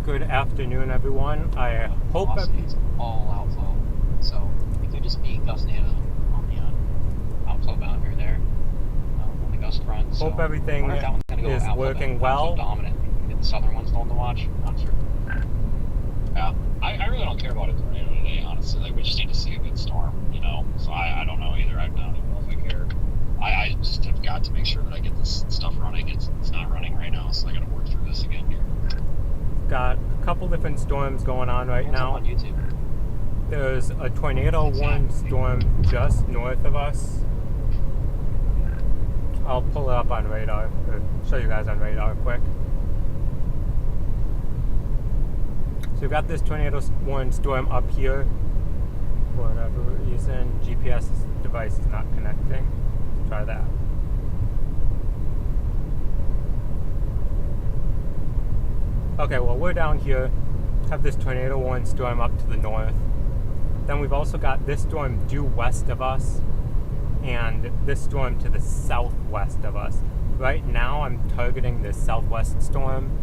Good afternoon, everyone. I hope It's all outflow. So it could just be gust data on the outflow boundary there on the gust front. Hope So everything I wonder if that one's going to go is outflow, working well. outflow dominant. Maybe the southern one's the one to watch. Not sure. Yeah, I really don't care about a tornado today, honestly. Like, we just need to see a good storm, you know? So I don't know either. I don't even know if I care. I just have got to make sure that I get this stuff running. It's not running right now, so I gotta work through this again here. Got a couple different storms going on right What's up now. on YouTube? There's a tornado warning storm just north of us. I'll pull it up on radar, or show you guys on radar quick. So we've got this tornado warning storm up here. For whatever reason, GPS device is not connecting. Try that. Okay, well, we're down here, have this tornado warning storm up to the north. Then we've also got this storm due west of us, and this storm to the southwest of us. Right now, I'm targeting the southwest storm,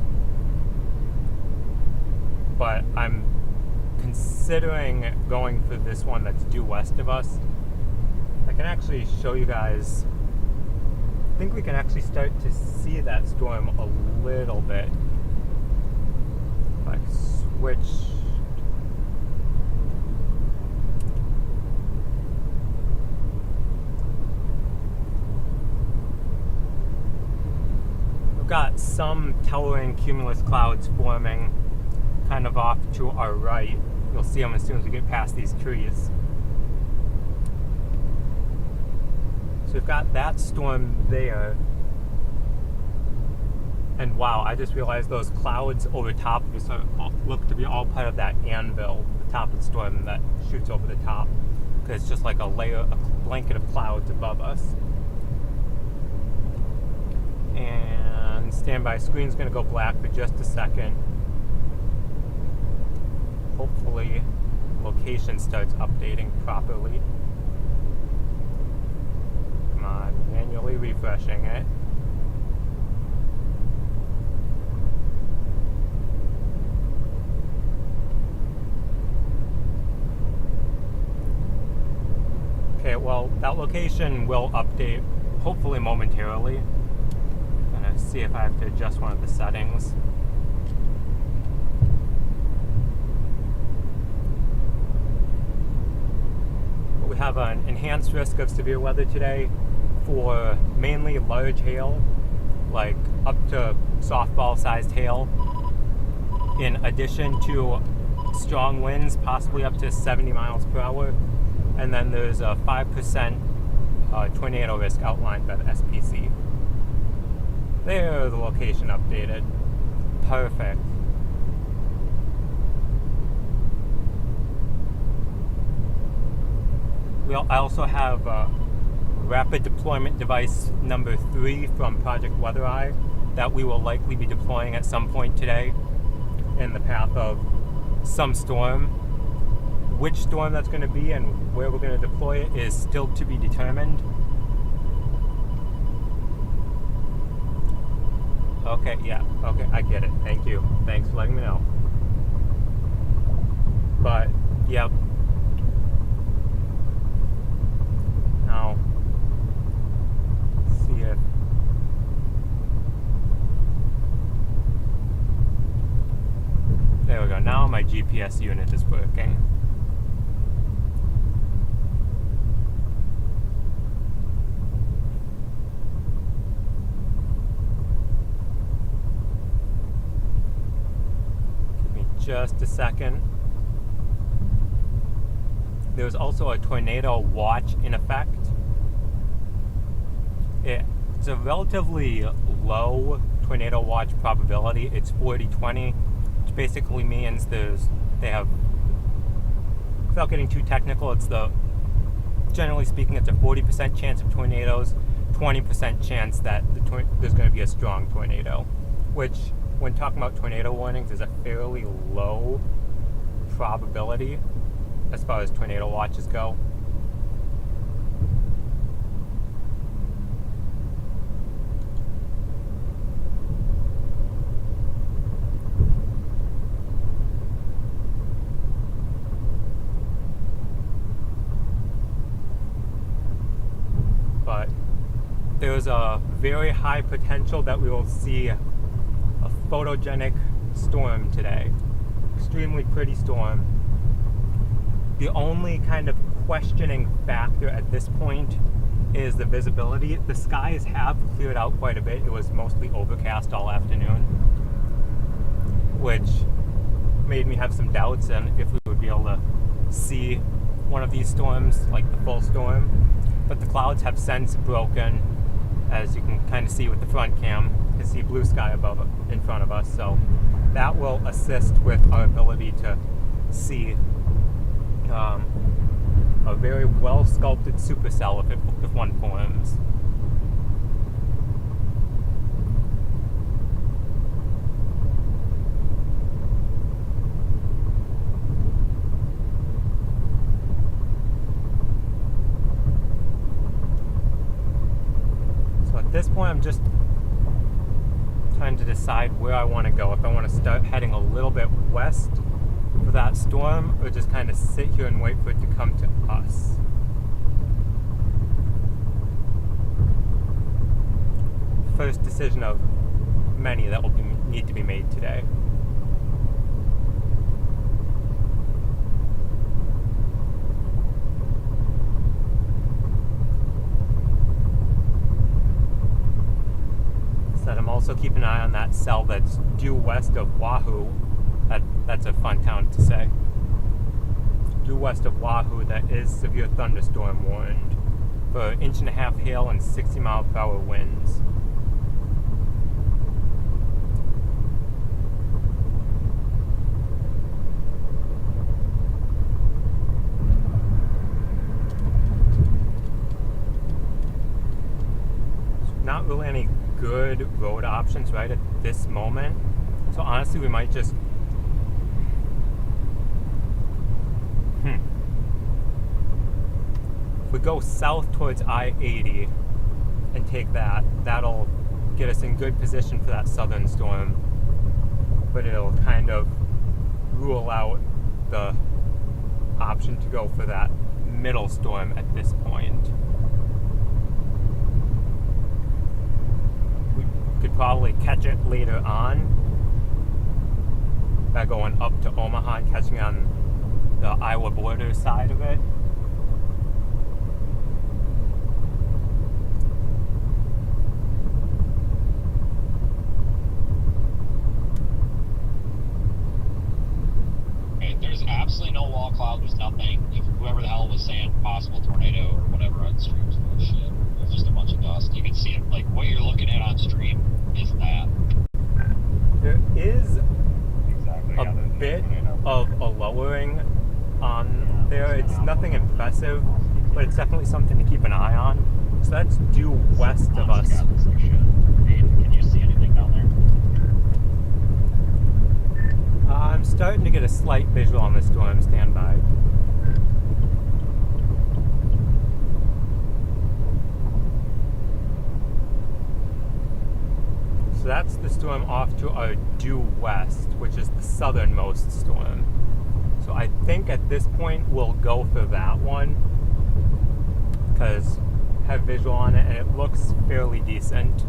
but I'm considering going for this one that's due west of us. I can actually show you guys. I think we can actually start to see that storm a little bit. Like switch. We've got some towering cumulus clouds forming kind of off to our right. You'll see them as soon as we get past these trees. So we've got that storm there. And wow, I just realized those clouds over top of us look to be all part of that anvil, the top of the storm that shoots over the top. Because it's just like a blanket of clouds above us. And standby screen's going to go black for just a second. Hopefully, location starts updating properly. Come on, manually refreshing it. Okay, well, that location will update hopefully momentarily. I'm gonna see if I have to adjust one of the settings. We have an enhanced risk of severe weather today for mainly large hail, like up to softball-sized hail, in addition to strong winds, possibly up to 70 miles per hour. And then there's a 5% tornado risk outlined by the SPC. There, the location updated. Perfect. I also have rapid deployment device number 3 from Project WeatherEye that we will likely be deploying at some point today in the path of some storm. Which storm that's going to be and where we're going to deploy it is still to be determined. Okay, yeah, okay, I get it. Thank you. Thanks for letting me know. But, yep. Now, let's see if... There we go. Now my GPS unit is working. Just a second. There's also a tornado watch in effect. It's a relatively low tornado watch probability. It's 40-20, which basically means they have, without getting too technical, generally speaking, it's a 40% chance of tornadoes, 20% chance that there's going to be a strong tornado, which, when talking about tornado warnings, is a fairly low probability as far as tornado watches go. very high potential that we will see a photogenic storm today. Extremely pretty storm. The only kind of questioning factor at this point is the visibility. The skies have cleared out quite a bit. It was mostly overcast all afternoon, which made me have some doubts on if we would be able to see one of these storms, like the full storm. But the clouds have since broken, as you can kind of see with the front cam. You can see blue sky above in front of us, so that will assist with our ability to see a very well sculpted supercell if one forms. So at this point, I'm just trying to decide where I want to go. If I want to start heading a little bit west for that storm, or just kind of sit here and wait for it to come to us. First decision of many that will need to be made today. So I'm also keeping an eye on that cell that's due west of Wahoo. That's a fun town to say. Due west of Wahoo, that is severe thunderstorm warned for 1.5 inch hail and 60-mile-per-hour winds. Not really any good road options right at this moment. So honestly, we might just if we go south towards I-80 and take that, that'll get us in good position for that southern storm, but it'll kind of rule out the option to go for that middle storm at this point. We could probably catch it later on by going up to Omaha and catching on the Iowa border side of it. There's absolutely no wall cloud. There's nothing. Whoever the hell was saying possible tornado or whatever on stream was full of shit. There's just a bunch of dust. You can see it. Like what you're looking at on stream is that. There is Exactly. a bit of a lowering on there. It's nothing impressive, but it's definitely something to keep an eye on. So that's due west of us. Can you see anything down there? I'm starting to get a slight visual on the storm. Stand by. So that's the storm off to our due west, which is the southernmost storm. So I think at this point we'll go for that one because I have visual on it and it looks fairly decent.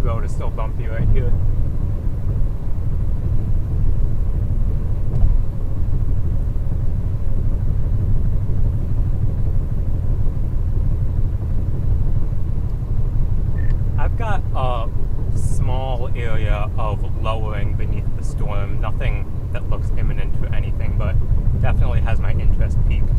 Road is still bumpy right here. I've got a small area of lowering beneath the storm. Nothing that looks imminent or anything, but definitely has my interest peaked.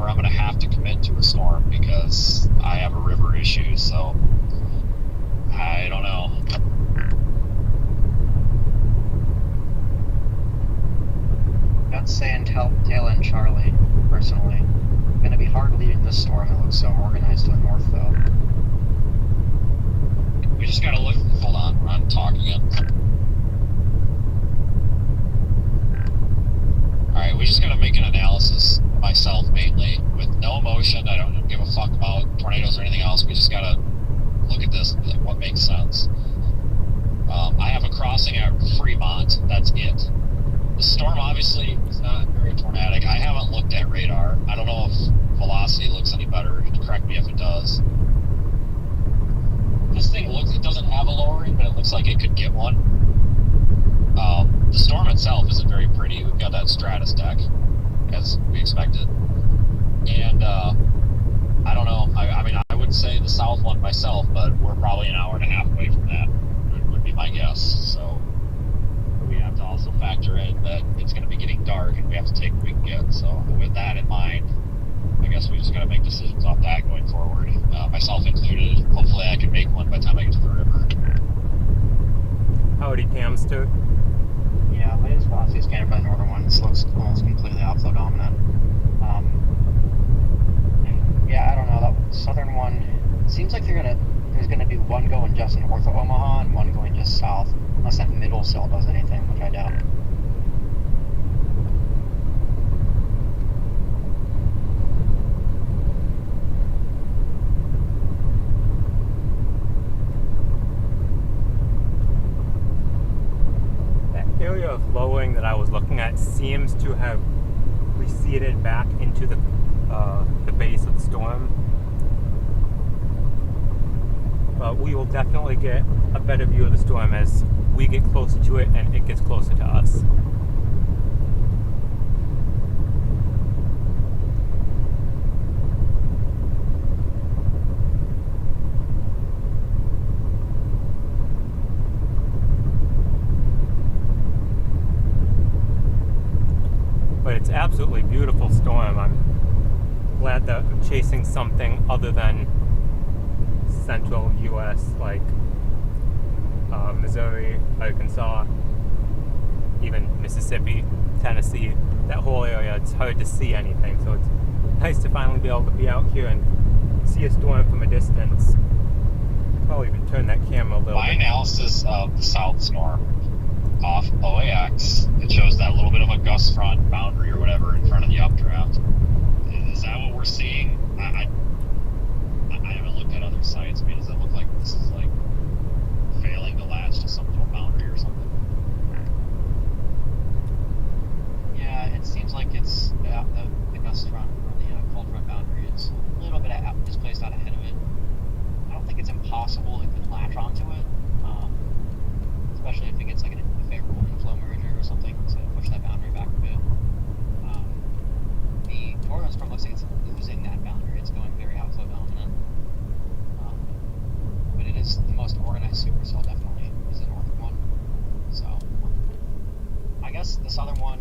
I'm going to have to commit to a storm because I have a river issue. So I don't know. That's saying tail end Charlie, personally. Gonna be hard leading this storm that looks so organized to the north, though. We just gotta look. Hold on, I'm talking again. Alright, we just gotta make an analysis, myself mainly, with no emotion. I don't give a fuck about tornadoes or anything else. We just gotta look at this, like, what makes sense. I have a crossing at Fremont, that's it. The storm obviously is not very tornadic. I haven't looked at radar. I don't know if velocity looks any better. Correct me if it does. This thing looks, it doesn't have a lowering, but it looks like it could get one. The storm itself isn't very pretty. We've got that stratus deck, as we expected. And, I don't know. I mean, I would say the south one myself, but we're probably an hour and a half away from that, would be my guess. So we have to also factor in that it's going to be getting dark and we have to take what we can get. So with that in mind, I guess we just got to make decisions off that going forward, myself included. Hopefully I can make one by the time I get to the river. Howdy, Camster. Yeah, latest velocity scanner for the northern one. This looks almost completely outflow dominant. Yeah, I don't know. That southern one, seems like there's gonna be one going just north of Omaha and one going just south, unless that middle cell does anything, which I doubt. That area of lowering that I was looking at seems to have receded back into the base of the storm. But we will definitely get a better view of the storm as we get closer to it and it gets closer to us. But it's absolutely beautiful storm. I'm glad that I'm chasing something other than central U.S. like Missouri, Arkansas, even Mississippi, Tennessee. That whole area, it's hard to see anything, so it's nice to finally be able to be out here and see a storm from a distance. Probably even turn that camera a little My bit. analysis of the south storm off OAX, it shows that little bit of a gust front boundary or whatever in front of the updraft. Is that what we're seeing? I haven't looked at other sites. I mean, does it look like this is like failing to latch to some sort of boundary or something? Yeah, it seems like it's the gust front or the cold front boundary is a little bit displaced out ahead of it. I don't think it's impossible it could latch onto it, especially if it gets like a favorable inflow merger or something to push that boundary back a bit. The northern storm looks like it's losing that boundary. It's going very outflow dominant. But it is the most organized supercell, definitely, is the northern one. So, I guess the southern one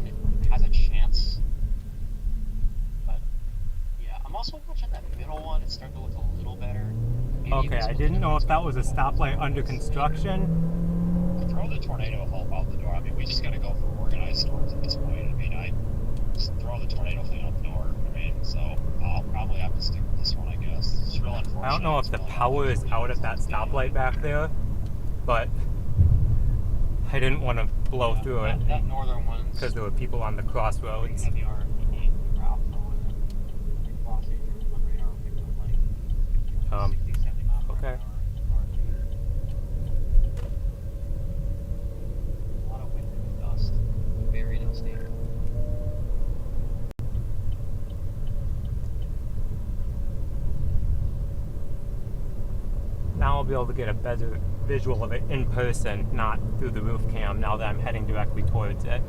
has a chance. But, yeah, I'm also watching that middle one. It's starting to look a little better. Maybe Okay, I didn't know if that was a stoplight under construction. Throw the tornado hope out the door. I mean, we just got to go for organized storms at this point. I mean, I just throw the tornado thing out the door. I mean, so I'll probably have to stick with this one, I guess. It's real unfortunate. I don't know if the power is out at that stoplight back there, but I didn't want to blow through it That northern one because there were people on the crossroads. heavy RPE route with velocity on radar. We're doing like 60, 70 miles per Okay. hour. A lot of wind and dust. Very unstable. Now I'll be able to get a better visual of it in person, not through the roof cam, now that I'm heading directly towards it.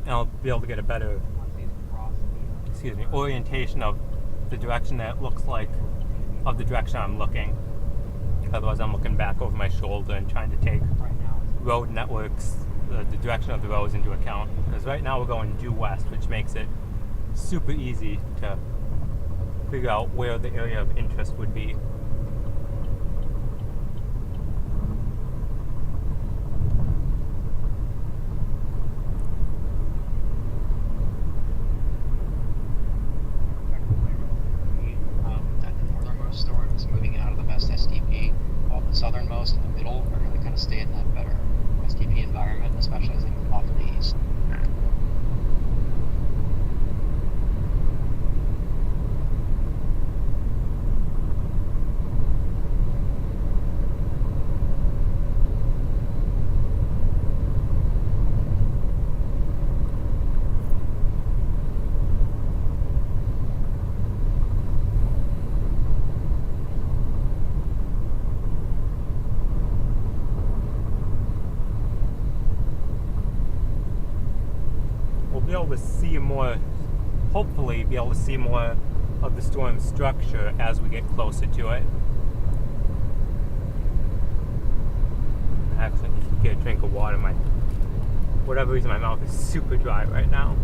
And I'll be able to get a better, orientation of the direction that it looks like, of the direction I'm looking. Otherwise I'm looking back over my shoulder and trying to take Right now, road networks, the direction of the roads into account. Because right now we're going due west, which makes it super easy to figure out where the area of interest would be. That the northernmost storm is moving out of the best STP, while the southernmost and the middle are going to kind of stay in that better STP environment, especially as they move off to the east. Be able to see more, hopefully be able to see more of the storm structure as we get closer to it. I actually need to get a drink of water. Whatever reason, my mouth is super dry right now.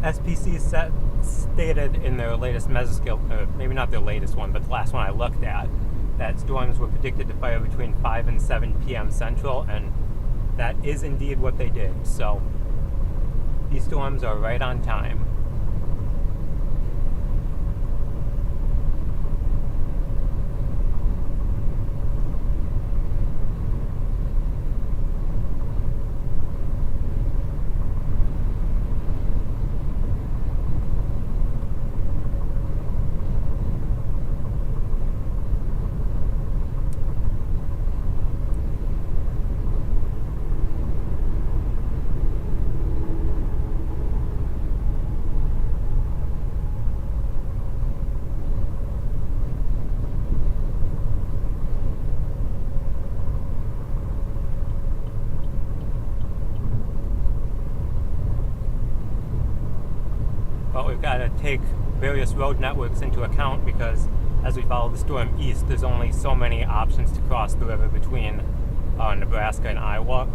SPC stated in their latest mesoscale, maybe not their latest one, but the last one I looked at, that storms were predicted to fire between 5 and 7 p.m. Central, and that is indeed what they did. So these storms are right on time. But we've got to take various road networks into account because as we follow the storm east, there's only so many options to cross the river between Nebraska and Iowa.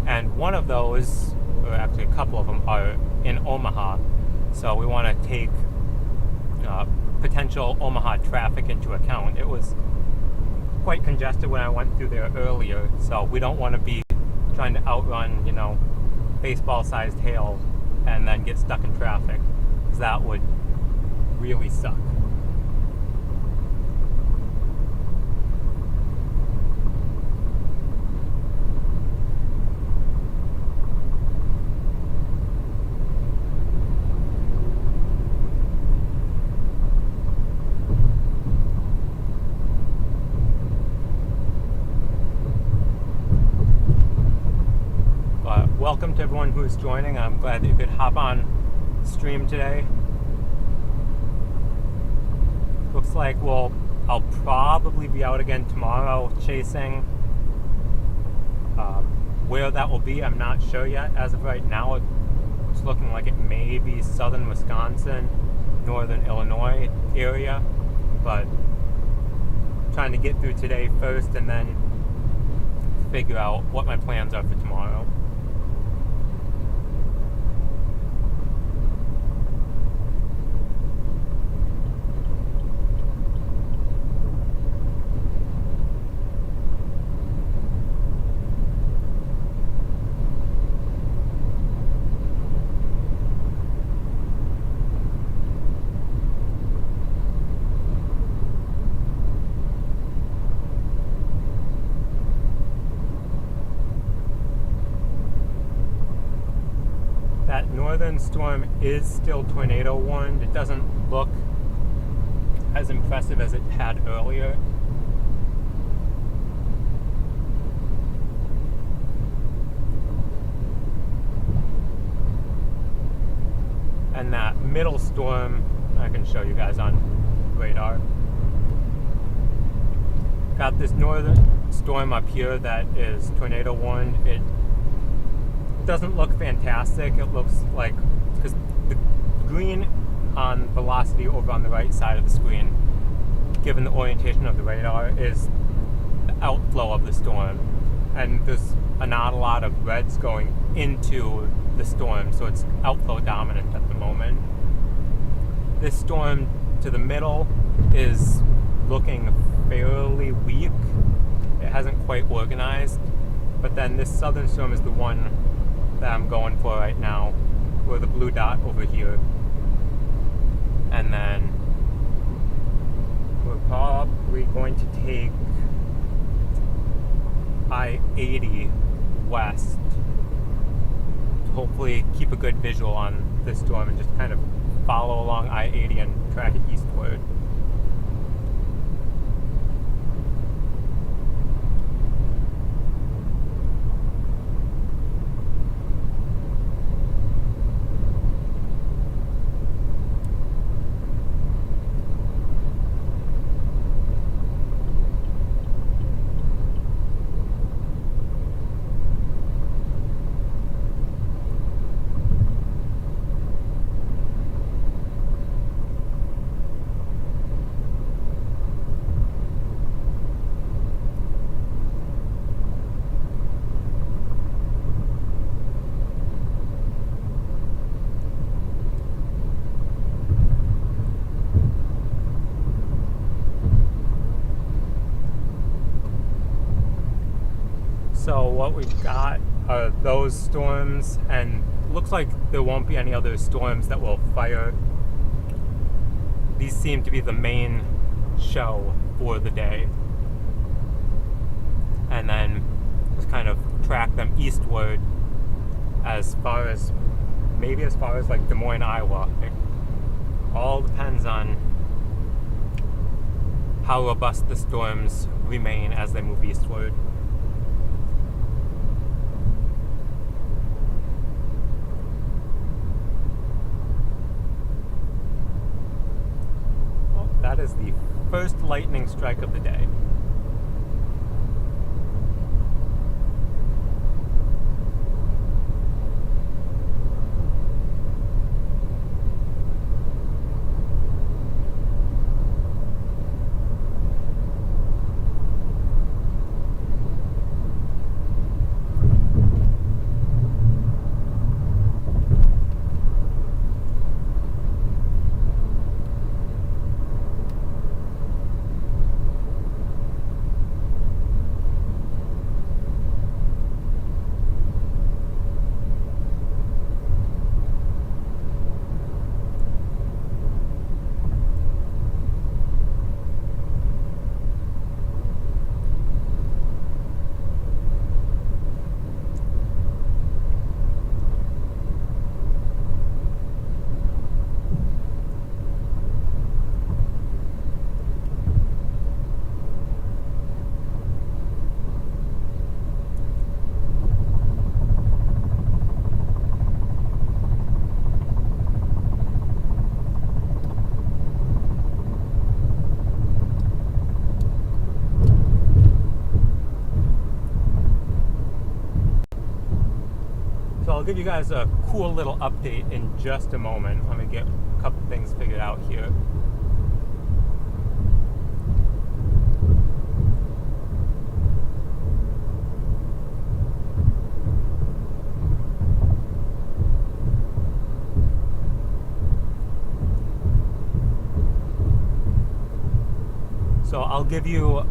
And one of those, or actually a couple of them, are in Omaha. So we want to take potential Omaha traffic into account. It was quite congested when I went through there earlier, so we don't want to be trying to outrun, baseball-sized hail and then get stuck in traffic, because that would really suck. Welcome to everyone who's joining. I'm glad that you could hop on stream today. Looks like I'll probably be out again tomorrow chasing. Where that will be, I'm not sure yet. As of right now, it's looking like it may be southern Wisconsin, northern Illinois area, but trying to get through today first and then figure out what my plans are for tomorrow. That northern storm is still tornado warned. It doesn't look as impressive as it had earlier. And that middle storm, I can show you guys on radar. Got this northern storm up here that is tornado warned. It doesn't look fantastic. It looks like, because the green on velocity over on the right side of the screen, given the orientation of the radar, is the outflow of the storm. And there's not a lot of reds going into the storm, so it's outflow dominant at the moment. This storm to the middle is looking fairly weak. It hasn't quite organized, but then this southern storm is the one that I'm going for right now, with the blue dot over here. And then we're probably going to take I-80 west to hopefully keep a good visual on this storm and just kind of follow along I-80 and track it eastward. So what we've got are those storms, and looks like there won't be any other storms that will fire. These seem to be the main show for the day. And then just kind of track them eastward as far as, maybe as far as like Des Moines, Iowa. It all depends on how robust the storms remain as they move eastward. That is the first lightning strike of the day. I'll give you guys a cool little update in just a moment. Let me get a couple things figured out here. So I'll give you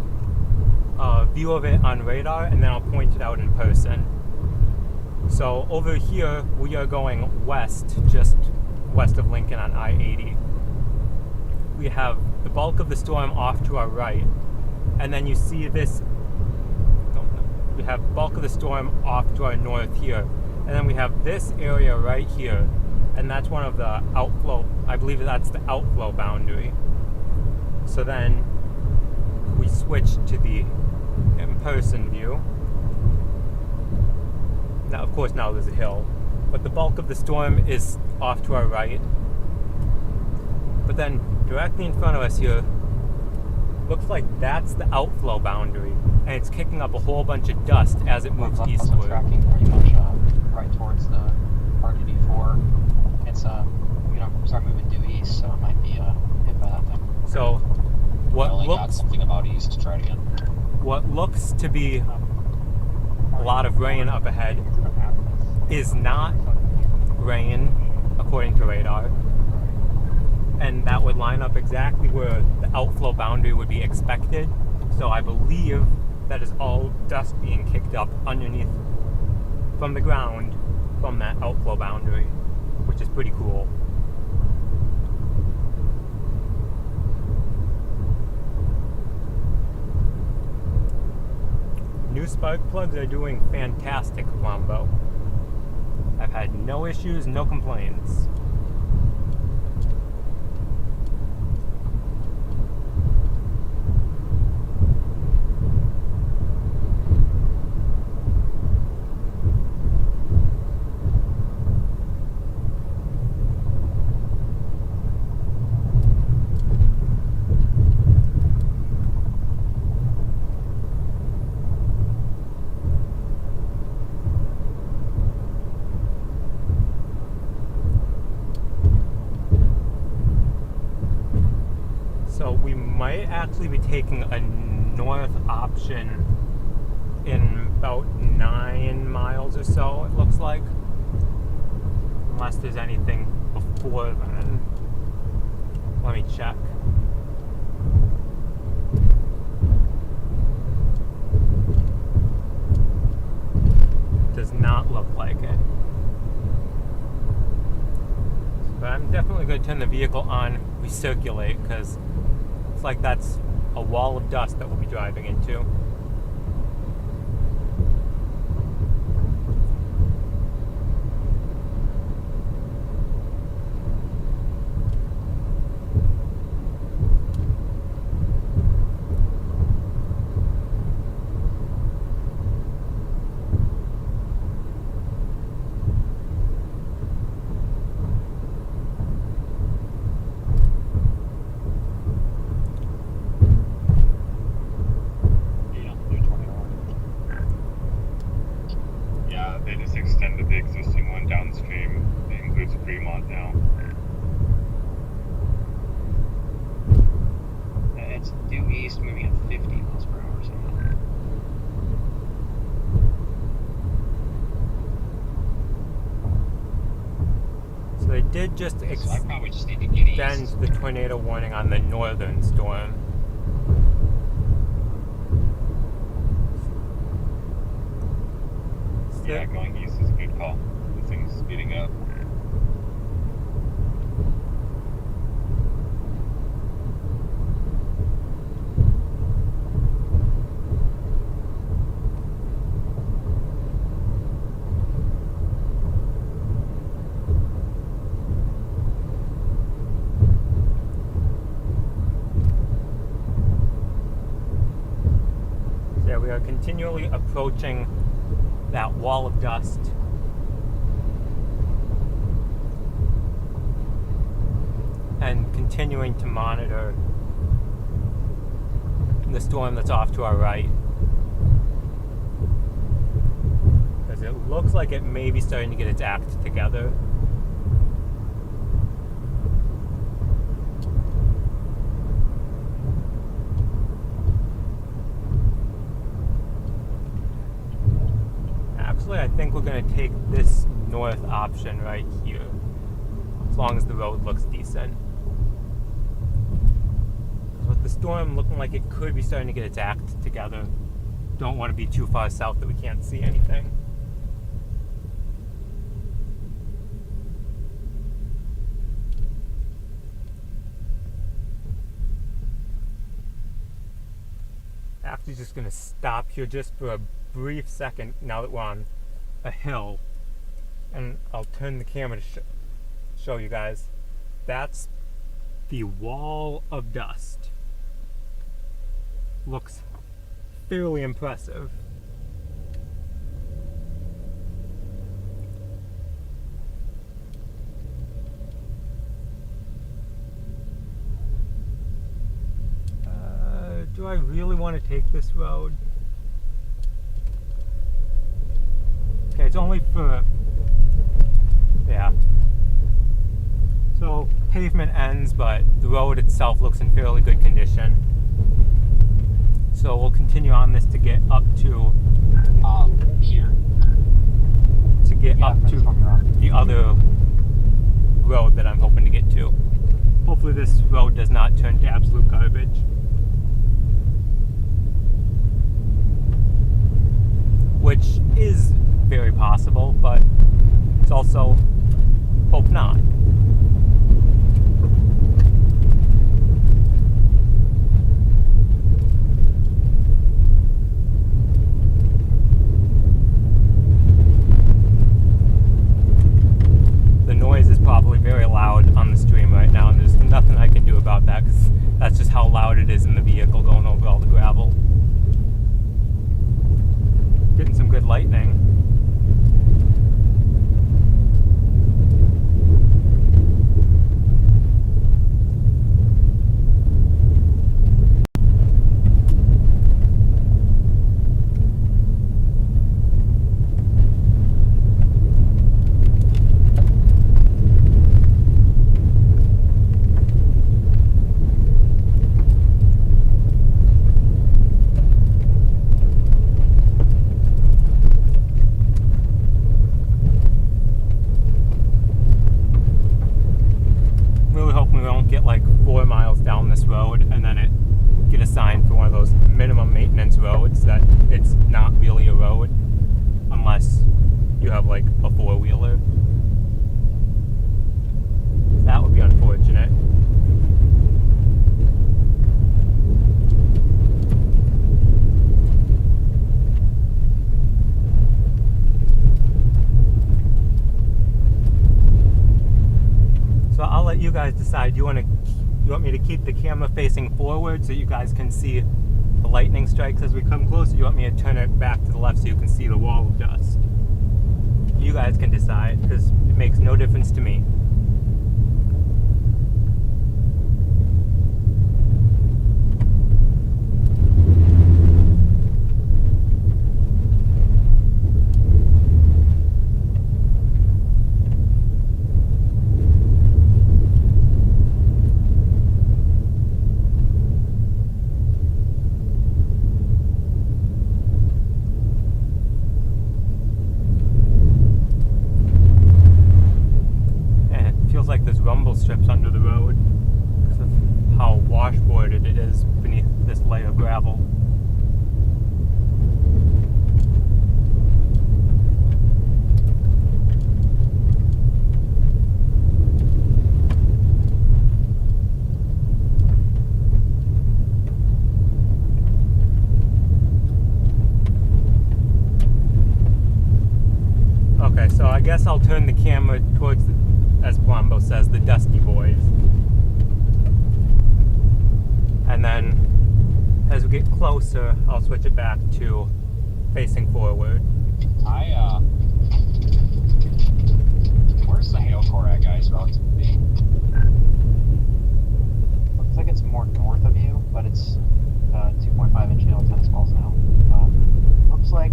a view of it on radar, and then I'll point it out in person. So over here, we are going west, just west of Lincoln on I-80. We have the bulk of the storm off to our right, and then you see this, we have bulk of the storm off to our north here, and then we have this area right here, and that's one of the outflow, I believe that's the outflow boundary. So then we switch to the in-person view. Now, of course, now there's a hill, but the bulk of the storm is off to our right, But then directly in front of us here, looks like that's the outflow boundary, and it's kicking up a whole bunch of dust as it moves eastward. Tracking pretty much right towards the RDD4. It's start moving due east, so it might be hit by that thing. So what I only got looks something about east. Try it again. what looks to be a lot of rain up ahead is not rain according to radar, and that would line up exactly where the outflow boundary would be expected. So I believe that is all dust being kicked up underneath from the ground from that outflow boundary, which is pretty cool. New spark plugs are doing fantastic, Colombo. I've had no issues, no complaints. So we might actually be taking a north option in about 9 miles or so, it looks like. Unless there's anything before then. Let me check. Does not look like it. But I'm definitely going to turn the vehicle on recirculate, because it's like that's a wall of dust that we'll be driving into. They just extended the existing one downstream. It includes Fremont now. It's due east, moving at 50 miles per hour or something. So they did just So I probably just need to get extend east. the tornado warning on the northern storm. Yeah, going east is a good call. The thing's speeding up. So yeah, we are continually approaching that wall of dust. And continuing to monitor the storm that's off to our right. Because it looks like it may be starting to get its act together. Actually, I think we're going to take this north option right here, as long as the road looks decent. Because with the storm looking like it could be starting to get its act together, don't want to be too far south that we can't see anything. Actually just going to stop here just for a brief second now that we're on a hill, and I'll turn the camera to show you guys. That's the wall of dust. Looks fairly impressive. Do I really want to take this road? Okay, it's only for... Yeah. So, pavement ends, but the road itself looks in fairly good condition. So we'll continue on this to get up to... Here? To get Yeah, up that's to what we're on. the other road that I'm hoping to get to. Hopefully this road does not turn to absolute garbage. Which is very possible, but it's also hope not. The noise is probably very loud on the stream right now, and there's nothing I can do about that because that's just how loud it is in the vehicle going over all the gravel. Getting some good lightning. Get like 4 miles down this road and then it get assigned for one of those minimum maintenance roads that it's not really a road unless you have like a 4-wheeler. That would be unfortunate. So I'll let you guys decide. You want me to keep the camera facing forward so you guys can see the lightning strikes as we come close? Or you want me to turn it back to the left so you can see the wall of dust? You guys can decide because it makes no difference to me. Strips under the road because of how washboarded it is beneath this layer of gravel. Okay, so I guess I'll turn the camera towards the, as Palumbo says, the dusty boys. And then as we get closer, I'll switch it back to facing forward. Where's the hail core at, guys, relative to me? Looks like it's more north of you, but it's 2.5-inch hail tennis balls now. Looks like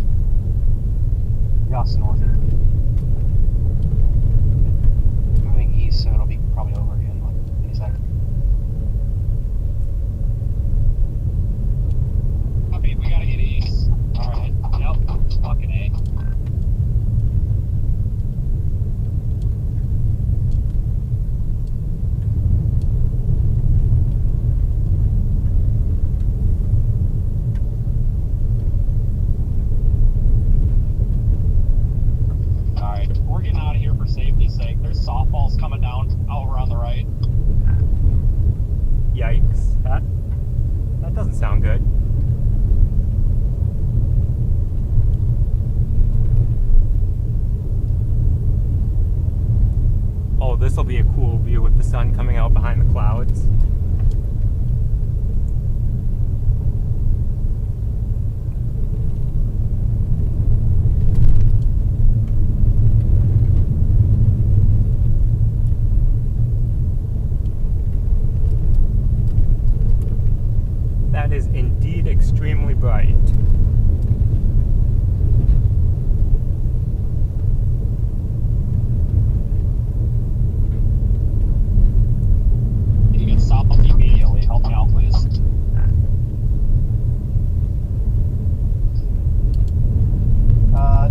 just north of you. Moving east, so it'll be probably over again like any second. Copy, we gotta get east. Alright, yep, fucking A. Alright, we're getting out of here for safety's sake. There's softballs coming down over on the right. Yikes. That doesn't sound good. Oh, this will be a cool view with the sun coming out behind the clouds. That That is indeed extremely bright. You get south immediately. Help me out, please.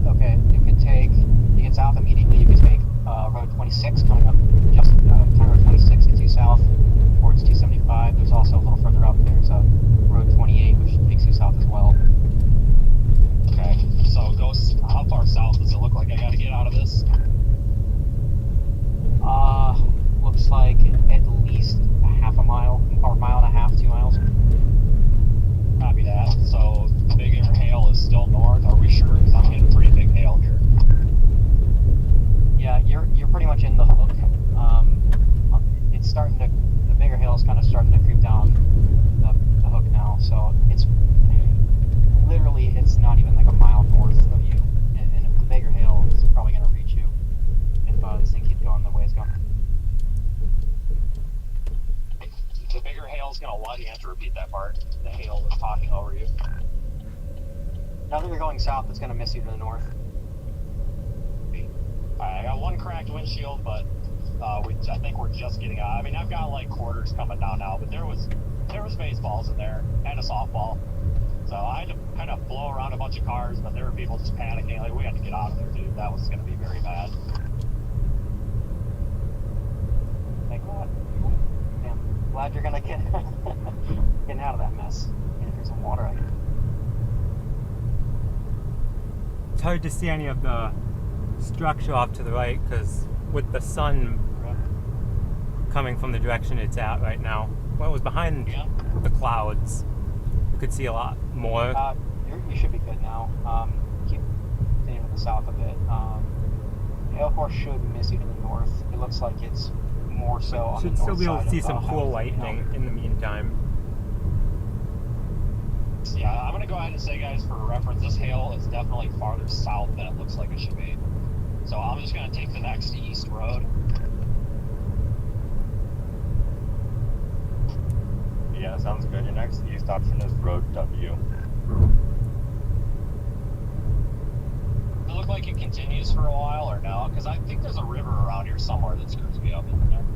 Okay, you could take, to get south immediately, you could take Road 26 coming up, just County Road 26 gets you south towards 275. There's also a little further up, there's Road 28, which takes you south as well. Okay, so how far south does it look like I gotta get out of this? Looks like at least a half a mile, or a mile and a half, 2 miles. Copy that. So the bigger hail is still north. Are we sure? Because I'm getting pretty big hail here. Yeah, you're pretty much in the hook. It's starting to, the bigger hail is kind of starting to creep down the hook now. So it's literally, it's not even like a mile north of you, and the bigger hail is probably going to reach you if this thing keeps going the way it's going. The bigger hail is gonna what? You have to repeat that part. The hail is talking over you. Now that you're going south, it's going to miss you to the north. I got one cracked windshield, but I think we're just getting out. I mean, I've got like quarters coming down now, but there was baseballs in there and a softball. So I had to kind of blow around a bunch of cars, but there were people just panicking. Like, we had to get out of there, dude. That was going to be very bad. Thank God. Damn. Glad you're going to get getting out of that mess. Get through some water. It's hard to see any of the structure off to the right because with the sun coming from the direction it's at right now, well, it was behind the clouds. You could see a lot more. You should be good now. Keep staying to the south a bit. Hail force should miss you to the north. It looks like it's more so on the north side. Should still be able to see some of cool lightning in the meantime. Yeah, I'm going to go ahead and say, guys, for reference, this hail is definitely farther south than it looks like it should be. So I'm just going to take the next east road. Yeah, sounds good. Your next east option is Road W. Does it look like it continues for a while or no? Because I think there's a river around here somewhere that screws me up, isn't there?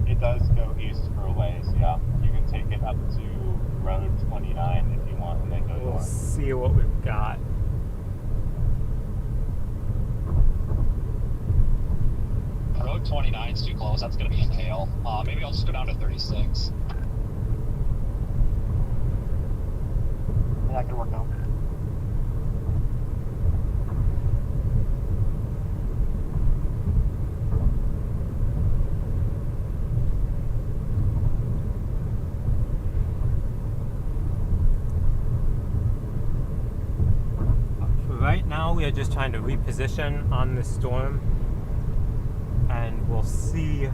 It does go east for a ways, yeah. You can take it up to Road 29 if you want, and then go We'll north. see what we've got. Road 29 is too close. That's going to be in hail. Maybe I'll just go down to 36. Yeah, that could work out. For right now, we are just trying to reposition on this storm, and we'll see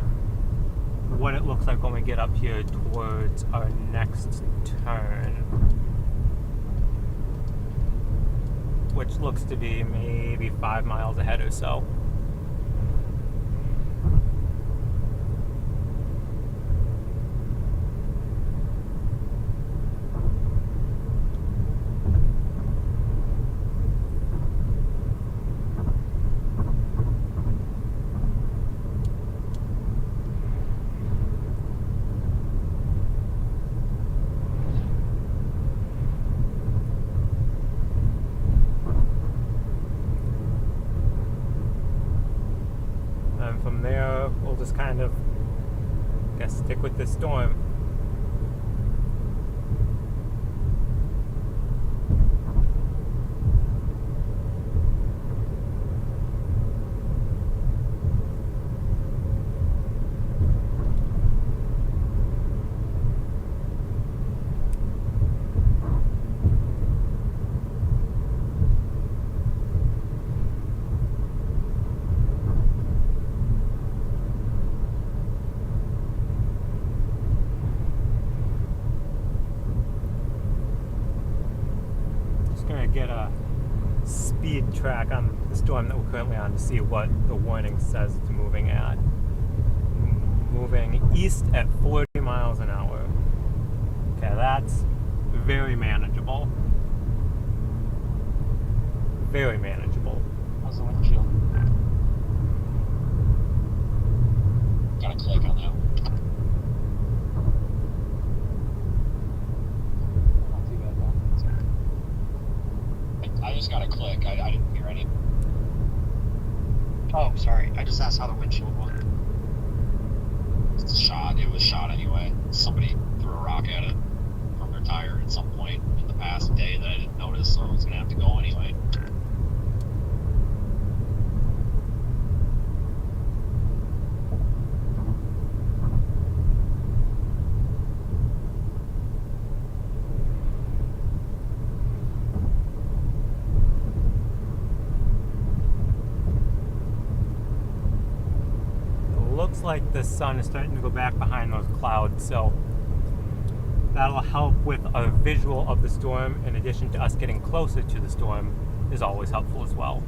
what it looks like when we get up here towards our next turn, which looks to be maybe 5 miles ahead or so. And from there, we'll just kind of, stick with this storm. Gonna get a speed track on the storm that we're currently on to see what the warning says it's moving at. Moving east at 40 miles an hour. that's very manageable. Very manageable. How's the windshield? Gotta click on that one. Not too bad though. I just gotta click. I didn't hear any. Oh, sorry. I just asked how the windshield was. It's shot. It was shot anyway. Somebody threw a rock at it from their tire at some point in the past day that I didn't notice, so it's gonna have to go anyway. Looks like the sun is starting to go back behind those clouds, so that'll help with a visual of the storm, in addition to us getting closer to the storm is always helpful as well.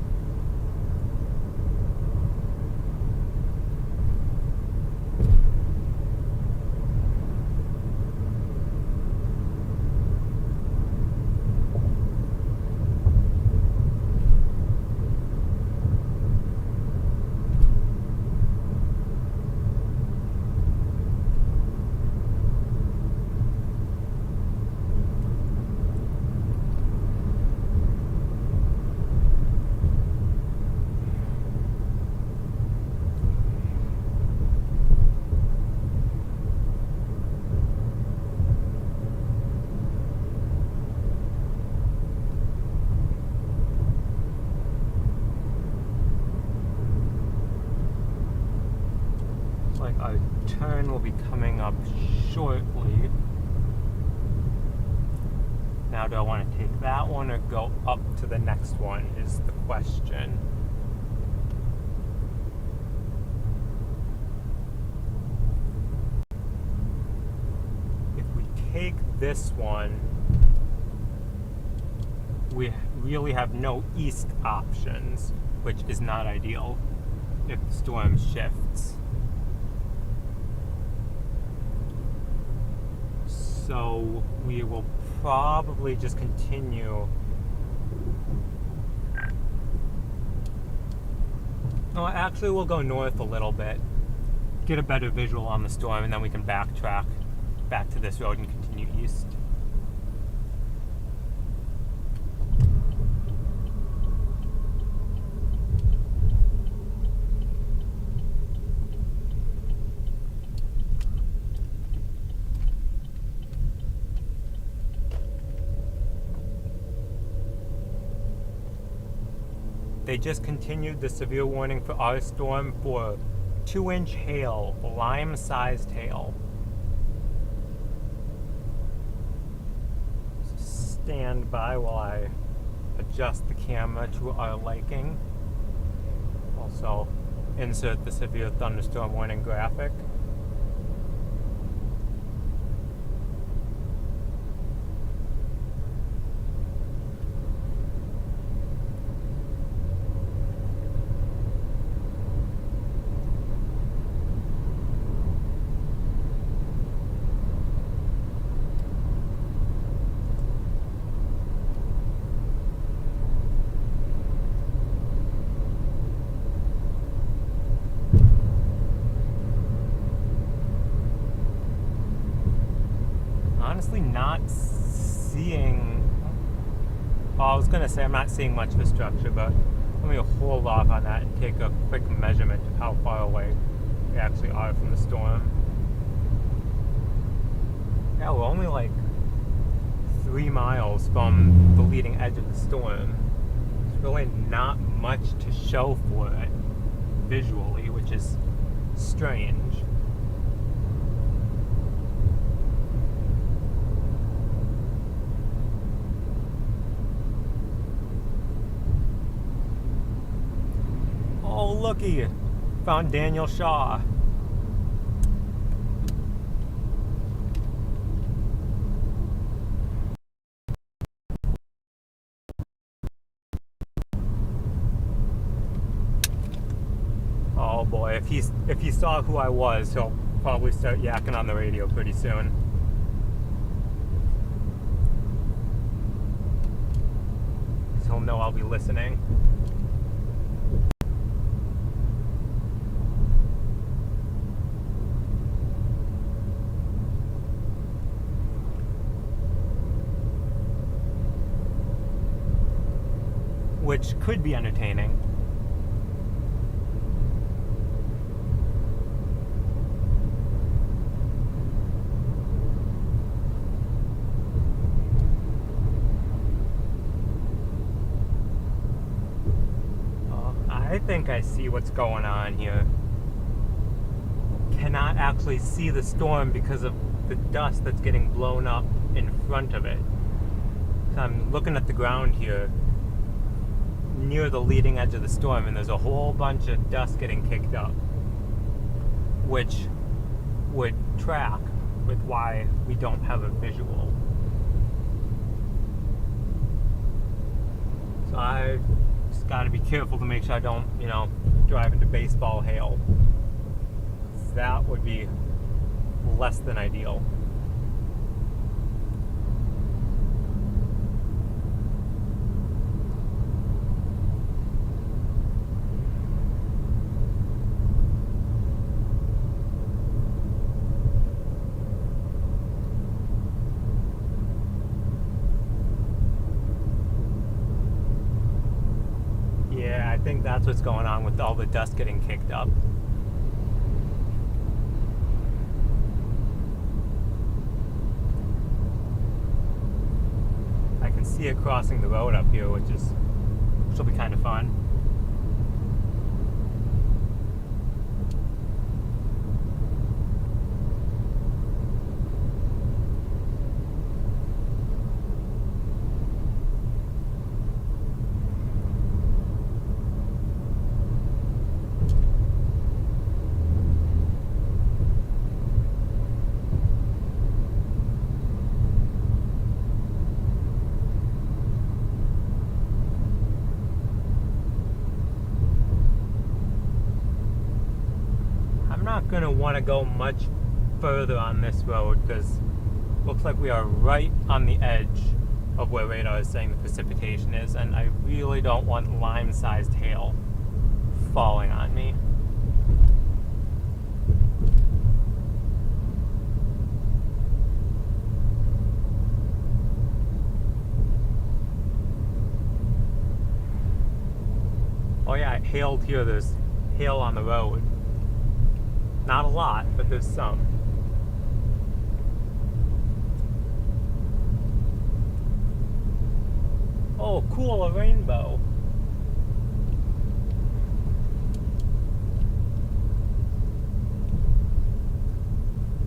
Like our turn will be coming up shortly. Now, do I want to take that one or go up to the next one is the question. If we take this one, we really have no east options, which is not ideal if the storm shifts. So we will probably just continue. No, actually we'll go north a little bit, get a better visual on the storm, and then we can backtrack back to this road and continue east. They just continued the severe warning for our storm for 2-inch hail, lime-sized hail. Stand by while I adjust the camera to our liking. Also, insert the severe thunderstorm warning graphic. Honestly, not seeing. Well, I was gonna say I'm not seeing much of the structure, but let me hold off on that and take a quick measurement of how far away we actually are from the storm. Yeah, we're only like 3 miles from the leading edge of the storm. There's really not much to show for it visually, which is strange. Oh, looky! Found Daniel Shaw. Oh boy, if he saw who I was, he'll probably start yakking on the radio pretty soon. he'll know I'll be listening. Which could be entertaining. I think I see what's going on here. Cannot actually see the storm because of the dust that's getting blown up in front of it. So I'm looking at the ground here near the leading edge of the storm, and there's a whole bunch of dust getting kicked up, which would track with why we don't have a visual. So I just got to be careful to make sure I don't, drive into baseball hail. That would be less than ideal. I think that's what's going on with all the dust getting kicked up. I can see it crossing the road up here, which will be kind of fun. Going to want to go much further on this road because looks like we are right on the edge of where radar is saying the precipitation is, and I really don't want lime-sized hail falling on me. Oh yeah, it hailed here. There's hail on the road. Not a lot, but there's some. Oh, cool, a rainbow.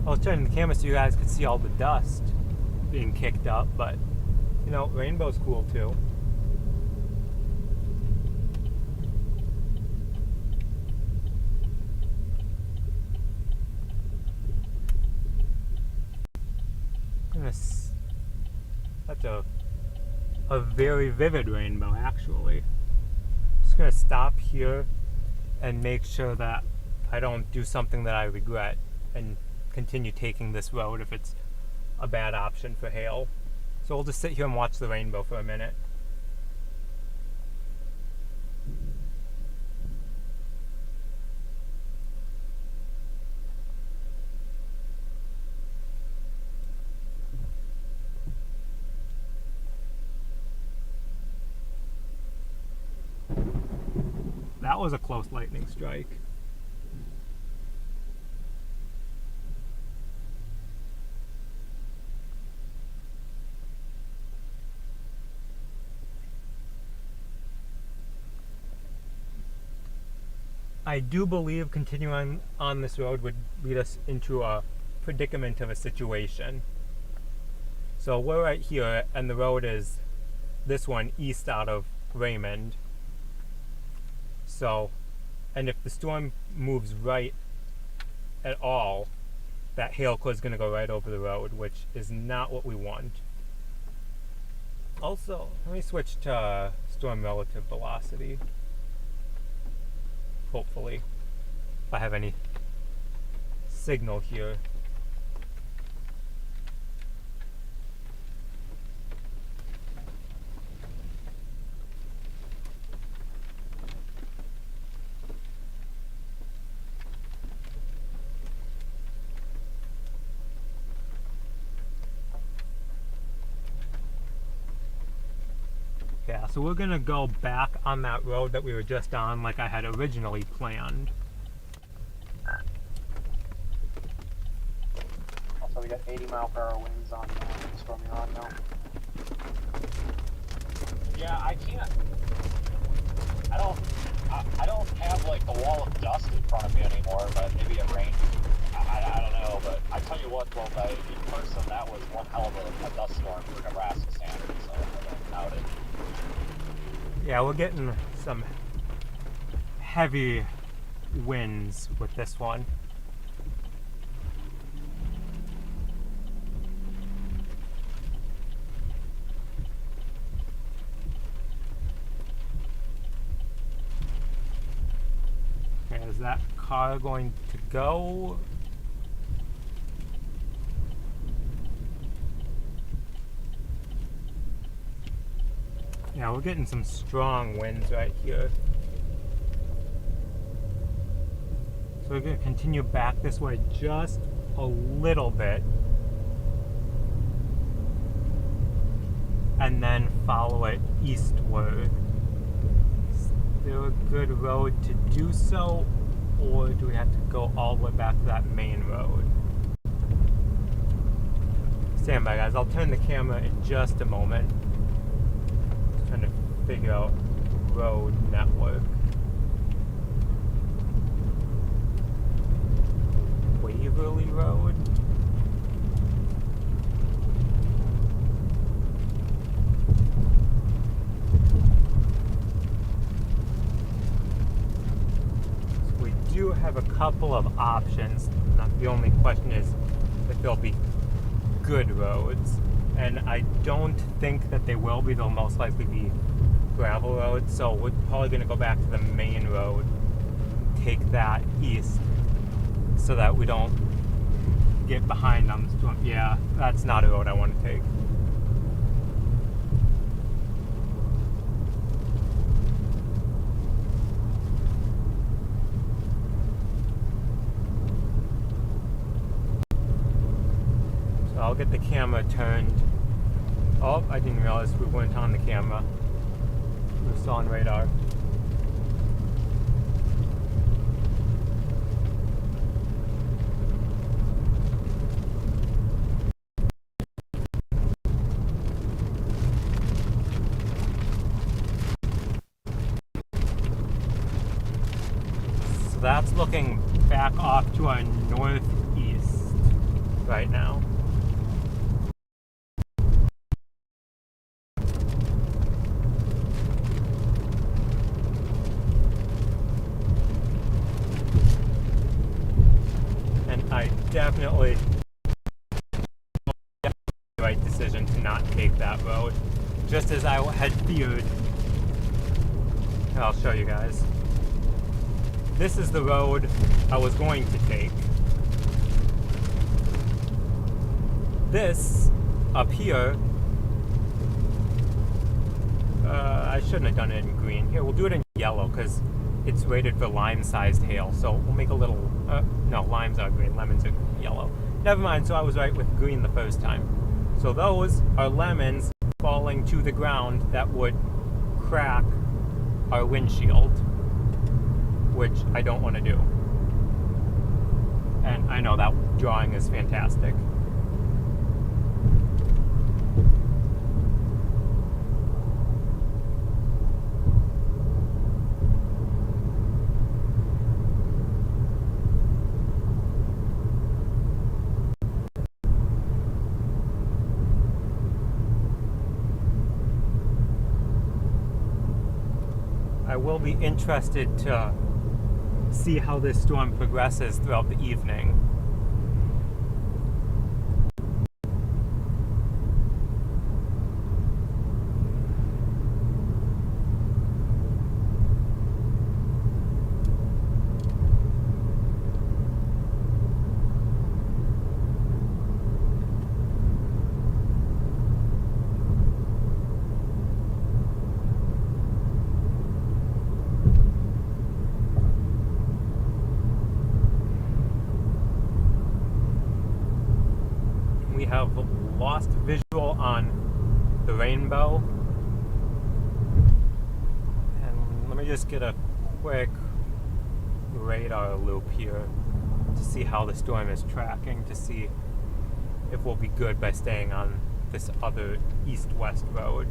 I was turning the camera so you guys could see all the dust being kicked up, but, rainbow's cool too. That's a very vivid rainbow, actually. Just gonna stop here and make sure that I don't do something that I regret and continue taking this road if it's a bad option for hail. So we'll just sit here and watch the rainbow for a minute. That was a close lightning strike. I do believe continuing on this road would lead us into a predicament of a situation. So we're right here, and the road is this one east out of Raymond. So, and if the storm moves right at all, that hail core is going to go right over the road, which is not what we want. Also, let me switch to storm relative velocity. Hopefully, if I have any signal here. Yeah, so we're gonna go back on that road that we were just on like I had originally planned. Also, we got 80-mile-per-hour winds on the storm you're on now. Yeah, I can't. I don't have like the wall of dust in front of me anymore, but maybe it rained. I don't know, but I tell you what, though, in person, that was one hell of a dust storm for Nebraska standards, so I don't doubt it. Yeah, we're getting some heavy winds with this one. Okay, is that car going to go? Yeah, we're getting some strong winds right here. So we're going to continue back this way just a little bit. And then follow it eastward. Is there a good road to do so? Or do we have to go all the way back to that main road? Stand by, guys. I'll turn the camera in just a moment. Trying to figure out road network. Waverly Road. So we do have a couple of options. Now, the only question is if there'll be good roads. And I don't think that they will be. They'll most likely be gravel roads. So we're probably going to go back to the main road, take that east, so that we don't get behind on the storm. Yeah, that's not a road I want to take. So I'll get the camera turned. Oh, I didn't realize we weren't on the camera. We were still on radar. So that's looking back off to our northeast right now. Definitely the right decision to not take that road, just as I had feared. I'll show you guys. This is the road I was going to take. This up here, I shouldn't have done it in green. Here, we'll do it in yellow because it's rated for lime-sized hail. So we'll make a little, no, limes are green, lemons are yellow. Never mind, so I was right with green the first time. So those are lemons falling to the ground that would crack our windshield, which I don't want to do. And I know that drawing is fantastic. I will be interested to see how this storm progresses throughout the evening. We have lost visual on the rainbow. Let me just get a quick radar loop here to see how the storm is tracking, to see if we'll be good by staying on this other east-west road.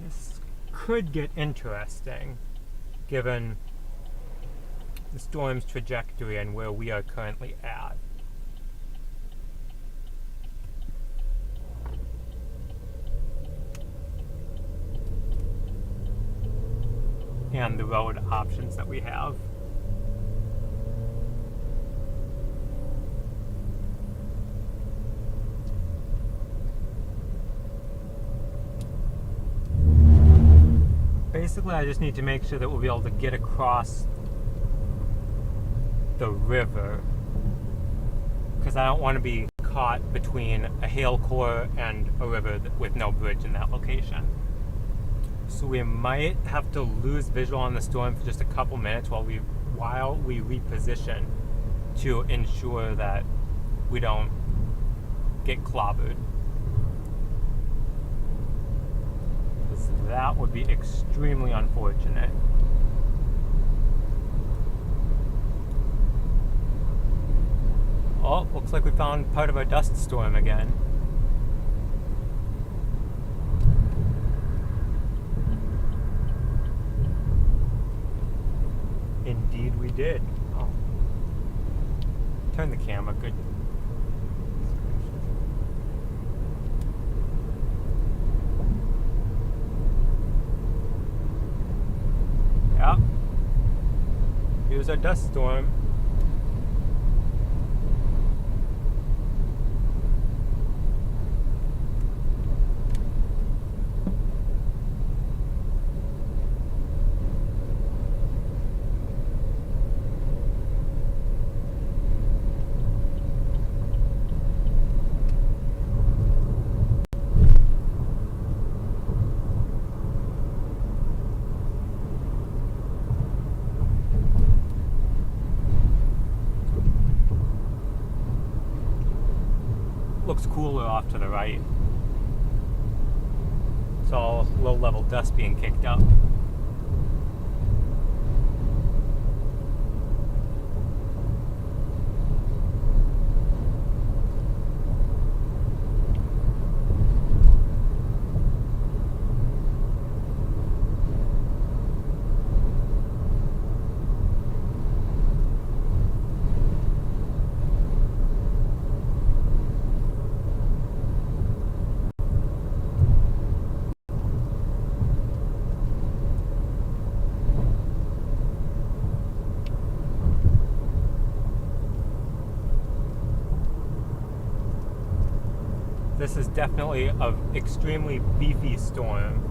This could get interesting, given the storm's trajectory and where we are currently at. And the road options that we have. Basically, I just need to make sure that we'll be able to get across the river, because I don't want to be caught between a hail core and a river with no bridge in that location. So we might have to lose visual on the storm for just a couple minutes while we reposition to ensure that we don't get clobbered. Because that would be extremely unfortunate. Oh, looks like we found part of our dust storm again. Indeed we did. Oh. Turn the camera, good. Yeah. Here's our dust storm. Looks cooler off to the right. It's all low-level dust being kicked up. This is definitely an extremely beefy storm.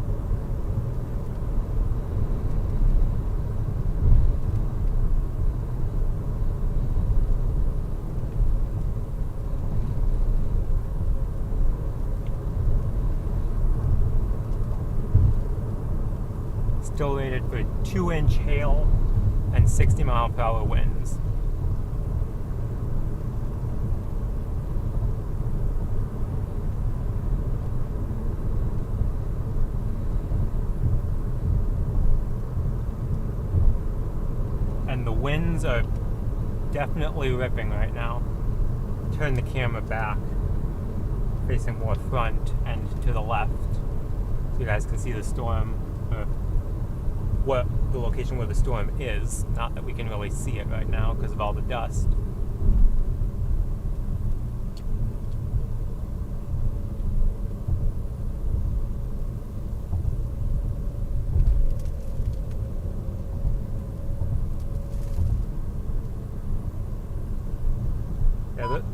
Still rated for 2-inch hail and 60-mile-per-hour winds. And the winds are definitely ripping right now. Turn the camera back, facing more front and to the left, so you guys can see the storm, or what the location where the storm is. Not that we can really see it right now because of all the dust.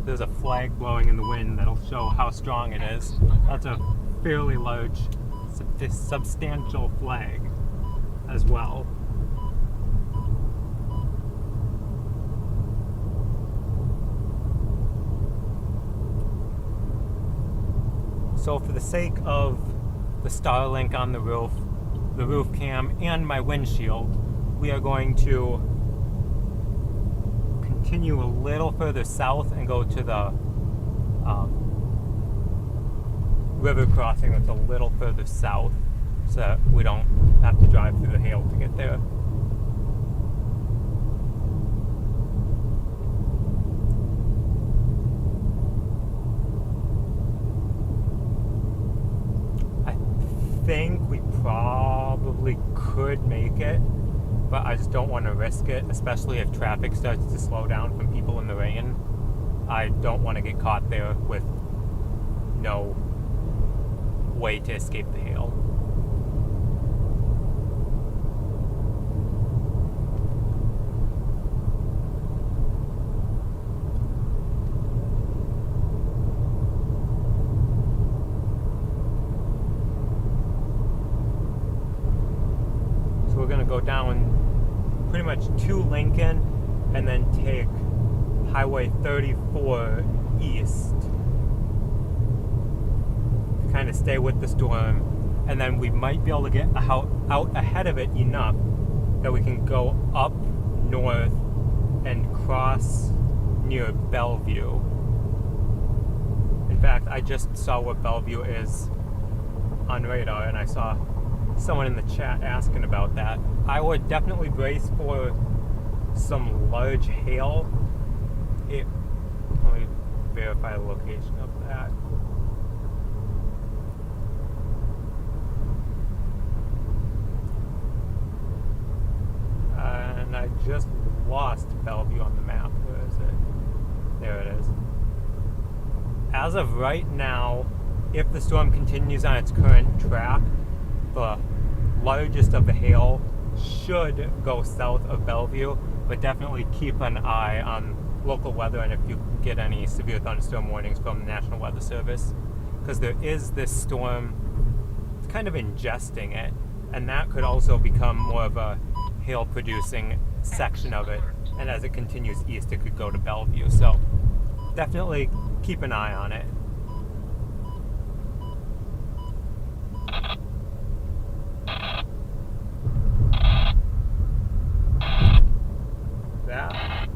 there's a flag blowing in the wind that'll show how strong it is. That's a fairly large, substantial flag as well. So for the sake of the Starlink on the roof cam, and my windshield, we are going to continue a little further south and go to the river crossing that's a little further south, so that we don't have to drive through the hail to get there. I think we probably could make it, but I just don't want to risk it, especially if traffic starts to slow down from people in the rain. I don't want to get caught there with no way to escape the hail. So we're going to go down pretty much to Lincoln and then take Highway 34 east to kind of stay with the storm, and then we might be able to get out ahead of it enough that we can go up north and cross near Bellevue. In fact, I just saw what Bellevue is on radar, and I saw someone in the chat asking about that. I would definitely brace for some large hail. Let me verify the location of that. And I just lost Bellevue on the map. Where is it? There it is. As of right now, if the storm continues on its current track, the largest of the hail should go south of Bellevue, but definitely keep an eye on local weather and if you get any severe thunderstorm warnings from the National Weather Service, because there is this storm, it's kind of ingesting it, and that could also become more of a hail producing section of it, and as it continues east it could go to Bellevue, so definitely keep an eye on it. That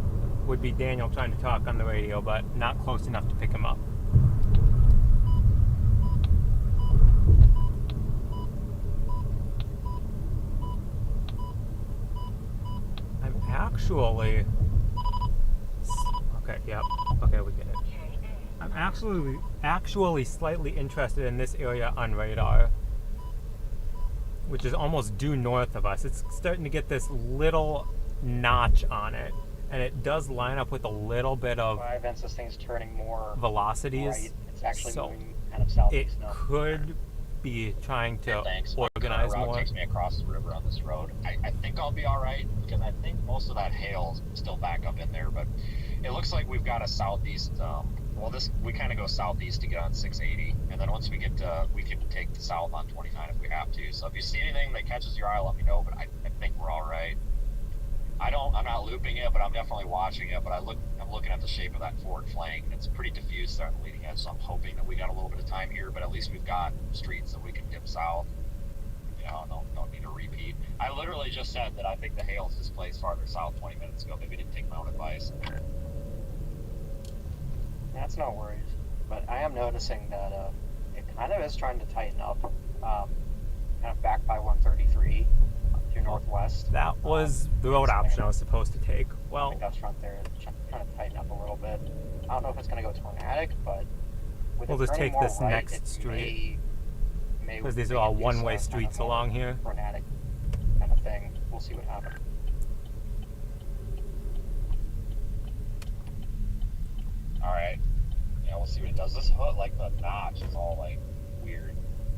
would be Daniel trying to talk on the radio, but not close enough to pick him up. I'm actually... Okay, yep. Okay, we get it. I'm actually slightly interested in this area on radar, which is almost due north of us. It's starting to get this little notch on it, and it does line up with a little bit of events, this thing's turning more velocities. right. It's actually So moving kind of southeast it now. could be trying to Thanks. organize My route more. takes me across the river on this road. I think I'll be all right because I think most of that hail is still back up in there, but it looks like we've got a southeast. We kind of go southeast to get on 680, and then once we get to, we can take the south on 29 if we have to. So if you see anything that catches your eye, let me know. But I think we're all right. I'm not looping it, but I'm definitely watching it. But I'm looking at the shape of that forward flank, and it's pretty diffuse there on the leading edge. So I'm hoping that we got a little bit of time here, but at least we've got streets that we can dip south. You know, don't need a repeat. I literally just said that I think the hail's displaced farther south 20 minutes ago. Maybe didn't take my own advice. That's no worries, but I am noticing that it kind of is trying to tighten up, kind of back by 133 to northwest. That was the road option I was supposed to take. Well, gust front there is trying to tighten up a little bit. I don't know if it's going to go tornadic, but with we'll it just turning take more this right, next it street, may because these are make all it do one-way some streets kind of along here. tornadic kind of thing. We'll see what happens. All right. Yeah, we'll see what it does. This hood, like the notch, is all like weird,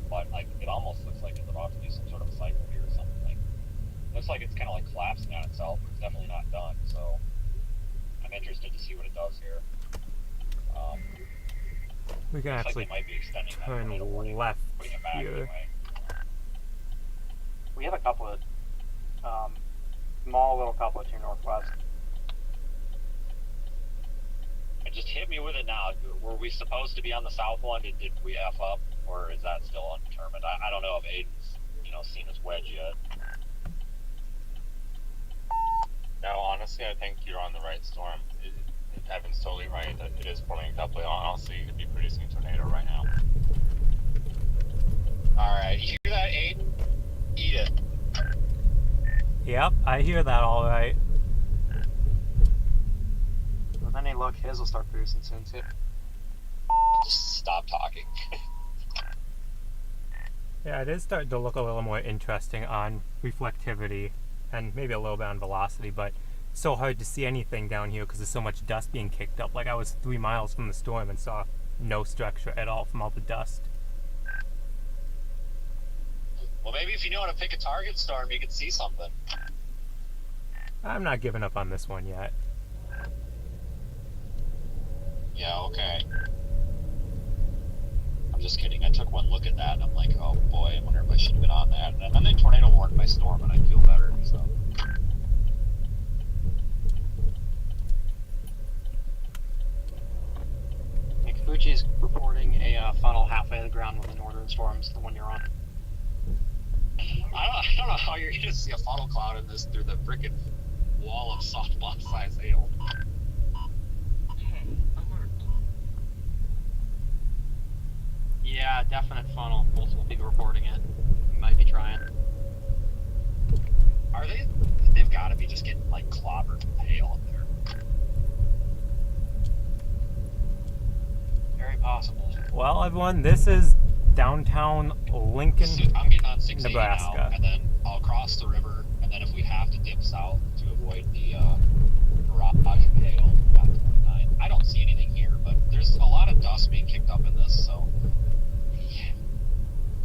but like it almost looks like it's about to do some sort of a cycle here or something. Like, looks like it's kind of like collapsing on itself, but it's definitely not done. So I'm interested to see what it does here. We can Looks actually like they might be extending that turn tornado warning, left putting it back here. anyway. We have a couple of small little couple to your northwest. And just hit me with it now. Were we supposed to be on the south one? Did we F up? Or is that still undetermined? I don't know if Aiden's, seen his wedge yet. No, honestly, I think you're on the right storm. Evan's totally right. That it is forming a couple. Honestly, you could be producing a tornado right now. Alright, you hear that, Aiden? Eat it. Yep, I hear that all right. With any luck, his will start producing soon too. Just stop talking. Yeah, it is starting to look a little more interesting on reflectivity and maybe a little bit on velocity, but it's so hard to see anything down here because there's so much dust being kicked up. Like I was 3 miles from the storm and saw no structure at all from all the dust. Well, maybe if you know how to pick a target storm, you could see something. I'm not giving up on this one yet. Yeah, okay. I'm just kidding. I took one look at that and I'm like, oh boy, I wonder if I should have been on that. And then they tornado warned my storm and I feel better, so. Fuji's reporting a funnel halfway to the ground with the northern storms, the one you're on. I don't know how you're gonna see a funnel cloud in this through the frickin' wall of softball size hail. Yeah, definite funnel. Multiple people reporting it. Might be trying. Are they? They've got to be just getting like clobbered with hail up there. Very possible. Well, everyone, this is downtown Lincoln, I'm getting on 680 Nebraska. now, and then I'll cross the river, and then if we have to dip south to avoid the barrage of hail, about 29. I don't see anything here, but there's a lot of dust being kicked up in this, so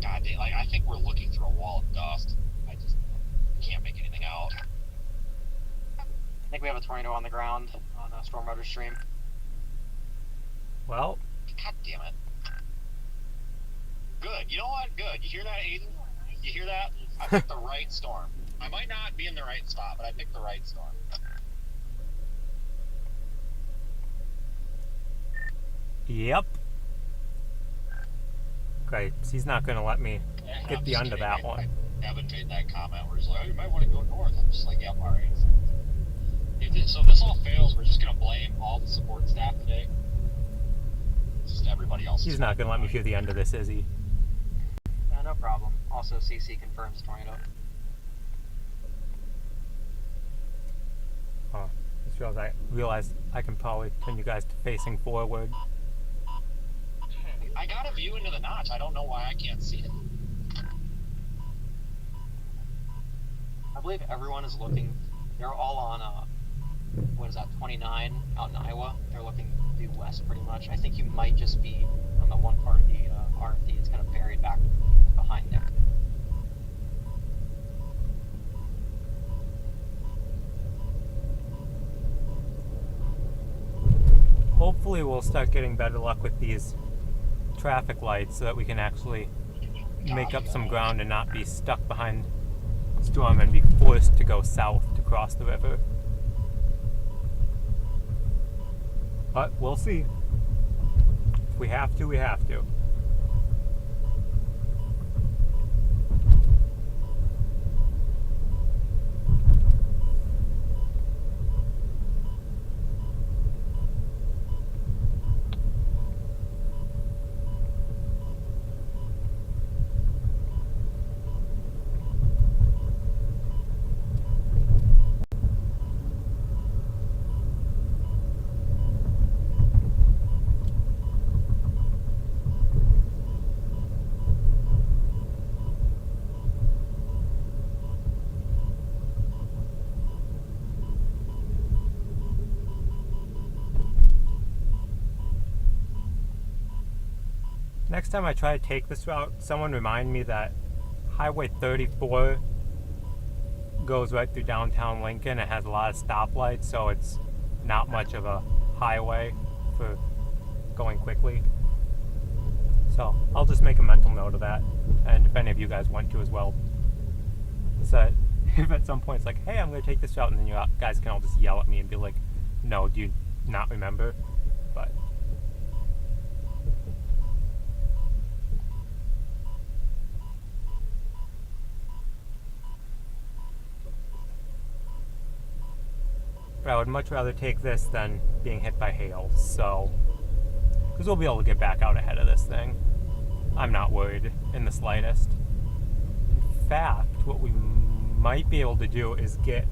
God dang, I think we're looking through a wall of dust. I just can't make anything out. I think we have a tornado on the ground on a storm motor stream. Well, God damn it. Good. You know what? Good. You hear that, Aiden? You hear that? I picked the right storm. I might not be in the right spot, but I picked the right storm. yep. Great. He's not going to let me get the end of that one. Evan made that comment where he's like, oh, you might want to go north. I'm just like, yeah, all right. So if this all fails, we're just going to blame all the support staff today. Just everybody else. He's not going to let me hear the end of this, is he? No problem. Also, CC confirms tornado. Oh, I realized I can probably turn you guys to facing forward. I got a view into the notch. I don't know why I can't see it. I believe everyone is looking. They're all on, what is that, 29 out in Iowa. They're looking due west pretty much. I think you might just be on the one part of the RFD. It's kind of buried back behind there. Hopefully we'll start getting better luck with these traffic lights so that we can actually make up some ground and not be stuck behind the storm and be forced to go south to cross the river. But we'll see. If we have to, we have to. Next time I try to take this route, someone remind me that Highway 34 goes right through downtown Lincoln. It has a lot of stoplights, so it's not much of a highway for going quickly. So I'll just make a mental note of that, and if any of you guys want to as well. So if at some point it's like, hey, I'm going to take this route, and then you guys can all just yell at me and be like, no, do you not remember? But I would much rather take this than being hit by hail, so, because we'll be able to get back out ahead of this thing. I'm not worried in the slightest. In fact, what we might be able to do is get,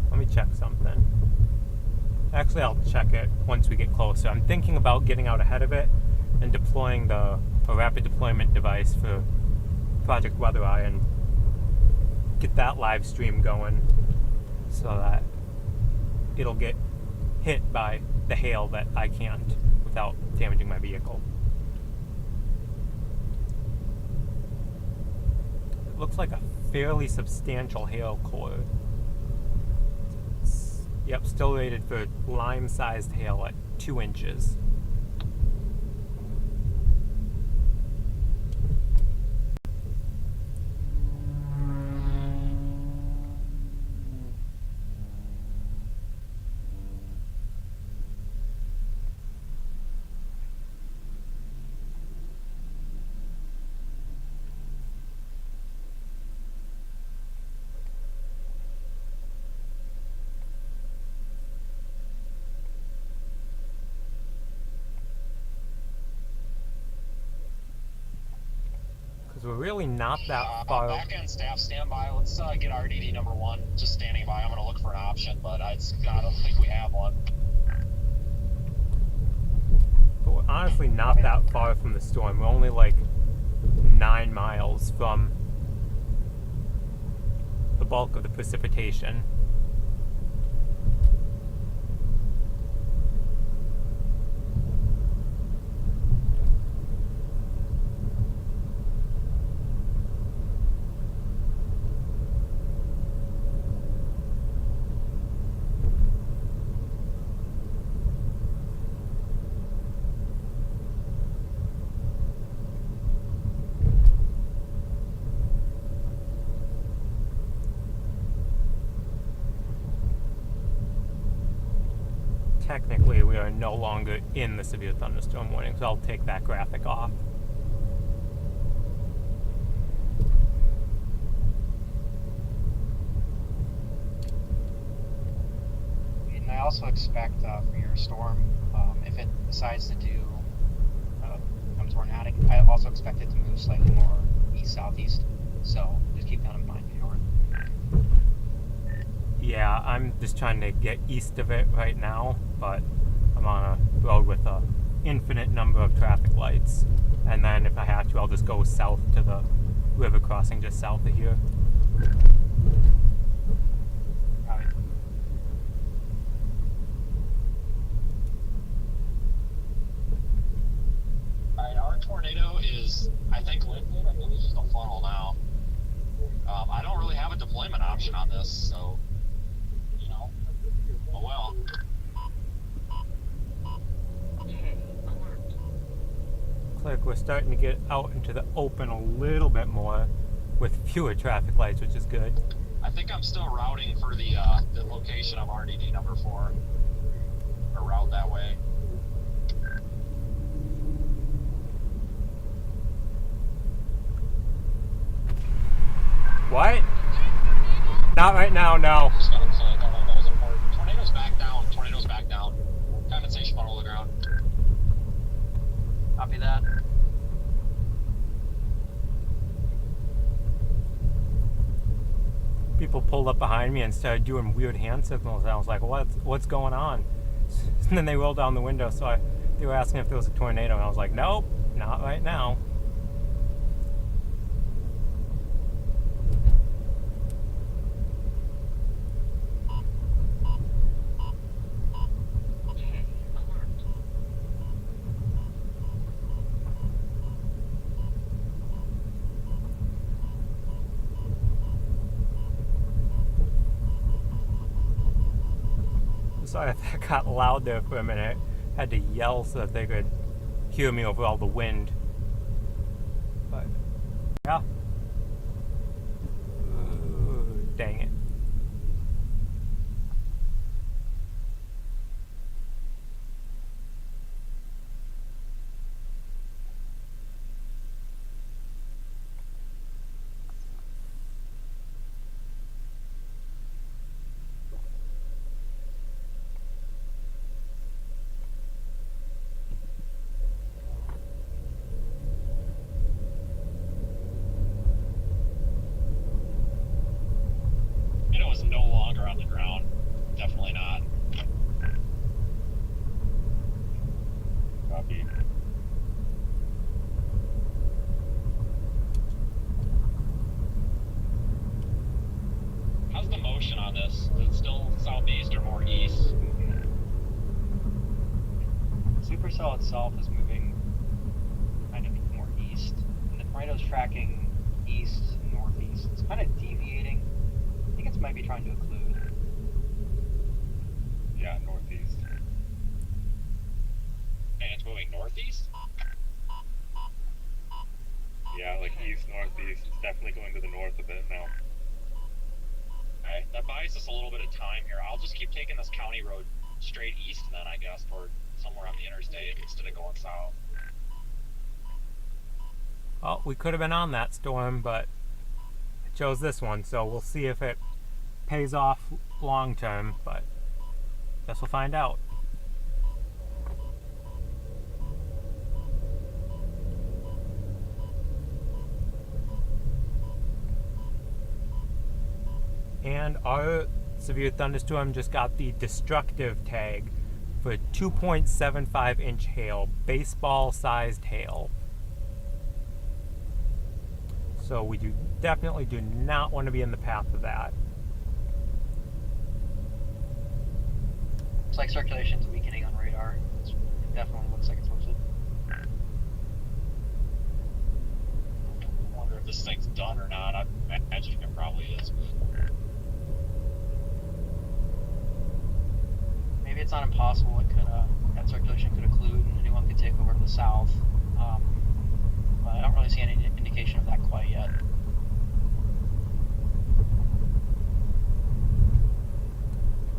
let me check something. Actually, I'll check it once we get closer. I'm thinking about getting out ahead of it and deploying a rapid deployment device for Project WeatherEye and get that live stream going so that it'll get hit by the hail that I can't without damaging my vehicle. It looks like a fairly substantial hail core. Yep, still rated for lime-sized hail at 2 inches. We're really not that far. Back end staff, stand by. Let's get RDD number 1. Just standing by. I'm going to look for an option, but I don't think we have one. But we're honestly not that far from the storm. We're only like 9 miles from the bulk of the precipitation. Technically, we are no longer in the severe thunderstorm warning, so I'll take that graphic off. And I also expect for your storm, if it decides to do some tornadic, I also expect it to move slightly more east-southeast. So just keep that in mind for your. Yeah, I'm just trying to get east of it right now, but I'm on a road with a infinite number of traffic lights. And then if I have to, I'll just go south to the river crossing just south of here. Alright, our tornado is, I think, lifted. I think it's just a funnel now. I don't really have a deployment option on this, so, oh well. Looks like we're starting to get out into the open a little bit more with fewer traffic lights, which is good. I think I'm still routing for the location of RDD number 4. Or route that way. What? Not right now, no. Just gotta play. That was important. Tornado's back down. Tornado's back down. Condensation funnel to the ground. Copy that. People pulled up behind me and started doing weird hand signals, and I was like, what's going on? And then they rolled down the window, so they were asking if there was a tornado, and I was like, nope, not right now. Sorry if that got loud there for a minute. Had to yell so that they could hear me over all the wind. But yeah. Ooh, dang it. It was no longer on the ground. Definitely not. Copy. How's the motion on this? Is it still southeast or more east? Supercell itself is moving kind of more east, and the tornado's tracking east and northeast. It's kind of deviating. I think it might be trying to occlude. Yeah, northeast. And it's moving northeast? Yeah, like east, northeast. It's definitely going to the north a bit now. Okay, that buys us a little bit of time here. I'll just keep taking this county road straight east then, I guess, toward somewhere on the interstate instead of going south. Well, we could have been on that storm, but I chose this one, so we'll see if it pays off long term, but guess we'll find out. And our severe thunderstorm just got the destructive tag for 2.75 inch hail, baseball sized hail. So we definitely do not want to be in the path of that. Looks like circulation's weakening on radar. It definitely looks like it's worsened. I wonder if this thing's done or not. I imagine it probably is. Maybe it's not impossible. It could, that circulation could occlude and anyone could take over to the south. But I don't really see any indication of that quite yet.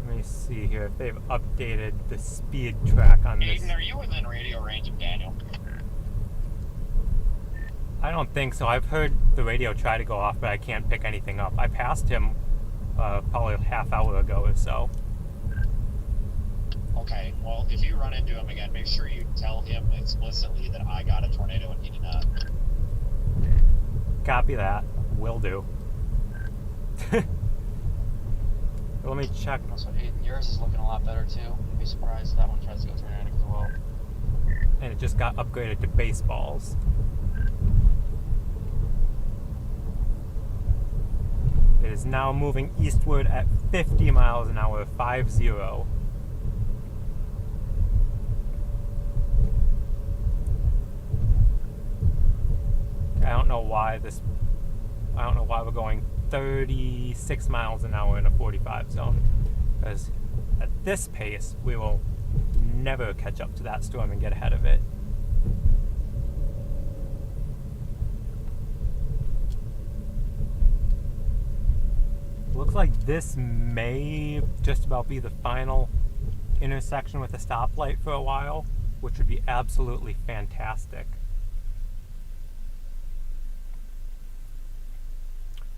Let me see here if they've updated the speed track on this. Aiden, are you within radio range of Daniel? I don't think so. I've heard the radio try to go off, but I can't pick anything up. I passed him probably a half hour ago or so. Okay, well, if you run into him again, make sure you tell him explicitly that I got a tornado and he did not. Copy that. Will do. Let me check. Also, Aiden, yours is looking a lot better too. I'd be surprised if that one tries to go tornadic as well. And it just got upgraded to baseballs. It is now moving eastward at 50 miles an hour, 50. I don't know why we're going 36 miles an hour in a 45 zone. Because at this pace, we will never catch up to that storm and get ahead of it. Looks like this may just about be the final intersection with a stoplight for a while, which would be absolutely fantastic.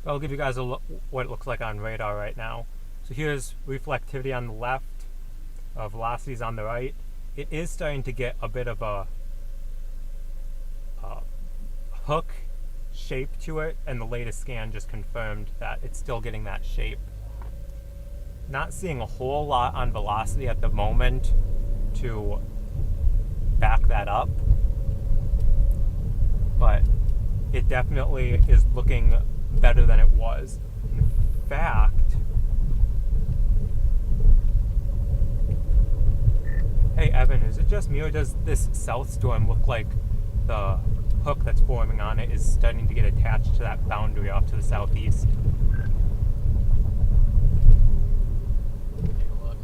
I'll give you guys a look what it looks like on radar right now. So here's reflectivity on the left, velocities on the right. It is starting to get a bit of a hook shape to it, and the latest scan just confirmed that it's still getting that shape. Not seeing a whole lot on velocity at the moment to back that up, but it definitely is looking better than it was. In fact, hey Evan, is it just me or does this south storm look like the hook that's forming on it is starting to get attached to that boundary off to the southeast? Take a look.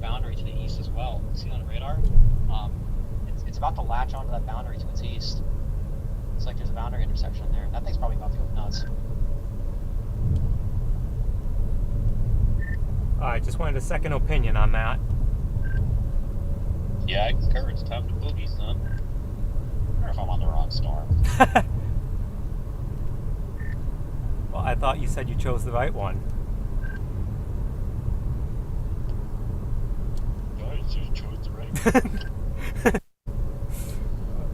boundary to the east as well. See on the radar? It's about to latch onto that boundary to its east. It's like there's a boundary intersection there. That thing's probably about to go nuts. Alright, just wanted a second opinion on that. Yeah, I concur. It's time to boogie, son. I wonder if I'm on the wrong storm. Well, I thought you said you chose the right one. Guys, you chose the right one.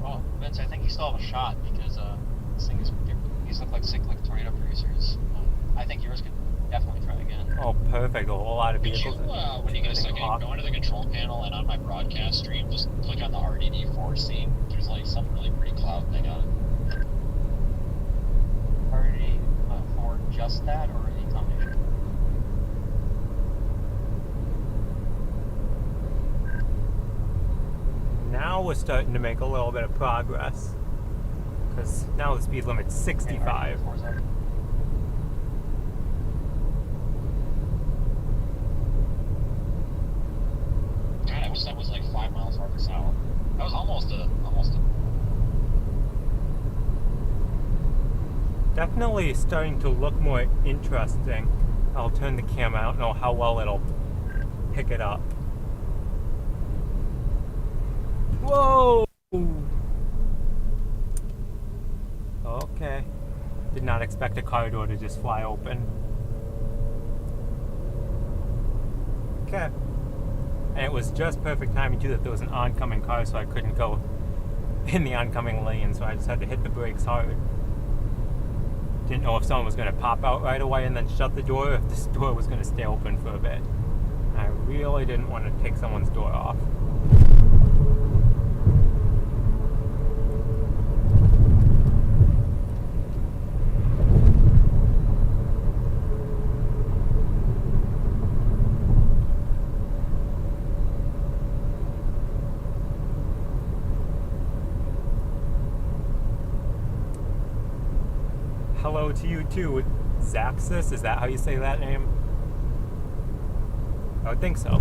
Well, Vince, I think you still have a shot because this thing is. These look like cyclic tornado producers. I think yours could definitely try again. Oh, perfect. A whole lot of Could you, vehicles. when you get a second, off. go into the control panel and on my broadcast stream, just click on the RDD4 scene. There's like some really pretty cloud thing on it. Already for just that or the combination? Now we're starting to make a little bit of progress. Because now the speed limit's 65. Okay, RDD4's up. God, I wish that was like 5 miles farther south. That was almost a. Definitely starting to look more interesting. I'll turn the camera. I don't know how well it'll pick it up. Whoa! Okay. Did not expect a car door to just fly open. Okay. And it was just perfect timing too that there was an oncoming car, so I couldn't go in the oncoming lane, so I just had to hit the brakes hard. Didn't know if someone was going to pop out right away and then shut the door, or if this door was going to stay open for a bit. I really didn't want to take someone's door off. Hello to you too, Zaxis. Is that how you say that name? I would think so.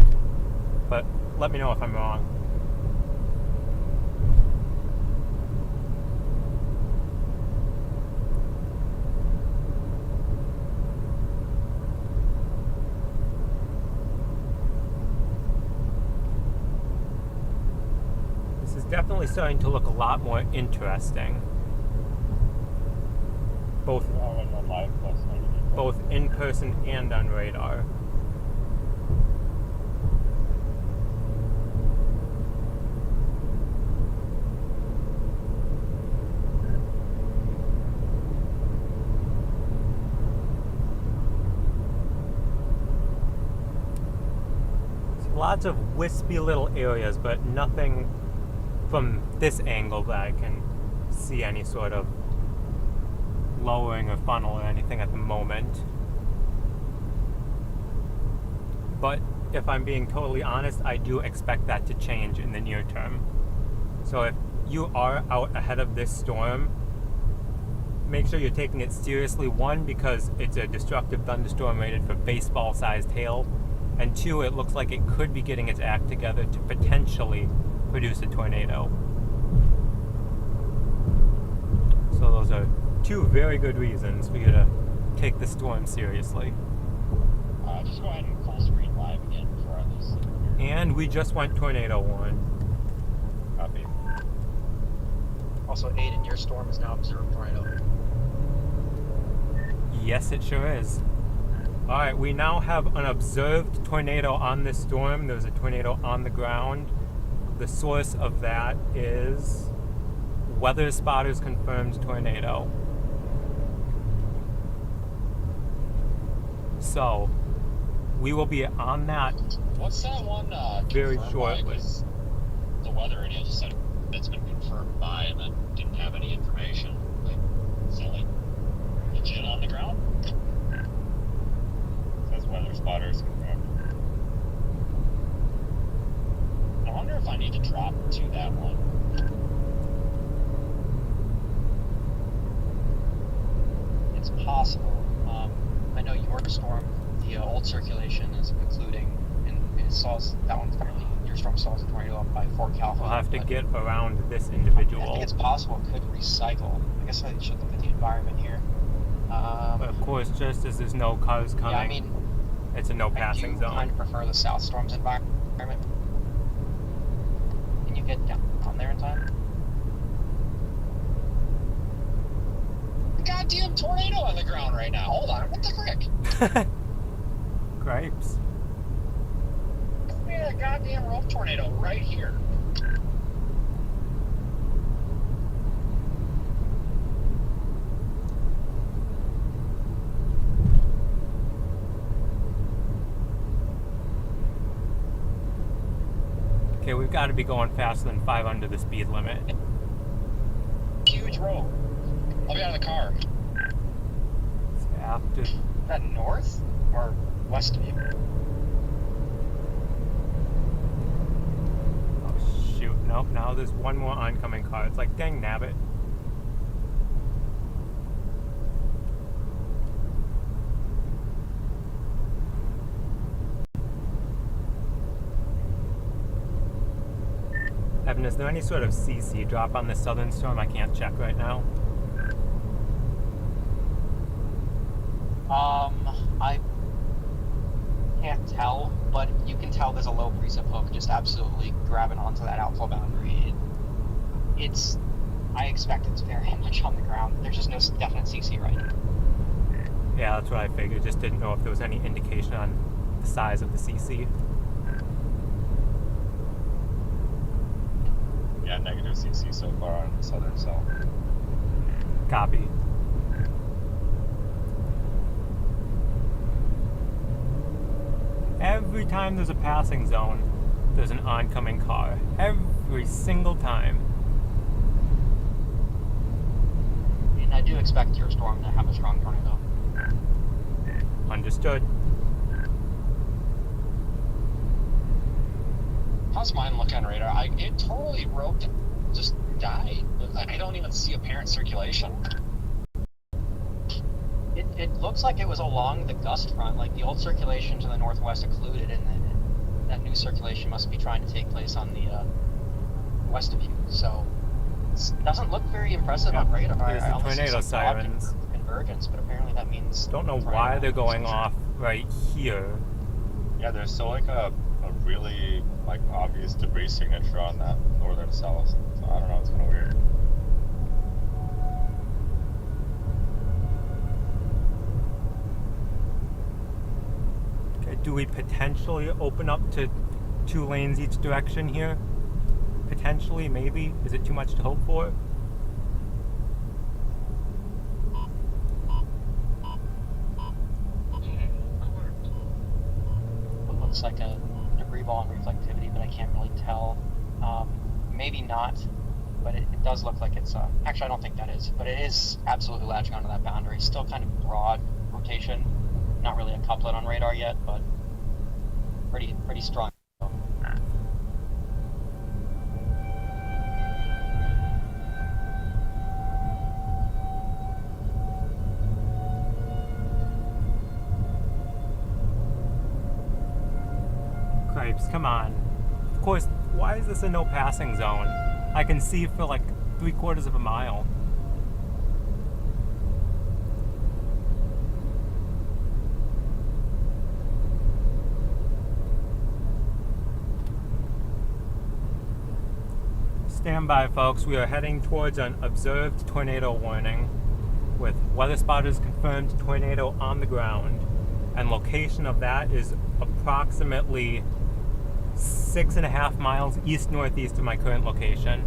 But let me know if I'm wrong. This is definitely starting to look a lot more interesting. Both in person and on radar. Lots of wispy little areas, but nothing from this angle that I can see any sort of lowering or funnel or anything at the moment. But if I'm being totally honest, I do expect that to change in the near term. So if you are out ahead of this storm, make sure you're taking it seriously. One, because it's a destructive thunderstorm rated for baseball-sized hail, and two, it looks like it could be getting its act together to potentially produce a tornado. So those are two very good reasons for you to take the storm seriously. Just go ahead and full screen live again before I lose. And we just went tornado one. Copy. Also, Aiden, your storm is now observed tornado. Yes, it sure is. Alright, we now have an observed tornado on this storm. There's a tornado on the ground. The source of that is Weather Spotters confirmed tornado. So, we will be on that. What's that one? Very confirmed shortly. by? 'Cause the weather radio just said it's been confirmed by, and then didn't have any information. Like, is that like legit on the ground? Says weather spotters confirmed. I wonder if I need to drop to that one. It's possible. I know your storm, the old circulation is including in it saws that one's apparently your storm saws a tornado up by Fort Calhoun. We'll have to but get around this I individual. think it's possible it could recycle. I guess I should look at the environment here. But of course, just as there's no cars coming, Yeah, I mean, it's a no I passing do zone. kind of prefer the South Storms environment. Can you get down there in time? Goddamn tornado on the ground right now. Hold on, what the frick? Gripes. We had a goddamn rope tornado right here. Okay, we've got to be going faster than 5 under the speed limit. Huge rope. I'll be out of the car. So after, Is that north or west of you? oh shoot, nope, now there's one more oncoming car. It's like, dang nabbit. Evan, is there any sort of CC drop on the southern storm? I can't check right now. I can't tell, but you can tell there's a low precip hook just absolutely grabbing onto that outflow boundary. I expect it's very much on the ground. There's just no definite CC right now. Yeah, that's what I figured. Just didn't know if there was any indication on the size of the CC. Yeah, negative CC so far on the southern cell. Copy. Every time there's a passing zone, there's an oncoming car. Every single time. And I do expect your storm to have a strong tornado. Understood. How's mine look on radar? It totally roped and just died. I don't even see apparent circulation. It looks like it was along the gust front, like the old circulation to the northwest occluded, and then that new circulation must be trying to take place on the west of you. So it doesn't look very impressive on radar. There's the I only see tornado some broad sirens. convergence, but apparently that means. Don't know tornado why they're going convergence. off right here. Yeah, there's still like a really like obvious debris signature on that northern cell. So I don't know, it's kind of weird. Okay, do we potentially open up to 2 lanes each direction here? Potentially, maybe? Is it too much to hope for? What looks like a debris ball and reflectivity, but I can't really tell. Maybe not, but it does look like it's. Actually, I don't think that is, but it is absolutely latching onto that boundary. Still kind of broad rotation, not really a couplet on radar yet, but pretty strong. Cripes, come on. Of course, why is this a no passing zone? I can see for like 3/4 of a mile. Stand by, folks. We are heading towards an observed tornado warning with weather spotters confirmed tornado on the ground. And location of that is approximately 6.5 miles east-northeast of my current location.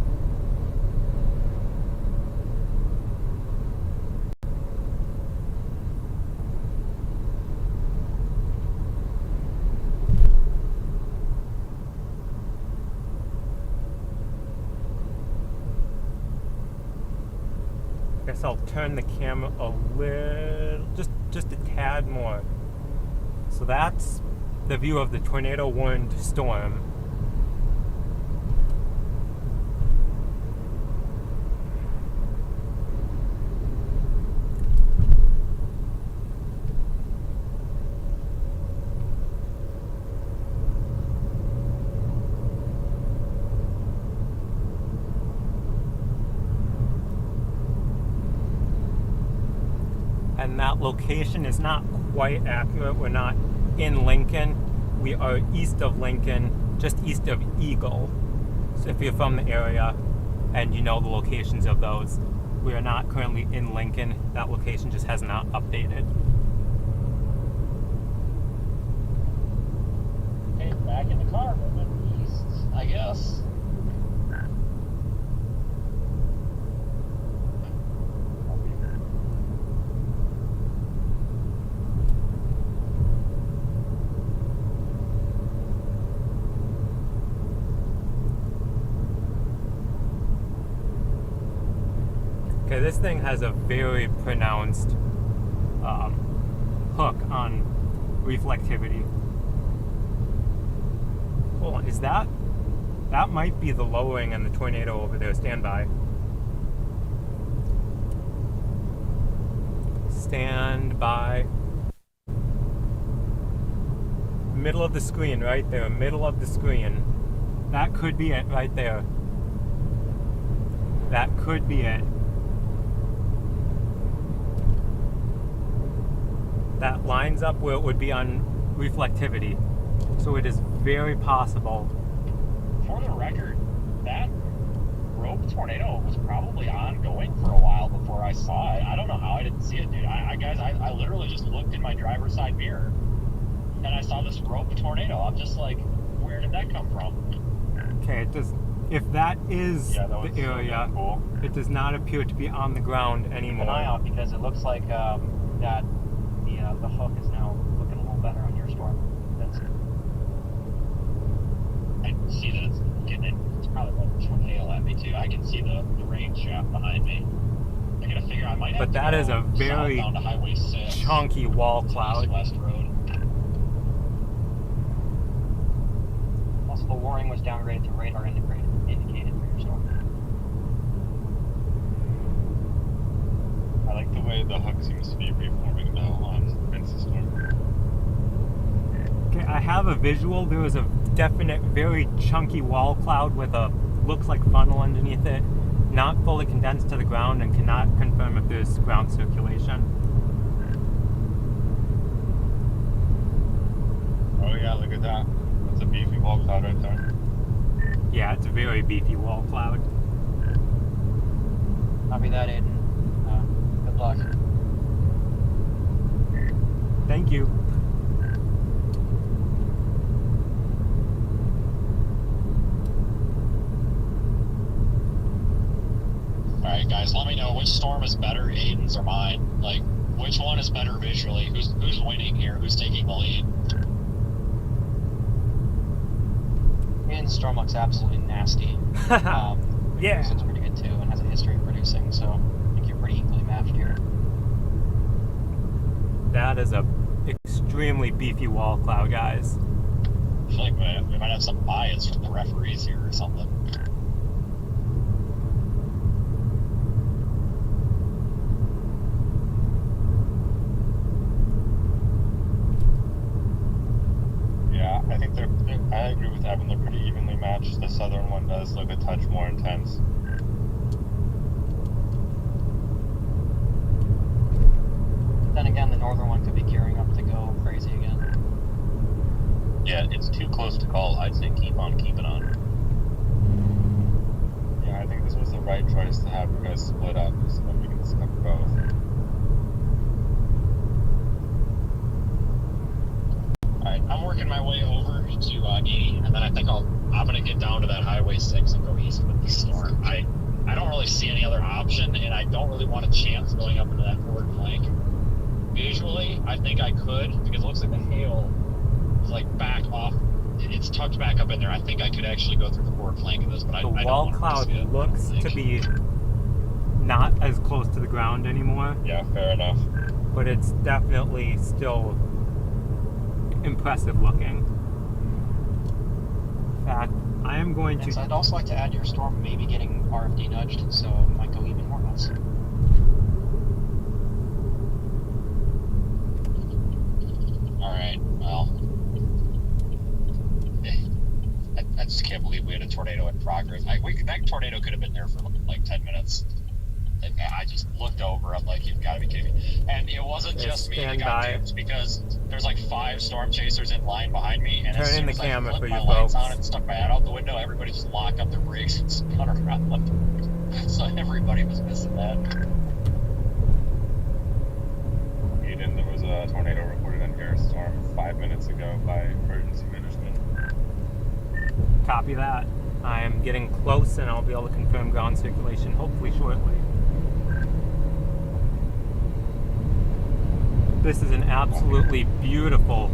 Guess I'll turn the camera a little, just a tad more. So that's the view of the tornado-warned storm. And that location is not quite accurate. We're not in Lincoln. We are east of Lincoln, just east of Eagle. So if you're from the area and you know the locations of those, we are not currently in Lincoln. That location just has not updated. Okay, back in the car, moving east, I guess. Okay, this thing has a very pronounced hook on reflectivity. Hold on, is that? That might be the lowering and the tornado over there. Stand by. Stand by. Middle of the screen, right there. Middle of the screen. That could be it right there. That could be it. That lines up where it would be on reflectivity. So it is very possible. For the record, that rope tornado was probably ongoing for a while before I saw it. I don't know how I didn't see it, dude. I literally just looked in my driver's side mirror and I saw this rope tornado. I'm just like, where did that come from? Okay, it does. If that is Yeah, that the was area, cool. it does not appear to be on the ground Keep an eye anymore. out because it looks like that the hook is now looking a little better on your storm. That's I see that it's probably like from hail at me too. I can see the rain shaft behind me. I gotta figure I might have But to that go is a very southbound to Highway 6. chunky wall cloud. West Road. also the warning was downgraded to radar indicated for your storm. I like the way the hook seems to be reforming now on Vince's storm. Okay, I have a visual. There is a definite, very chunky wall cloud with a looks like funnel underneath it, not fully condensed to the ground, and cannot confirm if there's ground circulation. Oh yeah, look at that. That's a beefy wall cloud right there. Yeah, it's a very beefy wall cloud. Copy that, Aiden. Good luck. Thank you. Alright guys, let me know which storm is better, Aiden's or mine. Like, which one is better visually? Who's winning here? Who's taking the lead? Aiden's storm looks absolutely nasty. Yeah. It's pretty good too and has a history of producing, so I think you're pretty equally matched here. That is a extremely beefy wall cloud, guys. I feel like we might have some bias from the referees here or something. Yeah, I think I agree with Evan, they're pretty evenly matched. The southern one does look a touch more intense. Then again, the northern one could be gearing up to go crazy again. Yeah, it's too close to call. I'd say keep on keeping on. Yeah, I think this was the right choice to have you guys split up so that we can discover both. Alright, I'm working my way over to 80, and then I think I'm gonna get down to that Highway 6 and go east with the storm. I don't really see any other option, and I don't really want a chance going up into that forward flank. Visually, I think I could, because it looks like the hail is like back off. It's tucked back up in there. I think I could actually go through the forward flank of this, but The I don't wall want cloud to risk it. looks to be not as close to the ground anymore, Yeah, fair enough. but it's definitely still impressive looking. In fact, I am going And so to... I'd also like to add your storm maybe getting RFD nudged, so it might go even more nuts. Alright, well. I just can't believe we had a tornado in progress. That tornado could have been there for like 10 minutes. I just looked over. I'm like, you've got to be kidding me. And it wasn't Okay, just me that stand got by. duped, because there's like 5 storm chasers in line behind me, and as Turn in soon the as I camera flipped for my you lights folks. on and stuck my head out the window, everybody just locked up their brakes and spun around. So everybody was missing that. Eden, there was a tornado reported in here, storm 5 minutes ago by emergency management. Copy that. I am getting close and I'll be able to confirm ground circulation hopefully shortly. This is an absolutely beautiful,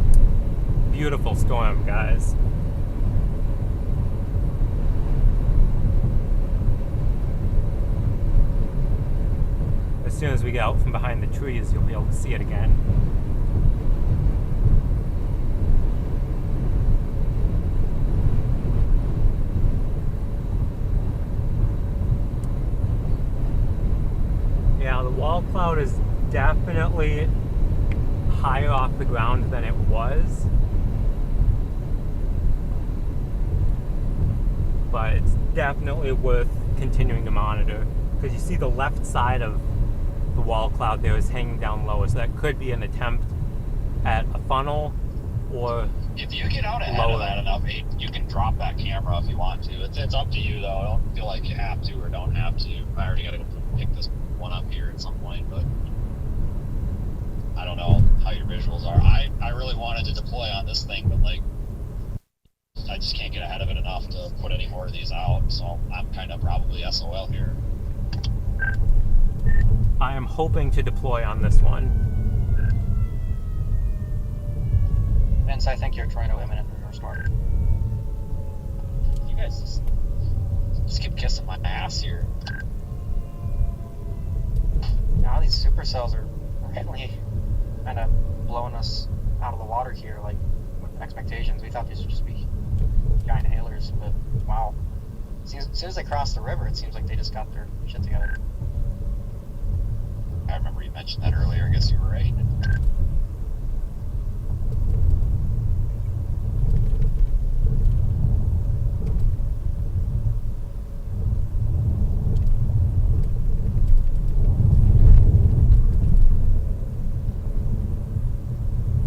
beautiful storm, guys. As soon as we get out from behind the trees, you'll be able to see it again. Yeah, the wall cloud is definitely higher off the ground than it was. But it's definitely worth continuing to monitor, because you see the left side of the wall cloud there is hanging down lower, so that could be an attempt at a funnel, or If you get out ahead of that enough, you can drop that camera if you want to. It's up to you, though. I don't feel like you have to or don't have to. I already got to go pick this one up here at some point, but I don't know how your visuals are. I really wanted to deploy on this thing, but like, I just can't get ahead of it enough to put any more of these out, so I'm kind of probably SOL here. I am hoping to deploy on this one. Vince, I think you're trying to imminent thunderstorm. You guys just keep kissing my ass here. Now these supercells are really kind of blowing us out of the water here, like with expectations. We thought these would just be giant hailers, but wow. As soon as they cross the river, it seems like they just got their shit together. I remember you mentioned that earlier. I guess you were right.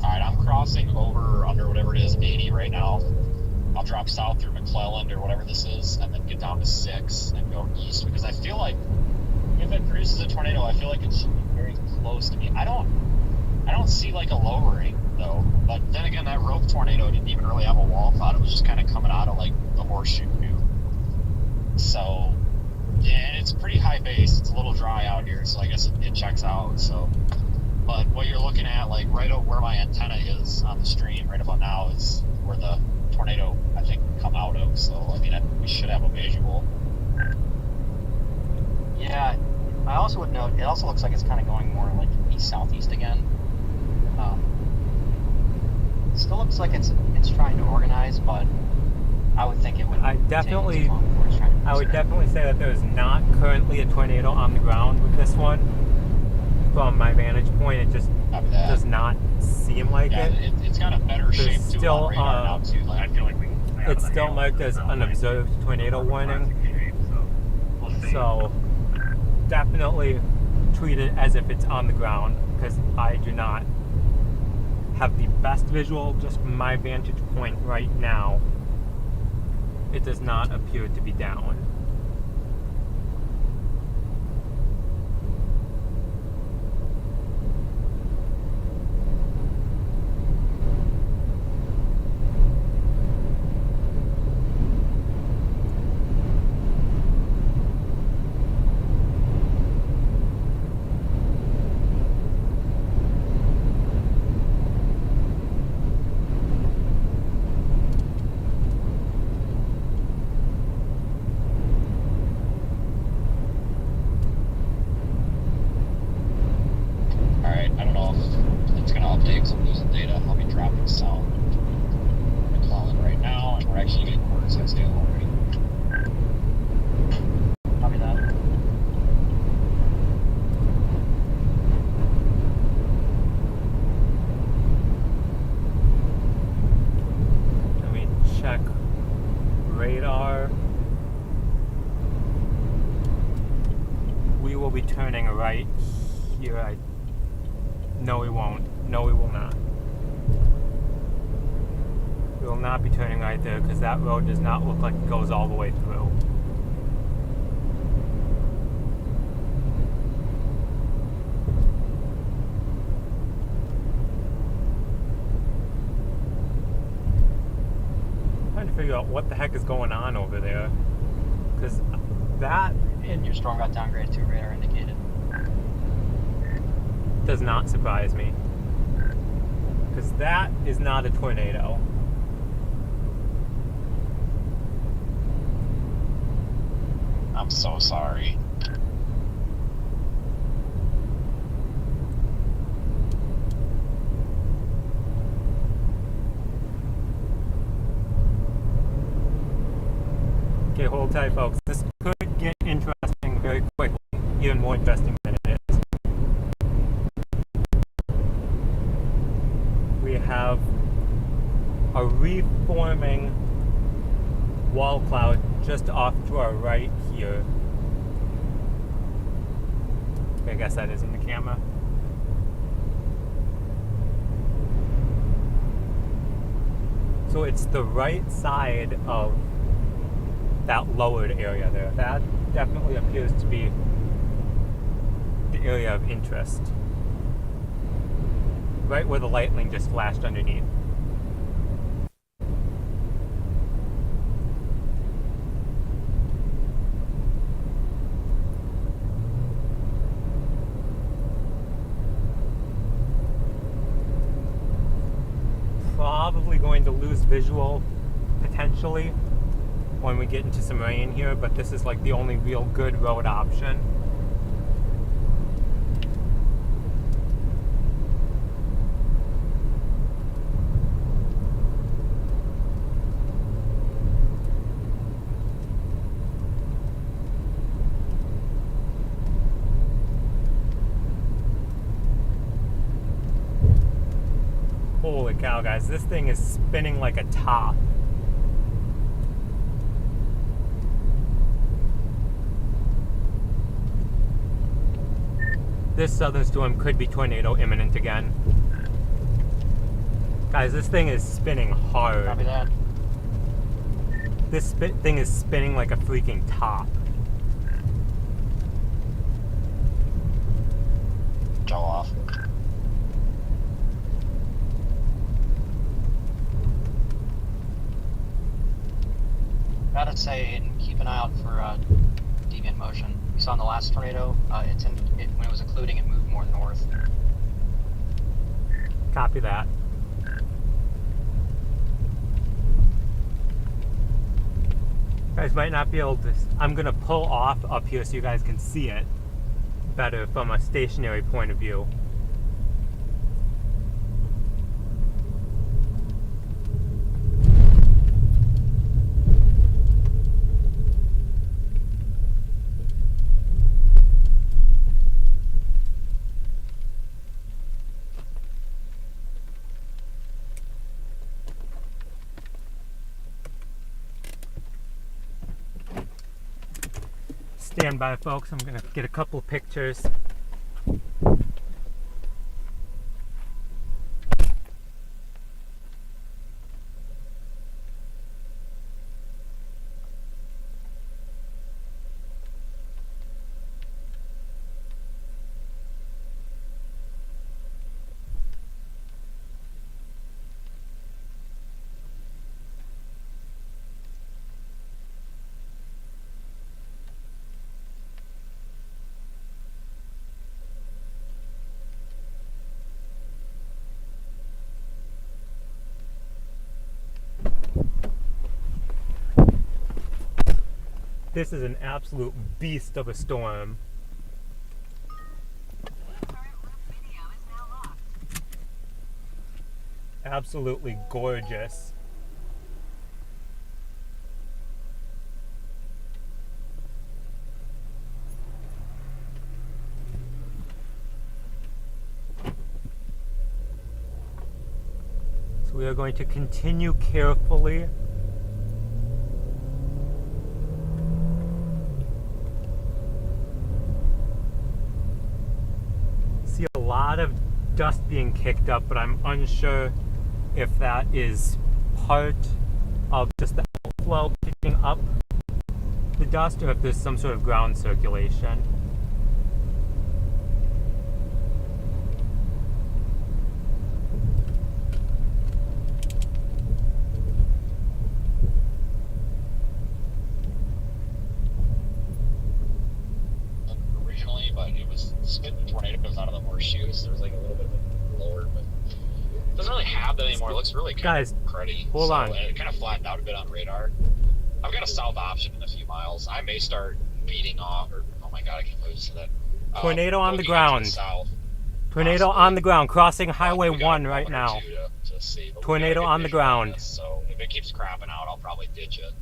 Alright, I'm crossing over or under whatever it is, 80 right now. I'll drop south through McClelland or whatever this is, and then get down to 6 and go east, because I feel like if it produces a tornado, I feel like it should be very close to me. I don't see like a lowering though. But then again, that rope tornado didn't even really have a wall cloud. It was just kind of coming out of like the horseshoe. So yeah, and it's pretty high base. It's a little dry out here, so I guess it checks out. So, but what you're looking at, like right over where my antenna is on the stream, right about now, is where the tornado I think would come out of. So I mean, we should have a visual. Yeah, I also would note, it also looks like it's kind of going more like east-southeast again. Still looks like it's trying to organize, but I would think it would I take definitely- too long before it's trying to I would definitely say that there is not currently a tornado on the ground with this one. From my vantage point, it just Copy that. does not seem like Yeah, it. it's got a better shape to it still, on radar now too. Like, I feel like we. It's still marked as unobserved tornado warning. So definitely treat it as if it's on the ground, because I do not have the best visual just from my vantage point right now. It does not appear to be down. Alright, I don't know if it's going to update because I'm losing data. I'll be dropping sound. McClellan right now, and we're actually getting quarters at scale already. Copy that. Let me check radar. We will be turning right here. No, we won't. No, we will not. We will not be turning right there because that road does not look like it goes all the way through. Trying to figure out what the heck is going on over there, because that And your storm got downgraded to radar indicated. does not surprise me, because that is not a tornado. I'm so sorry. Okay, hold tight, folks. This could get interesting very quickly, even more interesting than it is. We have a reforming wall cloud just off to our right here. I guess that is in the camera. So it's the right side of that lowered area there. That definitely appears to be the area of interest. Right where the lightning just flashed underneath. Probably going to lose visual potentially when we get into some rain here, but this is like the only real good road option. Holy cow, guys, this thing is spinning like a top. This southern storm could be tornado imminent again. Guys, this thing is spinning hard. Copy that. This thing is spinning like a freaking top. Go off. Gotta say, and keep an eye out for deviant motion. You saw in the last tornado, when it was occluding, it moved more north. Copy that. Guys might not be able to. I'm gonna pull off up here so you guys can see it better from a stationary point of view. Stand by, folks. I'm gonna get a couple pictures. This is an absolute beast of a storm. Absolutely gorgeous. So we are going to continue carefully . lot of dust being kicked up, but I'm unsure if that is part of just the outflow picking up the dust or if there's some sort of ground circulation. Originally, but it was spitting tornadoes out of the horseshoes. There was like a little bit of a lower, but it doesn't really have that anymore. It looks really kind Guys, of cruddy. hold on. And it kind of flattened out a bit on radar. I've got a south option in a few miles. I may start beating off, or oh my god, I can't believe I said that. Tornado on the booking into ground. South, Tornado possibly. on the ground, crossing Highway We got 1 a right moment or now. two to see, but we Tornado gotta get on the visual ground. this, so if it keeps crapping out, I'll probably ditch it.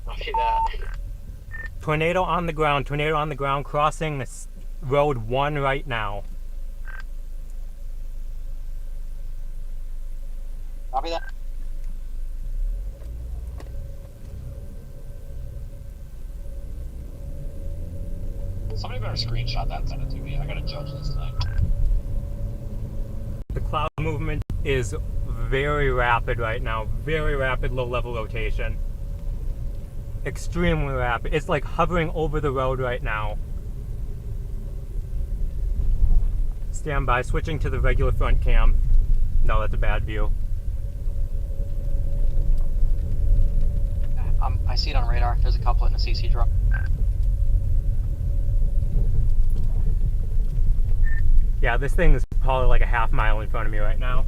Copy that. Tornado on the ground, crossing Road 1 right now. Copy that. Somebody better screenshot that and send it to me. I gotta judge this thing. The cloud movement is very rapid right now. Very rapid low-level rotation. Extremely rapid. It's like hovering over the road right now. Stand by. Switching to the regular front cam. No, that's a bad view. I see it on radar. There's a couple in the CC drop. Yeah, this thing is probably like a half mile in front of me right now.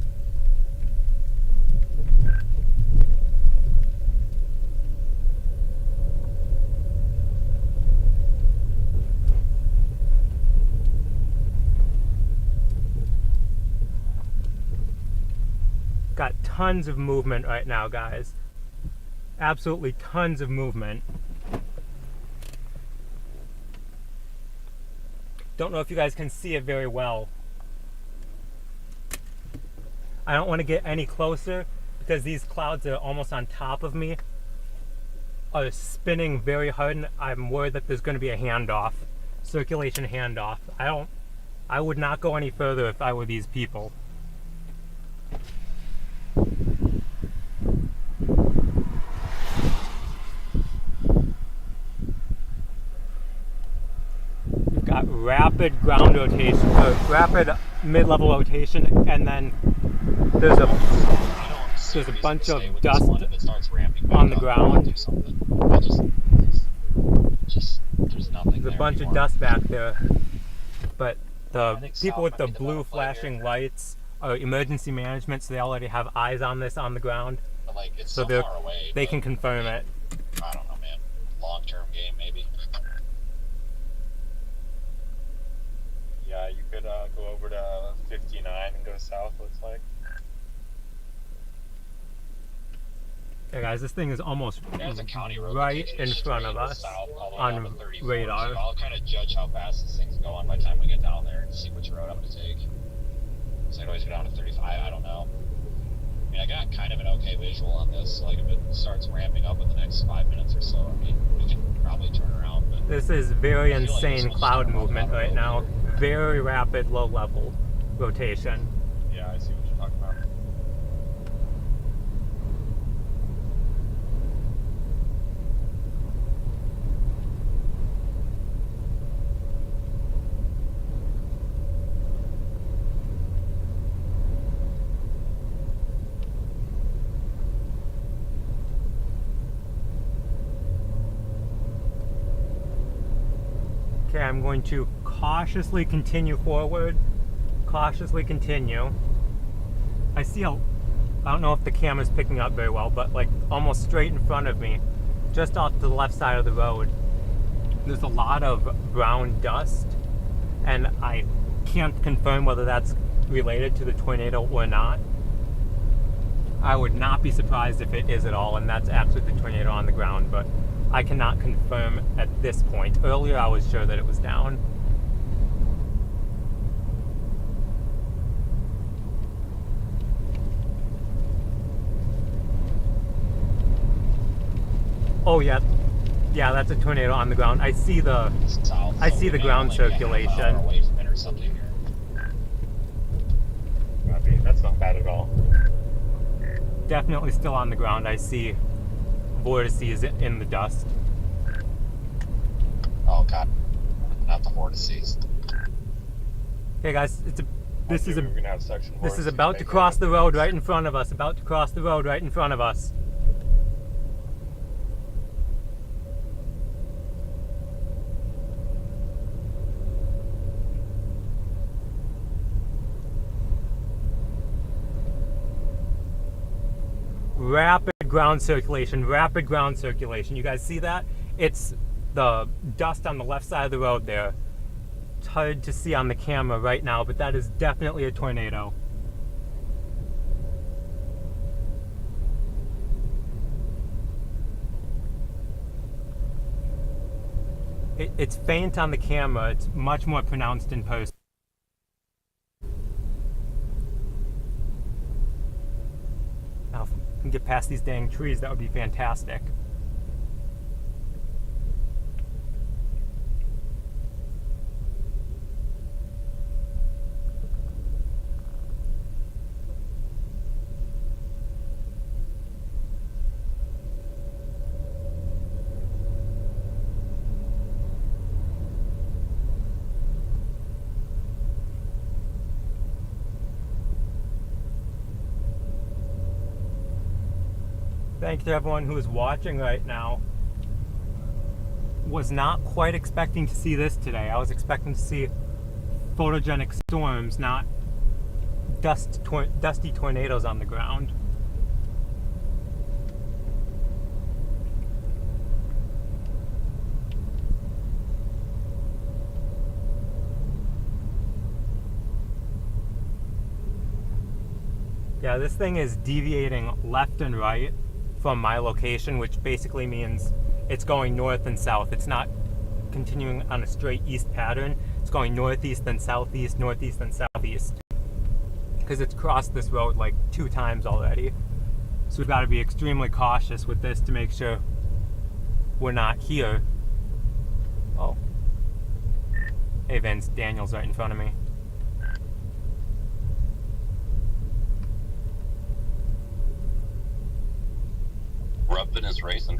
Got tons of movement right now, guys. Absolutely tons of movement. Don't know if you guys can see it very well. I don't want to get any closer because these clouds are almost on top of me, are spinning very hard, and I'm worried that there's going to be a handoff, circulation handoff. I would not go any further if I were these people. We've got rapid ground rotation, rapid mid-level rotation, and then there's a bunch of dust on the ground. There's nothing. There's a bunch of dust back there, but the people with the blue flashing lights are emergency management, so they already have eyes on this on the ground, Like, it's so so far away, they but can confirm it. I don't know, man. Long-term game, maybe. Yeah, you could go over to 59 and go south, looks like. Yeah, guys, this thing is almost There's a county road that right takes in you front straight of us south all the way on down to 34, radar. So I'll kind of judge how fast this thing's going by the time we get down there and see which road I'm going to take. So I'd always go down to 35, I don't know. I mean, I got kind of an okay visual on this. So like, if it starts ramping up in the next 5 minutes or so, I mean, we can probably turn around. But This is very I feel like insane this one's cloud starting to movement run right out now. of road. Very rapid low-level rotation. Yeah, I see what you're talking about. Okay, I'm going to cautiously continue forward. Cautiously continue. I see I don't know if the camera's picking up very well, but like almost straight in front of me, just off to the left side of the road, there's a lot of brown dust, and I can't confirm whether that's related to the tornado or not. I would not be surprised if it is at all, and that's actually the tornado on the ground, but I cannot confirm at this point. Earlier I was sure that it was down. Oh yeah, yeah, that's a tornado on the ground. I see the south, I so see we the may ground only get half an hour circulation. away from or something. Copy. That's not bad at all. Definitely still on the ground. I see vortices in the dust. Oh god, not the vortices. Okay, guys, this is We're gonna have section vortices about to make cross it. the road right in front of us. About to cross the road right in front of us. Rapid ground circulation, rapid ground circulation. You guys see that? It's the dust on the left side of the road there. It's hard to see on the camera right now, but that is definitely a tornado. It's faint on the camera. It's much more pronounced in person. Now, if we can get past these dang trees, that would be fantastic. Thank you to everyone who is watching right now. Was not quite expecting to see this today. I was expecting to see photogenic storms, not dusty tornadoes on the ground. Yeah, this thing is deviating left and right from my location, which basically means it's going north and south. It's not continuing on a straight east pattern. It's going northeast then southeast, northeast then southeast. Because it's crossed this road like 2 times already. So we've got to be extremely cautious with this to make sure we're not here. Oh. Hey Vince, Daniel's right in front of me. Rubbin is racing.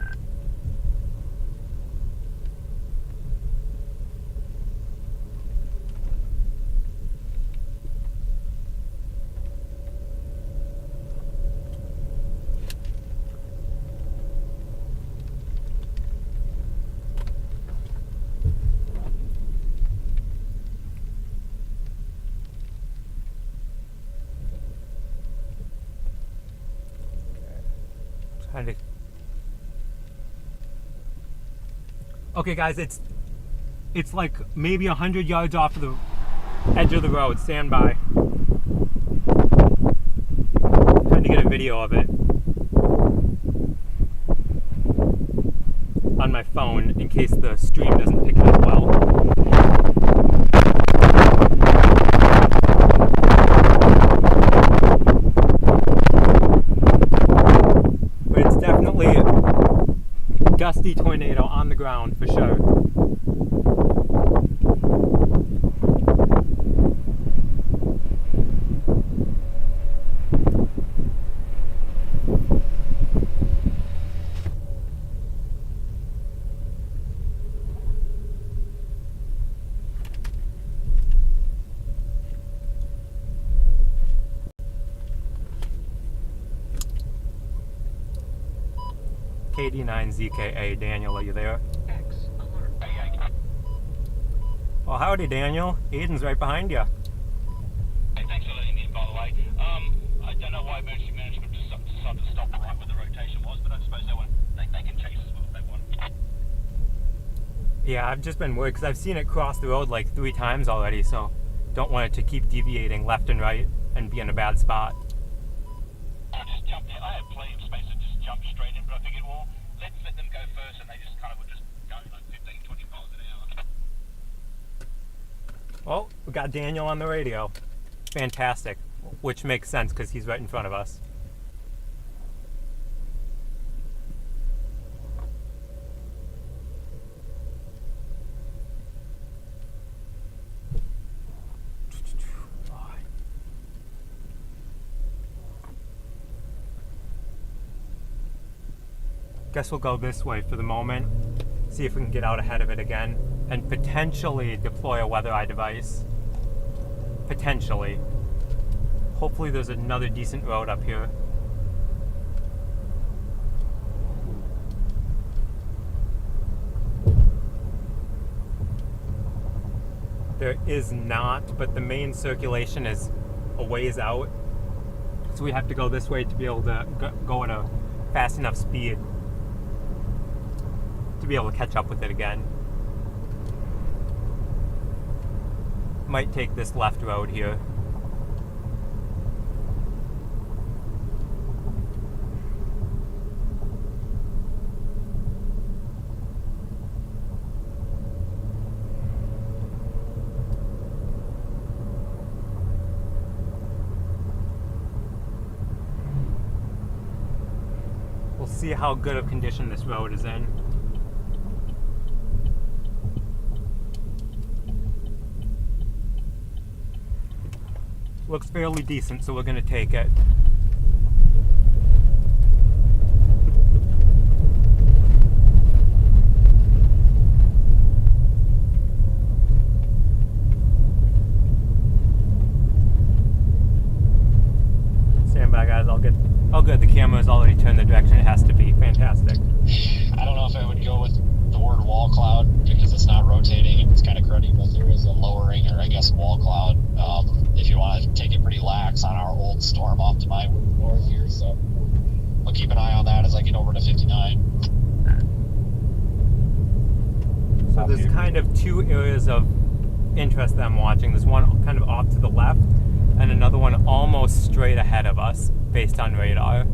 Trying to... Okay guys, it's like maybe 100 yards off of the edge of the road. Stand by. Trying to get a video of it on my phone in case the stream doesn't pick it up well. But it's definitely a dusty tornado on the ground for sure. KD9ZKA, Daniel, are you there? Well, howdy, Daniel. Aiden's right behind you. Hey, thanks for letting me in, by the way. I don't know why emergency management decided to stop right where the rotation was, but I suppose they can chase us if they want. Yeah, I've just been worried because I've seen it cross the road like 3 times already, so don't want it to keep deviating left and right and be in a bad spot. I just jumped in. I had plenty of space to just jump straight in, but I figured, well, let's let them go first, and they just kind of were just going like 15, 20 miles an hour. Well, we got Daniel on the radio. Fantastic. Which makes sense because he's right in front of us. Guess we'll go this way for the moment. See if we can get out ahead of it again. And potentially deploy a WeatherEye device. Potentially. Hopefully there's another decent road up here. There is not, but the main circulation is a ways out. So we have to go this way to be able to go at a fast enough speed to be able to catch up with it again. Might take this left road here. We'll see how good of condition this road is in. Looks fairly decent, so we're going to take it. Stand by, guys. Oh good, the camera's already turned the direction it has to be. Fantastic. I don't know if I would go with the word wall cloud because it's not rotating and it's kind of cruddy, but there is a lowering, or I guess wall cloud, if you want to take it pretty lax on our old storm off to my north here. So I'll keep an eye on that as I get over to 59. So there's kind of two areas of interest that I'm watching. There's one kind of off to the left and another one almost straight ahead of us based on radar.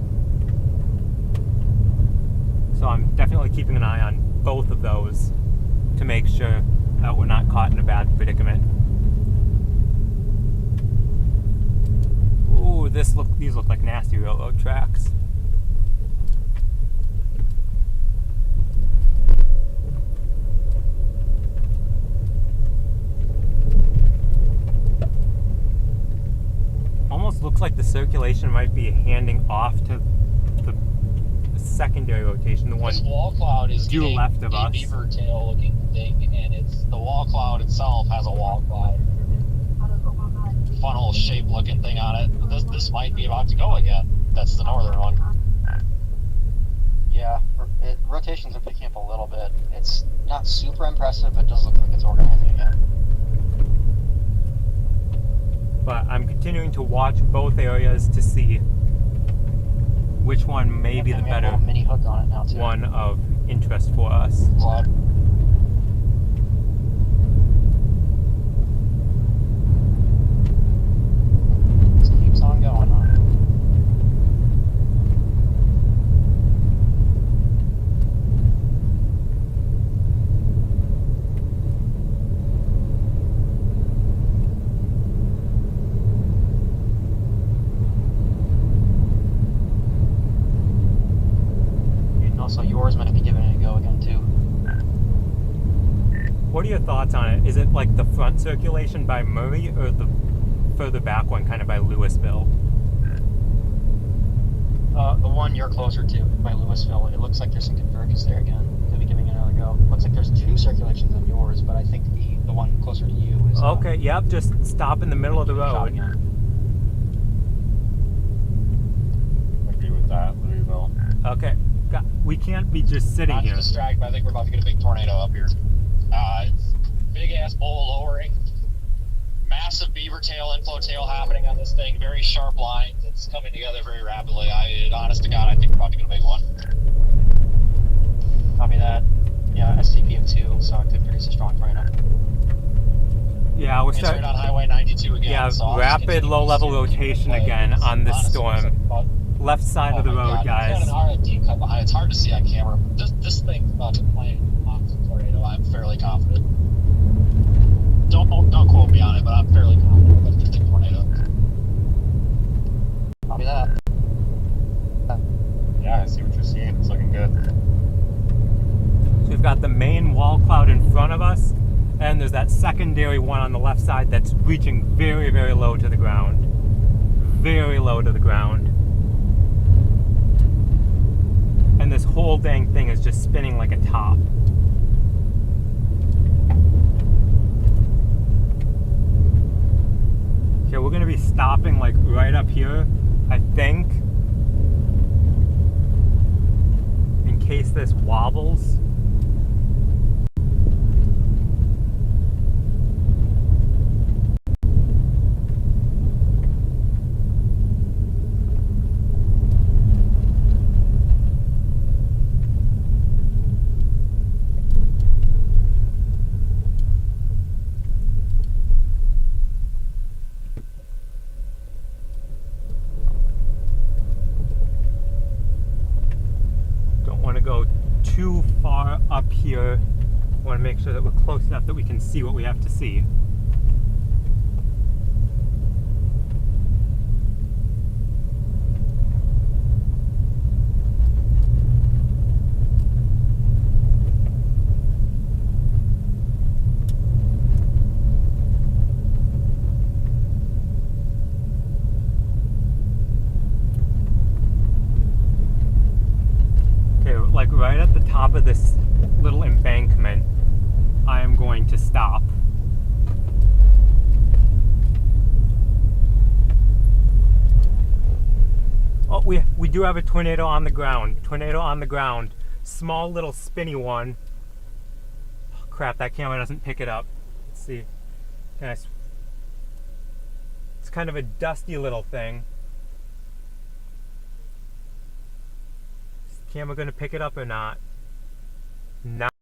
So I'm definitely keeping an eye on both of those to make sure that we're not caught in a bad predicament. Ooh, these look like nasty railroad tracks. Almost looks like the circulation might be handing off to the secondary rotation, the one This wall cloud is due getting left of a us. beaver tail looking thing, and it's the wall cloud itself has a wall cloud funnel shaped looking thing on it. This might be about to go again. That's the northern one. Yeah, rotations are picking up a little bit. It's not super impressive, but it does look like it's organizing again. But I'm continuing to watch both areas to see which one may be the We have a better little mini hook on it now too. one of interest for us. Cloud. Just keeps on going, huh? Also, yours might be giving it a go again too. What are your thoughts on it? Is it like the front circulation by Murray or the further back one kind of by Louisville? The one you're closer to by Louisville, it looks like there's some convergence there again. Could be giving it another go. Looks like there's two circulations on yours, but I think the one closer to you is Okay, yep, just stop in the middle of the shot road. again. Agree with that, Louisville. Okay, we can't be just sitting Not to here. distract, but I think we're about to get a big tornado up here. It's big ass bowl lowering. Massive beaver tail, inflow tail happening on this thing. Very sharp lines. It's coming together very rapidly. Honest to God, I think we're about to get a big one. Copy that. Yeah, STPM2, so it could produce a strong tornado. Yeah, we're It's right starting. on Highway 92 again. Yeah, so I'll just rapid continue low-level to keep rotation playing. again on this Honestly, storm. it's about- Left side of the Oh my road, God, guys. we've got an RFD cut behind. It's hard to see on camera. This thing's about to play off the tornado. I'm fairly confident. Don't quote me on it, but I'm fairly confident that it's a big tornado. Copy that. Yeah, I see what you're seeing. It's looking good. So we've got the main wall cloud in front of us, and there's that secondary one on the left side that's reaching very, very low to the ground. Very low to the ground. and this whole dang thing is just spinning like a top. Okay, we're gonna be stopping like right up here, I think, in case this wobbles. Go too far up here. Want to make sure that we're close enough that we can see what we have to see. Like right at the top of this little embankment, I am going to stop. Oh, we do have a tornado on the ground. Tornado on the ground. Small little spinny one. Oh, crap, that camera doesn't pick it up. Let's see. It's kind of a dusty little thing. Camera gonna pick it up or not? Not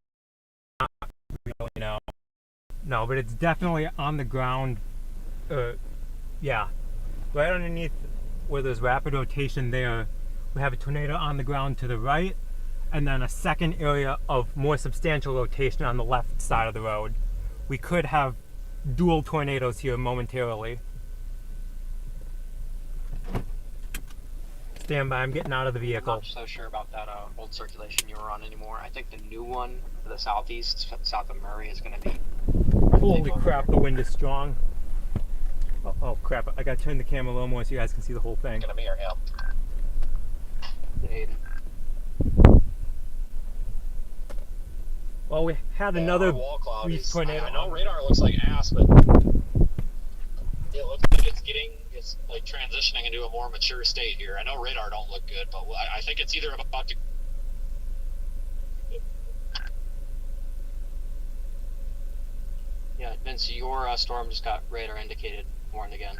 really, no. No, but it's definitely on the ground. Yeah, right underneath where there's rapid rotation there, we have a tornado on the ground to the right, and then a second area of more substantial rotation on the left side of the road. We could have dual tornadoes here momentarily. Stand by, I'm getting out of the vehicle. I'm not so sure about that old circulation you were on anymore. I think the new one to the southeast, south of Murray, is going to be... Holy crap, the wind is strong. Oh crap, I gotta turn the camera a little more so you guys can see the whole thing. Gonna be or him. Well, we had another brief tornado. I know radar looks like ass, but it looks like it's like transitioning into a more mature state here. I know radar don't look good, but I think it's either about to... Yeah, Vince, your storm just got radar indicated, warned again.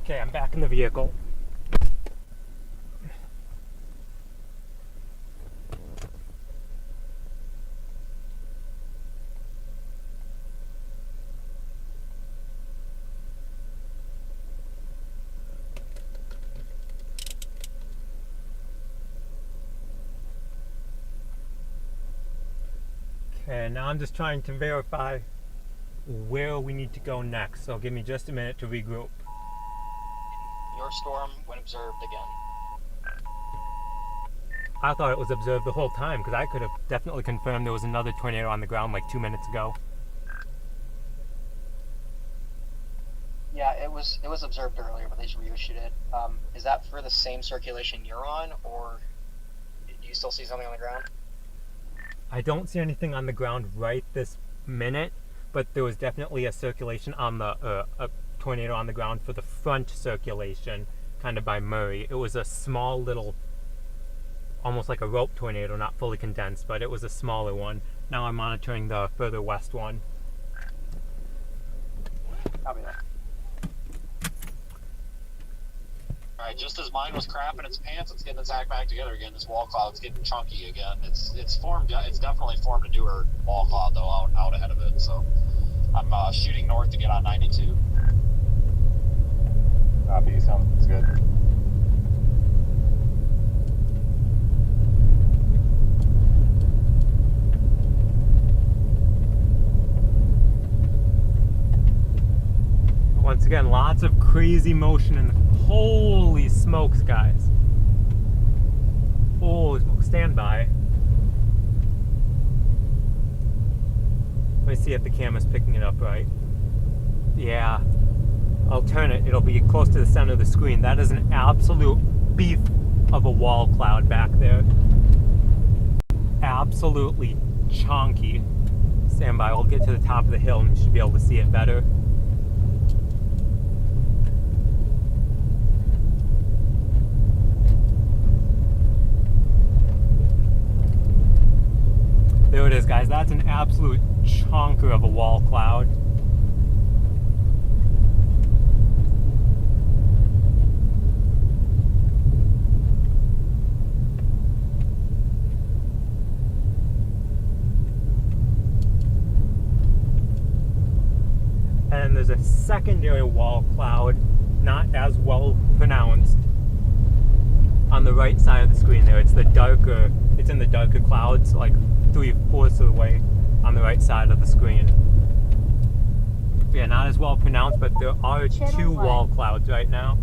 Okay, I'm back in the vehicle. Okay, now I'm just trying to verify where we need to go next, so give me just a minute to regroup. Your storm, when observed again. I thought it was observed the whole time, because I could have definitely confirmed there was another tornado on the ground like 2 minutes ago. Yeah, it was observed earlier, but they just reissued it. Is that for the same circulation you're on, or do you still see something on the ground? I don't see anything on the ground right this minute, but there was definitely a circulation on the a tornado on the ground for the front circulation, kind of by Murray. It was a small little, almost like a rope tornado, not fully condensed, but it was a smaller one. Now I'm monitoring the further west one. Copy that. Right, just as mine was crapping its pants, it's getting its act back together again. This wall cloud's getting chunky again. It's formed. It's definitely formed a newer wall cloud though out ahead of it. So I'm shooting north to get on 92. Copy, sounds good. Once again, lots of crazy motion in the... Holy smokes, guys. Holy smokes. Stand by. Let me see if the camera's picking it up right. Yeah. I'll turn it. It'll be close to the center of the screen. That is an absolute beef of a wall cloud back there. Absolutely chonky. Stand by. We'll get to the top of the hill and you should be able to see it better. There it is, guys. That's an absolute chonker of a wall cloud. And there's a secondary wall cloud, not as well pronounced, on the right side of the screen there. It's in the darker clouds, like 3/4 of the way on the right side of the screen. Yeah, not as well pronounced, but there are two wall clouds right now.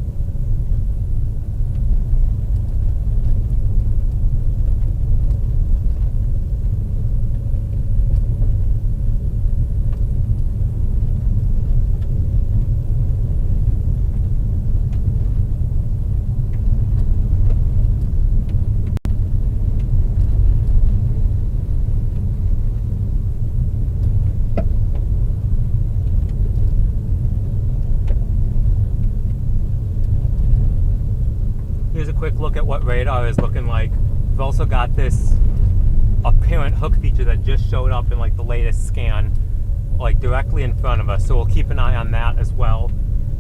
Here's a quick look at what radar is looking like. We've also got this apparent hook feature that just showed up in like the latest scan, like directly in front of us. So we'll keep an eye on that as well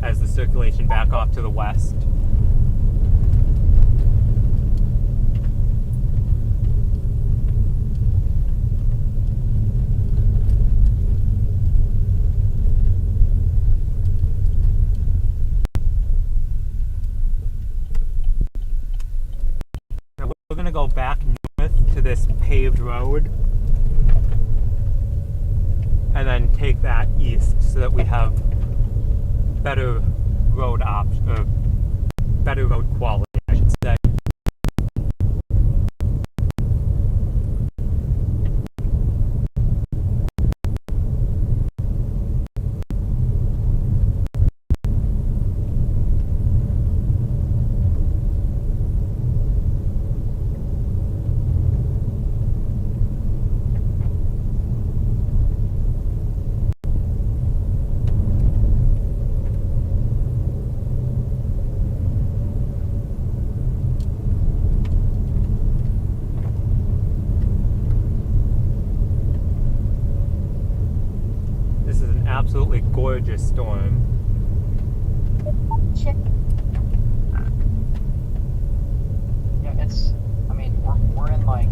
as the circulation back off to the west. We're going to go back north to this paved road and then take that east so that we have better road better road quality, I should say. Absolutely gorgeous storm. Yeah, we're in like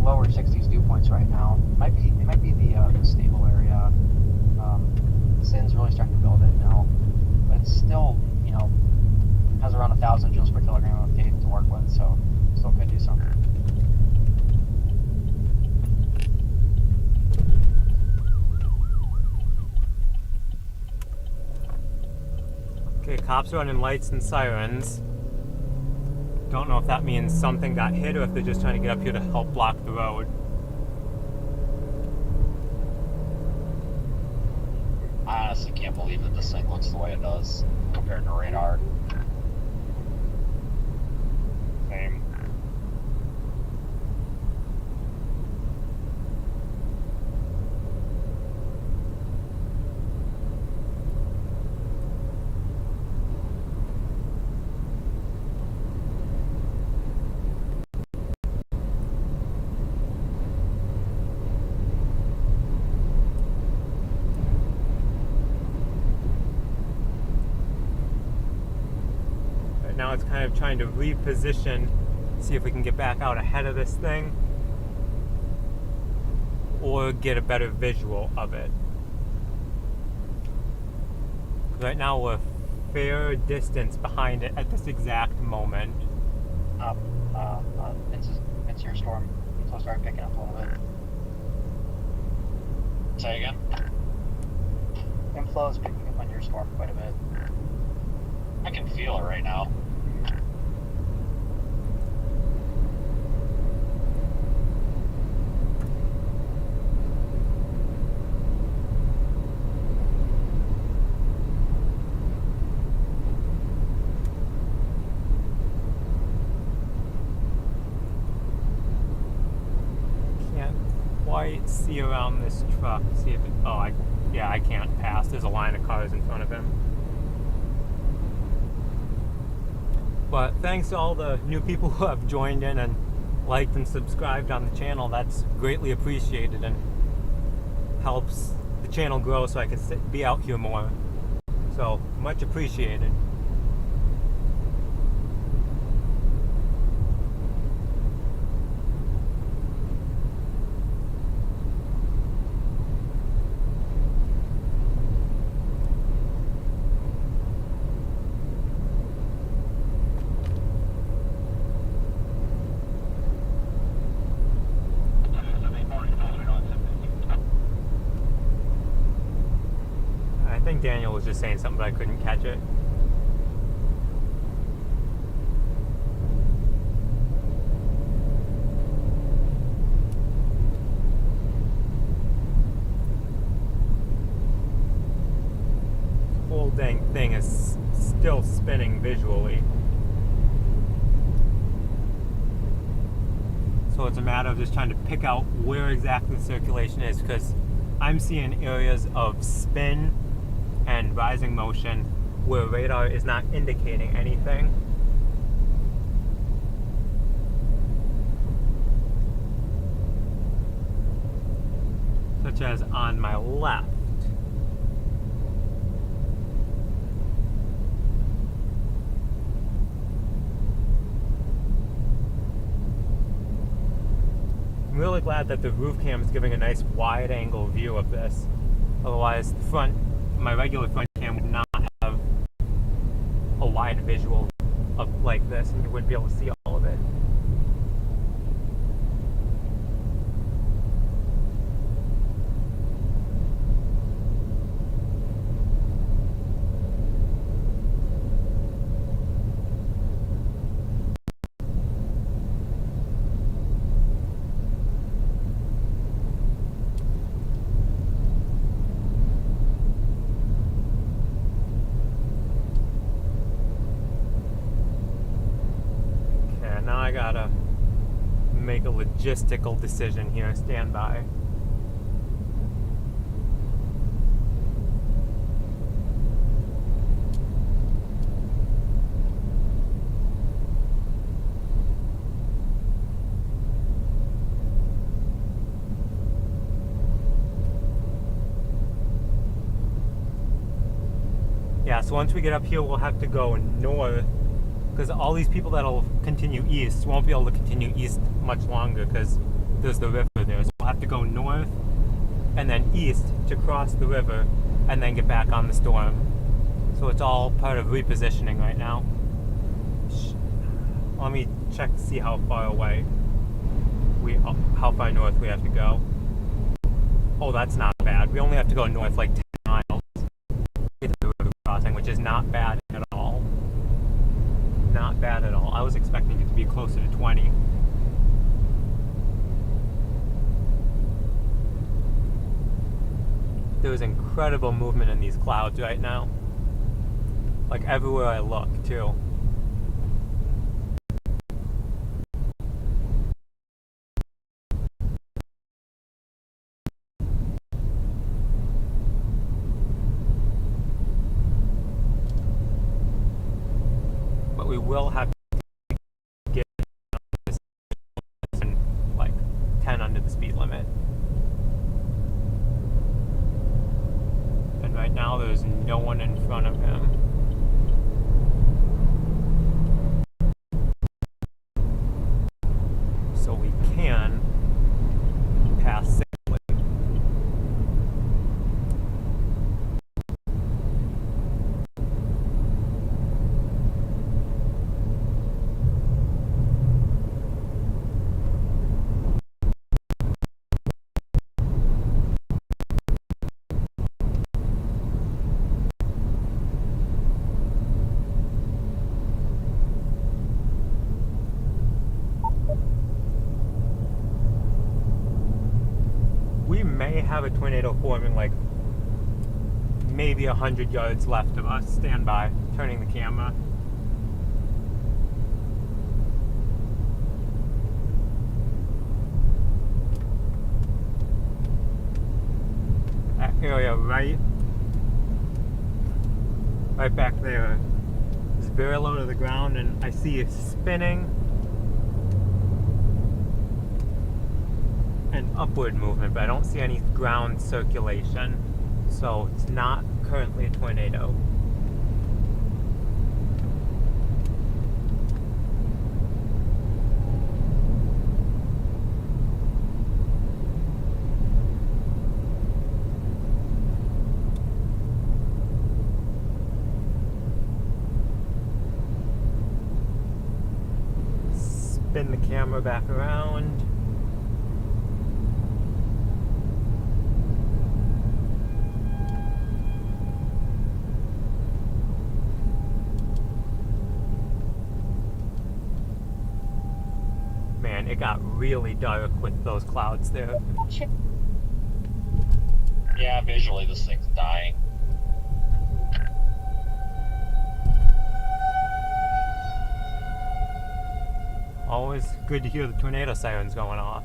lower 60s dew points right now. It might be the stable area. Sin's really starting to build in now, but it's still, has around 1,000 joules per kilogram of tape to work with, so still could do something. Okay, cops are running lights and sirens. Don't know if that means something got hit or if they're just trying to get up here to help block the road. I honestly can't believe that this thing looks the way it does compared to radar. Same. now it's kind of trying to reposition, see if we can get back out ahead of this thing or get a better visual of it. Right now we're a fair distance behind it at this exact moment. It's your storm. So start picking up a little bit. Say again? Inflow is picking up on your storm quite a bit. I can feel it right now. Quite see around this truck, see if it, I can't pass. There's a line of cars in front of him. But thanks to all the new people who have joined in and liked and subscribed on the channel. That's greatly appreciated and helps the channel grow so I can be out here more. So much appreciated. I think Daniel was just saying something, but I couldn't catch it. The whole dang thing is still spinning visually. So it's a matter of just trying to pick out where exactly the circulation is, because I'm seeing areas of spin and rising motion where radar is not indicating anything. Such as on my left. I'm really glad that the roof cam is giving a nice wide angle view of this. Otherwise, my regular front cam would not have a wide visual of like this, and you wouldn't be able to see all of it. Now I gotta make a logistical decision here. Stand by. Yeah, so once we get up here, we'll have to go north, because all these people that'll continue east won't be able to continue east much longer because there's the river there. So we'll have to go north and then east to cross the river and then get back on the storm. So it's all part of repositioning right now. Let me check to see how far away how far north we have to go. Oh, that's not bad. We only have to go north like 10 miles to get to the river crossing, which is not bad at all. Not bad at all. I was expecting it to be closer to 20. There's incredible movement in these clouds right now. Like everywhere I look, too. But we will have to get like 10 under the speed limit. And right now there's no one in front of him. may have a tornado forming like maybe 100 yards left of us. Stand by. Turning the camera. That area right back there is very low to the ground, and I see it spinning and upward movement, but I don't see any ground circulation, so it's not currently a tornado. Spin the camera back around. Man, it got really dark with those clouds there. Yeah, visually this thing's dying. Always good to hear the tornado sirens going off.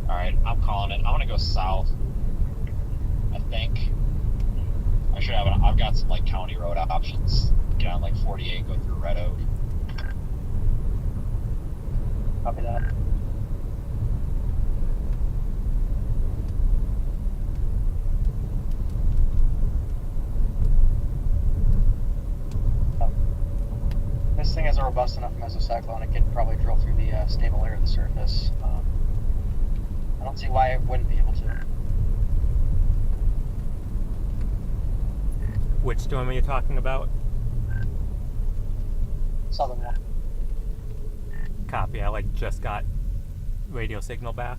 Alright, I'm calling it. I'm gonna go south. I think. I should have I've got some like county road options. Get on like 48, go through Red Oak. Copy that. This thing is a robust enough mesocyclone. It could probably drill through the stable layer of the surface. I don't see why it wouldn't be able to. Which storm are you talking about? Southern one. Copy. I like just got radio signal back.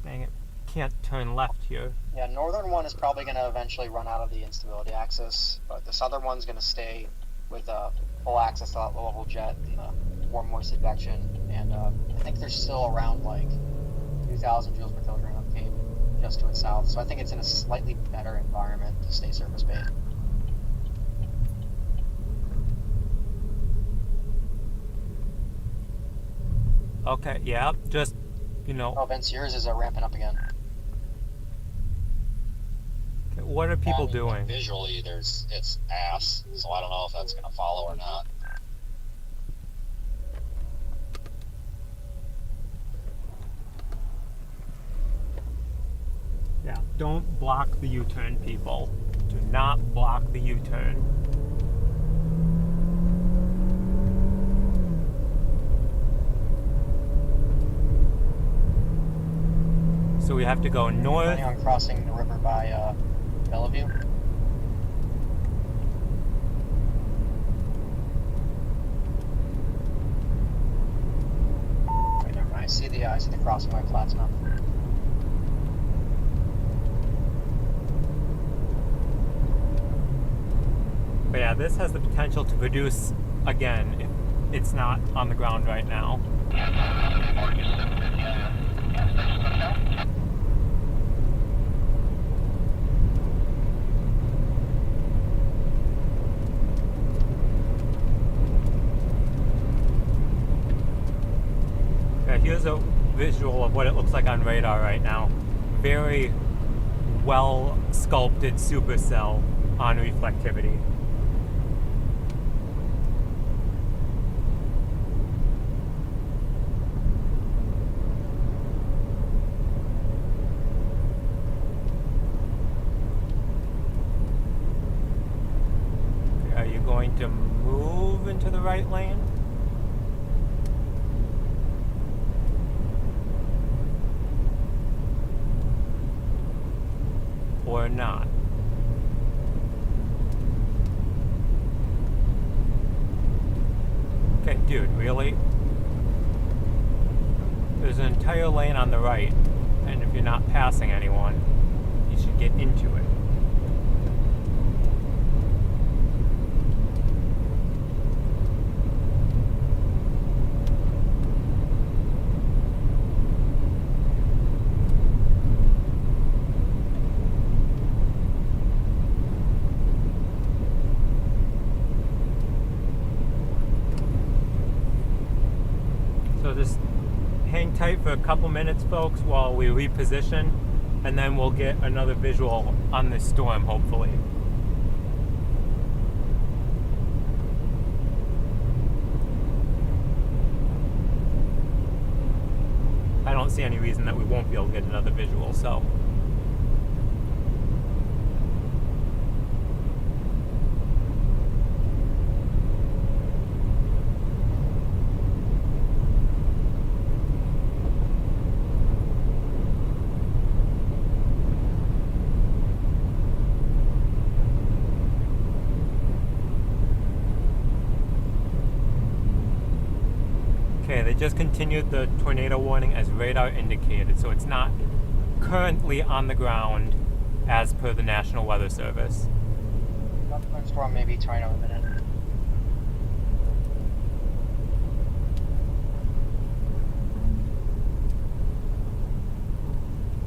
Dang it. Can't turn left here. Yeah, northern one is probably going to eventually run out of the instability axis, but the southern one's going to stay with full access to that low-level jet and the warm moist advection. And I think there's still around like 2,000 joules per kilogram of Cape just to its south. So I think it's in a slightly better environment to stay surface based. Okay, yeah, just, you know. Oh, Vince, yours is ramping up again. What are people doing? Visually, it's ass, so I don't know if that's gonna follow or not. Yeah, don't block the U-turn, people. Do not block the U-turn. So we have to go north. Planning on crossing the river by Bellevue. Wait, never mind. I see the crossing by Plattsmouth. But yeah, this has the potential to produce again if it's not on the ground right now. Yeah, here's a visual of what it looks like on radar right now. Very well sculpted supercell on reflectivity. Are you going to move into the right lane? Or not? Okay, Dude, really? There's an entire lane on the right, and if you're not passing anyone, you should get into it. So just hang tight for a couple minutes, folks, while we reposition, and then we'll get another visual on this storm, hopefully. I don't see any reason that we won't be able to get another visual, so. Okay, they just continued the tornado warning as radar indicated, so it's not currently on the ground as per the National Weather Service. Storm maybe tornado imminent.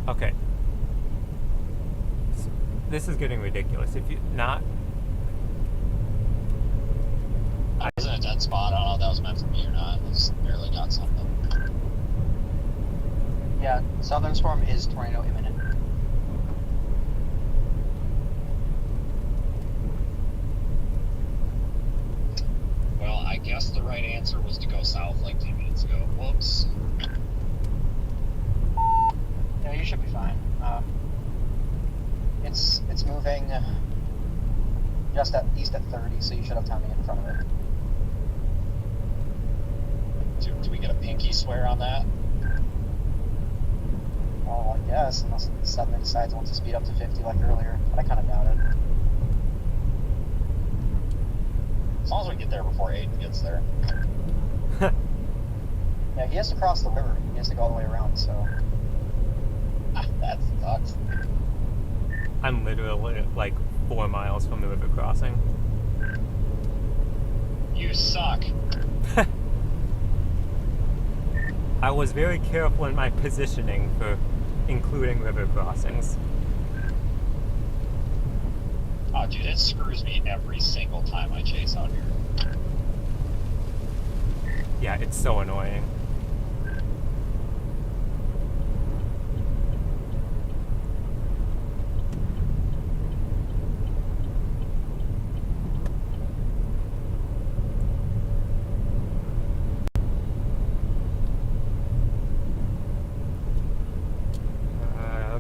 Okay. So this is getting ridiculous. If you not... I was in a dead spot. I don't know if that was meant for me or not. I just barely got something. Yeah, southern storm is tornado imminent. Well, I guess the right answer was to go south like 10 minutes ago. Whoops. Yeah, you should be fine. It's moving just at east at 30, so you should have time to get in front of it. Do we get a pinky swear on that? Well, I guess, unless it suddenly decides it wants to speed up to 50 like earlier. I kind of doubt it. As long as we get there before Aiden gets there. Yeah, he has to cross the river. He has to go all the way around, so... That sucks. I'm literally like 4 miles from the river crossing. You suck. I was very careful in my positioning for including river crossings. Oh, dude, it screws me every single time I chase out here. Yeah, it's so annoying.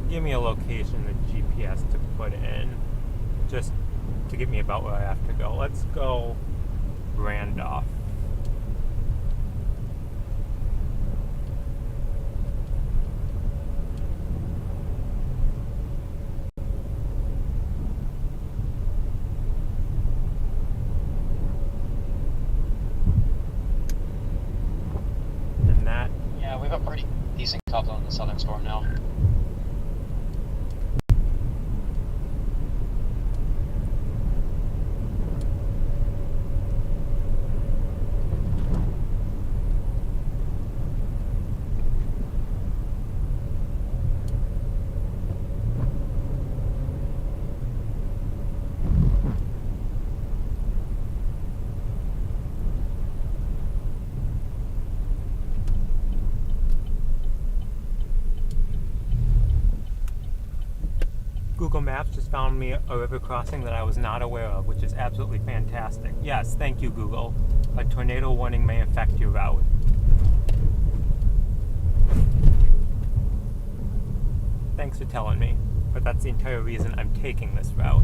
Give me a location, the GPS to put in, just to get me about where I have to go. Let's go Randolph. And that... Yeah, we have a pretty decent cover on the southern storm now. Google Maps just found me a river crossing that I was not aware of, which is absolutely fantastic. Yes, thank you, Google. A tornado warning may affect your route. Thanks for telling me, but that's the entire reason I'm taking this route.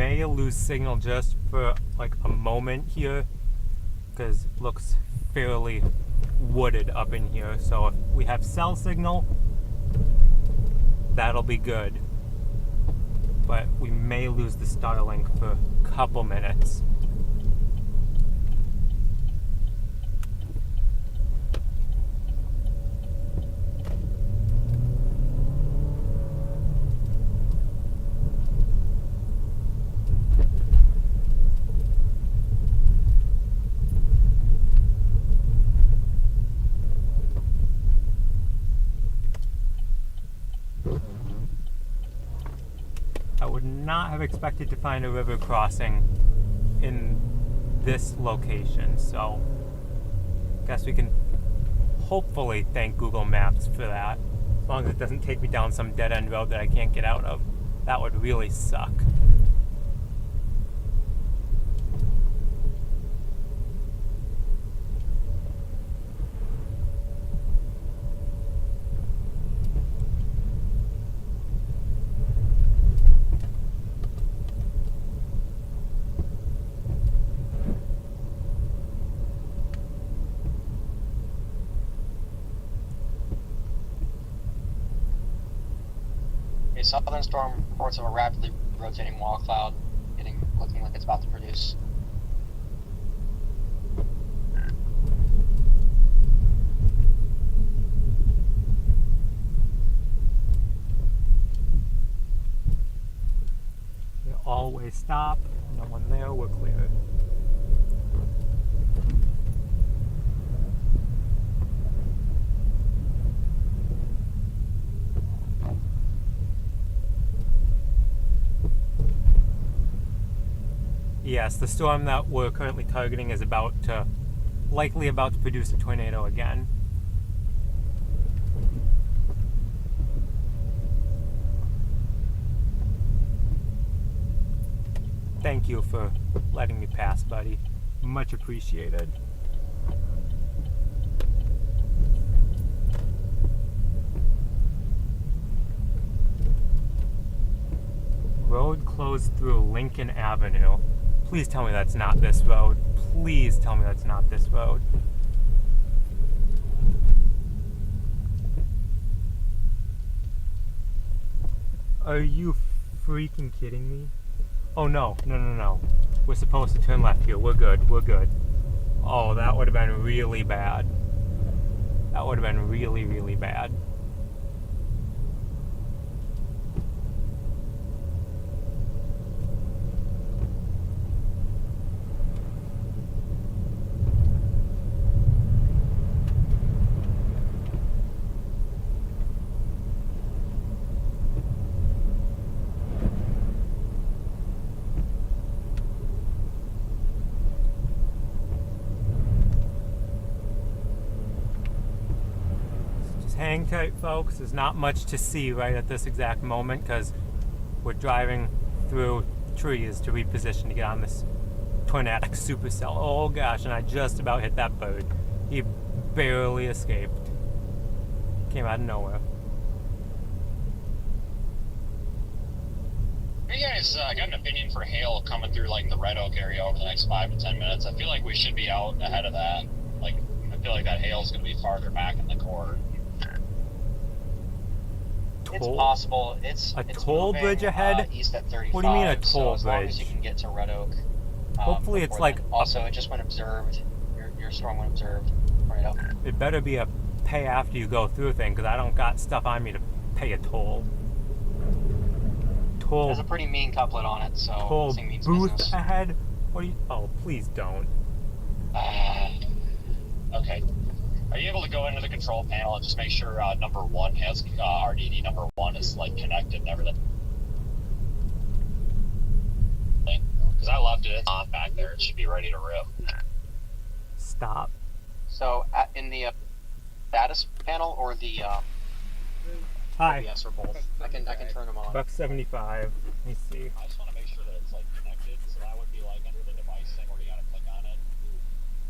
may lose signal just for like a moment here, because it looks fairly wooded up in here. So if we have cell signal, that'll be good. But we may lose the Starlink for a couple minutes. I would not have expected to find a river crossing in this location, so I guess we can hopefully thank Google Maps for that, as long as it doesn't take me down some dead-end road that I can't get out of. That would really suck. A southern storm reports of a rapidly rotating wall cloud looking like it's about to produce. You always stop. No one there. We're clear. Yes, the storm that we're currently targeting is likely about to produce a tornado again. Thank you for letting me pass, buddy. Much appreciated. Road closed through Lincoln Avenue. Please tell me that's not this road. Please tell me that's not this road. Are you freaking kidding me? Oh no, no. We're supposed to turn left here. We're good. Oh, that would have been really bad. That would have been really, really bad. Hang tight, folks. There's not much to see right at this exact moment because we're driving through trees to reposition to get on this tornadic supercell. Oh gosh, and I just about hit that bird. He barely escaped. Came out of nowhere. Have you guys got an opinion for hail coming through like the Red Oak area over the next 5 to 10 minutes? I feel like we should be out ahead of that. Like, I feel like that hail is going to be farther back in the core. It's possible. It's toll moving, bridge ahead? East at 35. What do you mean a toll as long as you bridge? can get to Red Oak. Hopefully it's before like then. Also, it just went observed. Your storm went observed. Right up. It better be a pay after you go through thing because I don't got stuff on me to pay a toll. There's a pretty mean couplet on it, so Toll this thing means booth business. ahead? What are you? Oh, please don't. Okay. Are you able to go into the control panel and just make sure number 1 has RDD number 1 is like connected and everything? Because I left it on back there. It should be ready to rip. Stop. So in the status panel or the Hi. OBS or both? I can turn them on. $1.75. Let me see. I just want to make sure that it's like connected, so that would be like under the device thing where you gotta click on it.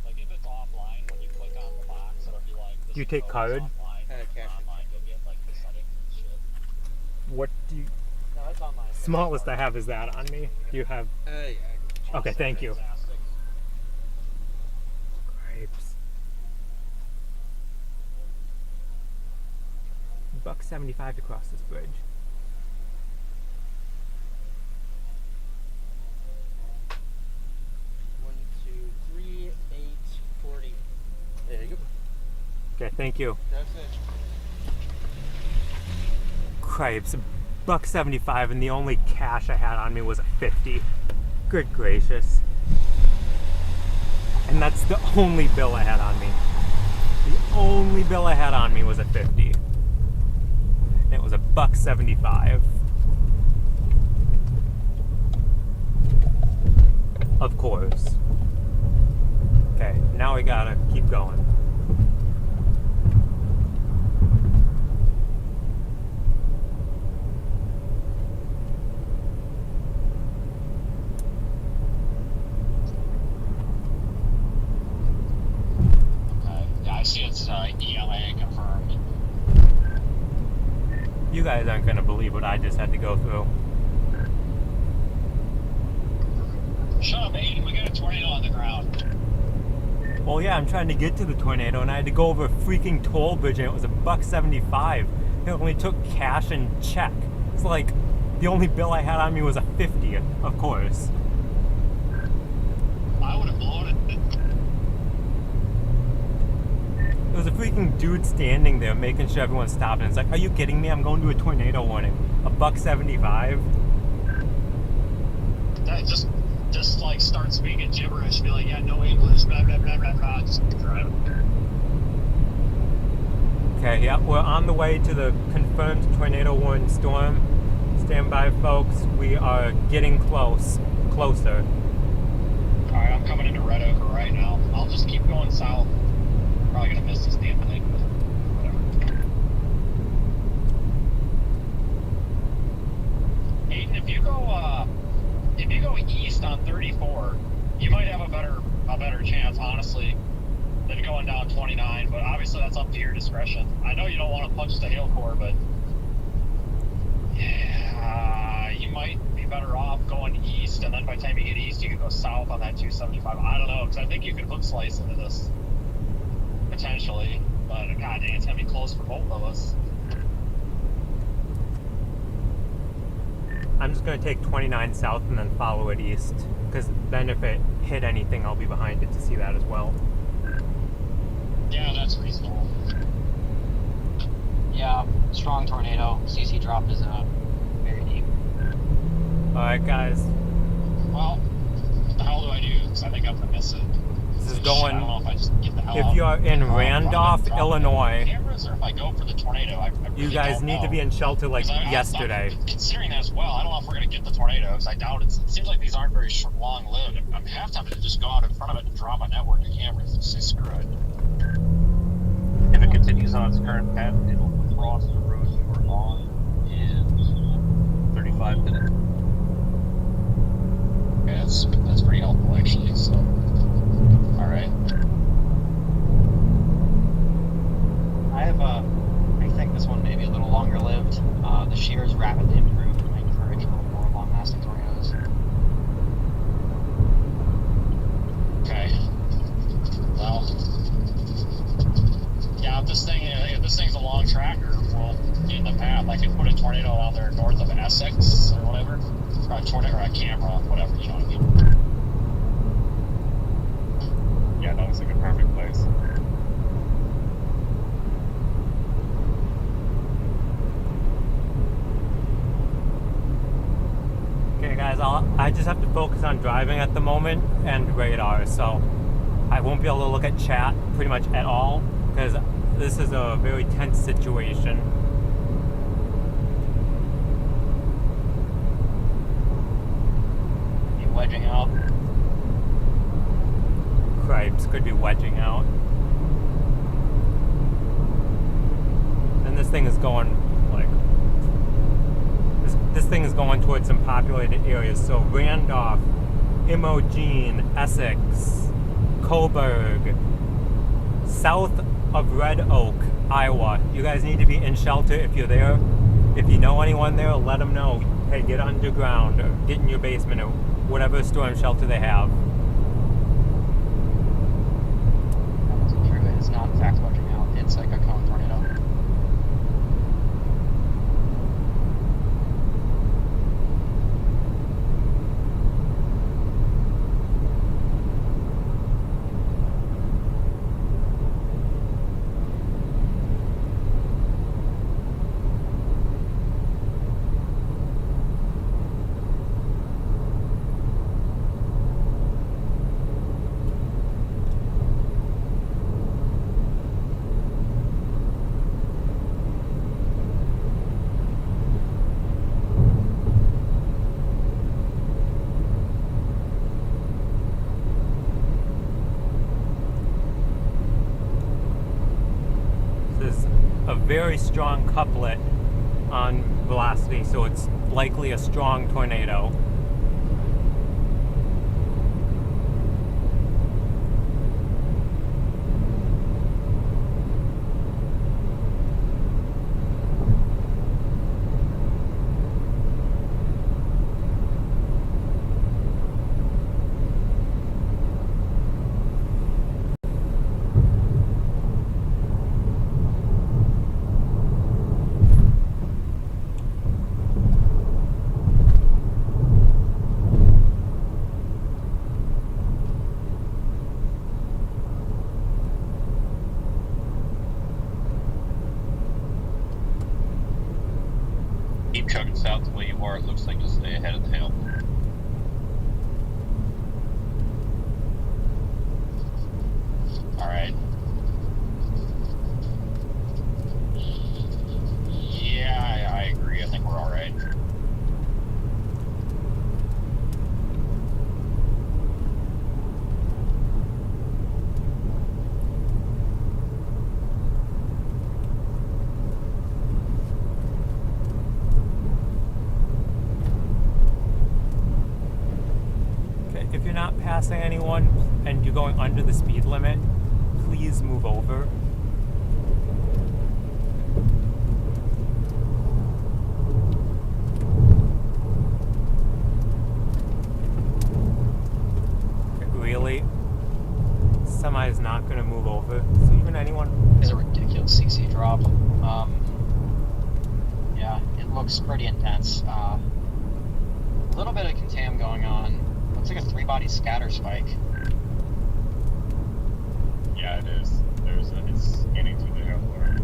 Like if it's offline when you click on the box, it'll be like. Do you take card? Online, cash. online, you'll get like the settings and shit. What do you? No, it's online. smallest I have is that on me. Do you have? Yeah. Okay, thank you. Fantastic. Grapes. $1.75 to cross this bridge. One, two, three, 840. There you go. Okay, thank you. That's it. Cripes, $1.75, and the only cash I had on me was a 50. Good gracious. And that's the only bill I had on me. The only bill I had on me was a 50. And it was $1.75. Of course. Okay, now we gotta keep going. Okay. Yeah, I see it's ELA confirmed. You guys aren't gonna believe what I just had to go through. Shut up, Aiden. We got a tornado on the ground. Well, yeah, I'm trying to get to the tornado, and I had to go over a freaking toll bridge, and it was $1.75. It only took cash and check. It's like the only bill I had on me was a 50, of course. I would have blown it. There was a freaking dude standing there making sure everyone's stopping. It's like, are you kidding me? I'm going to a tornado warning. $1.75. That just like start speaking gibberish. Be like, yeah, no English. Blah blah blah blah blah. Just drive. Okay, yeah, we're on the way to the confirmed tornado warning storm. Stand by, folks. We are getting closer. All right, I'm coming into Red Oak right now. I'll just keep going south. Probably gonna miss this damn thing, but whatever. Aiden, if you go east on 34, you might have a better chance, honestly, than going down 29. But obviously, that's up to your discretion. I know you don't want to punch the hail core, but yeah, you might be better off going east, and then by the time you get east, you can go south on that 275. I don't know, because I think you could hook slice into this potentially, but god dang, it's gonna be close for both of us. I'm just going to take 29 south and then follow it east, because then if it hit anything, I'll be behind it to see that as well. Yeah, that's reasonable. Yeah, strong tornado. CC drop is very deep. Alright, guys. Well, what the hell do I do? Because I think I'm gonna miss it. This is Shit, going. I don't know if I just get the hell If out. you're in Randolph, Drop Illinois, cameras, or if I go for the tornado, I really you guys don't need know. to be in shelter like 'Cause I'm yesterday. considering that as well. I don't know if we're gonna get the tornado, because I doubt it. It seems like these aren't very long-lived. I'm half tempted to just go out in front of it and drop my network of cameras and say screw it. If it continues on its current path, it'll cross the road you were on in 35 minutes. Okay, that's pretty helpful actually. So, all right. I think this one may be a little longer lived. The shear's rapidly improved and might encourage a little more long-lasting tornadoes. Okay. Well, yeah. If this thing's a long tracker, we'll get in the path. I could put a tornado out there north of Essex or whatever, or a tornado, or a camera, whatever. You know what I mean? Yeah, that looks like a perfect place. Okay, guys, I just have to focus on driving at the moment and radar, so I won't be able to look at chat pretty much at all, because this is a very tense situation. Be wedging out. Cripes could be wedging out. And this thing is going, like, this thing is going towards some populated areas. So Randolph, Imogen, Essex, Coburg, south of Red Oak, Iowa. You guys need to be in shelter if you're there. If you know anyone there, let them know. hey, get underground or get in your basement or whatever storm shelter they have. That wasn't true. It is not, in fact, budging out. It's like a cone tornado. There's a very strong couplet on velocity, so it's likely a strong tornado. Keep chugging south the way you are. It looks like just stay ahead of the hill. Alright. Yeah, I agree. I think we're alright. If you're not passing anyone and you're going under the speed limit, please move over. Really? Semi is not going to move over. So even anyone... It's a ridiculous CC drop. Yeah, it looks pretty intense. A little bit of contam going on. Looks like a 3-body scatter spike. Yeah, it is. It's scanning through the airport.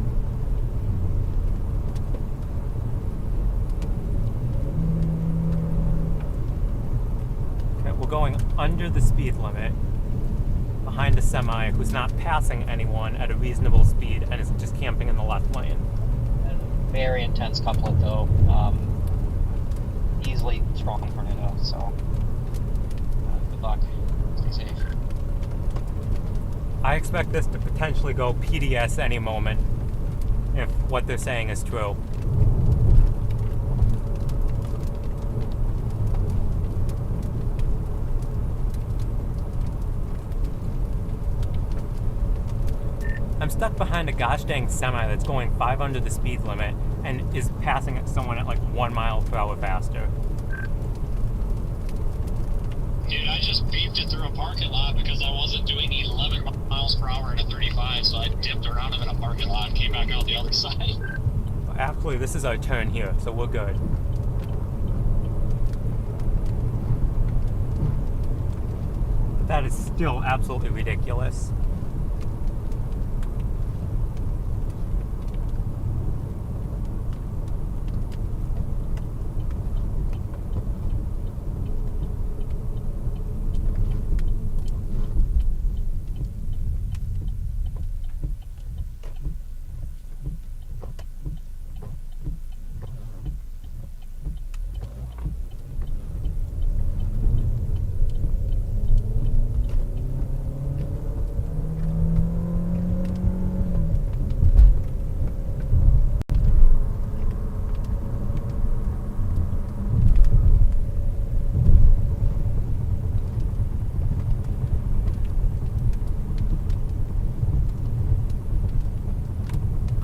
Okay, we're going under the speed limit behind a semi who's not passing anyone at a reasonable speed and is just camping in the left lane. And a very intense couplet though. Easily strong tornado, so good luck. Stay safe. I expect this to potentially go PDS any moment if what they're saying is true. I'm stuck behind a gosh dang semi that's going 5 under the speed limit and is passing someone at like 1 mile per hour faster. Dude, I just beeped it through a parking lot because I wasn't doing 11 miles per hour at a 35, so I dipped around him in a parking lot and came back out the other side. Actually, this is our turn here, so we're good. That is still absolutely ridiculous.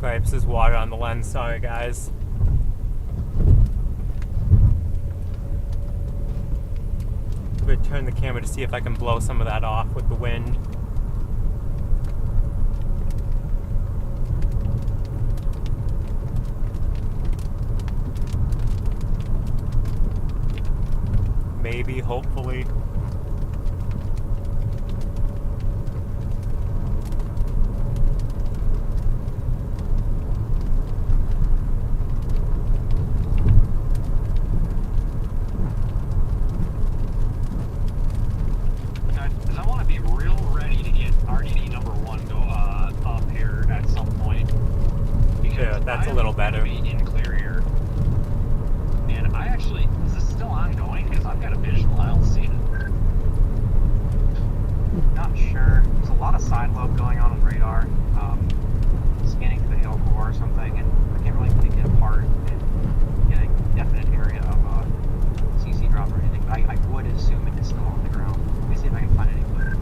Gripes is water on the lens, sorry guys. turn the camera to see if I can blow some of that off with the wind. Maybe, hopefully. That's a little better. In clear here. And I actually, is this still ongoing? Because I've got a visual, I don't see it. Not sure. There's a lot of side lobe going on with radar. Scanning through the hill core or something, and I can't really pick it apart and get a definite area of CC drop or anything. But I would assume it is still on the ground. Let me see if I can find any footage.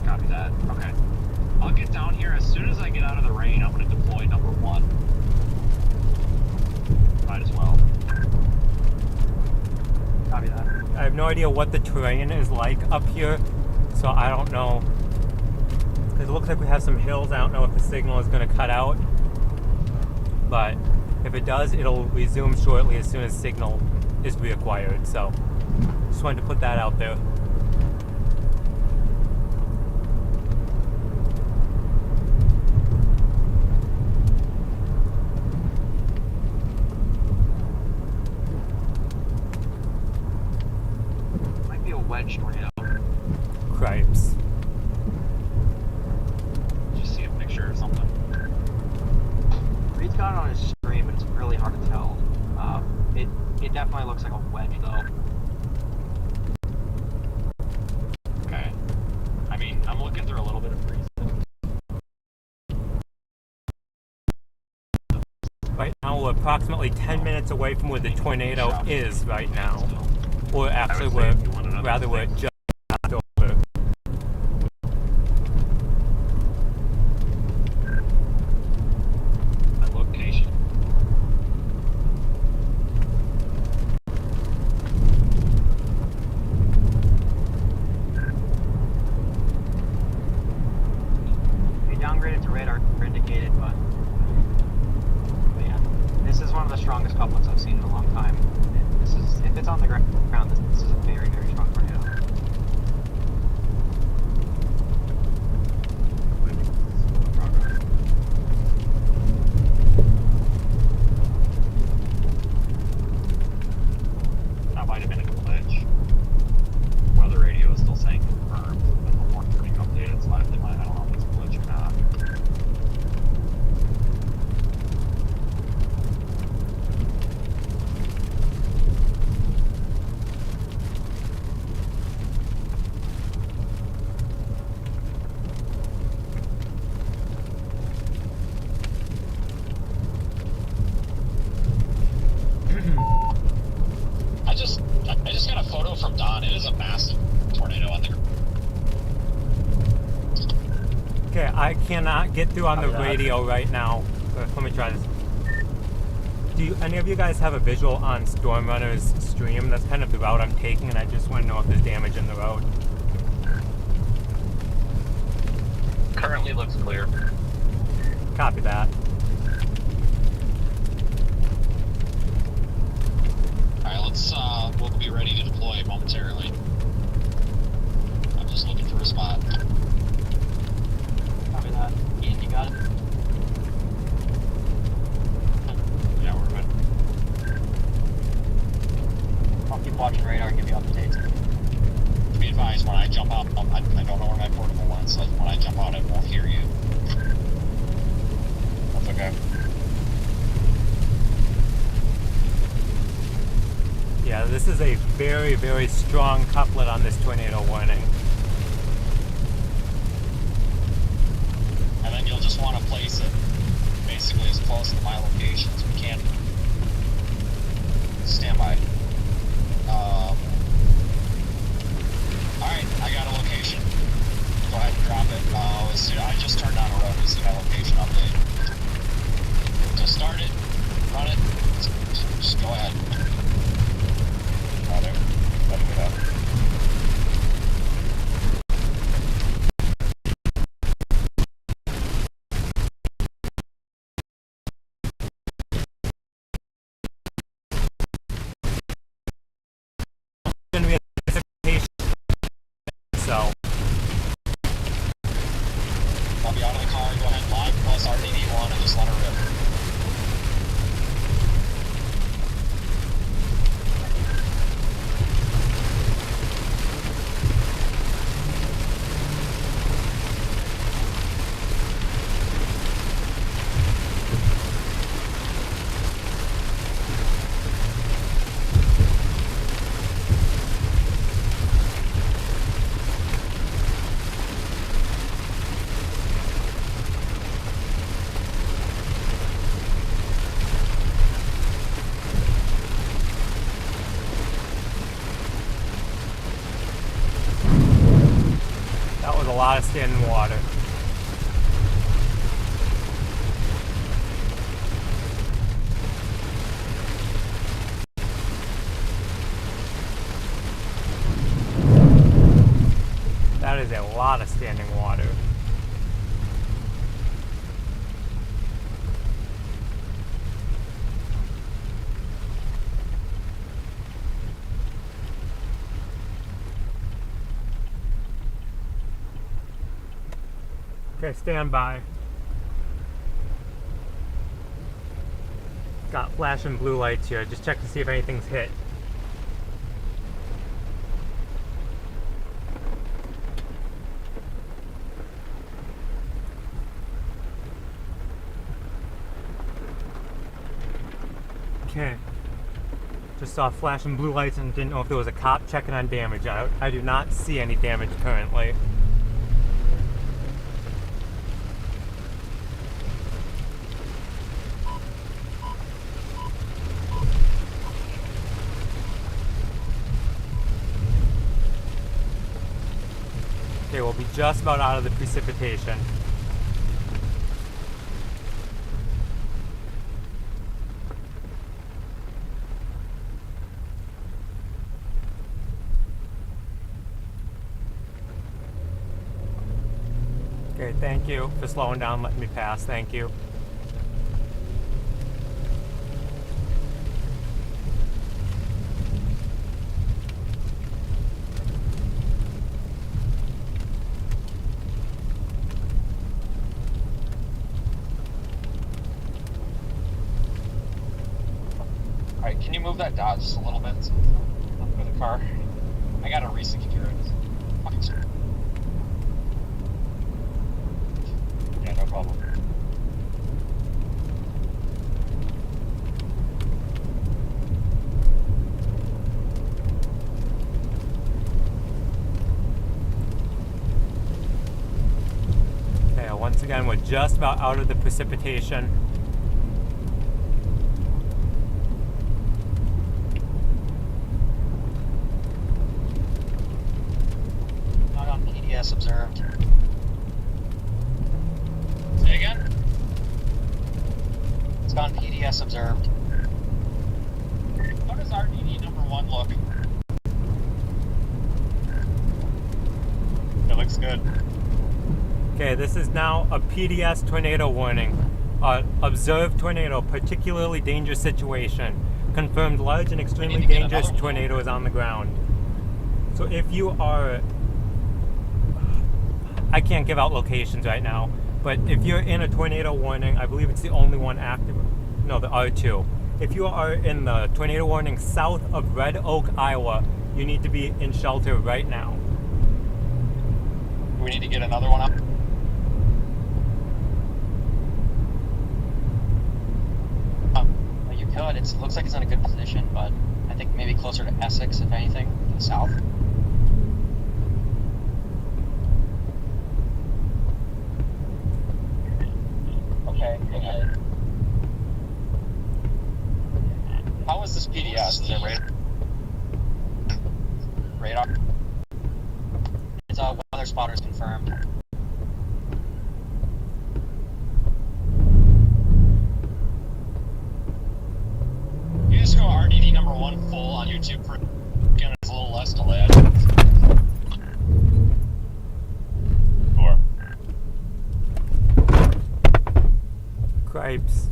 Copy that. Okay. I'll get down here as soon as I get out of the rain. I'm going to deploy number 1. Might as well. Copy that. I have no idea what the terrain is like up here, so I don't know. Because it looks like we have some hills. I don't know if the signal is going to cut out, but if it does, it'll resume shortly as soon as signal is reacquired. So just wanted to put that out there. Wedge tornado. Cripes. Did you see a picture or something? Reed's got it on his screen, but it's really hard to tell. It definitely looks like a wedge, though. Okay. I mean, I'm looking through a little bit of freeze. Right now, we're approximately 10 minutes away from where the tornado is right now. Or actually, we're just over. My location. We downgraded to radar indicated, but yeah, this is one of the strongest couplets I've seen in a long time. This is, if it's on the ground, this is a very, very strong tornado. That might have been a glitch. Weather radio is still saying confirmed, but the warning being updated, so I don't know if it's a glitch or not. I just got a photo from Don. It is a massive tornado on the ground. Okay, I cannot get through on the radio right now. Let me try this. Do any of you guys have a visual on Storm Runner's stream? That's kind of the route I'm taking, and I just want to know if there's damage in the road. Currently looks clear. Copy that. Alright, we'll be ready to deploy momentarily. I'm just looking for a spot. Copy that. Ian, you got it? Yeah, we're good. I'll keep watching radar and give you updates. Be advised, when I jump out, I don't know where my portable went, so when I jump out, I won't hear you. That's okay. Yeah, this is a very, very strong couplet on this tornado warning. And then you'll just want to place it basically as close to my location as we can. Stand by. Alright, I got a location. Go ahead and drop it. I just turned on a road. We see my location update. Just start it, run it, just go ahead. Oh, there. lot of standing water. That is a lot of standing water. Okay, stand by. Got flashing blue lights here. Just check to see if anything's hit. Okay. Just saw flashing blue lights and didn't know if there was a cop checking on damage. I do not see any damage currently. Okay, we'll be just about out of the precipitation. Okay, thank you for slowing down, letting me pass. Thank you. Alright, can you move that dot just a little bit for the car? I gotta resecure it. Fucking sir. Yeah, no problem. Okay, once again, we're just about out of the precipitation. Not on PDS observed. Say again? It's gone PDS observed. How does RDD number 1 look? It looks good. Okay, this is now a PDS tornado warning. Observed tornado, particularly dangerous situation. Confirmed large and extremely dangerous tornado is on the ground. So if you are... I can't give out locations right now, but if you're in a tornado warning, I believe it's the only one active. No, the R2. If you are in the tornado warning south of Red Oak, Iowa, you need to be in shelter right now. Do we need to get another one up? You could. It looks like it's in a good position, but I think maybe closer to Essex, if anything, to the south. Okay. How is this PDS? Is it radar? It's weather spotters confirmed. You just go RDD number 1 full on YouTube for again, it's a little less delay. Four. Cripes.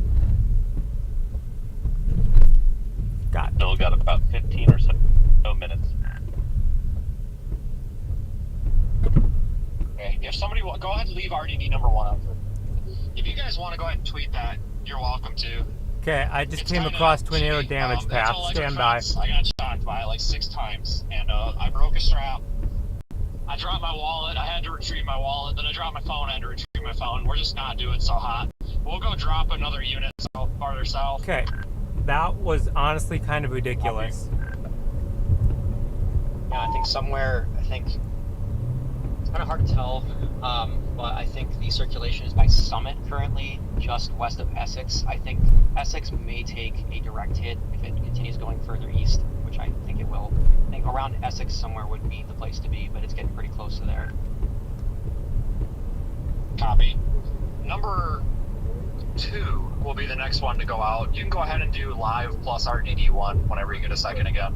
Still got about 15 or so minutes. Okay, if somebody go ahead and leave RDD number 1 up. If you guys want to go ahead and tweet that, you're welcome to. Okay, I just came across tornado damage path. Stand by. I got shocked by it like 6 times, and I broke a strap. I dropped my wallet. I had to retrieve my wallet. Then I dropped my phone. I had to retrieve my phone. We're just not doing so hot. We'll go drop another unit farther south. Okay, that was honestly kind of ridiculous. Yeah, I think it's kind of hard to tell, but I think the circulation is by Summit currently, just west of Essex. I think Essex may take a direct hit if it continues going further east, which I think it will. I think around Essex somewhere would be the place to be, but it's getting pretty close to there. Copy. Number 2 will be the next one to go out. You can go ahead and do live plus RDD1 whenever you get a second again.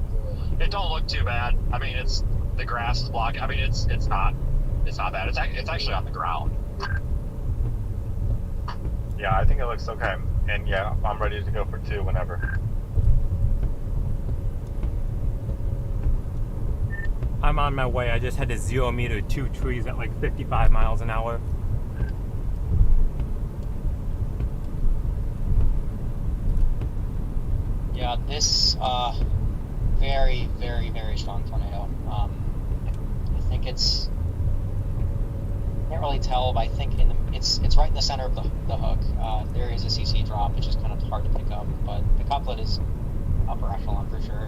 It don't look too bad. I mean, the grass is blocking. I mean, it's not bad. It's actually on the ground. Yeah, I think it looks okay. And yeah, I'm ready to go for 2 whenever. I'm on my way. I just had to 0 meter 2 trees at like 55 miles an hour. Yeah, this very, very, very strong tornado. I think it's, can't really tell, but I think it's right in the center of the hook. There is a CC drop, which is kind of hard to pick up, but the couplet is upper echelon for sure.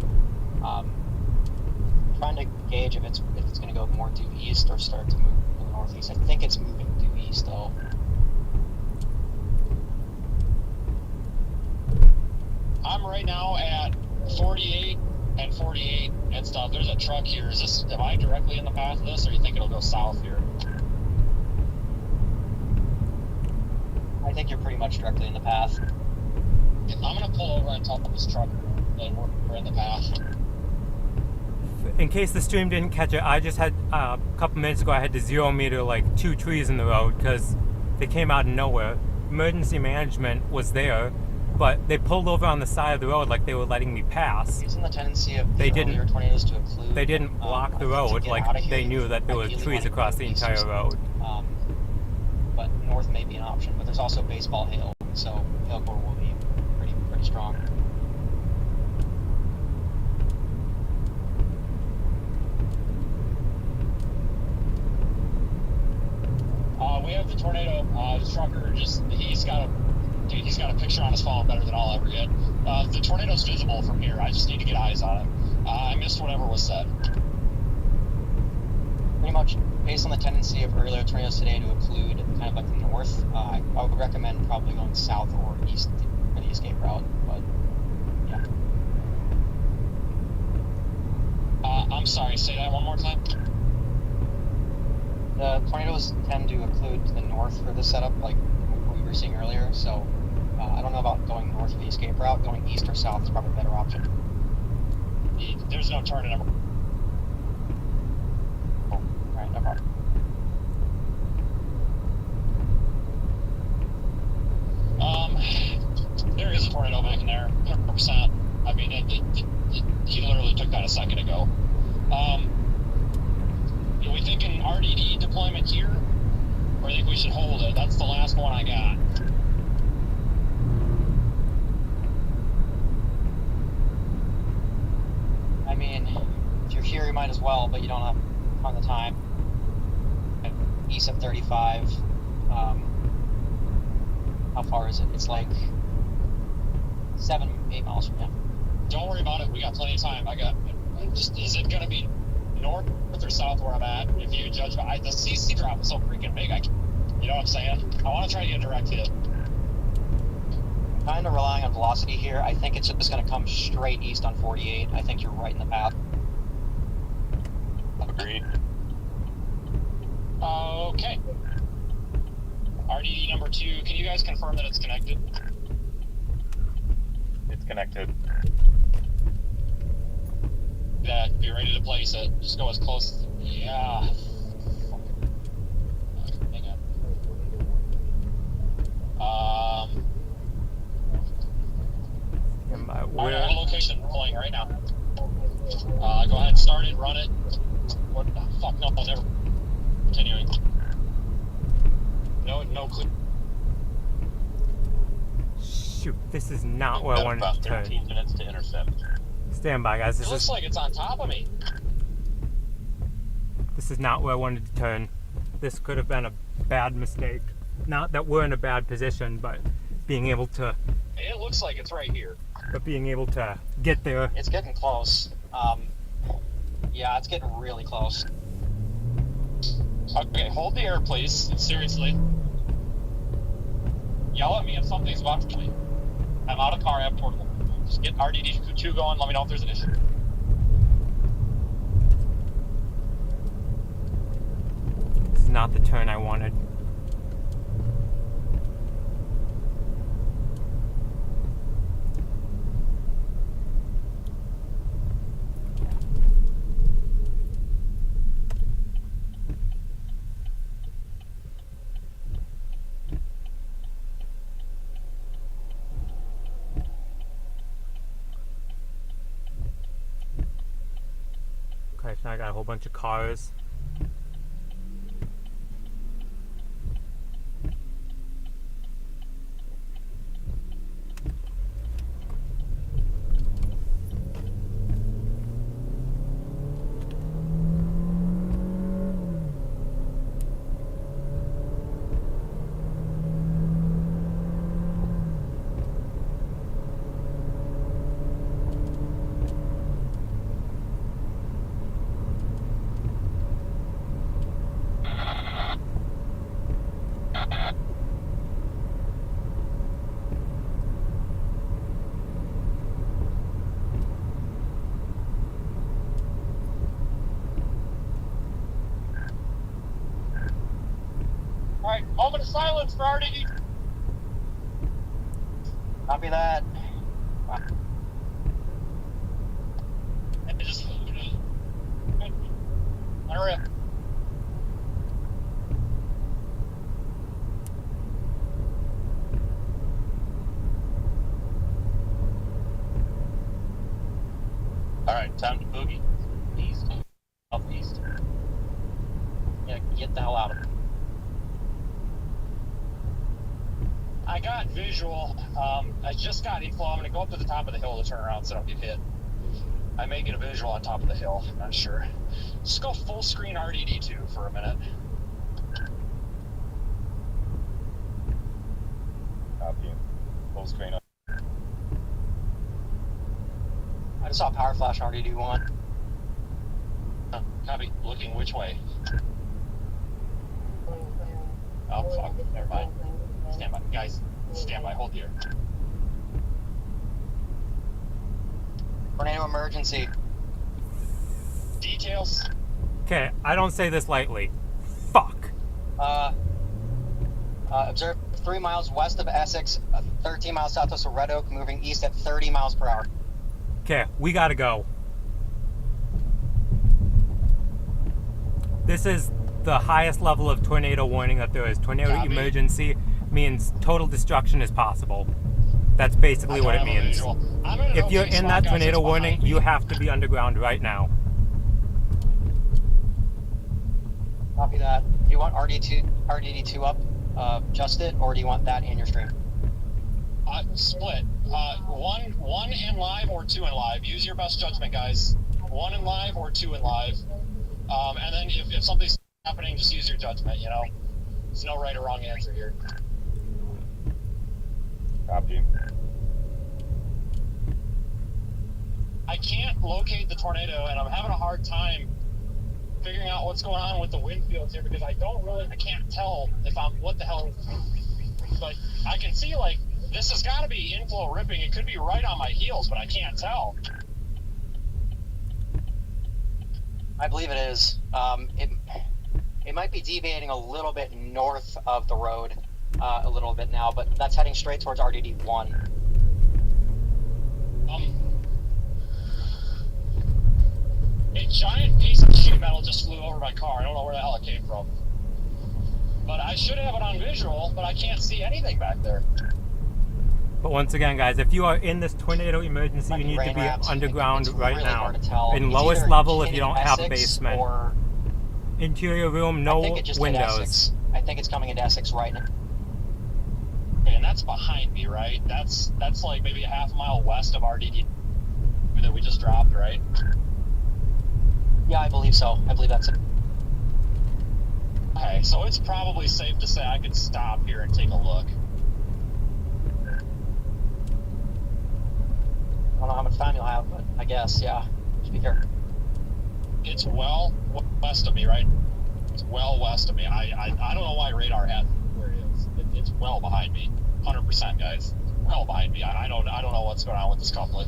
Trying to gauge if it's going to go more due east or start to move to the northeast. I think it's moving due east though. I'm right now at 48 and 48 and stuff. There's a truck here. Am I directly in the path of this, or you think it'll go south here? I think you're pretty much directly in the path. I'm gonna pull over on top of this truck, and we're in the path. In case the stream didn't catch it, I just had a couple minutes ago I had to 0 meter like 2 trees in the road because they came out of nowhere. Emergency management was there, but they pulled over on the side of the road like they were letting me pass. Using the tendency of the earlier tornadoes to occlude. They didn't block the road like they knew that there were trees across the entire road. But north may be an option, but there's also baseball hail, so hail core will be pretty strong. We have the tornado. The trucker he's got a picture on his phone better than I'll ever get. The tornado's visible from here. I just need to get eyes on it. I missed whatever was said. Pretty much based on the tendency of earlier tornadoes today to occlude kind of like the north, I would recommend probably going south or east for the escape route, but yeah. I'm sorry, say that one more time. The tornadoes tend to occlude to the north for this setup, like we were seeing earlier, so I don't know about going north for the escape route. Going east or south is probably a better option. There's no turn in them. Oh, right, no problem. There is a tornado back in there, 100%. I mean, he literally took that a second ago. Are we thinking RDD deployment here, or think we should hold it? That's the last one I got. I mean, if you're here, you might as well, but you don't have a ton of time. East of 35. How far is it? It's like 7-8 miles from here. Don't worry about it. We got plenty of time. Is it going to be north or south where I'm at? If you judge by the CC drop is so freaking big, you know what I'm saying? I want to try to get a direct hit. Kind of relying on velocity here. I think it's just going to come straight east on 48. I think you're right in the path. Agreed. Okay. RDD number 2, can you guys confirm that it's connected? It's connected. That be ready to place it. Just go as close. Yeah. Hang on. Am I I'm where? at a location pulling right now. Go ahead, start it, run it. What the fuck? No, never. Continuing. No clue. Shoot, this is not where I wanted about to turn. 13 minutes to intercept. Stand by, guys. It looks like it's on top of me. This is not where I wanted to turn. This could have been a bad mistake. Not that we're in a bad position, but being able to It looks like it's right here. get there. It's getting close. Yeah, it's getting really close. Okay, hold the air, please. Seriously. Yell at me if something's about to me. I'm out of car, I have portable. Just get RDD2 going, let me know if there's an issue. This is not the turn I wanted. Okay, so I got a whole bunch of cars. All right, moment of silence for RDD. Copy that. Just hurry up. All right, time to boogie. East, up east. Yeah, get the hell out of it. I got visual. I just got inflow. I'm gonna go up to the top of the hill to turn around so I don't get hit. I may get a visual on top of the hill. I'm not sure. Just go full screen RDD2 for a minute. Copy. Full screen up. I just saw a power flash on RDD1. Copy. Looking which way? Oh, fuck. Never mind. Stand by. Guys, stand by. Hold here. Tornado emergency. Details. Okay, I don't say this lightly. Fuck. Observe 3 miles west of Essex, 13 miles southwest of Red Oak, moving east at 30 miles per hour. Okay, we gotta go. This is the highest level of tornado warning that there is. Tornado Copy. emergency means total destruction is possible. That's basically what it means. If you're in that tornado warning, you have to be underground right now. Copy that. Do you want RDD2 up, just it, or do you want that in your stream? Split. One in live or 2 in live. Use your best judgment, guys. 1 in live or 2 in live. And then if something's happening, just use your judgment, you know? There's no right or wrong answer here. Copy. I can't locate the tornado, and I'm having a hard time figuring out what's going on with the wind fields here because I can't tell if what the hell. But I can see, like, this has got to be inflow ripping. It could be right on my heels, but I can't tell. I believe it is. It might be deviating a little bit north of the road, a little bit now, but that's heading straight towards RDD1. A giant piece of sheet metal just flew over my car. I don't know where the hell it came from. But I should have it on visual, but I can't see anything back there. But once again, guys, if you are in this tornado emergency, you need to be underground right now. In lowest level if you don't have a basement. Interior room, no windows. I think it's coming into Essex right now. And that's behind me, right? That's like maybe a half mile west of RDD that we just dropped, right? Yeah, I believe so. I believe that's it. Okay, so it's probably safe to say I could stop here and take a look. I don't know how much time you'll have, but I guess, yeah. Just be careful. It's well west of me, right? It's well west of me. I don't know why radar has where it is. It's well behind me. 100%, guys. Well behind me. I don't know what's going on with this coupling.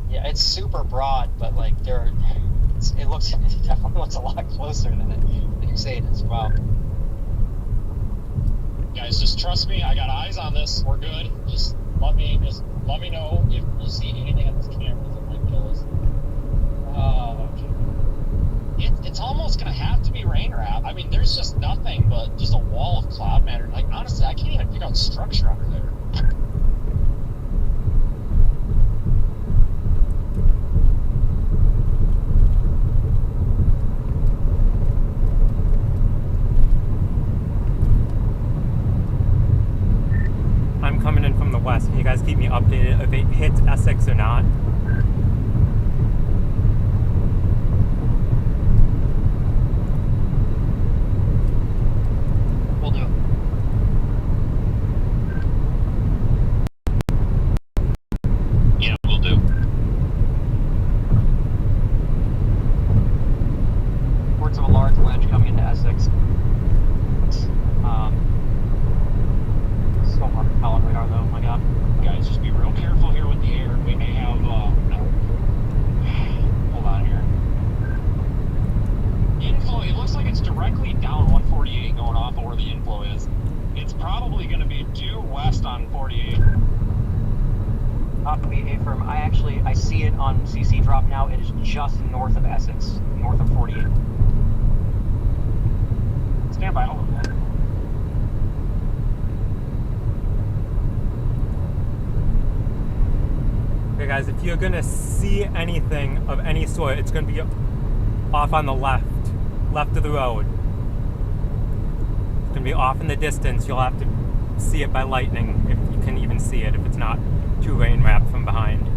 Yeah, it's super broad, but like it definitely looks a lot closer than you say it is. Wow. Guys, just trust me. I got eyes on this. We're good. Just let me know if you see anything on this camera that might kill us. It's almost gonna have to be rain wrap. I mean, there's just nothing but just a wall of cloud matter. Like honestly, I can't even pick out structure under there. Essex or not. We'll do. Yeah, we'll do. Reports of a large wedge coming into Essex. So hard to tell on radar though, my god. Guys, just be real careful here with the air. We may have, hold on here. Inflow, it looks like it's directly down 148 going off of where the inflow is. It's probably going to be due west on 48. Not to be A firm. I see it on CC drop now. It is just north of Essex, north of 48. Stand by, hold on. Okay, guys, if you're gonna see anything of any sort, it's gonna be off on the left of the road. It's gonna be off in the distance. You'll have to see it by lightning, if you can even see it, if it's not too rain wrapped from behind.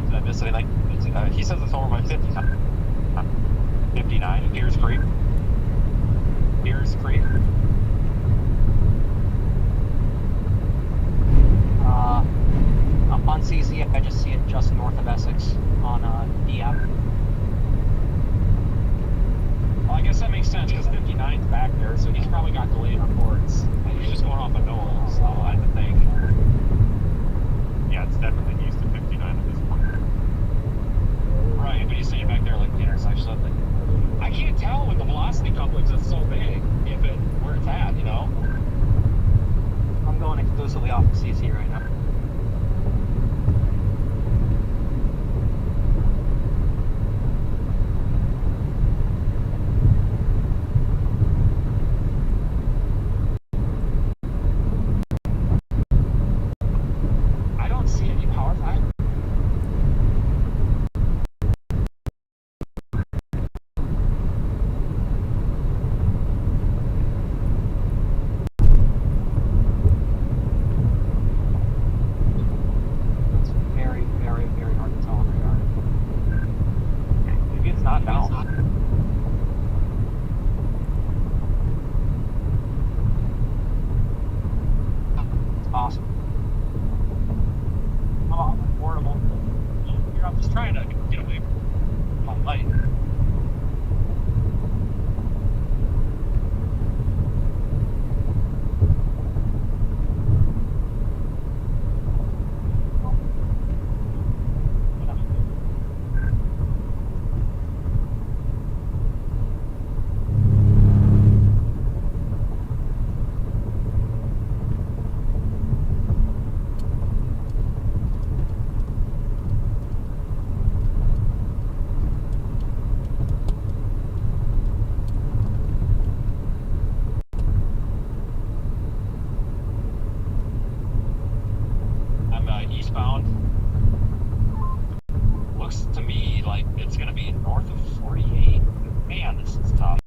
Did I miss anything? He says it's over by 59. 59, Pierce Creek. Pierce Creek. On CC, I just see it just north of Essex on D app. Well, I guess that makes sense because 59's back there, so he's probably got delayed reports. He's just going off of Noel, so I would think. Yeah, it's definitely east of 59 at this point. Right, but he's saying back there like the intersection. Like, I can't tell with the velocity couplings, it's so big, if it where it's at, you know? I'm going exclusively off of CC right now. I don't see any power five. It's very, very, very hard to tell on radar. Maybe it's not down. It's awesome. Oh, affordable. I'm just trying to get away from my light. I'm eastbound. Looks to me like it's going to be north of 48. Man, this is tough.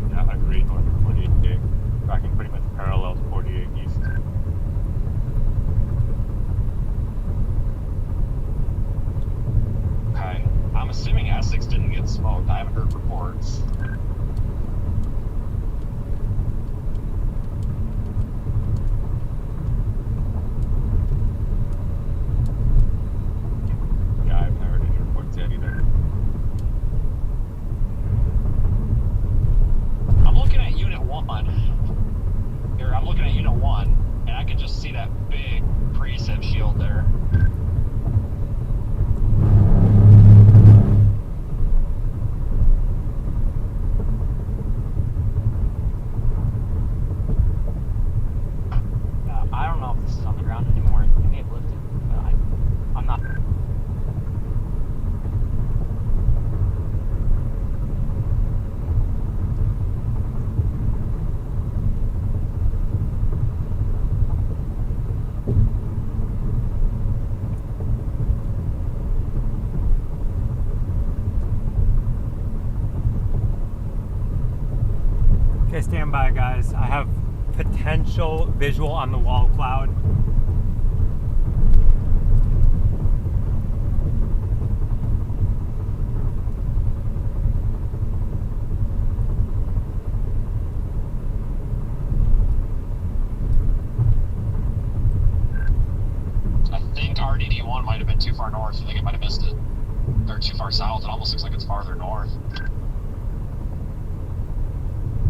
Yeah, I agree, north of 48. Tracking pretty much parallels 48 east. Okay. I'm assuming Essex didn't get smoked. I haven't heard reports. Yeah, I haven't heard any reports yet either. I'm looking at Unit 1. Here, I'm looking at Unit 1, and I can just see that big precip shield there. Okay, stand by, guys. I have potential visual on the wall cloud. I think RDD1 might have been too far north. I think it might have missed it. Or too far south. It almost looks like it's farther north.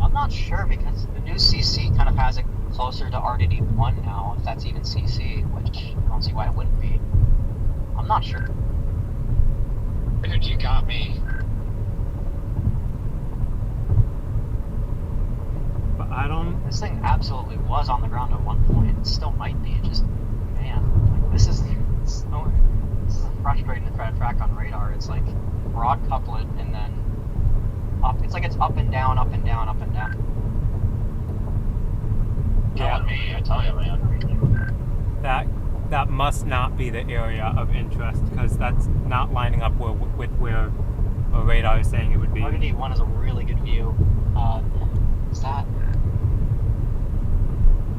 I'm not sure because the new CC kind of has it closer to RDD1 now, if that's even CC, which I don't see why it wouldn't be. I'm not sure. Dude, you got me. But I don't... This thing absolutely was on the ground at one point. It still might be. It just, man, like, this is frustrating to try to track on radar. It's like broad couplet and then up. It's like it's up and down, up and down, up and down. Telling me, I tell you, man. That must not be the area of interest because that's not lining up with where a radar is saying it would be. RDD1 is a really good view. Is that?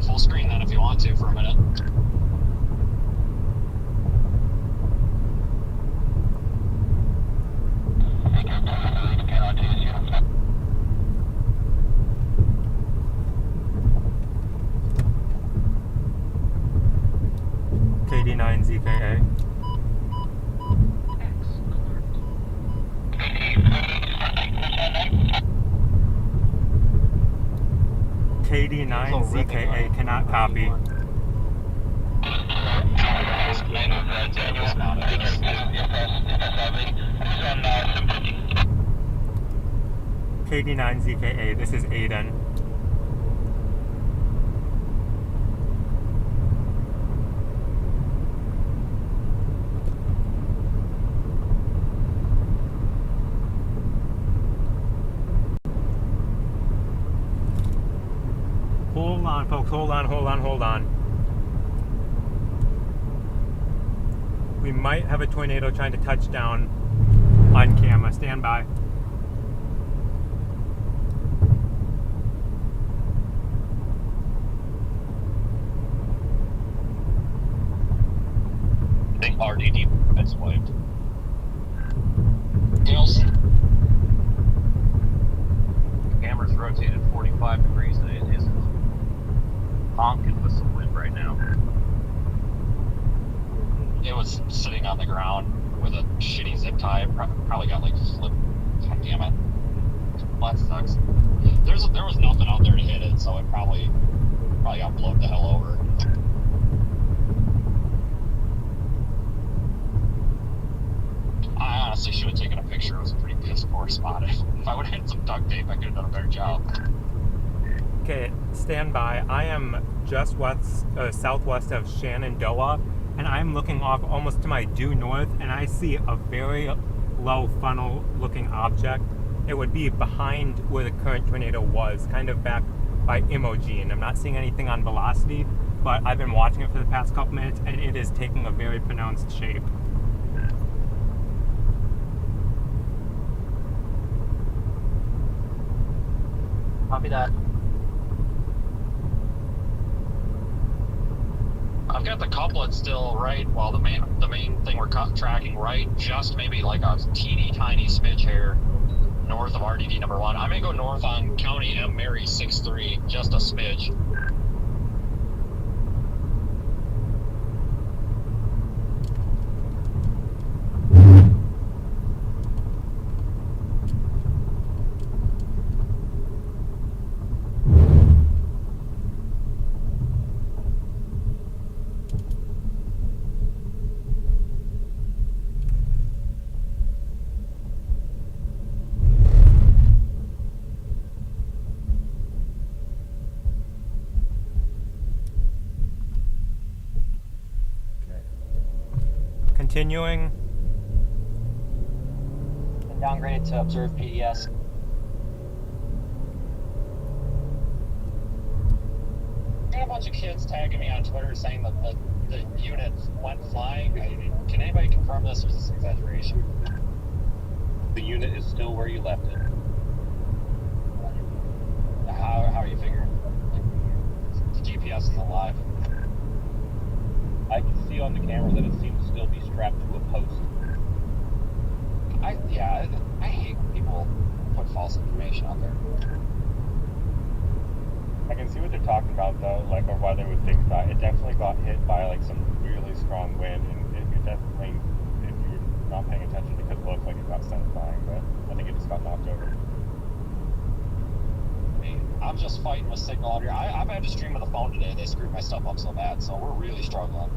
Full screen then if you want to for a minute. KD9ZKA. KD9ZKA cannot copy. KD9ZKA, this is Aiden. Hold on, folks, hold on. We might have a tornado trying to touch down on camera. Stand by. I think RDD has waved. Gales. Camera's rotated 45 degrees and it isn't honking with some wind right now. It was sitting on the ground with a shitty zip tie. Probably got like flipped. God damn it. Well, that sucks. There was nothing out there to hit it, so it probably got blown the hell over. I honestly should have taken a picture. It was a pretty piss poor spot. If I would have had some duct tape, I could have done a better job. Okay, stand by. I am just southwest of Shenandoah, and I'm looking off almost to my due north, and I see a very low funnel-looking object. It would be behind where the current tornado was, kind of back by Imogene. I'm not seeing anything on velocity, but I've been watching it for the past couple minutes, and it is taking a very pronounced shape. Copy that. I've got the couplet still right, while the main thing we're tracking right, just maybe like a teeny tiny smidge hair north of RDD number 1. I'm gonna go north on County M Mary 6-3, just a smidge. Continuing. Been downgraded to observe PDS. I got a bunch of kids tagging me on Twitter saying that the unit went flying. Can anybody confirm this, or is this exaggeration? The unit is still where you left it. How are you figuring? Like, the GPS is alive. I can see on the camera that it seems to still be strapped to a post. I hate when people put false information out there. I can see what they're talking about though, like, or why they would think that. It definitely got hit by like some really strong wind, and it definitely, if you were not paying attention, it could look like it got sent flying, but I think it just got knocked over. I mean, I'm just fighting with signal out here. I've had to stream with a phone today. They screwed my stuff up so bad, so we're really struggling.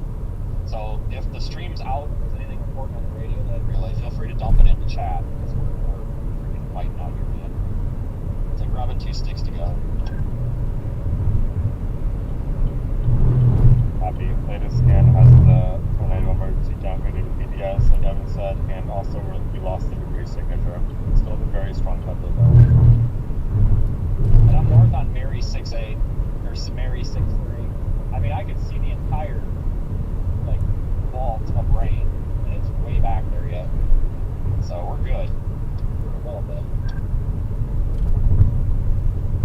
So if the stream's out, if there's anything important on the radio, then really feel free to dump it in the chat, because we're freaking fighting out here, man. It's like rubbing two sticks together. Copy. Latest scan has the tornado emergency downgraded to PDS, like Evan said, and also we lost the degree signature. Still a very strong tempo though. And I'm north on Mary 6-8, or Mary 6-3. I mean, I could see the entire, like, vault of rain, and it's way back there yet. So we're good. For a little bit.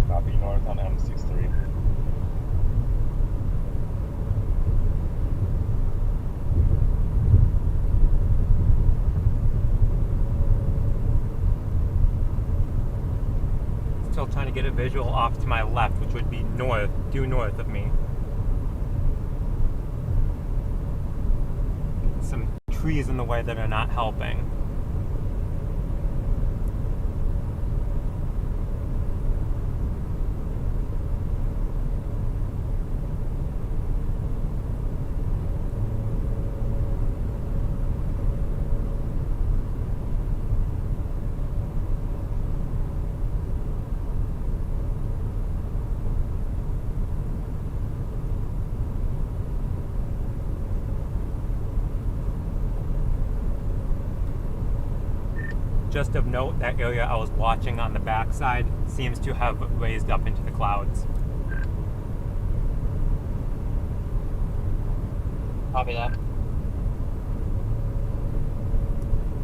Copy. North on M63. Still trying to get a visual off to my left, which would be due north of me. Some trees in the way that are not helping. Just of note, that area I was watching on the backside seems to have raised up into the clouds. Copy that.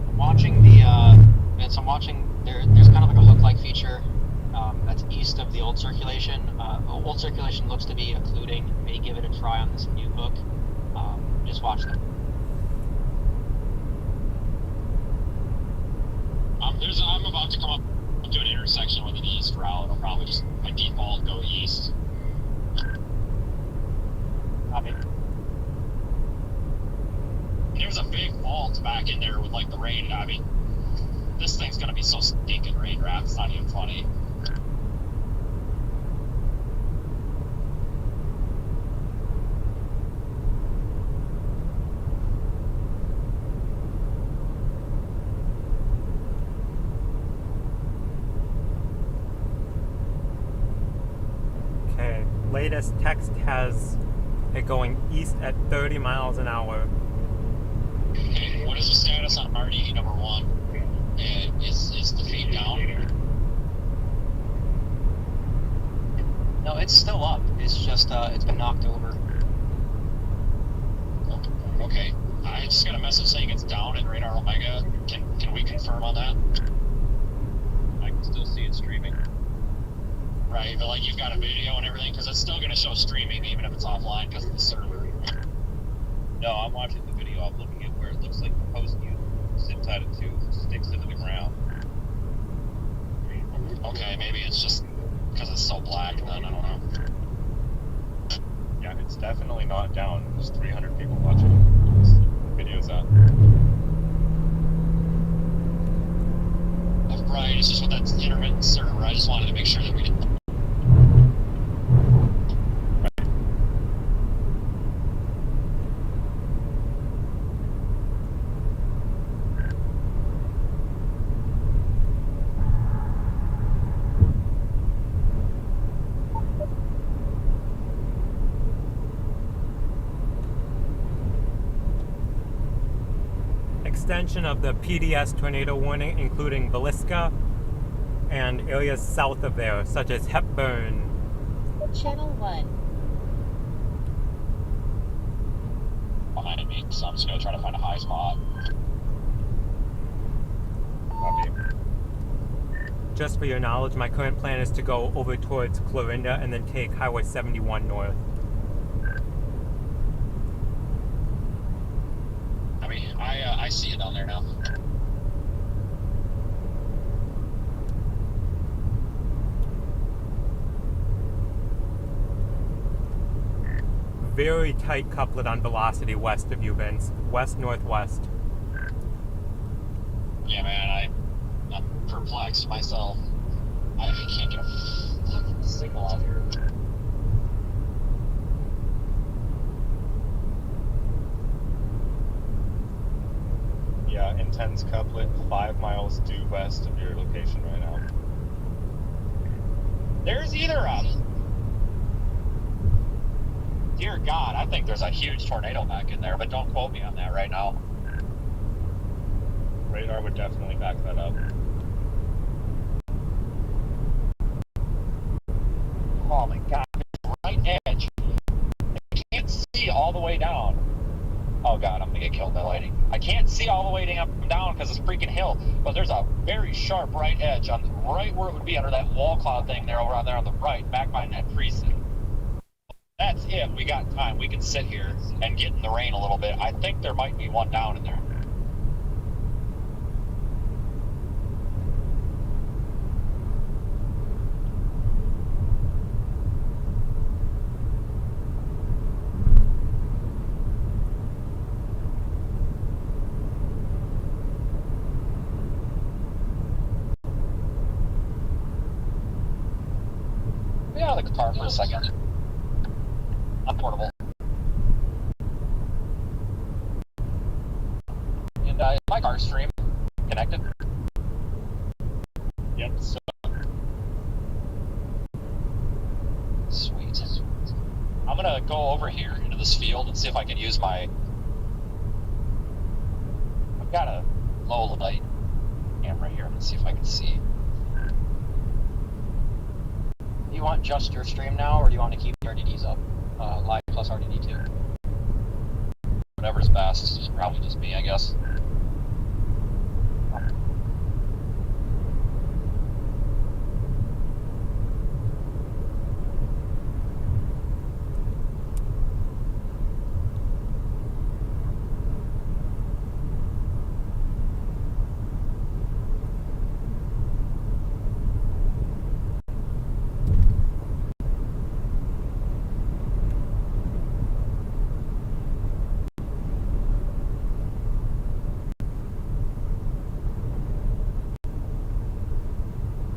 I'm watching the, Vince, I'm watching, there's kind of like a hook-like feature that's east of the old circulation. Old circulation looks to be occluding. May give it a try on this new hook. Just watch that. I'm about to come up to an intersection with an east route. I'll probably just, by default, go east. Copy. There's a big vault back in there with, like, the rain. I mean, this thing's gonna be so stinking rain wrapped, it's not even funny. Latest text has it going east at 30 miles an hour. Okay, what is the status on RDE number 1? And is the feed down? No, it's still up. It's just, it's been knocked over. Okay. I just got a message saying it's down in Radar Omega. Can we confirm on that? I can still see it streaming. Right, but like you've got a video and everything, because it's still going to show streaming even if it's offline because of the server. No, I'm watching the video. I'm looking at where it looks like the post you sit tied it to sticks into the ground. Okay, maybe it's just because it's so black then, I don't know. Yeah, it's definitely not down. There's 300 people watching. This video's up. Right, it's just with that intermittent server. I just wanted to make sure that we didn't. Extension of the PDS tornado warning, including Villisca and areas south of there, such as Hepburn. Channel 1. Behind me, so I'm just going to try to find a high spot. Copy. just for your knowledge, my current plan is to go over towards Clarinda and then take Highway 71 north. I mean, I see you down there now. Very tight couplet on velocity west of you, Vince. West-northwest. Yeah, man, I'm perplexed myself. I can't get a fucking signal out here. Yeah, intense couplet 5 miles due west of your location right now. There's either a... Dear God, I think there's a huge tornado back in there, but don't quote me on that right now. Radar would definitely back that up. Oh my God, right edge. I can't see all the way down. Oh God, I'm gonna get killed by lightning. I can't see all the way down because it's a freaking hill, but there's a very sharp right edge on right where it would be under that wall cloud thing there, over on there on the right, back by that precinct. That's if we got time. We can sit here and get in the rain a little bit. I think there might be one down in there. Get out of the car for a second. I'm portable. And my car stream connected. Yep, so Sweet. I'm gonna go over here into this field and see if I can use my... I've got a low light camera here. Let's see if I can see. Do you want just your stream now, or do you want to keep the RDDs up? Live plus RDD2. Whatever's best. It's probably just me, I guess.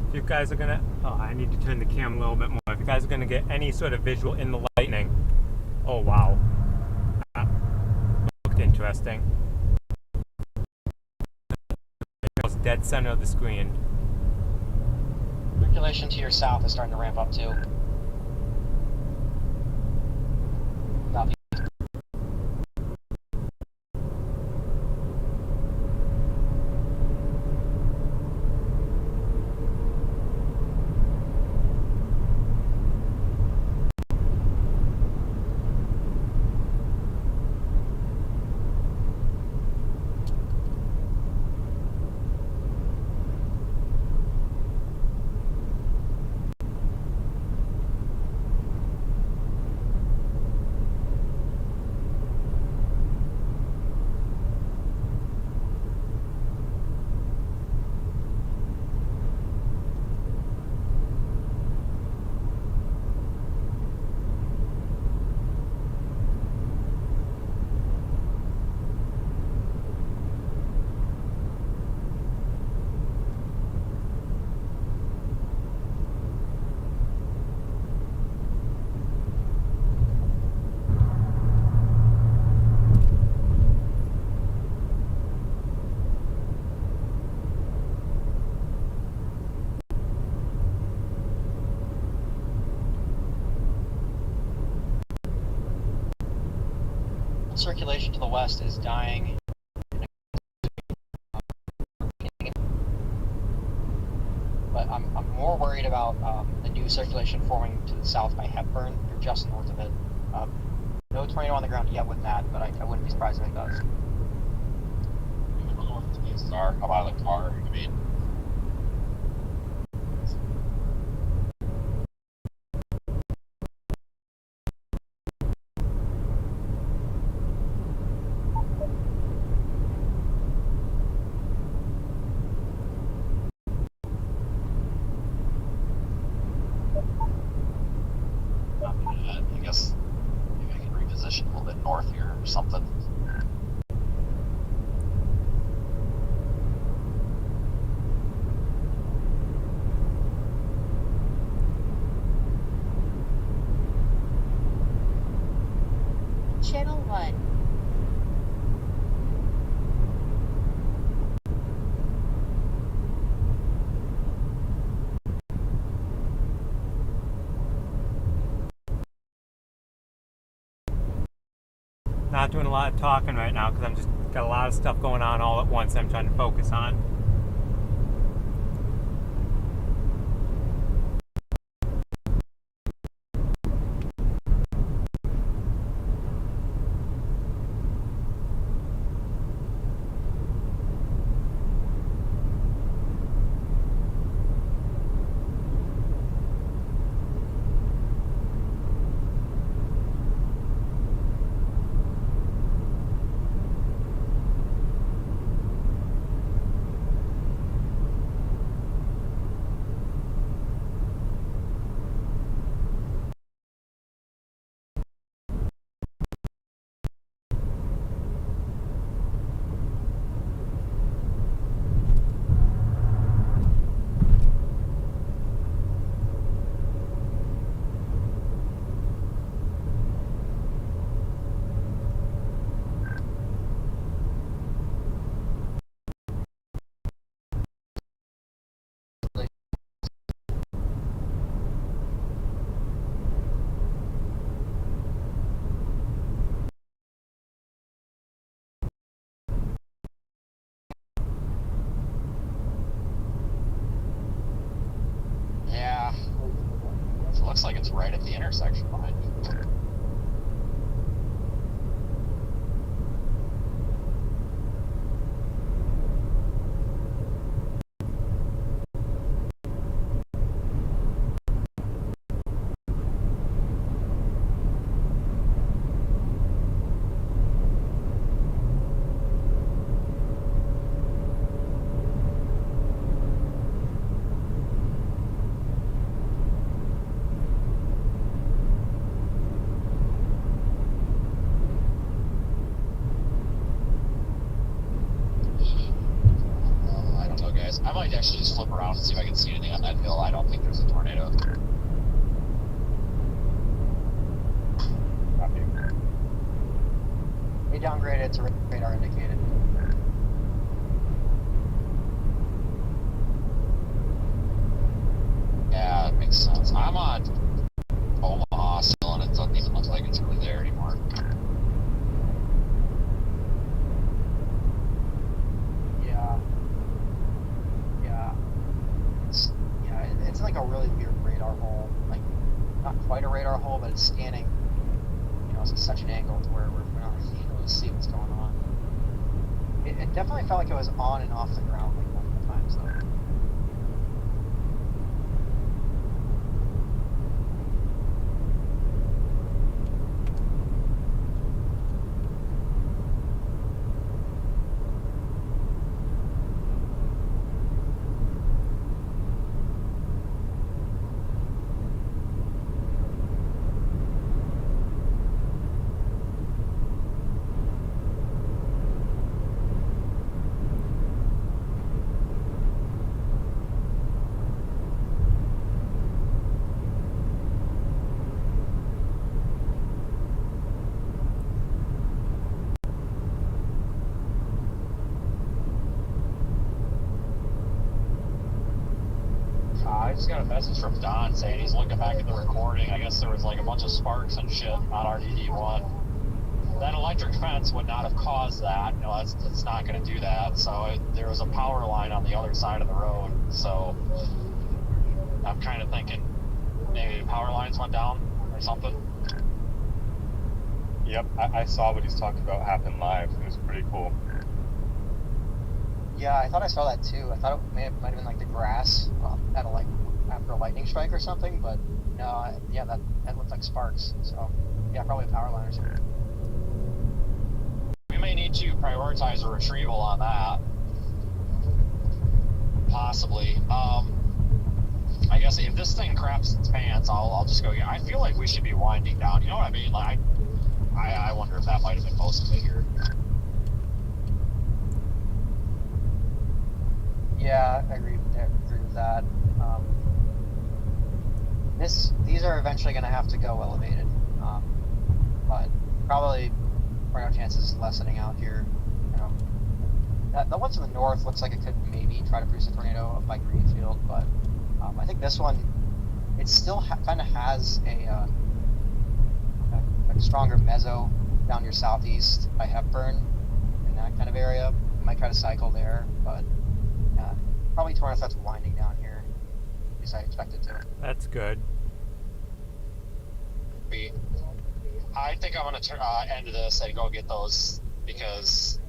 If you guys are gonna... Oh, I need to turn the cam a little bit more. If you guys are gonna get any sort of visual in the lightning... Oh, wow. That looked interesting. It was dead center of the screen. Circulation to your south is starting to ramp up too. Southeast. Circulation to the west is dying. But I'm more worried about the new circulation forming to the south by Hepburn. You're just north of it. No tornado on the ground yet with that, but I wouldn't be surprised if it does. I don't know what the cases are. I'm out of the car. I mean, something. Channel 1. Not doing a lot of talking right now because I'm just got a lot of stuff going on all at once I'm trying to focus on. Yeah. It looks like it's right at the intersection behind you. I don't know, guys. I might actually just flip around and see if I can see anything on that hill. I don't think there's a tornado. Copy. We downgraded it to radar indicated. Yeah, it makes sense. I'm on Omaha still, and it doesn't even look like it's really there anymore. Yeah. It's like a really weird radar hole. Like, not quite a radar hole, but it's scanning, it's at such an angle to where we're not really able to see what's going on. It definitely felt like it was on and off the ground like multiple times though. I just got a message from Don saying he's looking back at the recording. I guess there was like a bunch of sparks and shit on RDD1. That electric fence would not have caused that. It's not going to do that. So there was a power line on the other side of the road. So I'm kind of thinking maybe power lines went down or something. Yep, I saw what he's talking about happen live. It was pretty cool. Yeah, I thought I saw that too. I thought it might have been like the grass after a lightning strike or something, but no, yeah, that looked like sparks. So yeah, probably a power line or something. We may need to prioritize a retrieval on that. Possibly. I guess if this thing craps its pants, I'll just go. Yeah, I feel like we should be winding down. You know what I mean? Like, I wonder if that might have been most of it here. Yeah, I agree with that. These are eventually going to have to go elevated, but probably tornado chances lessening out here. You know, the ones in the north looks like it could maybe try to produce a tornado up by Greenfield, but I think this one, it still kind of has a stronger mezzo down your southeast by Hepburn in that kind of area. You might try to cycle there, but probably tornado threats winding down here, at least I expect it to. That's good. I think I'm going to end this and go get those because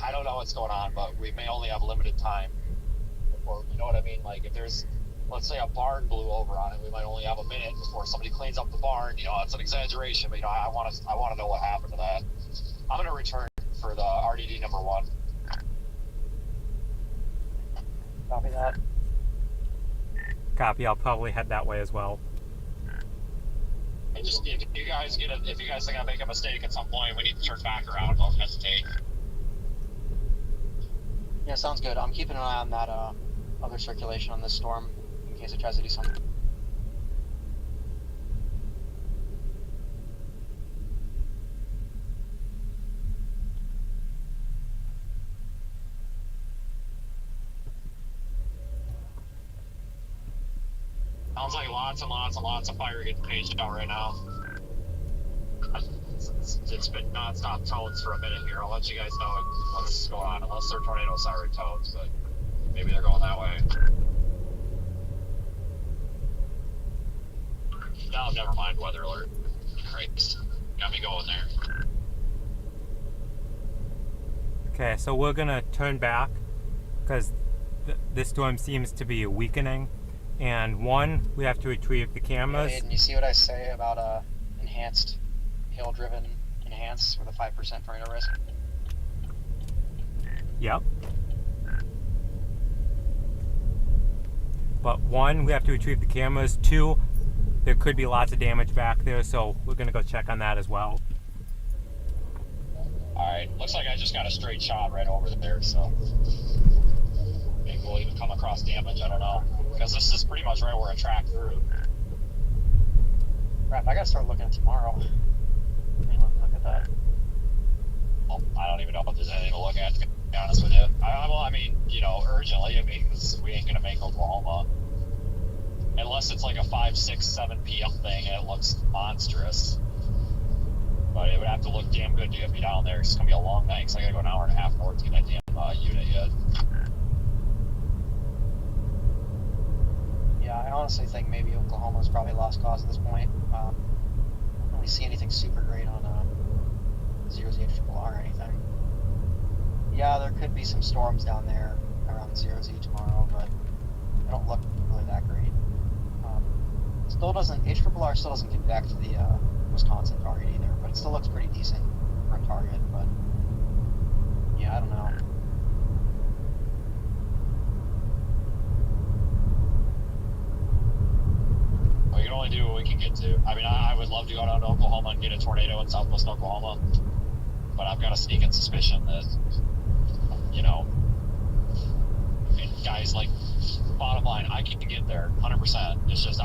I don't know what's going on, but we may only have limited time. Or, you know what I mean? Like if there's, let's say a barn blew over on it, we might only have a minute before somebody cleans up the barn. You know, it's an exaggeration, but you know, I want to know what happened to that. I'm going to return for the RDD number 1. Copy that. Copy. I'll probably head that way as well. And just if you guys think I make a mistake at some point, we need to turn back around. Don't hesitate. Yeah, sounds good. I'm keeping an eye on that other circulation on this storm in case it tries to do something. Sounds like lots and lots and lots of fire getting paged out right now. It's been non-stop tones for a minute here. I'll let you guys know what's going on, unless they're tornado siren tones, but maybe they're going that way. No, never mind. Weather alert. Christ. Got me going there. Okay, so we're gonna turn back because this storm seems to be weakening. And one, we have to retrieve the cameras. Yeah, Aiden, you see what I say about enhanced, hill-driven enhanced with a 5% tornado risk? Yep. But one, we have to retrieve the cameras. Two, there could be lots of damage back there, so we're gonna go check on that as well. Alright, looks like I just got a straight shot right over there, so maybe we'll even come across damage, I don't know. Because this is pretty much right where I tracked through. Crap, I gotta start looking at tomorrow. Let me look at that. Well, I don't even know if there's anything to look at, to be honest with you. I mean, you know, urgently, I mean, because we ain't going to make Oklahoma. Unless it's like a 5, 6, 7 p.m. thing and it looks monstrous. But it would have to look damn good to get me down there. It's going to be a long night, because I got to go an hour and a half north to get that damn unit yet. Yeah, I honestly think maybe Oklahoma's probably lost cause at this point. I don't really see anything super great on 0Z HRRR or anything. Yeah, there could be some storms down there around 0Z tomorrow, but they don't look really that great. HRRR still doesn't convect the Wisconsin target either, but it still looks pretty decent for a target, but yeah, I don't know. We can only do what we can get to. I mean, I would love to go down to Oklahoma and get a tornado in southwest Oklahoma, but I've got a sneaking suspicion that, you know, guys, like, bottom line, I can get there 100%. It's just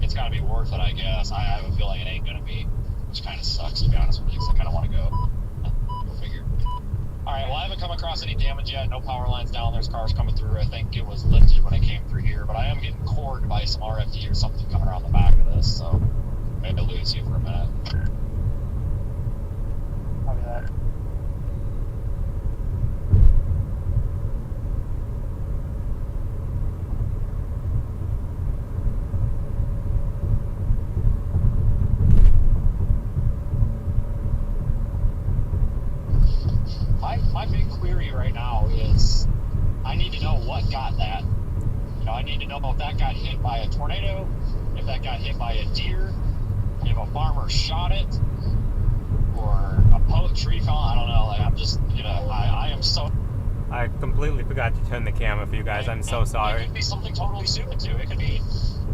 it's got to be worth it, I guess. I have a feeling it ain't going to be, which kind of sucks, to be honest with you, because I kind of want to go. Go figure. Alright, well, I haven't come across any damage yet. No power lines down. There's cars coming through. I think it was lifted when I came through here, but I am getting cored by some RFD or something coming around the back of this, so maybe I'll lose you for a minute. Copy that. My big query right now is I need to know what got that. You know, I need to know if that got hit by a tornado, if that got hit by a deer, if a farmer shot it, or a tree fell. I don't know. Like, I'm just, you know, I am so I completely forgot to turn the camera for you guys. I'm so It sorry. could be something totally stupid too. It could be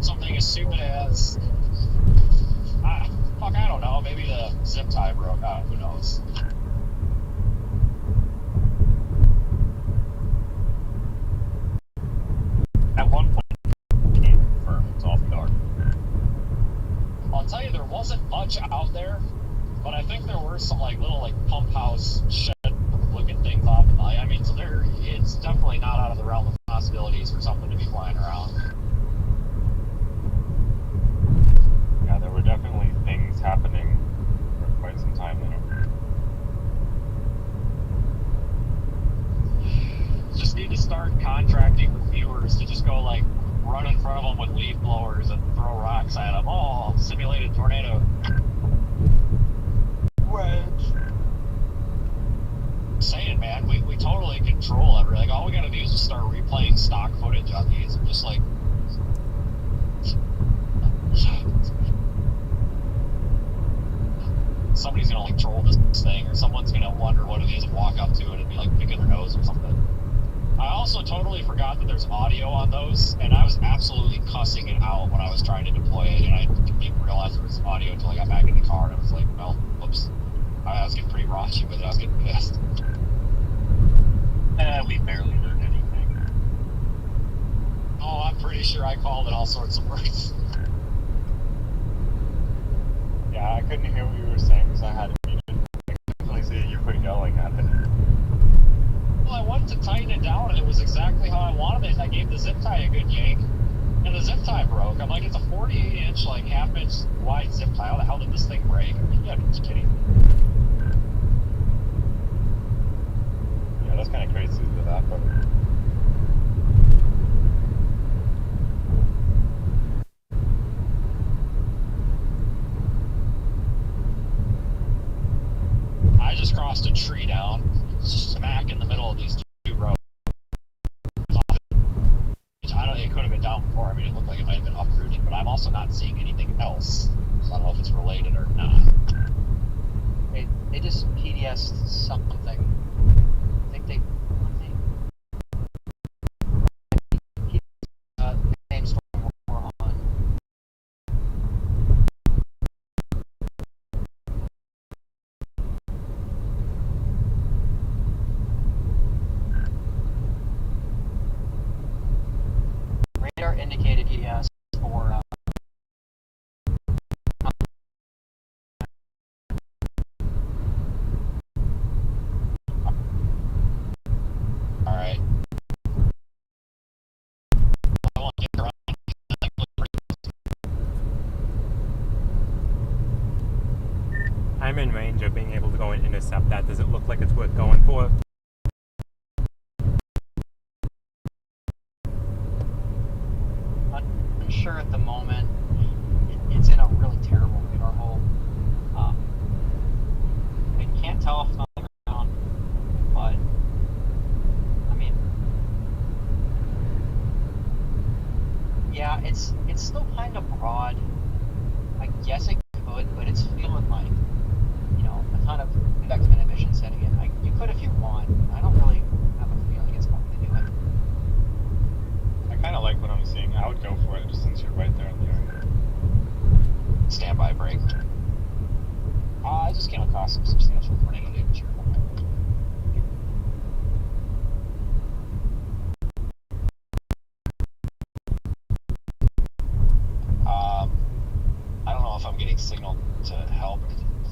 something as stupid as, fuck, I don't know. Maybe the zip tie broke out. Who knows? At one point, it can't confirm it's off dark. I'll tell you, there wasn't much out there, but I think there were some like little like pump house shed looking things off the night. I mean, so it's definitely not out of the realm of possibilities for something to be flying around. Yeah, there were definitely things happening for quite some time there. Just need to start contracting with viewers to just go like run in front of them with leaf blowers and throw rocks at them. Oh, simulated tornado. Saying, man, we totally control everything. Like, all we gotta do is just start replaying stock footage on these and just like somebody's gonna like troll this thing, or someone's gonna wonder what it is and walk up to it and be like picking their nose or something. I also totally forgot that there's audio on those, and I was absolutely cussing it out when I was trying to deploy it, and I didn't even realize there was audio until I got back in the car, and I was like, well, whoops. I was getting pretty raunchy with it. I was getting pissed. We barely heard anything. Oh, I'm pretty sure I called it all sorts of words. Yeah, I couldn't hear what you were saying because I had it muted. I could definitely see you were yelling at it. Well, I wanted to tighten it down, and it was exactly how I wanted it, and I gave the zip tie a good yank, and the zip tie broke. I'm like, it's a 48-inch, like half-inch wide zip tie. How the hell did this thing break? I mean, yeah, just kidding. Yeah, that's kind of crazy with that, but I just crossed a tree down, smack in the middle of these two roads. I don't. It could have been down before. I mean, it looked like it might have been uprooted, but I'm also not seeing anything else. So I don't know if it's related or not. They just PDS'd something. I think they same storm we're on. Radar indicated PDS for All right. I want to get around. I'm in range of being able to go and intercept that. Does it look like it's worth going for? unsure at the moment. It's in a really terrible radar hole. I can't tell if it's on the ground, but I mean, yeah, it's still kind of broad. I guess it could, but it's feeling like, a ton of convective inhibition setting in. You could if you want. I don't really have a feeling it's going to do it. I kind of like what I'm seeing. I would go for it just since you're right there in the area. Standby break. I just came across some substantial tornado damage here. I don't know if I'm getting signal to help.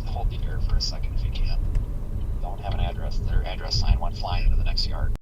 Hold the air for a second if you can. Don't have an address. Their address sign went flying into the next yard.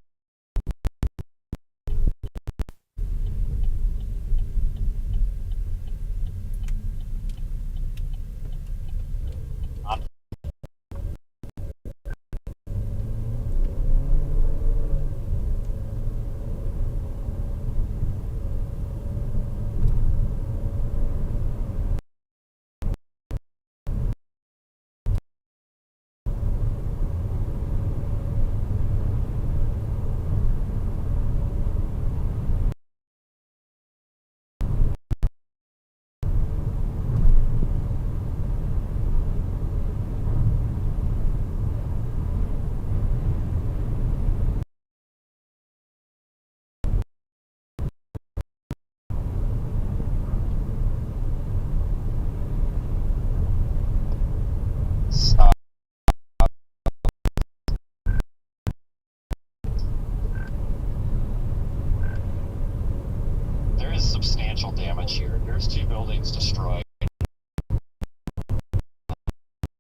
substantial damage here. There's 2 buildings destroyed.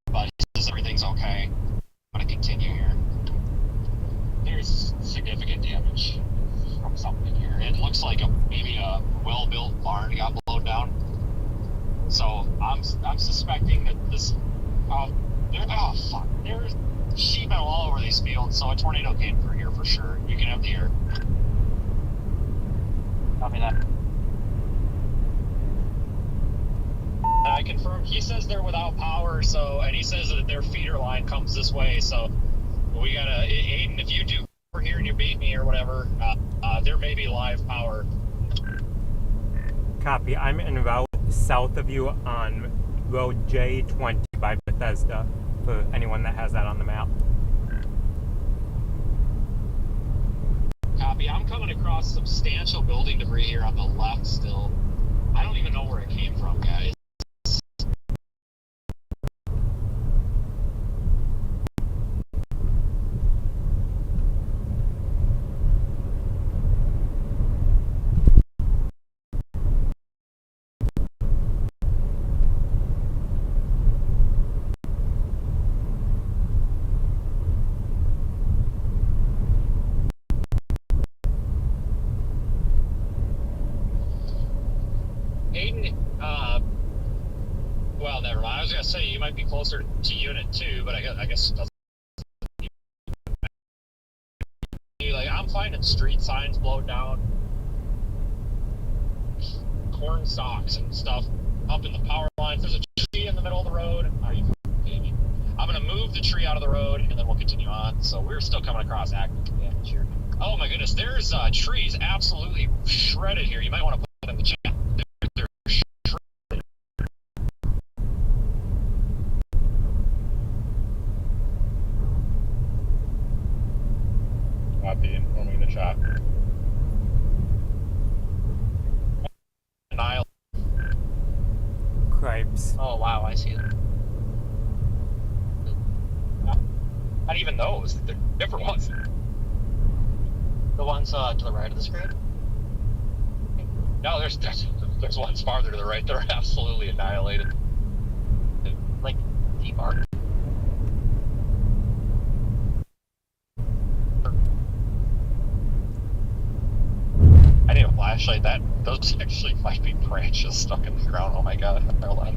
But he says everything's okay. I'm going to continue here. There's significant damage from something here. It looks like maybe a well-built barn got blown down. So I'm suspecting that this... There's sheet metal all over these fields, so a tornado came through here for sure. You can have the air. Copy that. And I confirmed, he says they're without power, and he says that their feeder line comes this way, so we gotta, Aiden, if you do over here and you beat me or whatever, there may be live power. Copy. I'm en route south of you on road J20 by Bethesda, for anyone that has that on the map. Copy. I'm coming across substantial building debris here on the left still. I don't even know where it came from, guys. Aiden, well, never mind. I was gonna say you might be closer to Unit 2, but I guess it doesn't. Like, I'm finding street signs blown down, corn stalks and stuff up in the power lines. There's a tree in the middle of the road. Are you kidding me? I'm gonna move the tree out of the road, and then we'll continue on. So we're still coming across active damage here. Oh my goodness, there's trees absolutely shredded here. You might want to put that in the chat. They're shredded. Copy, informing the chat. Annihilate. Cripes. Oh wow, I see it. Not even those. They're different ones. The ones to the right of the screen? No, there's ones farther to the right. They're absolutely annihilated. Like, deep arc. I need a flashlight. Those actually might be branches stuck in the ground. Oh my god. Hold on.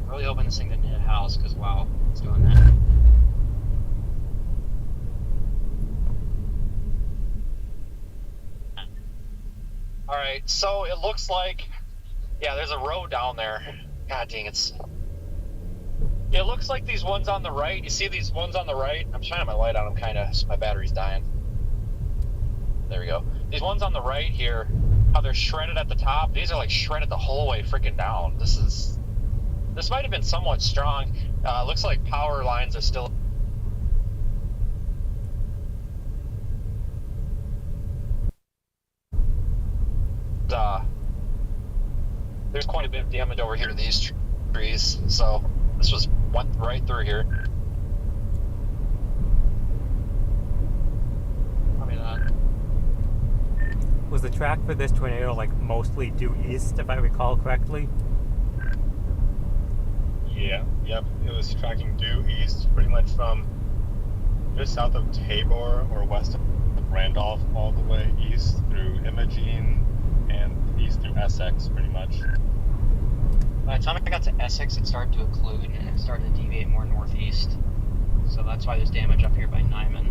Really hoping this thing didn't hit a house, because wow, it's doing that. Alright, so it looks like, yeah, there's a road down there. God dang, it looks like these ones on the right. You see these ones on the right? I'm shining my light on them kind of, so my battery's dying. There we go. These ones on the right here, how they're shredded at the top, these are like shredded the whole way freaking down. This might have been somewhat strong. Looks like power lines are still... there's quite a bit of damage over here to these trees, so this went right through here. Probably not. Was the track for this tornado like mostly due east, if I recall correctly? Yeah, yep. It was tracking due east, pretty much from just south of Tabor or west of Randolph, all the way east through Imogene and east through Essex, pretty much. By the time I got to Essex, it started to occlude and it started to deviate more northeast. So that's why there's damage up here by Nyman.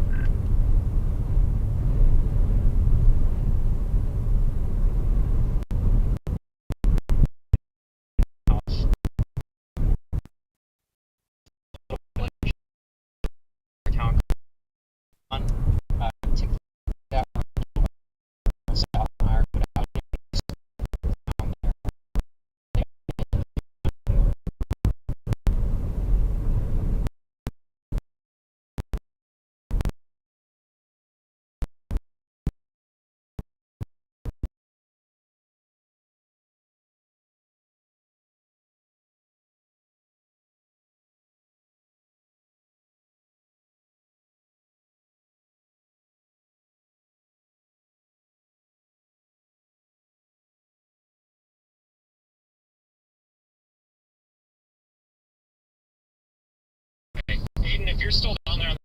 Aiden, if you're still down there,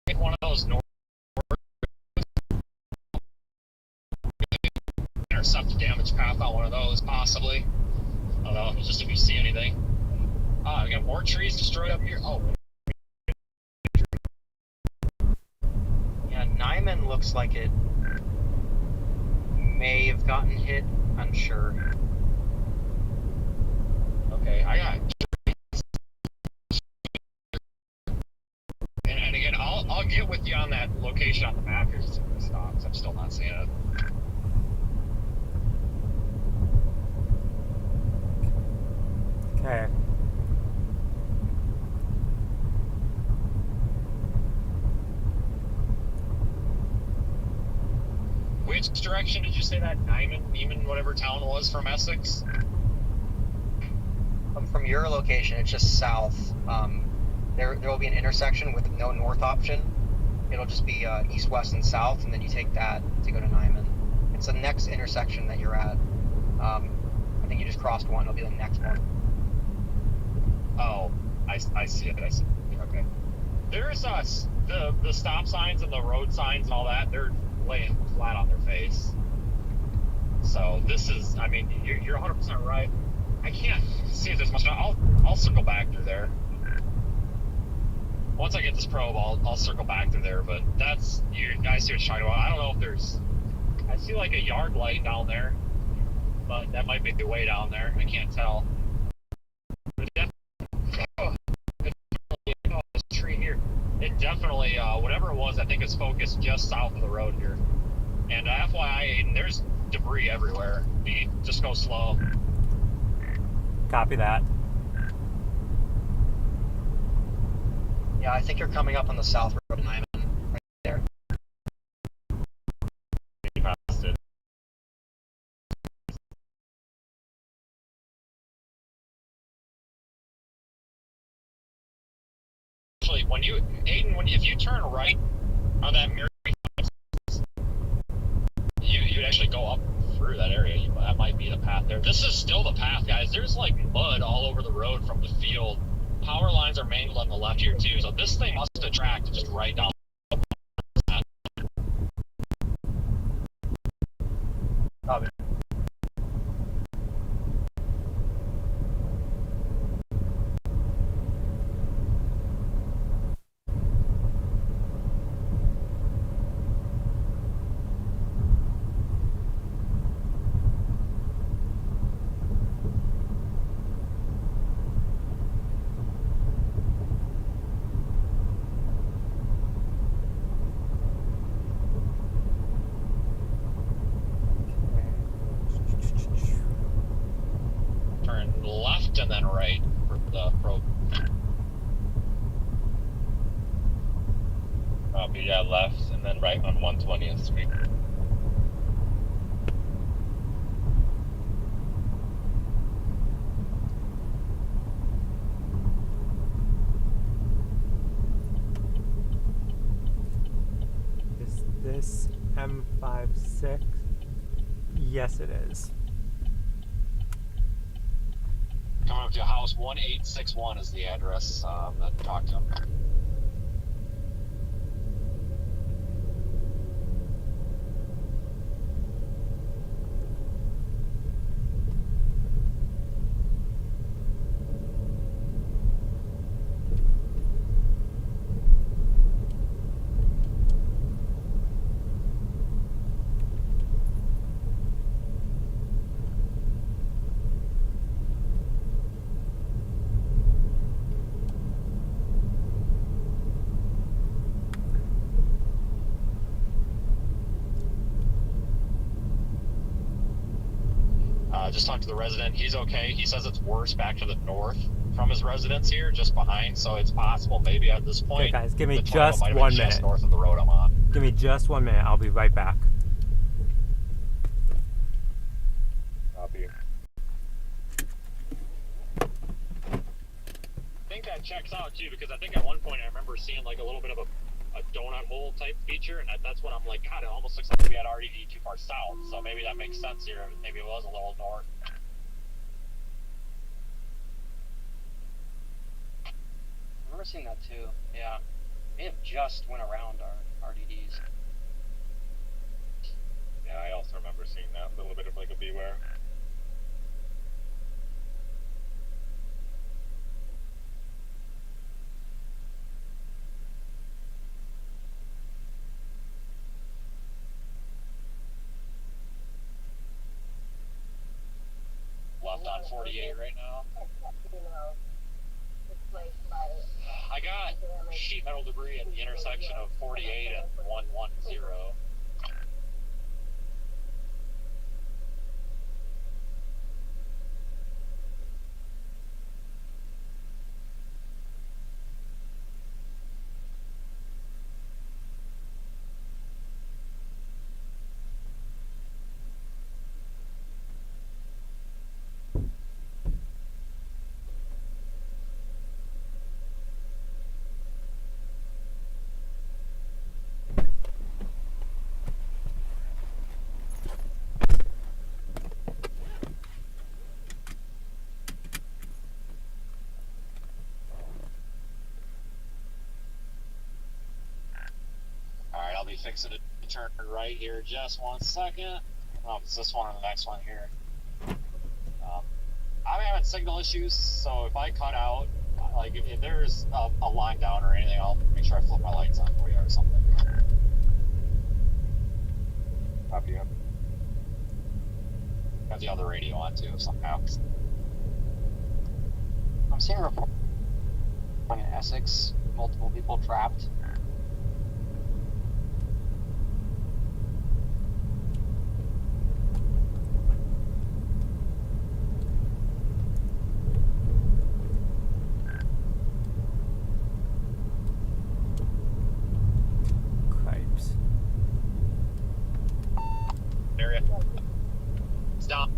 take one of those north intercept the damage path on one of those, possibly. I don't know, just if you see anything. We got more trees destroyed up here. Oh. Yeah, Nyman looks like it may have gotten hit. Unsure. Okay, I got. And again, I'll get with you on that location on the map here as it stops. I'm still not seeing it. Okay. Which direction did you say that Neiman, whatever town was from Essex? From your location, it's just south. There will be an intersection with no north option. It'll just be east, west, and south, and then you take that to go to Nyman. It's the next intersection that you're at. I think you just crossed one. It'll be the next one. Oh, I see it. I see it. Okay. There's the stop signs and the road signs and all that. They're laying flat on their face. So this is. I mean, you're 100% right. I can't see if there's much. I'll circle back through there. Once I get this probe, I'll circle back through there. But that's you. I see what you're talking about. I don't know if there's. I see like a yard light down there, but that might be the way down there. I can't tell. This tree here. It definitely, whatever it was, I think it's focused just south of the road here. And FYI, Aiden, there's debris everywhere. Just go slow. Copy that. Yeah, I think you're coming up on the south road in Nyman, right there. Actually, if you turn right on that mirror, you'd actually go up through that area. That might be the path there. This is still the path, guys. There's like mud all over the road from the field. Power lines are mangled on the left here too, so this thing must have tracked just right down. Probably. Turn left and then right for the probe. Yeah, left and then right on 120th Street. Is this M56? Yes, it is. Coming up to house 1861 is the address that I talked to him. Just talked to the resident. He's okay. He says it's worse back to the north from his residence here, just behind. So it's possible maybe at this point. Okay, guys, give me the tornado just might have been 1 just minute. north of the road I'm on. Give me just 1 minute. I'll be right back. Copy. I think that checks out too, because I think at one point I remember seeing like a little bit of a donut hole type feature, and that's when I'm like, God, it almost looks like we had RDD too far south. So maybe that makes sense here. Maybe it was a little north. Remember remember seeing that too. Yeah. May have just went around our RDDs. Yeah, I also remember seeing that little bit of like a beware. Left on 48 right now. I got sheet metal debris at the intersection of 48 and 110. Alright, I'll be fixing to turn right here just 1 second. I don't know if it's this one or the next one here. I'm having signal issues, so if I cut out, like if there's a line down or anything, I'll make sure I flip my lights on for you or something. Copy up. Got the other radio on too if something happens. I'm seeing a report in Essex, multiple people trapped. Cripes. Area. Stop.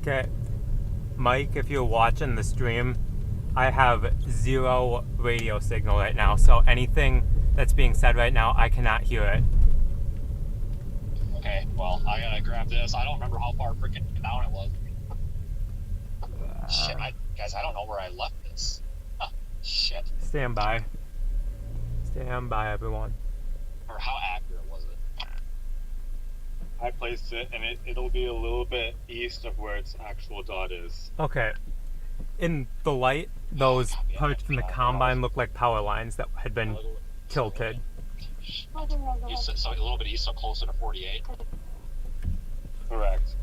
Okay, Mike, if you're watching the stream, I have 0 radio signal right now, so anything that's being said right now, I cannot hear it. Okay, well, I gotta grab this. I don't remember how far freaking down it was. Shit, guys, I don't know where I left this. Shit. Stand by. Stand by, everyone. Or how accurate was it? I placed it, and it'll be a little bit east of where its actual dot is. Okay. In the light, those Copy, parts from the copy. combine look like power lines that had been tilted. So a little bit east, so closer to 48. Correct.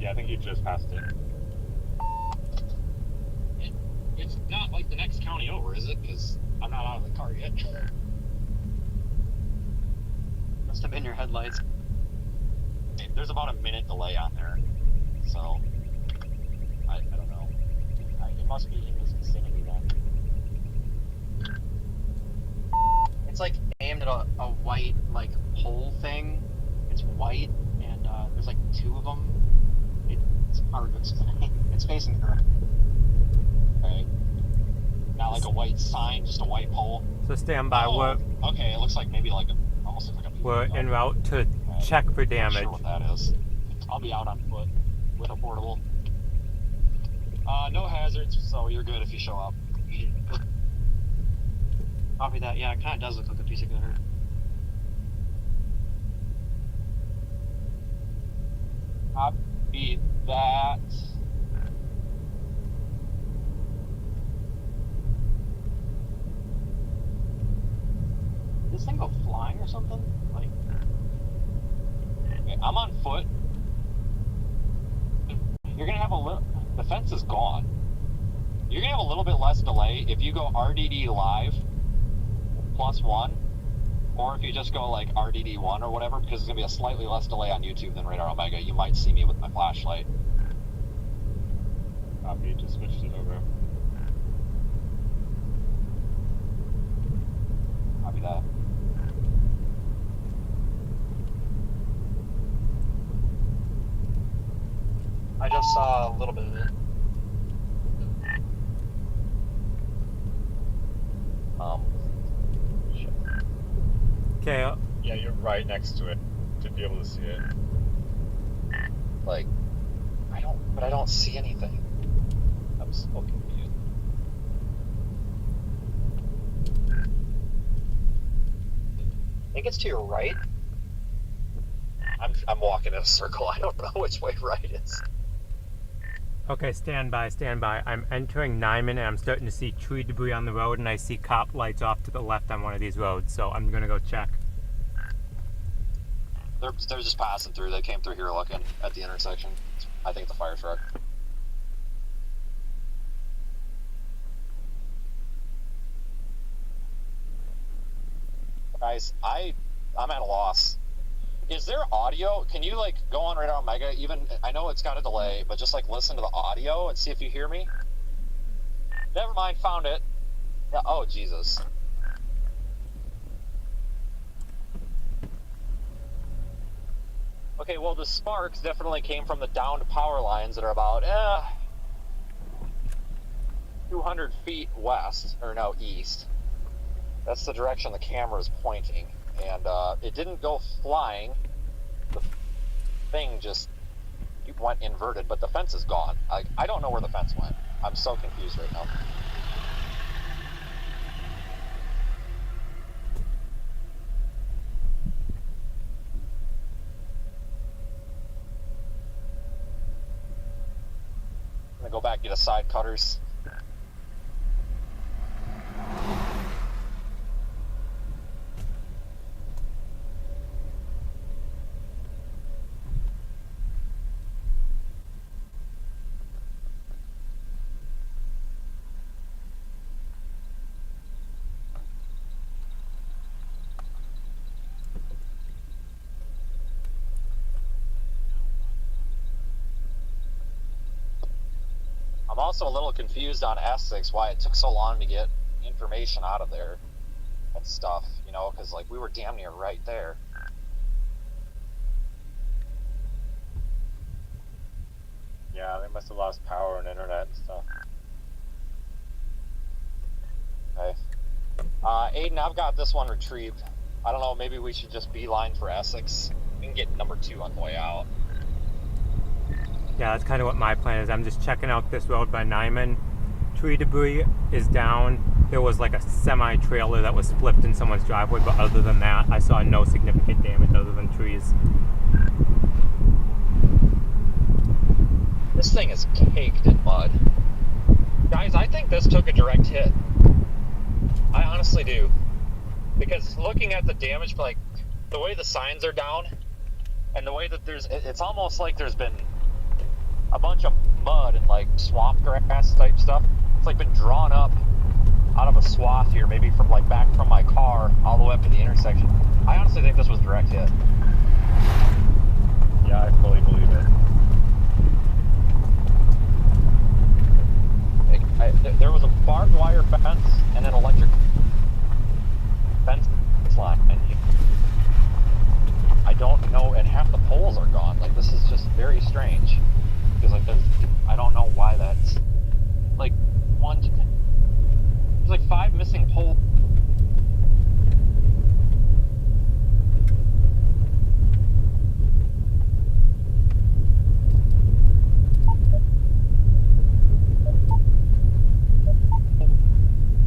Yeah, I think you just passed it. It's not like the next county over, is it? Because I'm not out of the car yet. Must have been your headlights. There's about a minute delay on there, so I don't know. It must be in this vicinity then. It's like aimed at a white like pole thing. It's white and there's like 2 of them. It's hard to explain. It's facing her. Okay. Not like a white sign, just a white pole. So stand by. Oh, okay, it looks like maybe like almost looks like a. We're en route to check for Not damage. sure what that is. I'll be out on foot with a portable. No hazards, so you're good if you show up. Copy that. Yeah, it kind of does look like a piece of glitter. Copy that. Did this thing go flying or something? Like, Okay, I'm on foot. You're gonna have a little. The fence is gone. You're gonna have a little bit less delay if you go RDD live +1, or if you just go like RDD1 or whatever, because there's gonna be a slightly less delay on YouTube than Radar Omega. You might see me with my flashlight. Copy, just switched it over. Copy that. I just saw a little bit of it. Okay, Yeah, you're right next to it to be able to see it. Like, I don't see anything. I'm so confused. I think it's to your right. I'm walking in a circle. I don't know which way right is. okay, stand by. I'm entering Nyman and I'm starting to see tree debris on the road and I see cop lights off to the left on one of these roads, so I'm gonna go check. They're just passing through. They came through here looking at the intersection. I think it's a fire truck. Guys, I'm at a loss. Is there audio? Can you like go on Radar Omega? Even I know it's got a delay, but just like listen to the audio and see if you hear me. Never mind, found it. Yeah, oh Jesus. Okay, well the sparks definitely came from the downed power lines that are about 200 feet west, or no, east. That's the direction the camera is pointing, and it didn't go flying. The thing just went inverted, but the fence is gone. I don't know where the fence went. I'm so confused right now. I'm gonna go back, get a side cutters. I'm also a little confused on Essex, why it took so long to get information out of there and stuff, you know, because like we were damn near right there. Yeah, they must have lost power and internet and stuff. Okay. Aiden, I've got this one retrieved. I don't know, maybe we should just beeline for Essex. We can get number 2 on the way out. Yeah, that's kind of what my plan is. I'm just checking out this road by Nyman. Tree debris is down. There was like a semi-trailer that was flipped in someone's driveway, but other than that, I saw no significant damage other than trees. This thing is caked in mud. Guys, I think this took a direct hit. I honestly do. Because looking at the damage, like, the way the signs are down, and the way that it's almost like there's been a bunch of mud and like swamp grass type stuff. It's like been drawn up out of a swath here, maybe from like back from my car all the way up to the intersection. I honestly think this was direct hit. Yeah, I fully believe it. There was a barbed wire fence and an electric fence line. And I don't know, and half the poles are gone. Like, this is just very strange. Because, like, I don't know why that's, like, there's like 5 missing poles.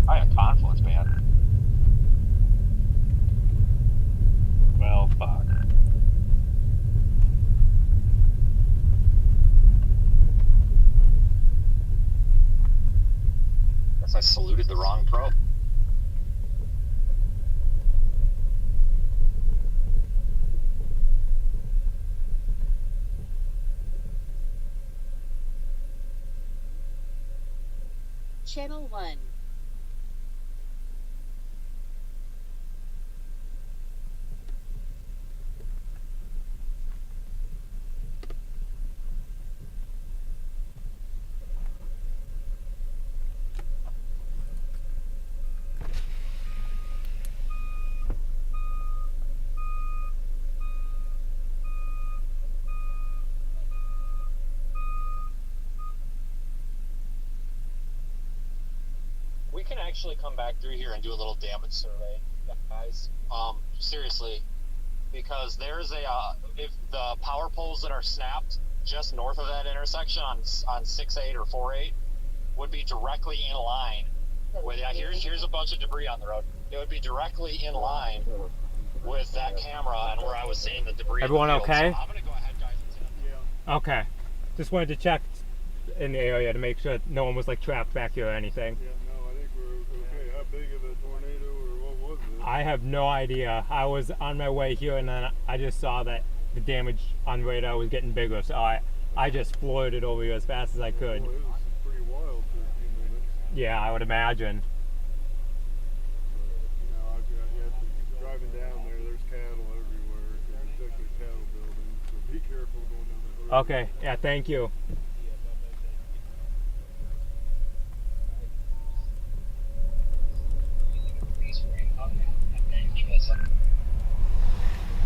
I got conflicts, man. Well, fuck. Guess I saluted the wrong pro. Channel 1. we can actually come back through here and do a little damage survey, guys. Seriously, because there's if the power poles that are snapped just north of that intersection on 6-8 or 4-8 would be directly in line with, here's a bunch of debris on the road. It would be directly in line with that camera and where I was seeing the debris. Everyone in the field. okay? So I'm gonna go ahead, guys. Okay. Just wanted to check in the area to make sure no one was like trapped back here or anything. Yeah, no, I think we're okay. How big of a tornado or what was it? I have no idea. I was on my way here and then I just saw that the damage on radar was getting bigger, so I just floored it over here as fast as I could. Well, it was pretty wild for a few minutes. Yeah, I would imagine. You know, driving down there's cattle everywhere. It's actually a cattle building, so be careful going down that road. Okay, yeah, thank you.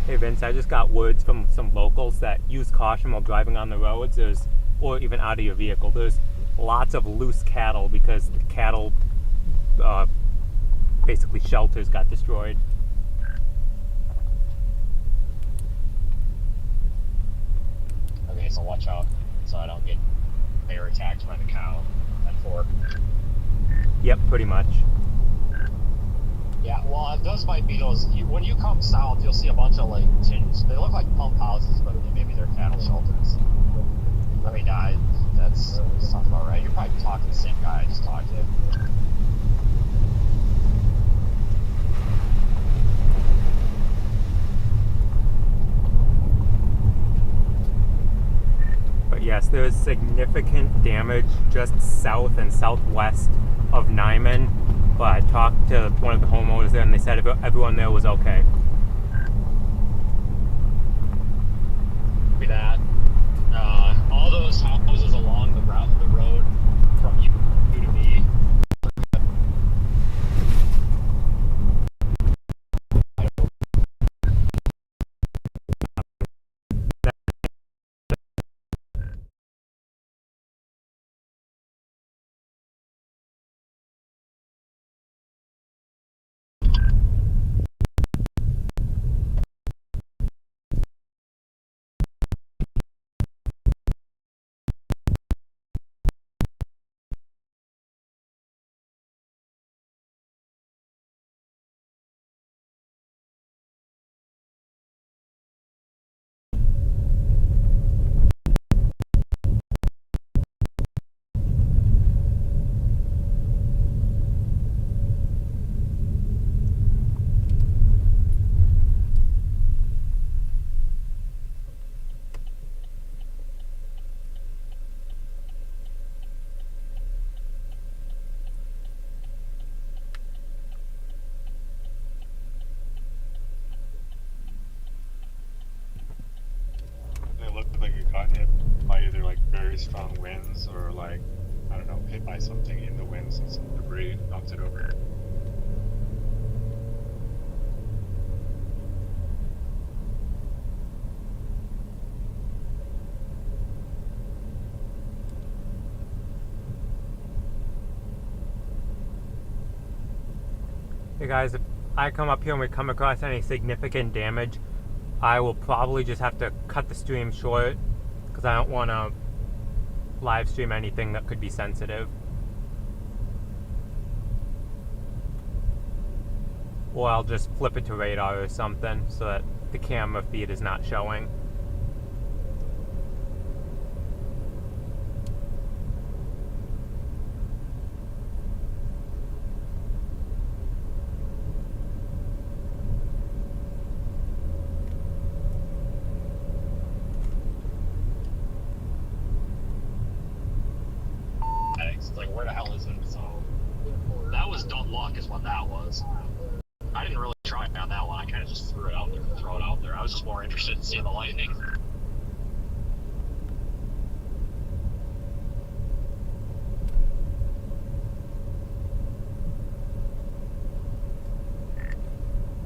Hey Vince, I just got words from some locals that use caution while driving on the roads. Or even out of your vehicle. There's lots of loose cattle because the cattle, basically shelters got destroyed. Okay, so watch out so I don't get bear attacked by the cow at 4. Yep, pretty much. Yeah, well, those might be those. When you come south, you'll see a bunch of like tins. They look like pump houses, but maybe they're cattle shelters. I mean, that sounds about right. You're probably talking to the same guy I just talked to. But yes, there is significant damage just south and southwest of Nyman. But I talked to one of the homeowners there and they said everyone there was okay. That all those houses along the road from U to B. It looked like it got hit by either like very strong winds or like, I don't know, hit by something in the winds and some debris knocked it over. Hey guys, if I come up here and we come across any significant damage, I will probably just have to cut the stream short because I don't want to live stream anything that could be sensitive. Or I'll just flip it to radar or something so that the camera feed is not showing. Like, where the hell is it? So that was dumb luck is what that was. I didn't really try on that one. I kind of just threw it out there to throw it out there. I was just more interested in seeing the lightning.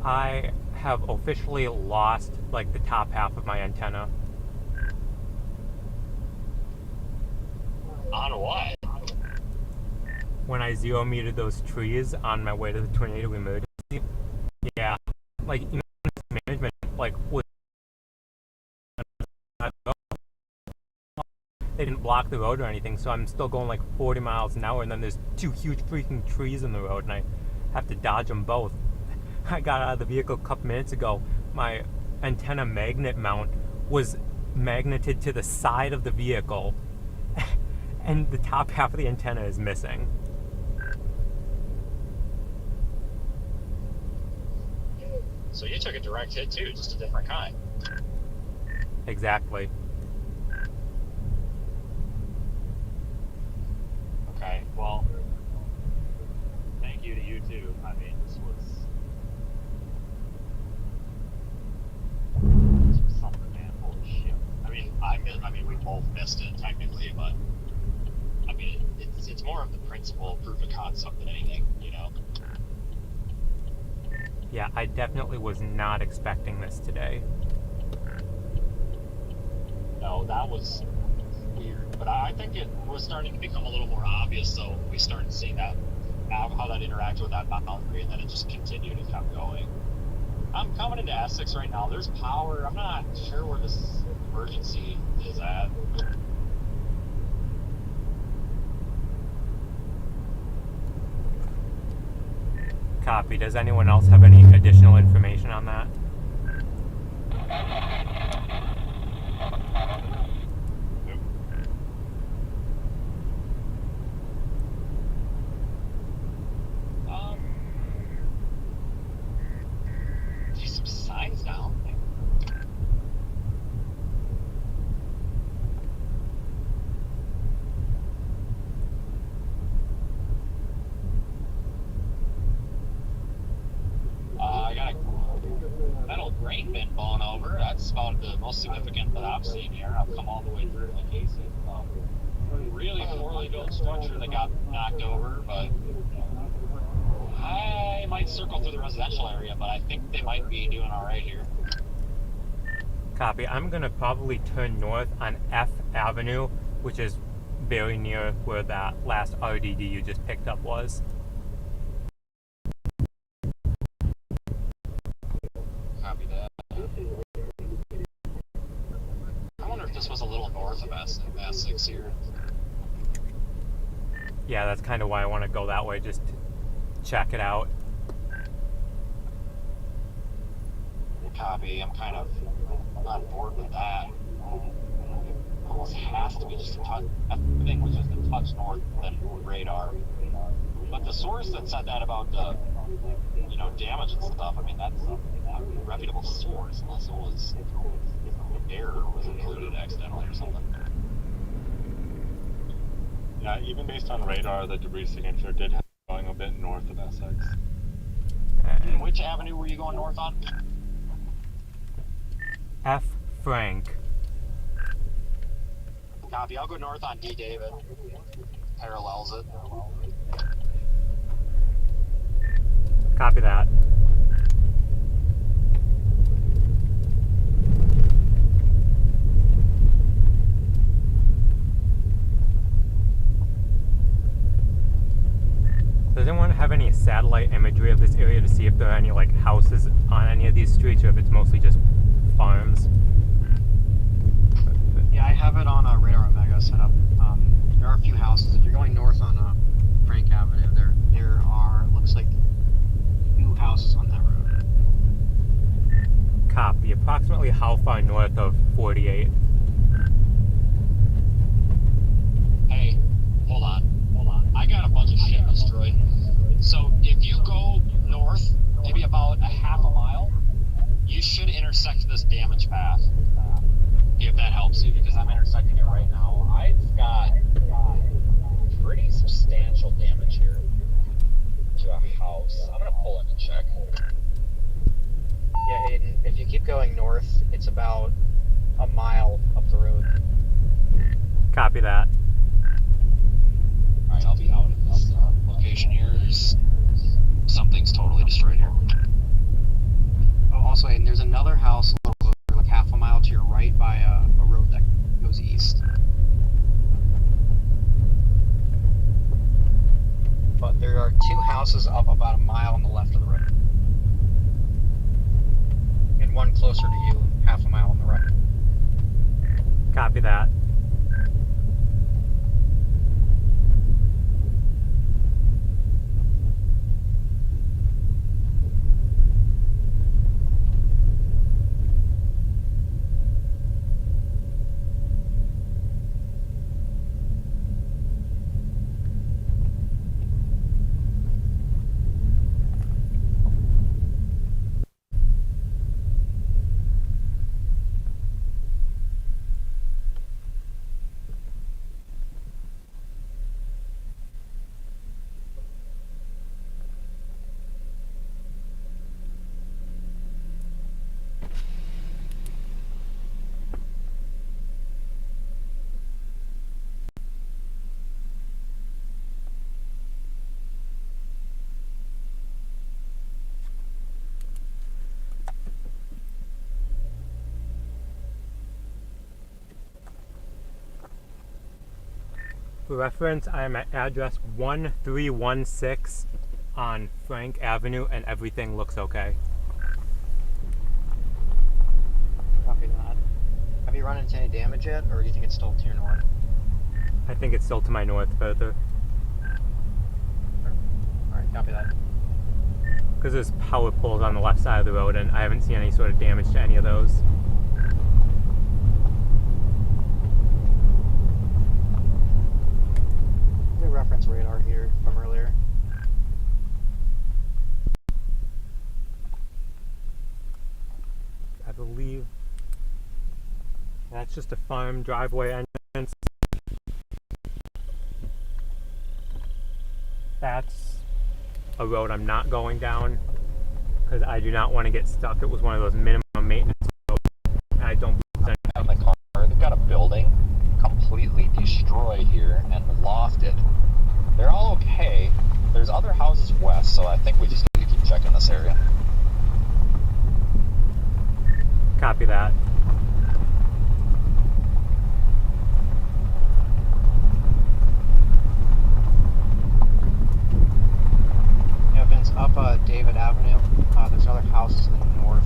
I have officially lost like the top half of my antenna. On what? when I zero metered those trees on my way to the tornado emergency. Yeah, like management like was they didn't block the road or anything, so I'm still going like 40 miles an hour, and then there's two huge freaking trees in the road, and I have to dodge them both. I got out of the vehicle a couple minutes ago. My antenna magnet mount was magneted to the side of the vehicle, and the top half of the antenna is missing. So you took a direct hit too, just a different kind. Exactly. Okay, well, thank you to you too. I mean, this was something, man. Holy shit. I mean, we both missed it technically, but I mean, it's more of the principle, proof of concept than anything, you know. Yeah, I definitely was not expecting this today. No, that was weird, but I think it was starting to become a little more obvious. So we started seeing that how that interacts with that boundary, and then it just continued and kept going. I'm coming into Essex right now. There's power. I'm not sure where this emergency is at. Copy. Does anyone else have any additional information on that? Nope. There's some signs down there. I got a metal grain bin blown over. That's about the most significant that I've seen here. I've come all the way through the cases. Really poorly built structure that got knocked over, but I might circle through the residential area, but I think they might be doing all right here. Copy. I'm going to probably turn north on F Avenue, which is very near where that last RDD you just picked up was. Copy that. I wonder if this was a little north of S6 here. Yeah, that's kind of why I want to go that way, just to check it out. Copy. I'm kind of on board with that. It almost has to be just a touch. Everything was just a touch north than radar. But the source that said that about the, damage and stuff, I mean, that's a reputable source, unless it was error was included accidentally or something. Yeah, even based on radar, the debris signature did have going a bit north of Essex. Which avenue were you going north on? F Frank. Copy. I'll go north on D David. Parallels it. Copy that. Does anyone have any satellite imagery of this area to see if there are any like houses on any of these streets, or if it's mostly just farms? Yeah, I have it on Radar Omega set up. There are a few houses. If you're going north on Frank Avenue, there are, looks like, 2 houses on that road. Copy. Approximately how far north of 48? Hey, hold on. I got a bunch of shit destroyed. So if you go north, maybe about a half a mile, you should intersect this damage path. If that helps you, because I'm intersecting it right now. I've got pretty substantial damage here to a house. I'm gonna pull in and check. Yeah, Aiden, if you keep going north, it's about a mile up the road. Copy that. Alright, I'll be out at this location here. There's something's totally destroyed here. Oh, also, Aiden, there's another house a little closer, like half a mile to your right by a road that goes east. are 2 houses up about a mile on the left of the road. And one closer to you, half a mile on the right. Copy that. For reference, I am at address 1316 on Frank Avenue, and everything looks okay. Copy that. Have you run into any damage yet, or do you think it's still to your north? I think it's still to my north further. Alright, copy that. Because there's power poles on the left side of the road, and I haven't seen any sort of damage to any of those. Reference radar here from earlier. I believe that's just a farm driveway entrance. That's a road I'm not going down because I do not want to get stuck. It was one of those minimum maintenance roads, and I don't believe On the car, they've got a building completely destroyed here and lofted. They're all okay. There's other houses west, so I think we just need to keep checking this area. Copy that. Yeah, Vince, up David Avenue, there's other houses in the north.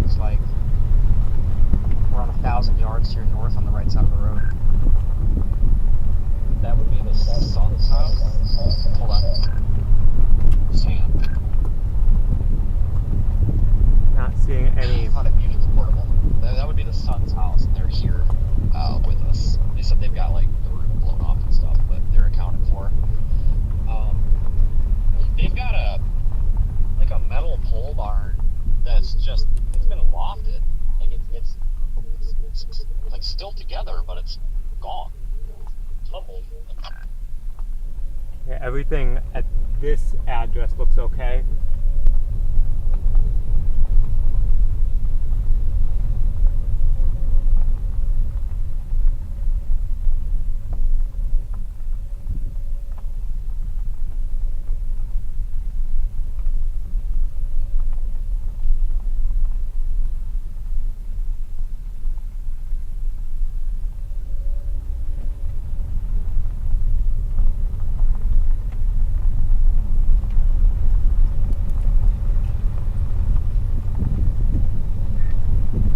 It's like around 1,000 yards to your north on the right side of the road. That would be the sun's house. Hold on. Sam. Not seeing any. I thought it muted the portable. That would be the sun's house, and they're here with us. They said they've got like the roof blown off and stuff, but they're accounted for. They've got a metal pole barn that's just it's been lofted. Like it's like still together, but it's gone. Tumbled. Yeah, everything at this address looks okay.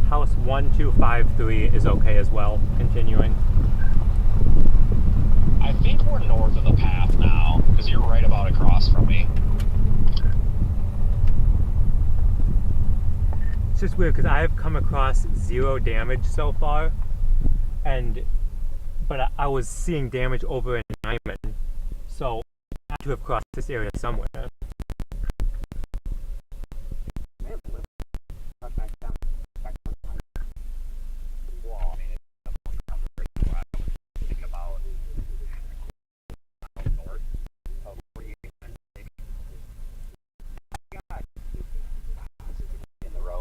House 1253 is okay as well, continuing. I think we're north of the path now, because you're right about across from me. It's just weird because I have come across 0 damage so far, but I was seeing damage over in Nyman, so I had to have crossed this area somewhere.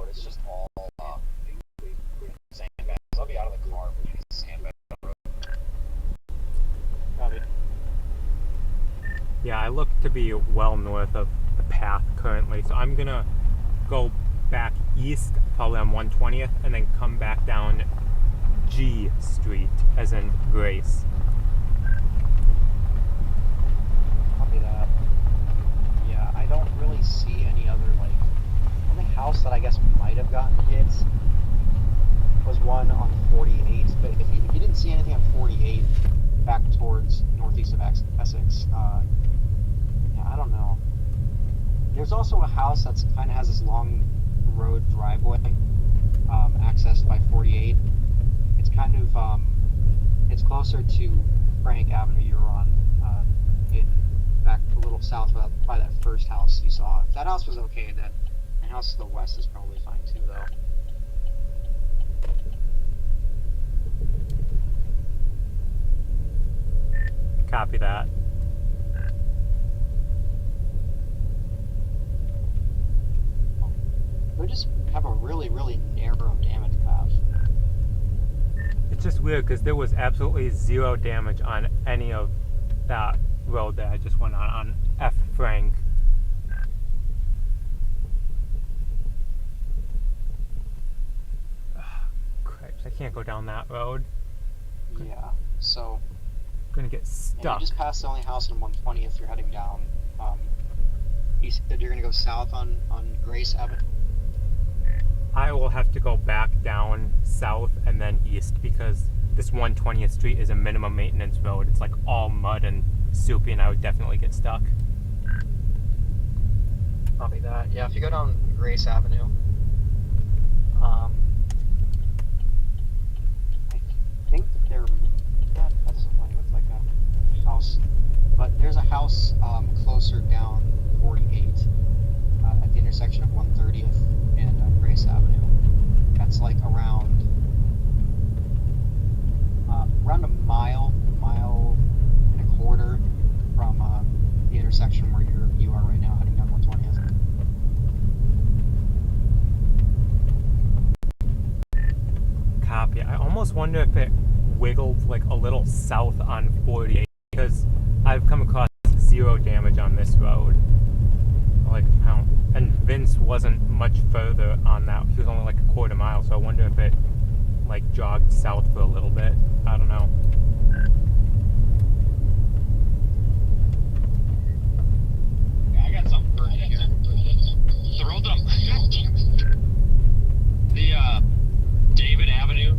It's just all sandbags. I'll be out of the car when you sandbags on the road. Copy. Yeah, I look to be well north of the path currently, so I'm gonna go back east, probably on 120th, and then come back down G Street, as in Grace. northeast of Essex. Yeah, I don't know. There's also a house that's kind of has this long road driveway, accessed by 48. It's kind of, it's closer to Frank Avenue you're on, back a little south by that first house you saw. If that house was okay, that house to the west is probably fine too, though. Copy that. They just have a really, really narrow damage path. It's just weird because there was absolutely zero damage on any of that road that I just went on F. Frank. Cripes, I can't go down that road. Yeah, so I'm gonna get stuck. you just passed the only house on 120th you're heading down. You said you're gonna go south on Grace Avenue. I will have to go back down south and then east because this 120th Street is a minimum maintenance road. It's like all mud and soupy, and I would definitely get stuck. Copy that. Yeah, if you go down Grace Avenue, I think that doesn't look like a house, but there's a house closer down 48 at the intersection of 130th and Grace Avenue. That's like around a mile and a quarter from the intersection where you are right now, heading down 120th. Copy. I almost wonder if it wiggled like a little south on 48 because I've come across zero damage on this road. Like, and Vince wasn't much further on that. He was only like a quarter mile, so I wonder if it like jogged south for a little bit. I don't know. Yeah, I got something for you here. The road that the David Avenue,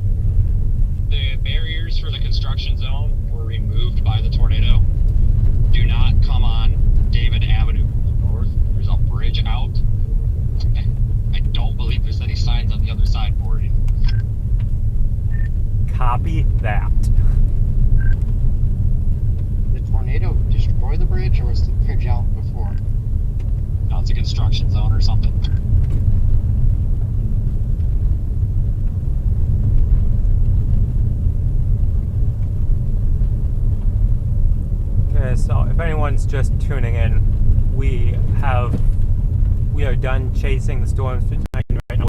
the barriers for the construction zone were removed by the tornado. Do not come on David Avenue from the north. There's a bridge out. I don't believe there's any signs on the other side for it. Copy that. Did the tornado destroy the bridge, or was the bridge out before? No, it's a construction zone or something. Okay, so if anyone's just tuning in, we are done chasing the storms for tonight right now.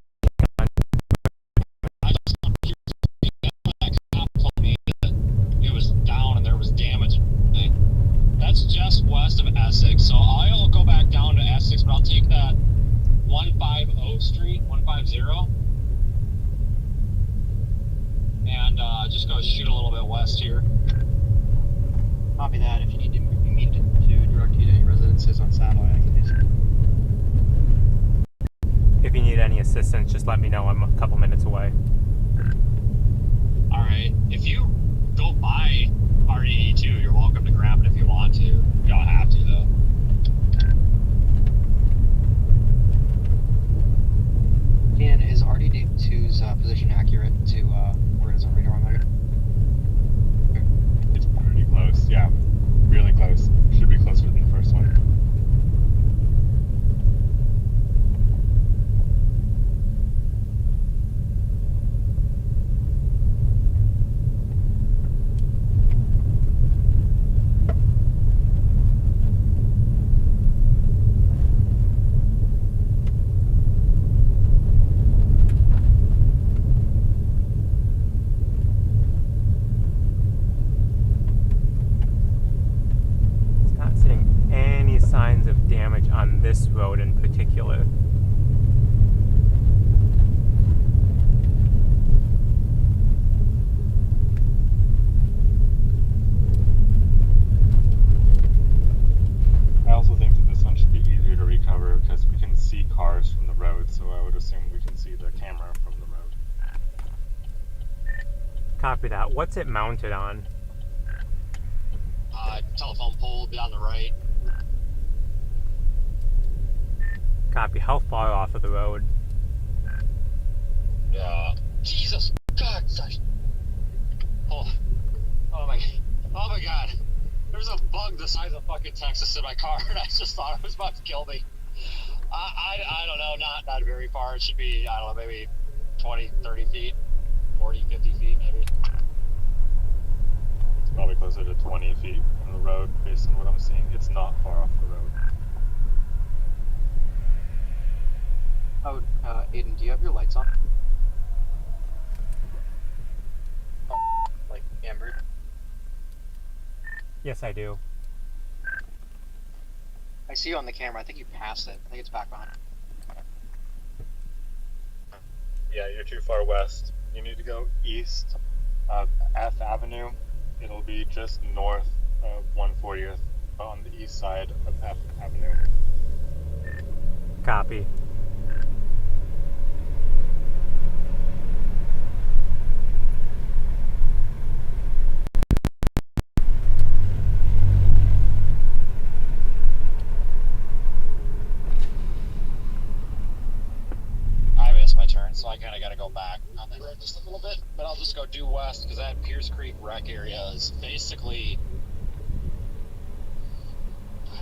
I just that cop told me that it was down and there was damage. That's just west of Essex, so I'll go back down to Essex, but I'll take that 150 Street, 150, and just go shoot a little bit west here. Copy that. If you need to direct you to any residences on satellite, I can do so. If you need any assistance, just let me know. I'm a couple minutes away. Alright, if you go by RDE2, you're welcome to grab it if you want to. You don't have to, though. Dan, is RD2's position accurate to where it is on radar on there? It's pretty close, yeah. Really close. Should be closer than the first one. Not seeing any signs of damage on this road in particular. I also think that this one should be easier to recover because we can see cars from the road, so I would assume we can see the camera from the road. Copy that. What's it mounted on? telephone pole will be on the right. Copy. How far off of the road? Yeah. Jesus! God! Oh my God! There's a bug the size of fucking Texas in my car, and I just thought it was about to kill me. I don't know, not very far. It should be, I don't know, maybe 20, 30 feet, 40, 50 feet maybe. It's probably closer to 20 feet from the road based on what I'm seeing. It's not far off the road. Oh, Aiden, do you have your lights on? Like amber? Yes, I do. I see you on the camera. I think you passed it. I think it's back behind. Yeah, you're too far west. You need to go east of F Avenue. It'll be just north of 140th on the east side of F Avenue. Copy. I missed my turn, so I kind of got to go back on the road just a little bit. But I'll just go due west because that Pierce Creek wreck area is basically,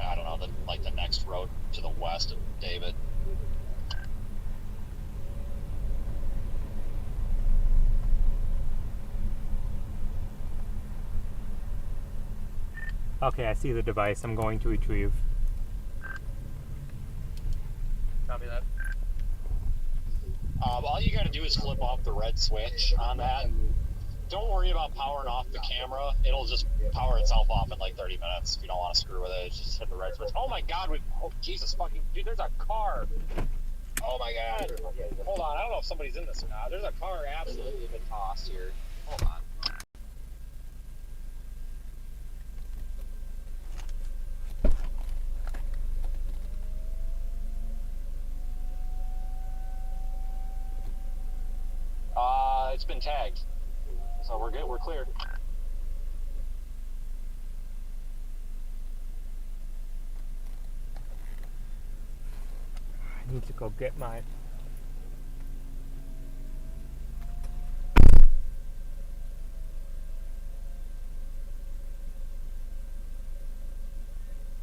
I don't know, the next road to the west of David. Okay, I see the device. I'm going to retrieve. Copy that. All you got to do is flip off the red switch on that. Don't worry about powering off the camera. It'll just power itself off in like 30 minutes if you don't want to screw with it. Just hit the red switch. Oh my God! Oh Jesus fucking dude! There's a car. Oh my God! Hold on. I don't know if somebody's in this or not. There's a car absolutely been tossed here. Hold on. It's been tagged, so we're good. We're clear. I need to go get my...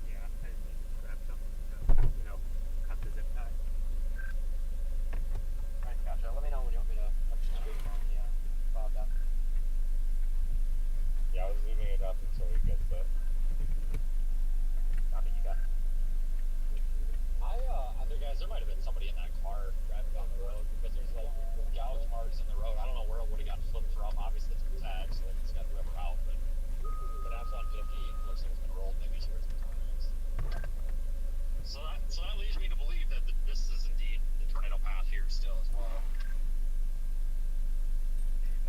Yeah, I just need to grab something to, cut the zip tie. Alright, gotcha. Let me know when you want me to up the screen on the Bob down. Yeah, I was leaving it up until he gets it. Copy, you got it. Other guys, there might have been somebody in that car driving down the road because there's like gouge marks in the road. I don't know where it would have got flipped from. Obviously, it's been tagged, so it's got whoever out. But the F-150 looks like it's been rolled maybe 2 or 3 times. So that leads me to believe that this is indeed the tornado path here still as well.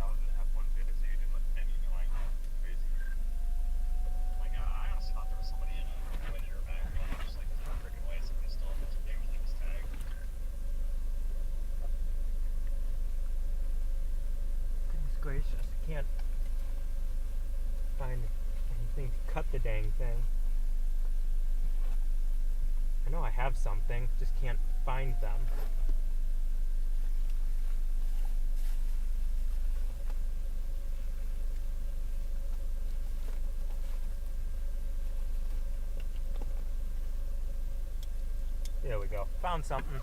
That was an F-150, so you didn't let anything like crazy. Oh my God, I honestly thought there was somebody in a wind airbag. Just like there's no freaking way somebody still everything was tagged. Goodness gracious, I can't find anything to cut the dang thing. I know I have something, just can't find them. There we go. Found something.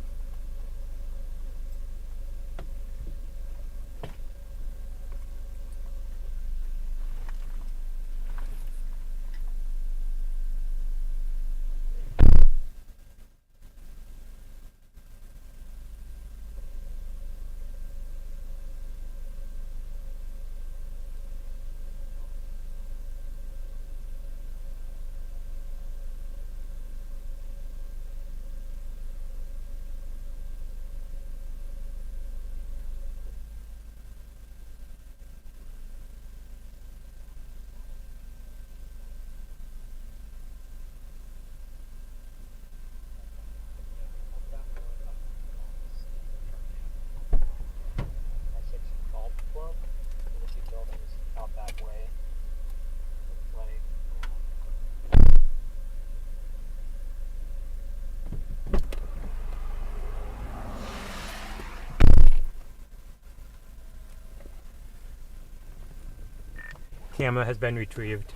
Camera has been retrieved.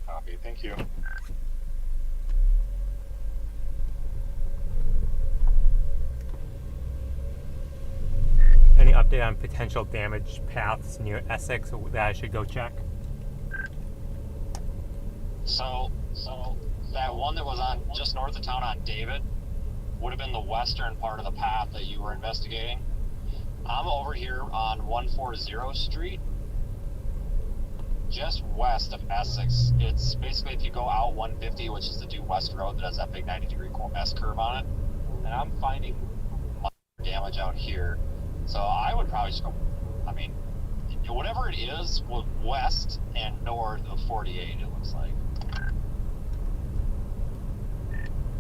Copy. Thank you. Any update on potential damage paths near Essex that I should go check? So that one that was on just north of town on David would have been the western part of the path that you were investigating. I'm over here on 140 Street, just west of Essex. It's basically if you go out 150, which is the due west road that has that big 90-degree S curve on it, and I'm finding much damage out here. So I would probably just go, I mean, whatever it is, west and north of 48, it looks like.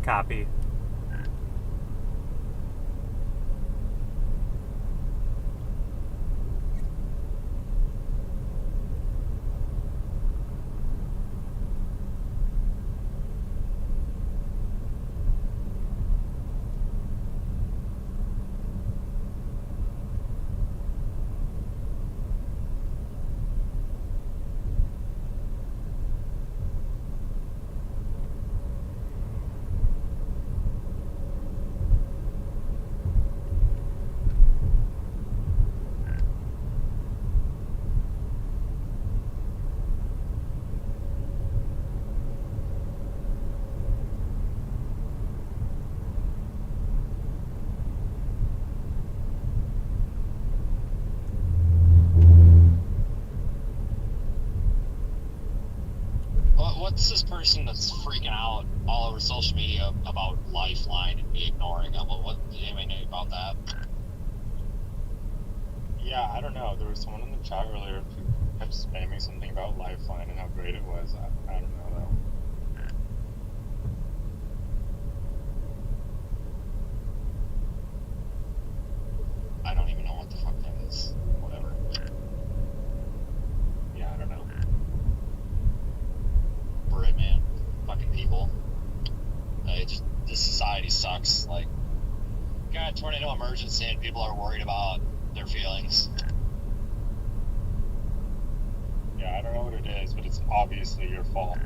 Copy. What's this person that's freaking out all over social media about Lifeline and me ignoring them? What did anybody know about that? Yeah, I don't know. There was someone in the chat earlier who kept spamming something about Lifeline and how great it was. I don't know though. I don't even know what the fuck that is. Whatever. Yeah, I don't know. Brit, man. Fucking people. This society sucks. Like, got a tornado emergency and people are worried about their feelings. Yeah, I don't know what it is, but it's obviously your fault.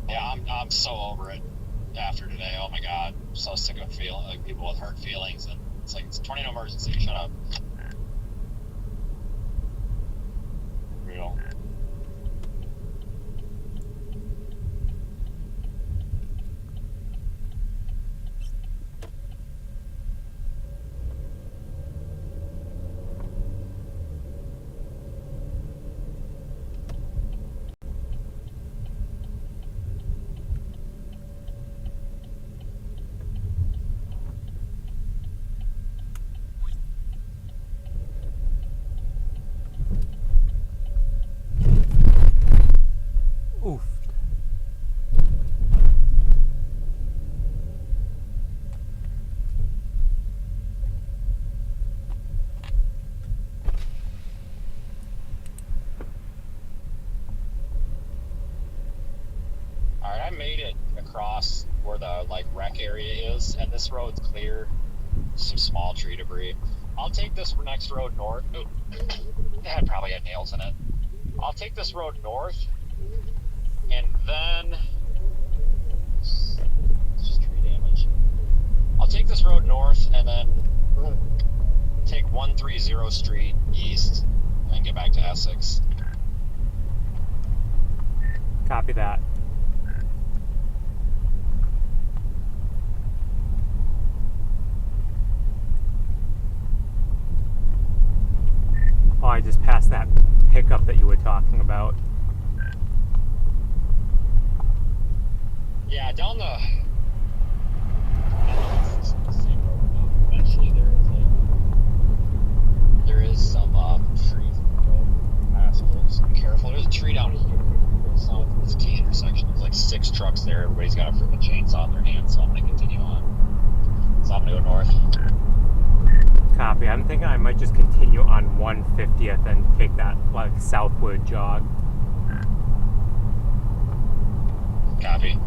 Yeah, I'm so over it after today. Oh my god. I'm so sick of feeling like people with hurt feelings, and it's like, it's a tornado emergency. Shut up. Real. Oof. Alright, I made it across where the like wreck area is, and this road's clear. Some small tree debris. I'll take this next road north. Oh, that probably had nails in it. I'll take this road north, and then it's just tree damage. I'll take this road north, and then take 130 Street east, and get back to Essex. Copy that. Oh, I just passed that pickup that you were talking about. Yeah, down the. Same road. Eventually, there is some trees in the road. Assholes, be careful. There's a tree down here. It's a T intersection. There's like 6 trucks there. Everybody's got a freaking chainsaw in their hands, so I'm gonna continue on. So I'm gonna go north. Copy. I'm thinking I might just continue on 150th and take that like southward jog. Copy.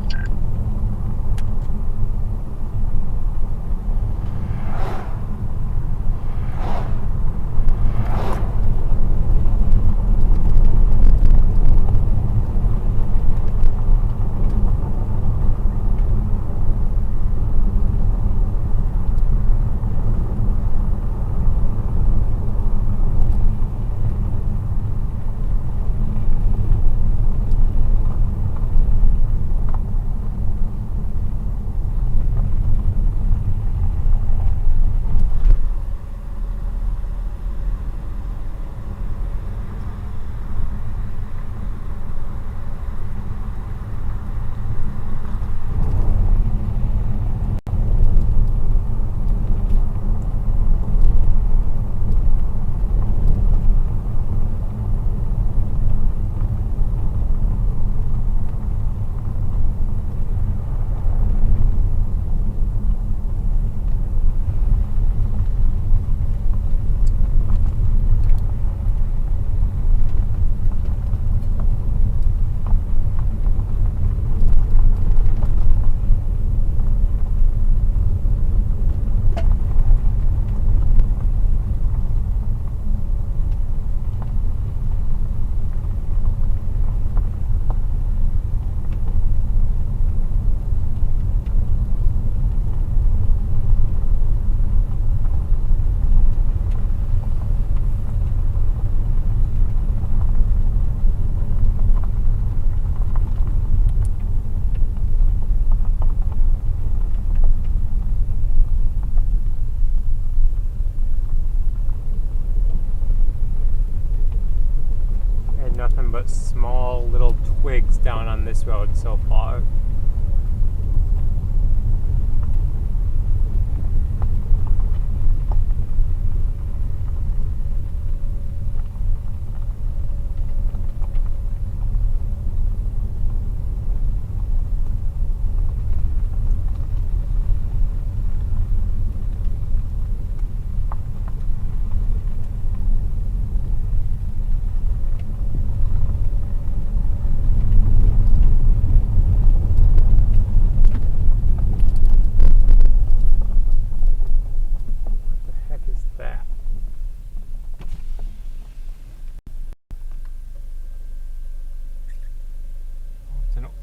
small little twigs down on this road so far.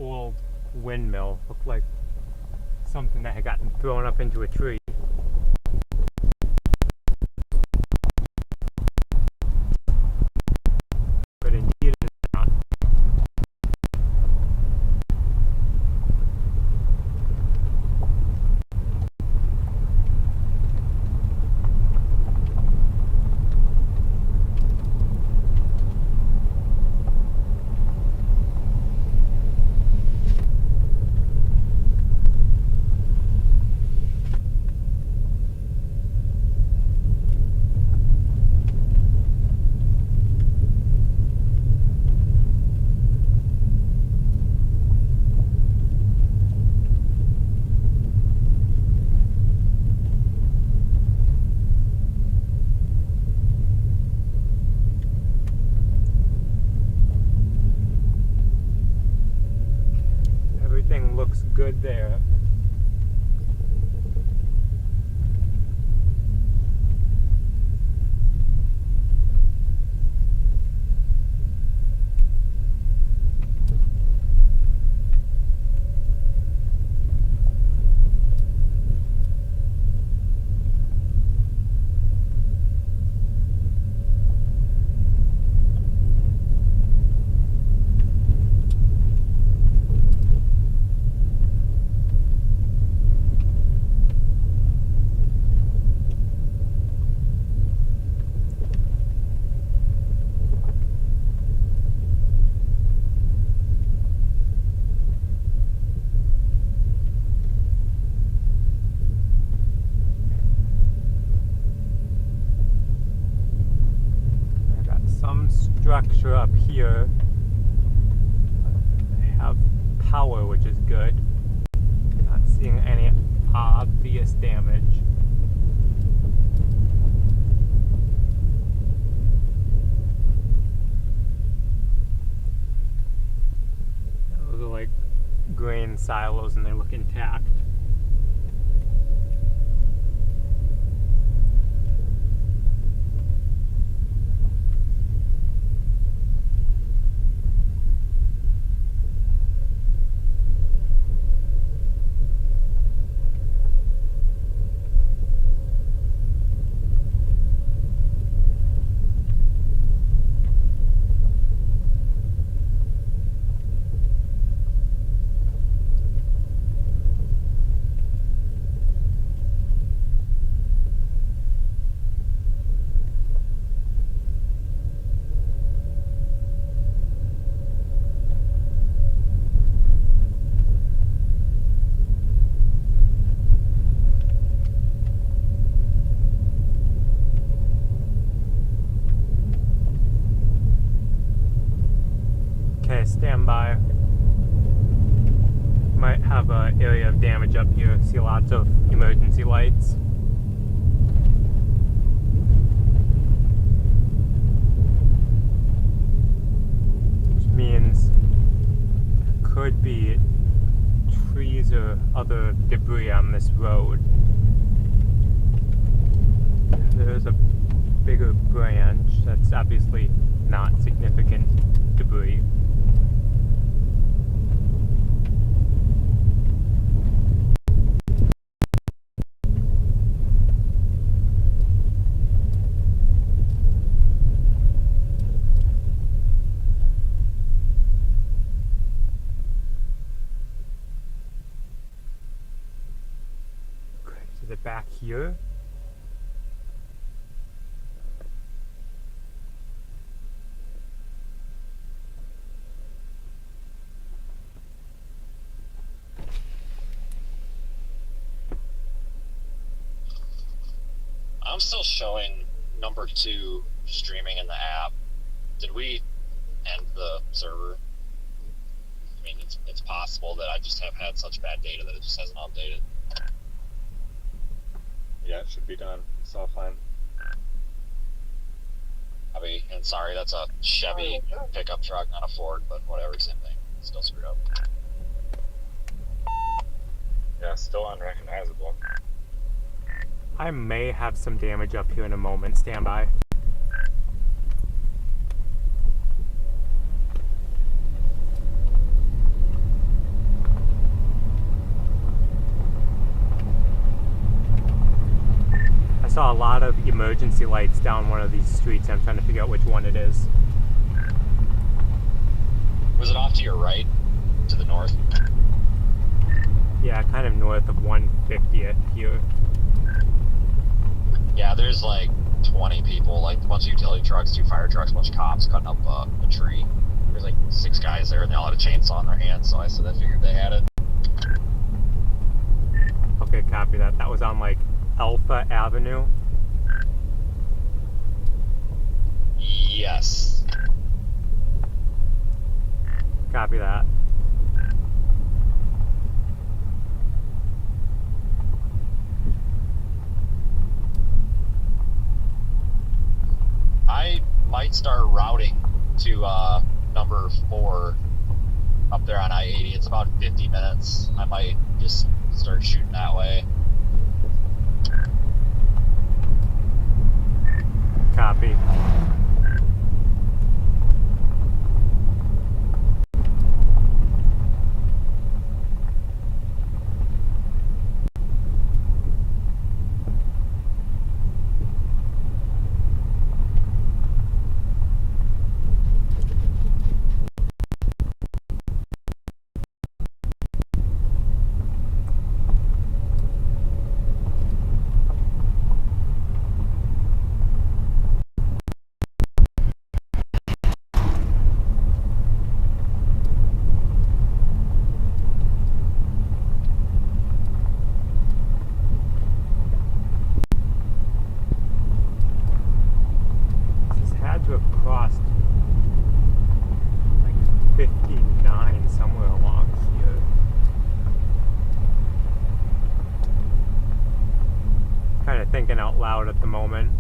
Old windmill. Looked like something that had gotten thrown up into a tree. But indeed it is not. Everything looks good there. Structure up here. They have power, which is good. Not seeing any obvious damage. Those are like grain silos and they look intact. Stand by. Might have an area of damage up here. See lots of emergency lights. Which means there could be trees or other debris on this road. There's a bigger branch that's obviously not significant debris. Is it back here? still showing number 2 streaming in the app. Did we end the server? I mean, it's possible that I just have had such bad data that it just hasn't updated. Yeah, it should be done. It's all fine. And sorry, that's a Chevy pickup truck, not a Ford, but whatever, same thing. It's still screwed up. Yeah, still unrecognizable. I may have some damage up here in a moment. Stand by. I saw a lot of emergency lights down one of these streets. I'm trying to figure out which one it is. Was it off to your right? To the north? Yeah, kind of north of 150th here. Yeah, there's like 20 people, like a bunch of utility trucks, 2 fire trucks, a bunch of cops cutting up a tree. There's like 6 guys there, and they all had a chainsaw in their hands, so I figured they had it. Okay, copy that. That was on like Alpha Avenue. Yes. Copy that. I might start routing to number 4 up there on I-80. It's about 50 minutes. I might just start shooting that way. Copy. Had to have crossed like 59 somewhere along here. Kind of thinking out loud at the moment.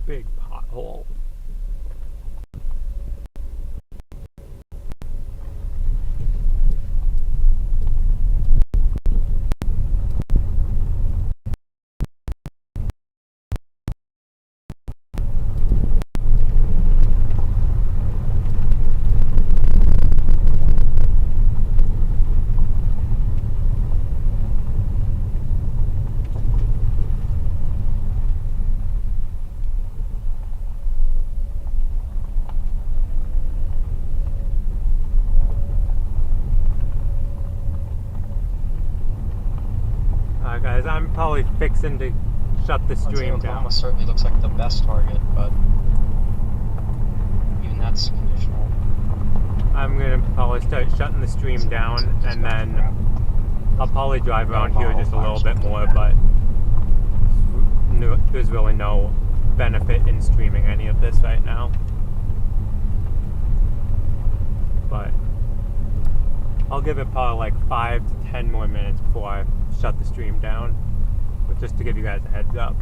Big pothole. Guys, I'm probably fixing to shut the stream down. Oklahoma certainly looks like the best target, but even that's conditional. I'm gonna probably start shutting the stream down, and then I'll probably drive around here just a little bit more, but there's really no benefit in streaming any of this right now. But I'll give it probably like 5 to 10 more minutes before I shut the stream down. But just to give you guys a heads up.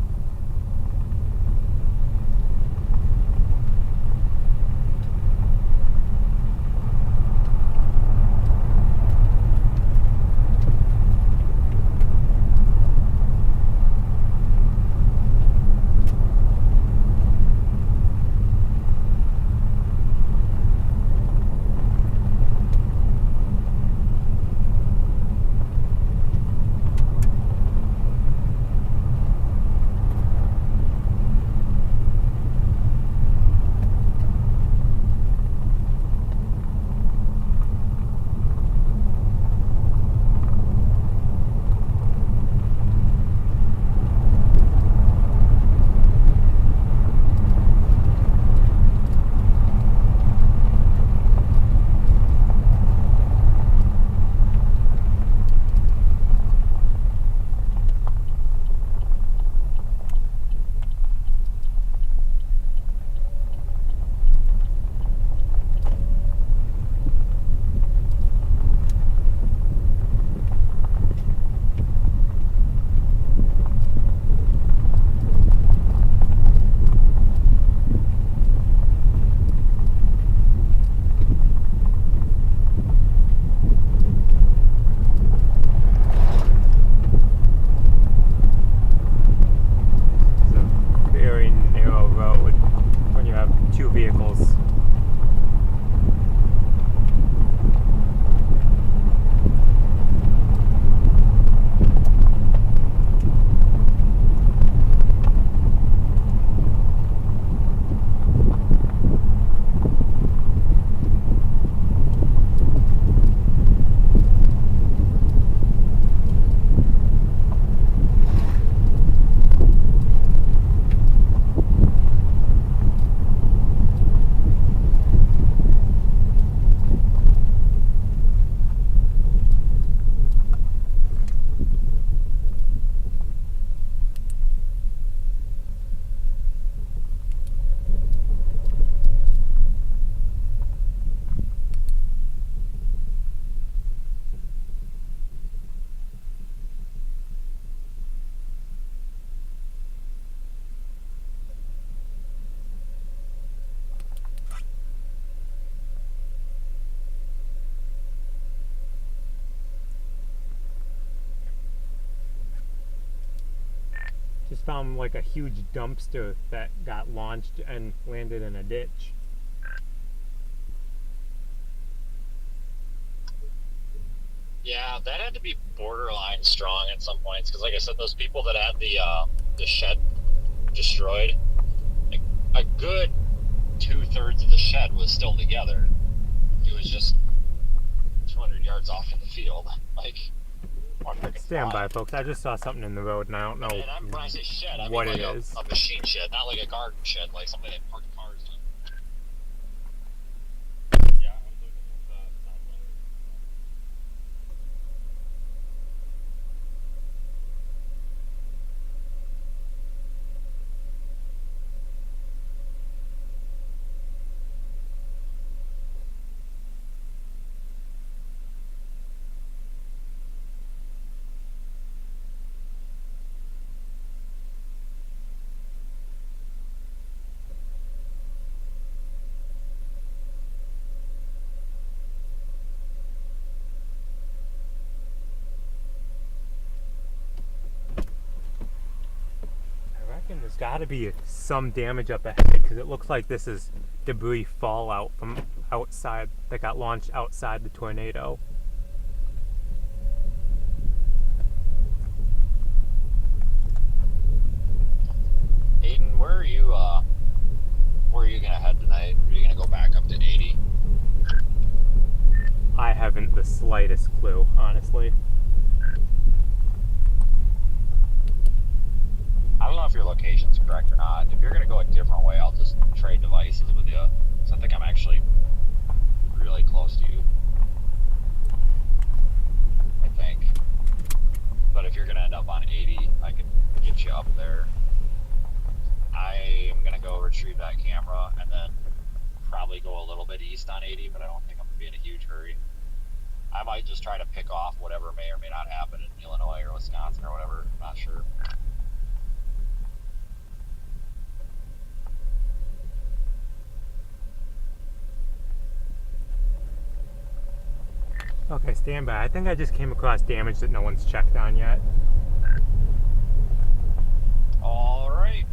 Vehicles. Just found like a huge dumpster that got launched and landed in a ditch. Yeah, that had to be borderline strong at some points because, like I said, those people that had the shed destroyed, like, a good 2/3 of the shed was still together. It was just 200 yards off in the field. Like, stand by, folks. I just saw something in the road, and I don't know when I say shed, I what mean it like is. a machine shed, not like a garden shed, like something that parked cars in. Yeah, I was looking at the sound weather. There's got to be some damage up ahead because it looks like this is debris fallout from outside that got launched outside the tornado. Aiden, where are you gonna head tonight? Are you gonna go back up to 80? I haven't the slightest clue, honestly. I don't know if your location's correct or not. If you're gonna go a different way, I'll just trade devices with you. Because I think I'm actually really close to you. I think. But if you're gonna end up on 80, I can get you up there. I am gonna go retrieve that camera and then probably go a little bit east on 80, but I don't think I'm gonna be in a huge hurry. I might just try to pick off whatever may or may not happen in Illinois or Wisconsin or whatever. I'm not sure. Okay, stand by. I think I just came across damage that no one's checked on yet. All right.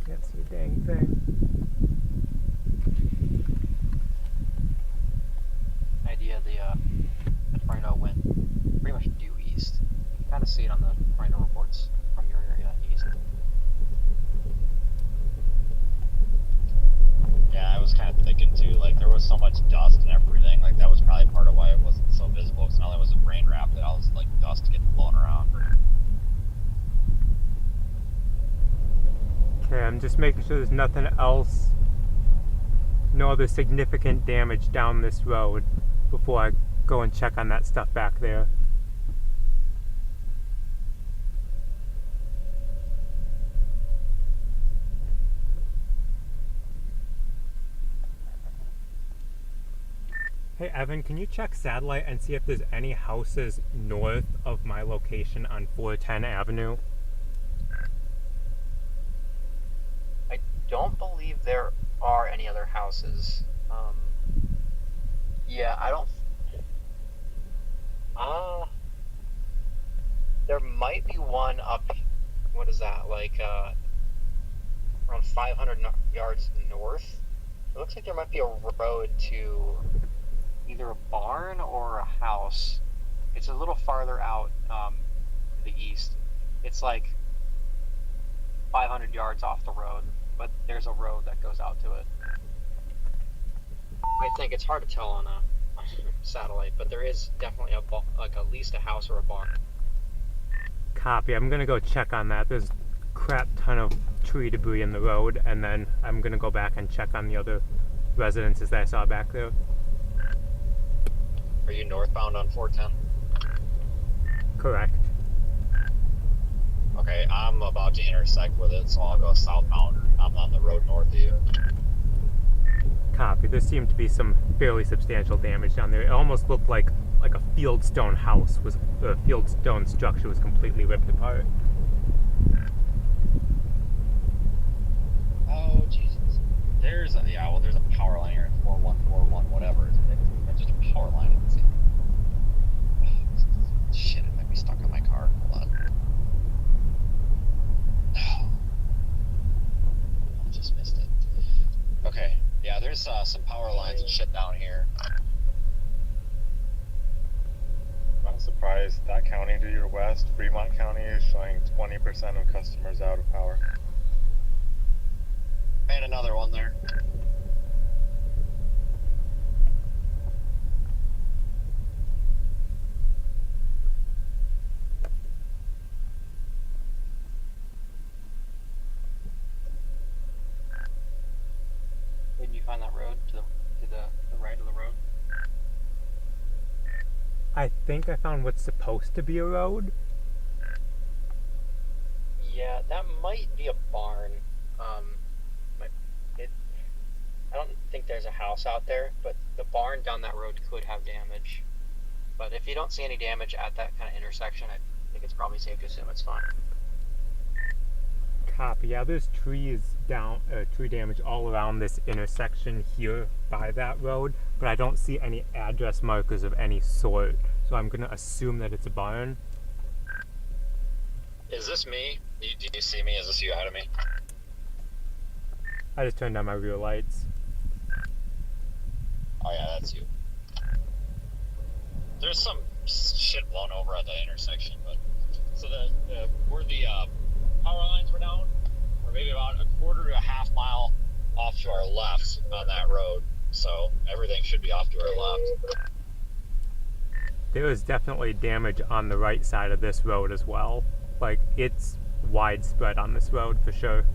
I can't see a dang thing. Idea the tornado went pretty much due east. You can kind of see it on the tornado reports from your area east. Yeah, I was kind of thinking too, like there was so much dust and everything, like that was probably part of why it wasn't so visible, because not only was it rain wrapped, it all was like dust getting blown around. Okay, I'm just making sure there's nothing else, no other significant damage down this road before I go and check on that stuff back there. Hey Evan, can you check satellite and see if there's any houses north of my location on 410 Avenue? I don't believe there are any other houses. Yeah, I don't. There might be one up. What is that? Like around 500 yards north. It looks like there might be a road to either a barn or a house. It's a little farther out to the east. It's like 500 yards off the road, but there's a road that goes out to it. I think it's hard to tell on a satellite, but there is definitely like at least a house or a barn. Copy. I'm gonna go check on that. There's a crap ton of tree debris in the road, and then I'm gonna go back and check on the other residences that I saw back there. Are you northbound on 410? Correct. Okay, I'm about to intersect with it, so I'll go southbound. I'm on the road north of you. Copy. There seemed to be some fairly substantial damage down there. It almost looked like a fieldstone house was, the fieldstone structure was completely ripped apart. Oh Jesus! There's a there's a power line here at 4141 whatever. It's just a power line. Shit! It might be stuck on my car. Hold on. I just missed it. Okay. Yeah, there's some power lines and shit down here. I'm surprised that county to your west, Fremont County, is showing 20% of customers out of power. And another one there. Where did you find that road? To the right of the road? I think I found what's supposed to be a road. Yeah, that might be a barn. I don't think there's a house out there, but the barn down that road could have damage. But if you don't see any damage at that kind of intersection, I think it's probably safe to assume it's fine. Copy. Yeah, there's trees tree damage all around this intersection here by that road, but I don't see any address markers of any sort, so I'm gonna assume that it's a barn. Is this me? Do you see me? Is this you ahead of me? I just turned on my rear lights. Oh yeah, that's you. There's some shit blown over at the intersection, but so where the power lines were down, we're maybe about a quarter to a half mile off to our left on that road. So everything should be off to our left. There is definitely damage on the right side of this road as well. Like, it's widespread on this road for sure.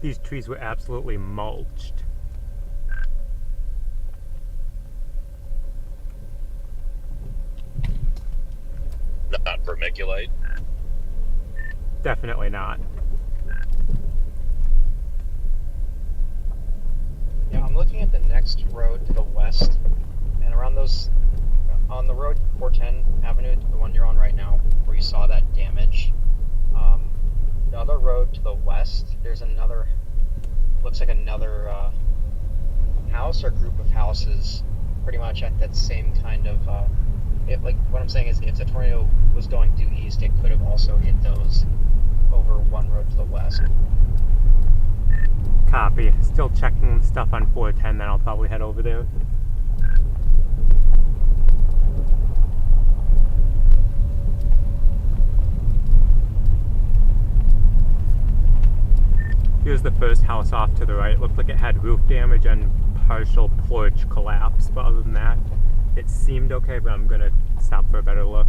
These trees were absolutely mulched. Not vermiculite. Definitely not. Yeah, I'm looking at the next road to the west, and around those, on the road 410 Avenue, the one you're on right now, where you saw that damage. The other road to the west, there's another, looks like another house or group of houses, pretty much at that same kind of. Like what I'm saying is, if the tornado was going due east, it could have also hit those over one road to the west. Copy. Still checking stuff on 410, then I'll probably head over there. Here's the first house off to the right. It looked like it had roof damage and partial porch collapse, but other than that, it seemed okay, but I'm gonna stop for a better look.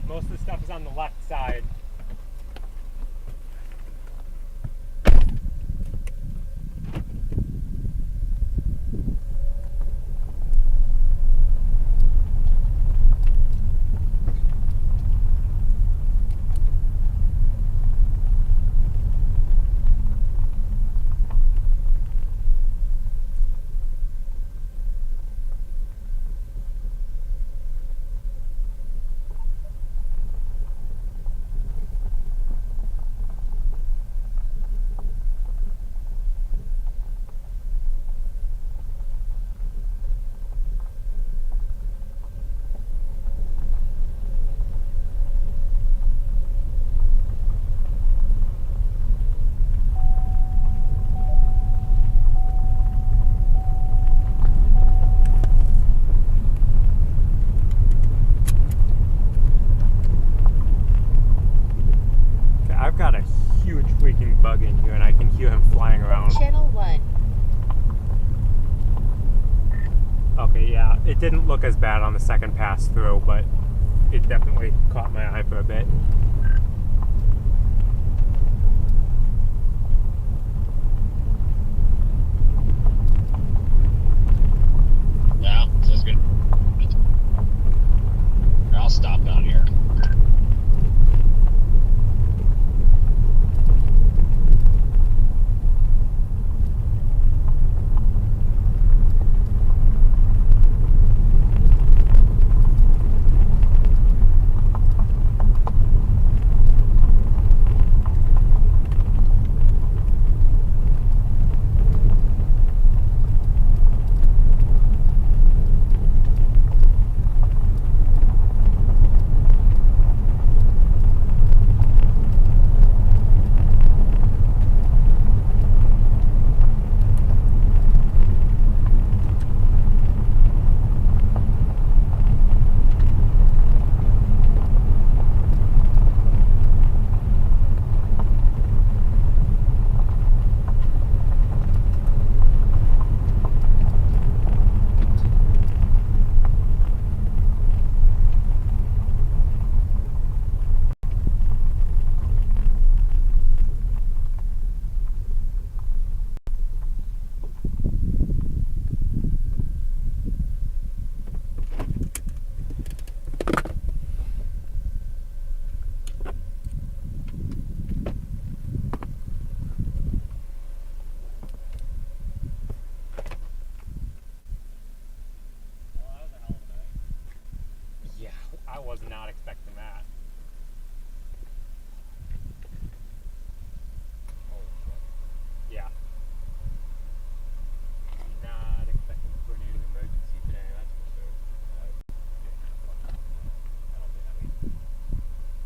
Most of the stuff is on the left side. as bad on the second pass through, but it definitely caught my eye for a bit. Yeah, sounds good. I'll stop down here. Yeah, I was not expecting that. Yeah. Not expecting a tornado emergency today, that's for sure.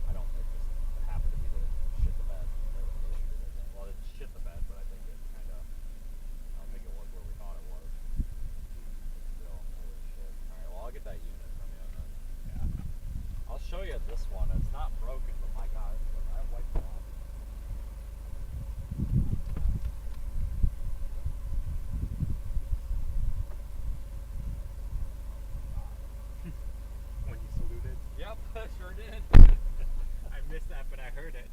I don't think this happened to be the shit the bed that was the issue today. Well, it's shit the bed, but I think it kind of, I don't think it was where we thought it was. But still, holy shit. Alright, well, I'll get that unit from you and then, yeah. I'll show you this one. It's not broken, but my god, I wiped it off. When you saluted. Yep, sure did. I missed that, but I heard it.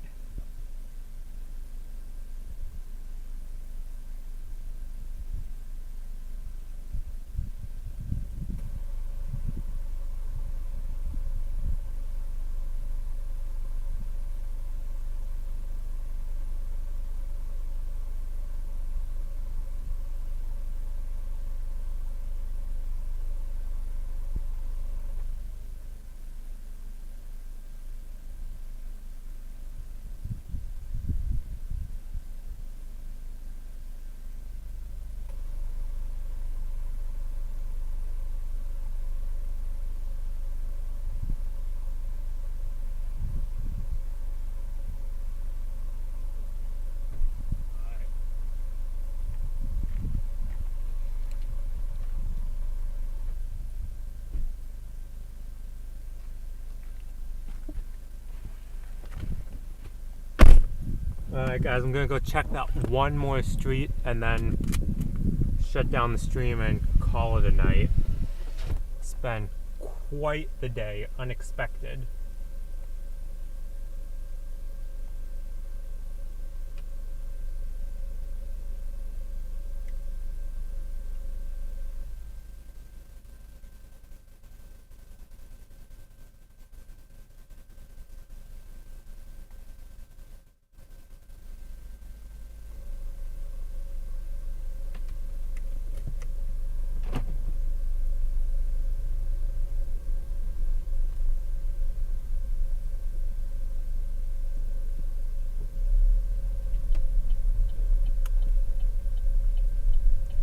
Alright guys, I'm gonna go check that one more street and then shut down the stream and call it a night. It's been quite the day, unexpected.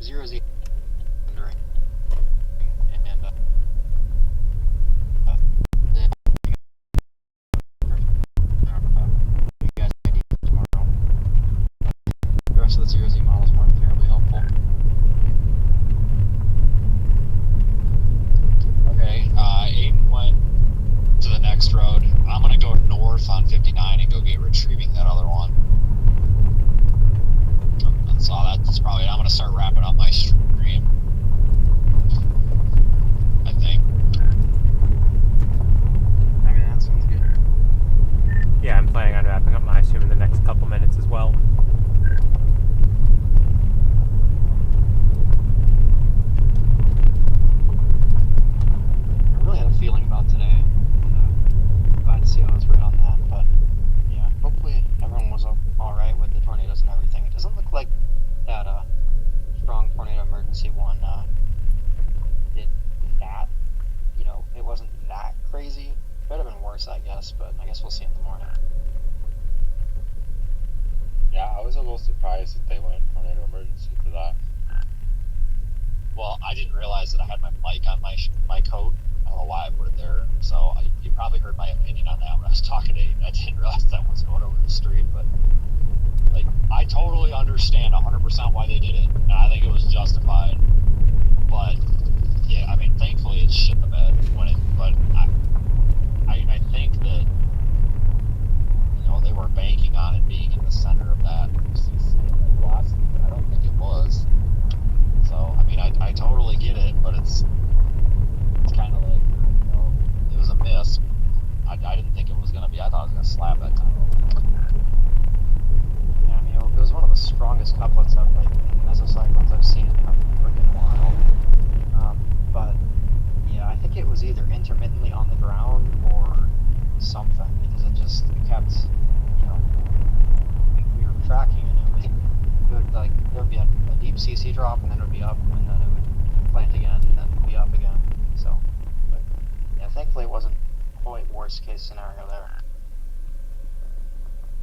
Zero Z rendering and you guys ID tomorrow. The rest of the zero Z models weren't terribly helpful. Okay, Aiden went to the next road. I'm gonna go north on 59 and go get retrieving that other one. So that's probably, I'm gonna start wrapping up my stream, I think. crazy. Could have been worse, I guess, but I guess we'll see in the morning. Yeah, I was a little surprised that they went tornado emergency for that. Well, I didn't realize that I had my mic on my coat. I don't know why I put it there. So you probably heard my opinion on that when I was talking to Aiden. I didn't realize that was going over the stream, but like I totally understand 100% why they did it, and I think it was justified. But yeah, I mean, thankfully it shit the bed when it. But I think that they were banking on it being in the center of that velocity, but I don't think it was. So I mean, I totally get it, but it's kind of like it was a miss. I didn't think it was gonna be. I thought it was gonna slap that time. Yeah, I mean, it was one of the strongest couplets of like mesocyclones I've seen in a freaking while. But yeah, I think it was either intermittently on the ground or something, because it just kept, we were tracking it. It would like there would be a deep CC drop, and then it would be up, and then it would plant again, and then be up again. So, but yeah, thankfully it wasn't quite worst case scenario there.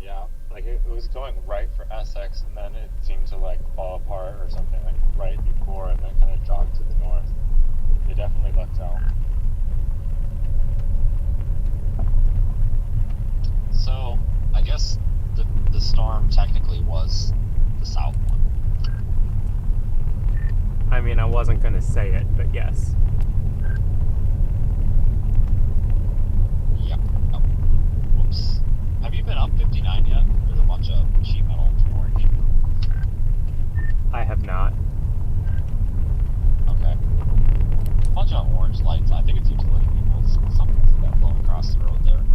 Yeah, like it was going right for SX, and then it seemed to like fall apart or something like right before, and then kind of jogged to the north. They definitely lucked out. So I guess the storm technically was the south one. I mean, I wasn't going to say it, but yes. Yeah. Oh. Whoops. Have you been up 59 yet? There's a bunch of sheet metal orange. I have not. Okay. A bunch of orange lights. I think it's utility people. Something's got blown across the road there.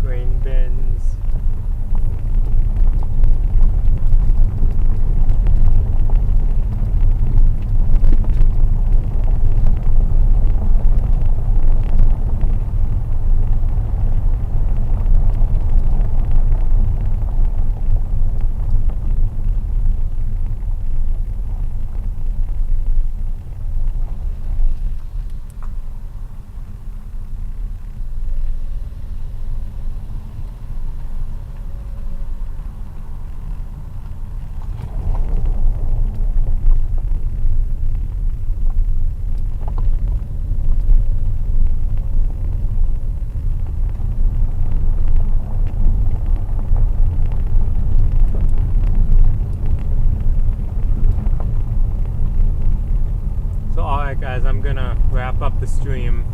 Grain bins. Alright guys, I'm gonna wrap up the stream.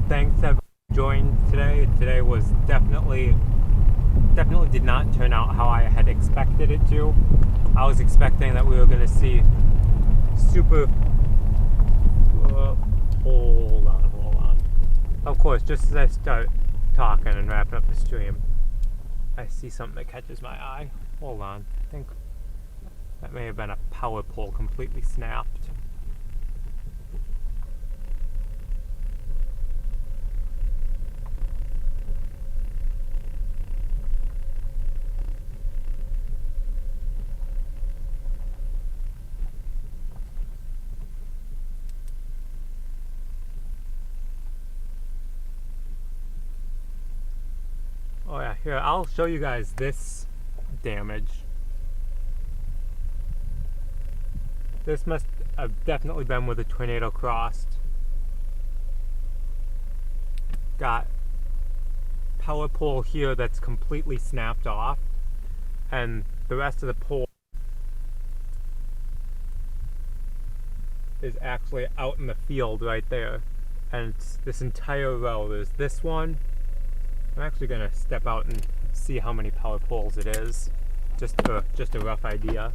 Thanks everyone who joined today. Today was definitely did not turn out how I had expected it to. I was expecting that we were gonna see super hold on. Of course, just as I start talking and wrapping up the stream, I see something that catches my eye. Hold on. I think that may have been a power pole completely snapped. Oh yeah, here, I'll show you guys this damage. This must have definitely been where the tornado crossed. Got power pole here that's completely snapped off, and the rest of the pole is actually out in the field right there. And it's this entire row. There's this one. I'm actually gonna step out and see how many power poles it is, just for a rough idea.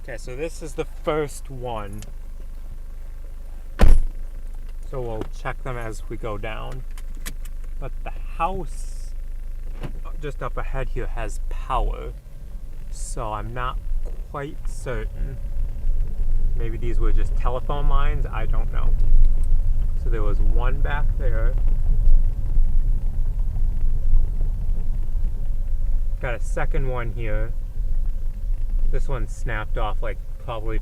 Okay, so this is the first one. So we'll check them as we go down. But the house just up ahead here has power, so I'm not quite certain. Maybe these were just telephone lines, I don't know. So there was one back there. Got a second one here. This one snapped off like probably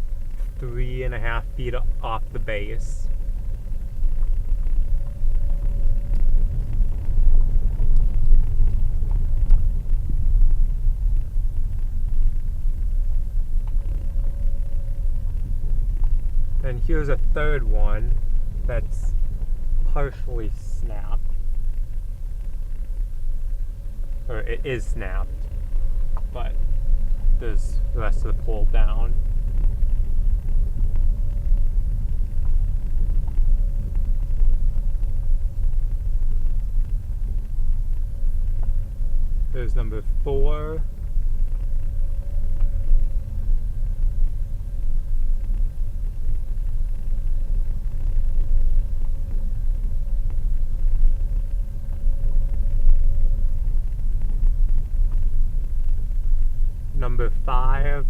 3.5 feet off the base. And here's a third one that's partially snapped. Or it is snapped, but there's the rest of the pole down. There's number 4. Number 5.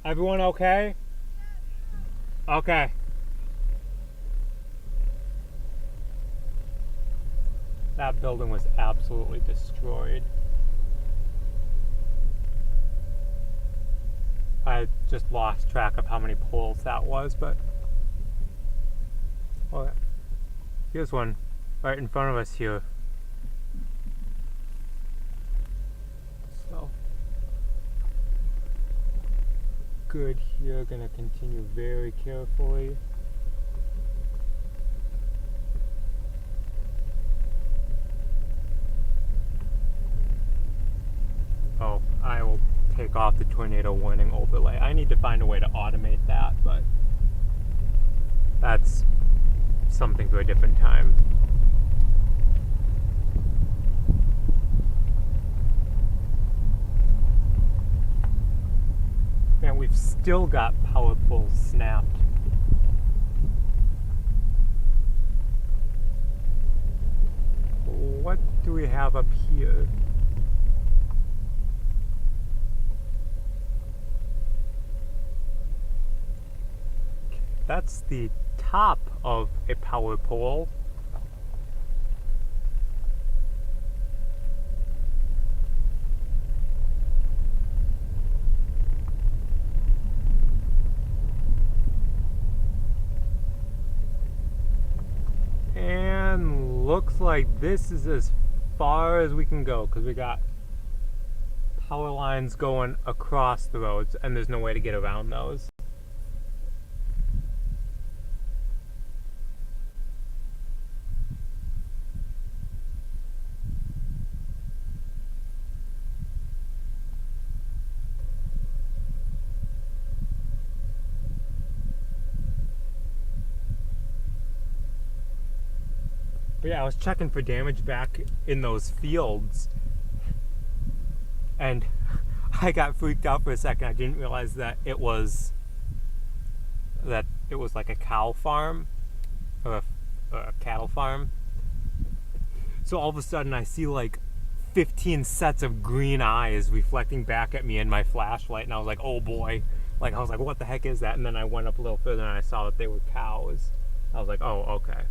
Everyone okay? Okay. That building was absolutely destroyed. I just lost track of how many poles that was, but oh, here's one right in front of us here. So good here, gonna continue very carefully. Oh, I will take off the tornado warning overlay. I need to find a way to automate that, but that's something for a different time. Man, we've still got power poles snapped. What do we have up here? That's the top of a power pole. And looks like this is as far as we can go, because we got power lines going across the roads and there's no way to get around those. But yeah, I was checking for damage back in those fields, and I got freaked out for a second. I didn't realize that it was like a cow farm or a cattle farm. So all of a sudden I see like 15 sets of green eyes reflecting back at me in my flashlight, and I was like, oh boy. Like, I was like, what the heck is that? And then I went up a little further and I saw that they were cows. I was like, oh, okay.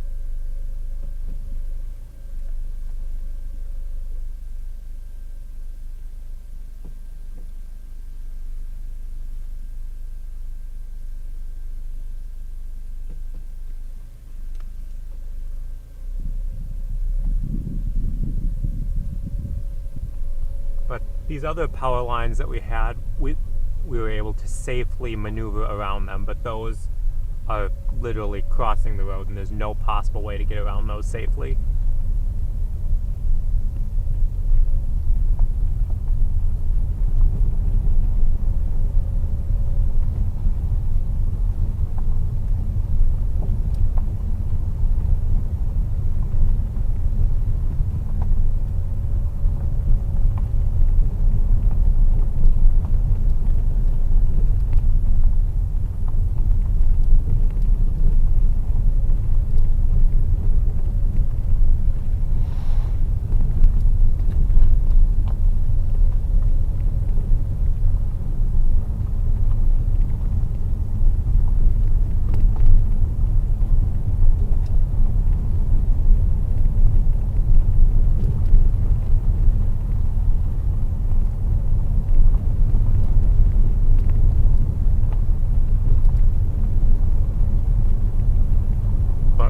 But these other power lines that we had, we were able to safely maneuver around them, but those are literally crossing the road and there's no possible way to get around those safely.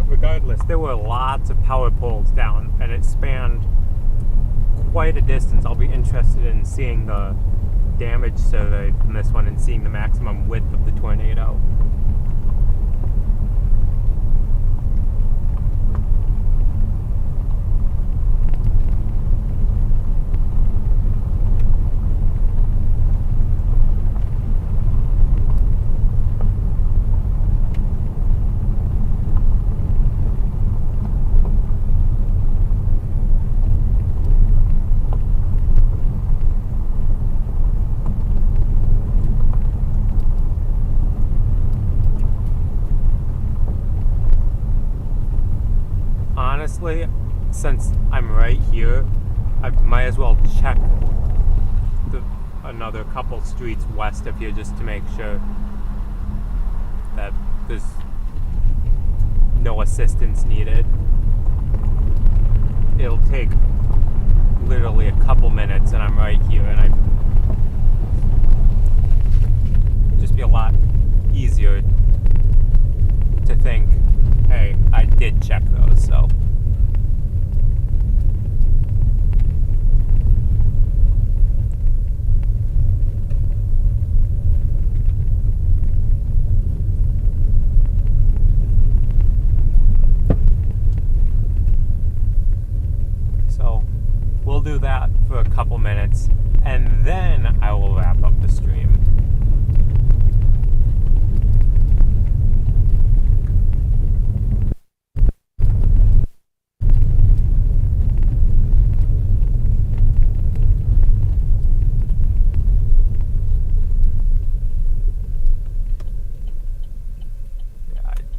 Regardless, there were lots of power poles down, and it spanned quite a distance. I'll be interested in seeing the damage survey from this one and seeing the maximum width of the tornado. Honestly, since I'm right here, I might as well check another couple streets west of here just to make sure that there's no assistance needed. It'll take literally a couple minutes and I'm right here, and it'd just be a lot easier to think, hey, I did check those, so. So we'll do that for a couple minutes, and then I will wrap up the stream.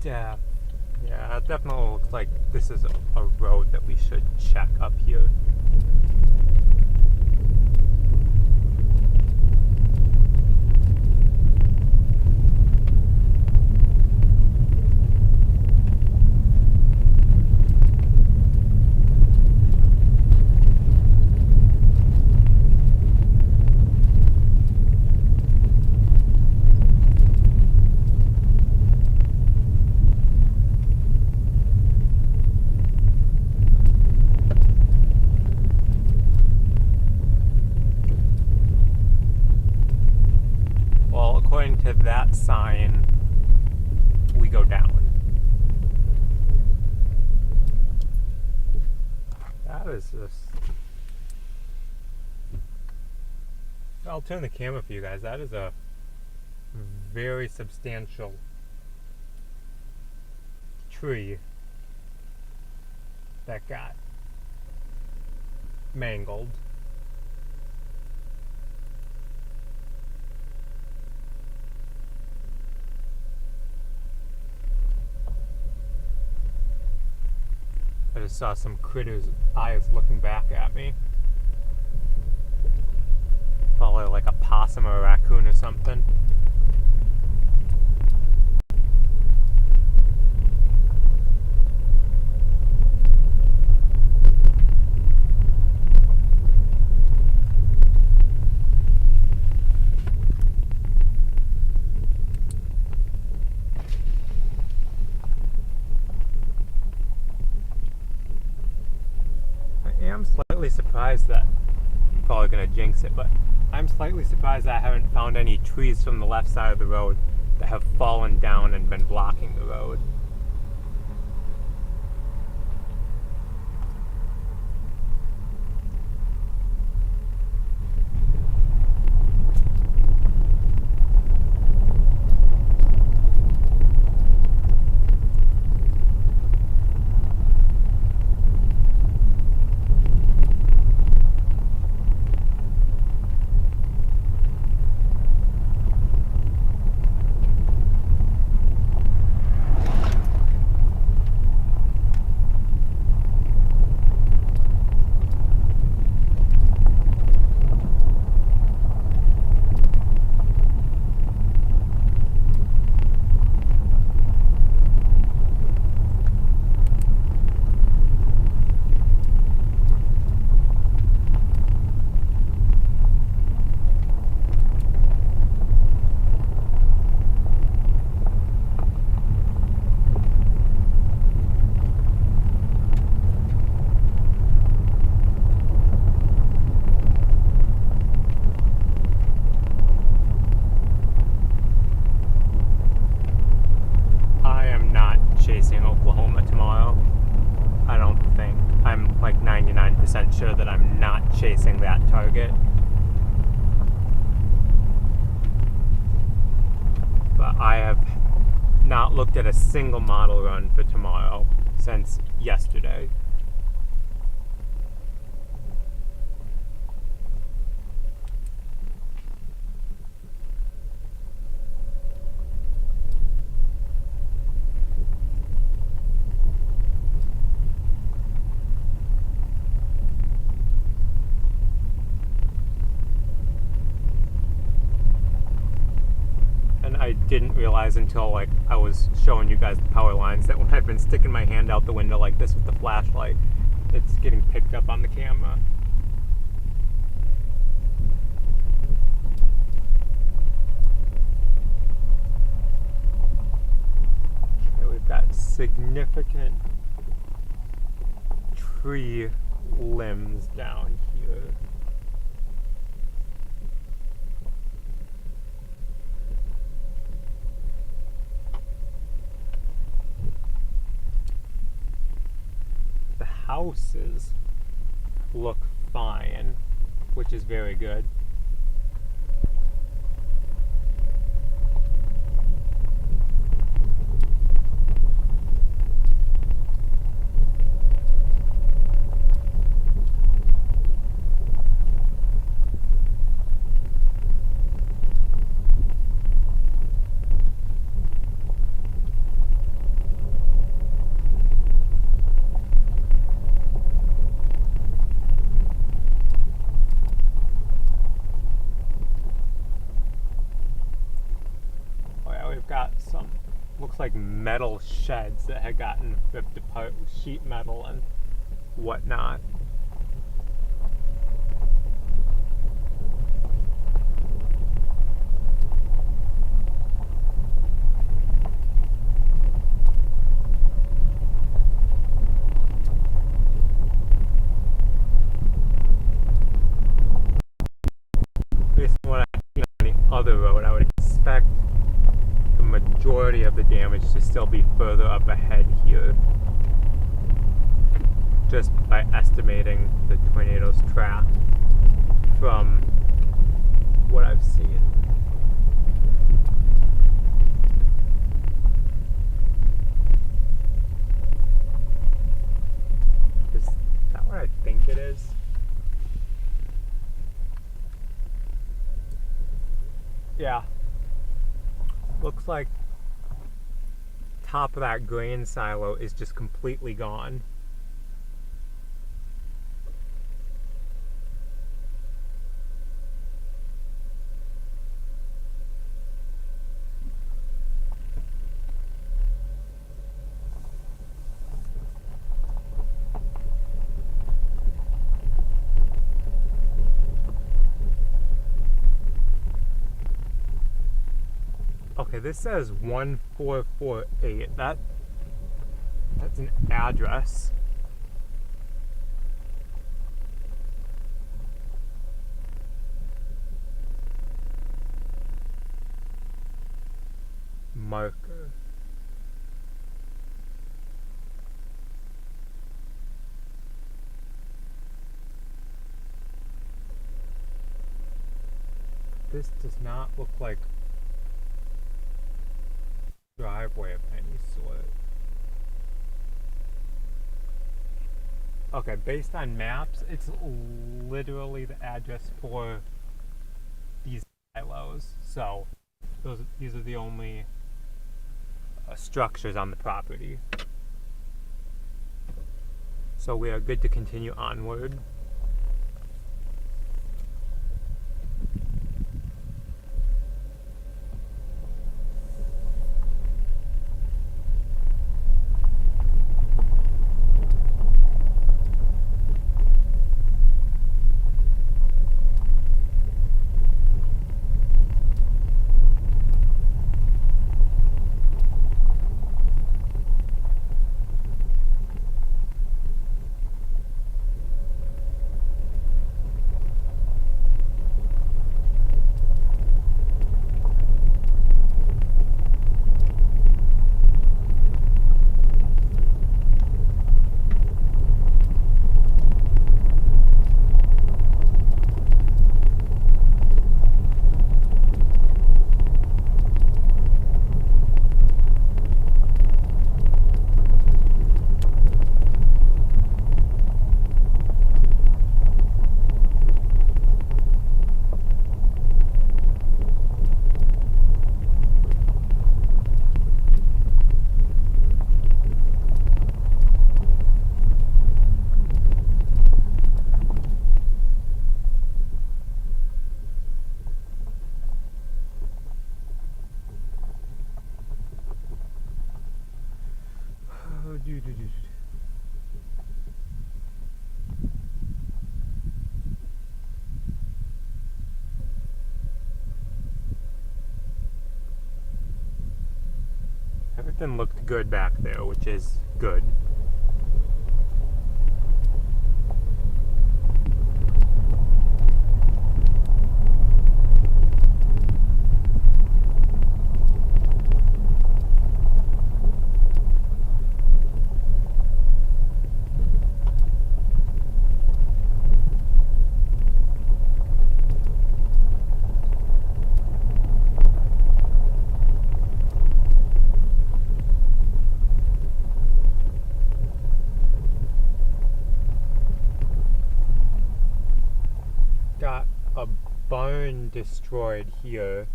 Yeah, it definitely looks like this is a road that we should check up here. According to that sign, we go down. That is just... I'll turn the camera for you guys. That is a very substantial tree that got mangled. just saw some critter's eyes looking back at me. Probably like a possum or a raccoon or something. I'm slightly surprised that I'm probably gonna jinx it, but I'm slightly surprised that I haven't found any trees from the left side of the road that have fallen down and been blocking the road. Sure that I'm not chasing that target. But I have not looked at a single model run for tomorrow since yesterday. I didn't realize until like I was showing you guys the power lines that when I've been sticking my hand out the window like this with the flashlight, it's getting picked up on the camera. Okay, we've got significant tree limbs down here. Houses look fine, which is very good. Looks like metal sheds that had gotten ripped apart, sheet metal and whatnot. Based on what I've seen on the other road, I would expect the majority of the damage to still be further up ahead here, just by estimating the tornado's track from what I've seen. Is that what I think it is? Yeah. Looks like top of that grain silo is just completely gone. Okay, this says 1448. That's an address. Marker. This does not look like driveway of any sort. Okay, based on maps, it's literally the address for these silos. So these are the only structures on the property. So we are good to continue onward. Everything looked good back there, which is good. Got a barn destroyed here.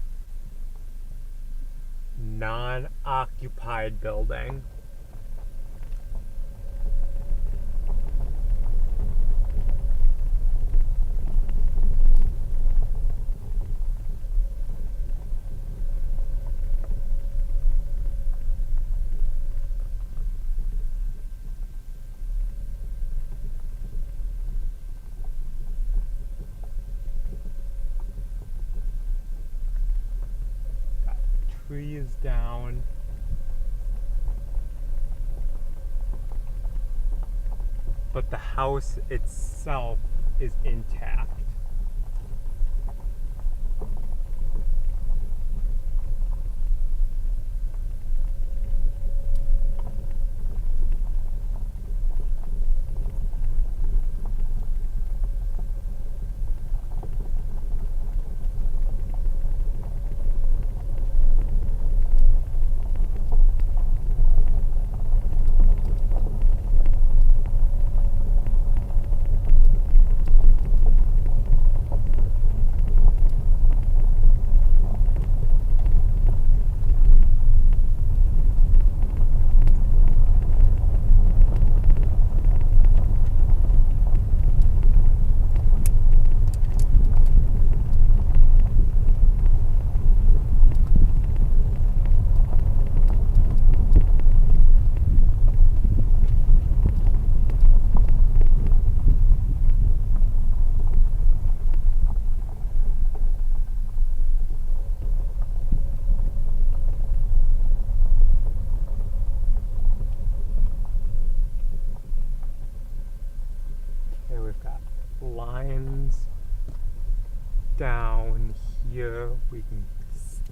Non-occupied building. Trees down. But the house itself is intact.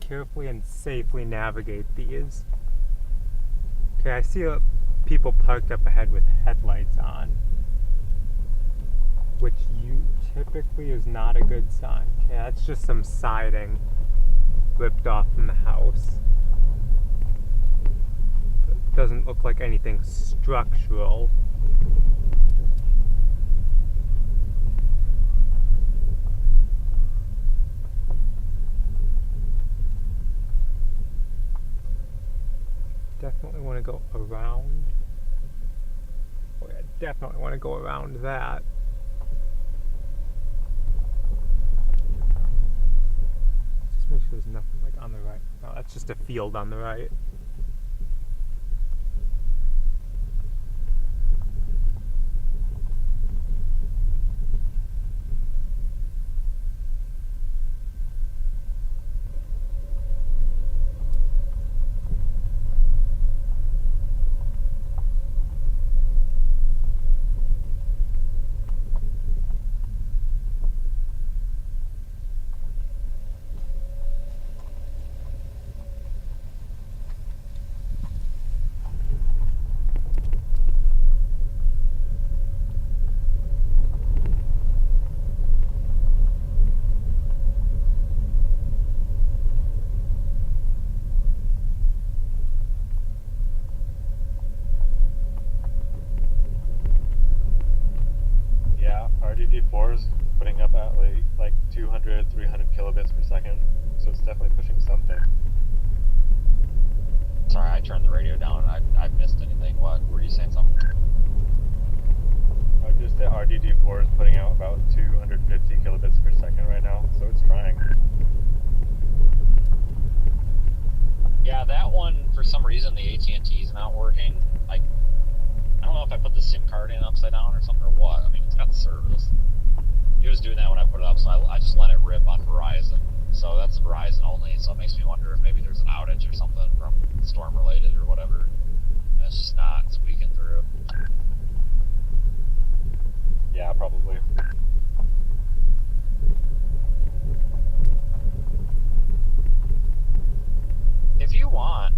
carefully and safely navigate these. Okay, I see people parked up ahead with headlights on, which typically is not a good sign. Okay, that's just some siding ripped off from the house. It doesn't look like anything structural. Definitely want to go around. Oh yeah, definitely want to go around that. Just make sure there's nothing like on the right. No, that's just a field on the right. RDD4 is putting up at like 200, 300 kilobits per second, so it's definitely pushing something. Sorry, I turned the radio down and I missed anything. What? Were you saying something? Just that RDD4 is putting out about 250 kilobits per second right now, so it's trying. Yeah, that one, for some reason, the AT&T is not working. Like, I don't know if I put the SIM card in upside down or something or what. I mean, it's got service. It was doing that when I put it up, so I just let it rip on Verizon. So that's Verizon only, so it makes me wonder if maybe there's an outage or something from storm related or whatever. And it's just not squeaking through. Yeah, probably. If you want,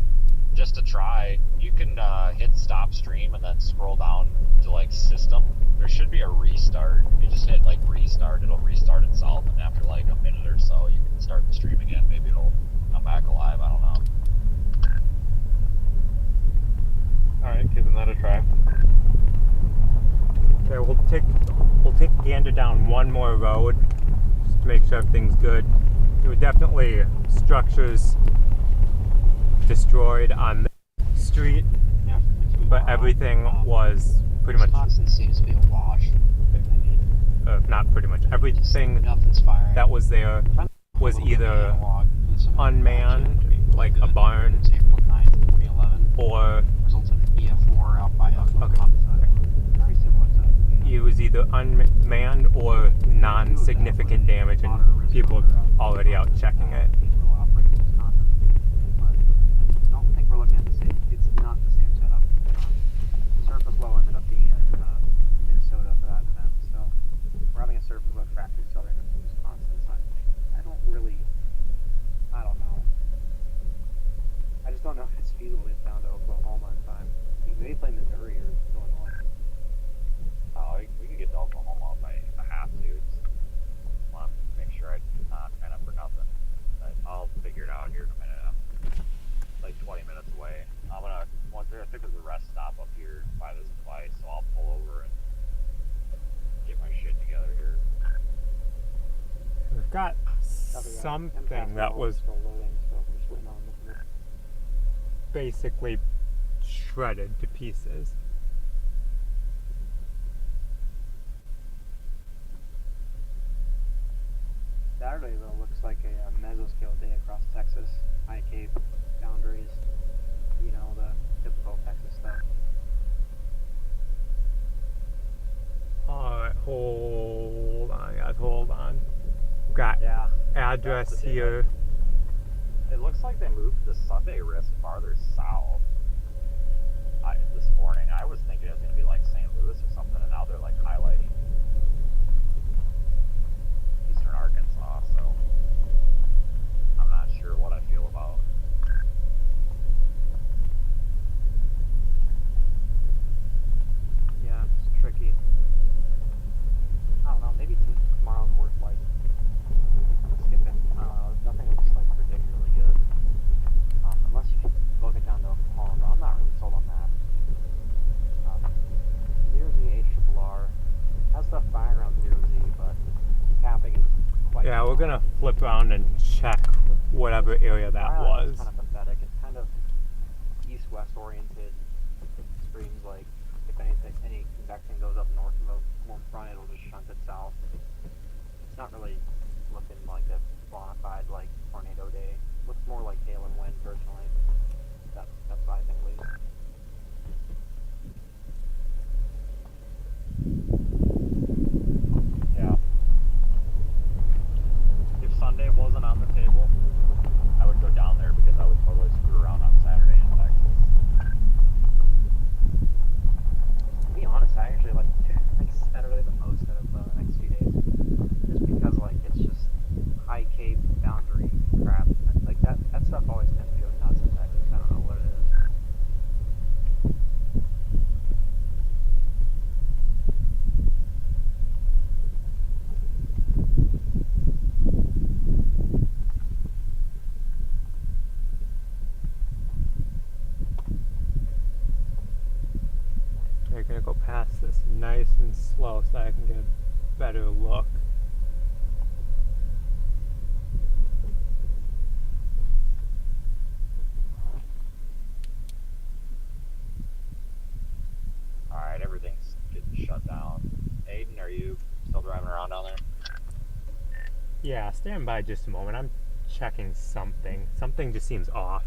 just to try, you can hit stop stream and then scroll down to like system. There should be a restart. You just hit like restart, it'll restart itself, and after like a minute or so, you can start the stream again. Maybe it'll come back alive. I don't know. All right, giving that a try. Okay, we'll take a gander down one more road just to make sure everything's good. There were definitely structures destroyed on the street, Yeah, but everything was pretty much, Wisconsin seems to be a wash. I mean, not pretty much, everything nothing's firing. that was there was either unmanned, like a barn, It's April 9th, 2011. or Results in EF4 out by Okay. Very similar to. it was either unmanned or non-significant damage, and people already out checking it. I don't think we're looking at the same. It's not the same setup. Surface low ended up being in Minnesota for that event, so we're having a surface low tractor southern of Wisconsin. So I don't know. I just don't know if it's feasible to get down to Oklahoma in time. We may play Missouri or Illinois. Oh, we could get to Oklahoma if I have to. Just want to make sure I'm not kind of for nothing. But I'll figure it out here in a minute. I'm like 20 minutes away. I think there's a rest stop up here by this device, so I'll pull over and get my shit together here. We've got something that was basically shredded to pieces. Saturday though looks like a mesoscale day across Texas, high cape, boundaries, the typical Texas stuff. Alright, hold on, guys, hold on. Got Yeah. address That's the here. It looks like they moved the Sunday risk farther south. This morning, I was thinking it was going to be like St. Louis or something, and now they're like highlighting eastern Arkansas. So I'm not whatever area that Island was. is kind of pathetic. It's kind of east-west oriented. Streams like if anything, any convection goes up north of a warm front, it'll just shunt it south. It's not really looking like a bona fide like tornado day. Looks more like hail and wind personally. That's what I think at least. Yeah. If Sunday wasn't on the table, I would go down there because I would totally screw around on Saturday in Texas. To be honest, I actually like Saturday the most out of the next few days, just because like it's just high cape boundary crap. Like that stuff always tends to go nuts in Texas. I don't know what it is. They're gonna go past this nice and slow so I can get a better look. Alright, everything's getting shut down. Aiden, are you still driving around down there? Yeah, stand by just a moment. I'm checking something. Something just seems off.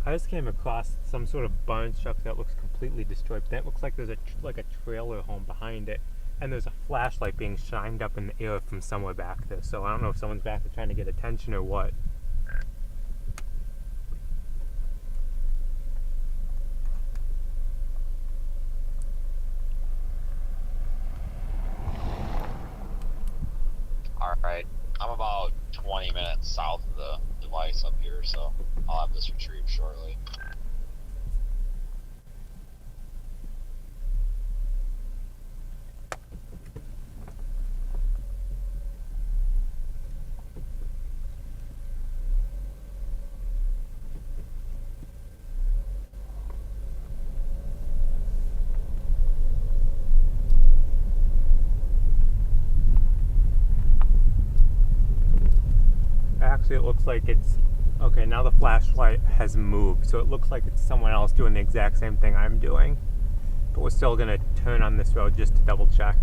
I just came across some sort of barn structure that looks completely destroyed. That looks like there's like a trailer home behind it, and there's a flashlight being shined up in the air from somewhere back there. So I don't know if someone's back there trying to get attention or what. Alright, I'm about 20 minutes south of the device up here, so I'll have this retrieved shortly. Actually, it looks like it's okay. Now the flashlight has moved, so it looks like it's someone else doing the exact same thing I'm doing. But we're still gonna turn on this road just to double check.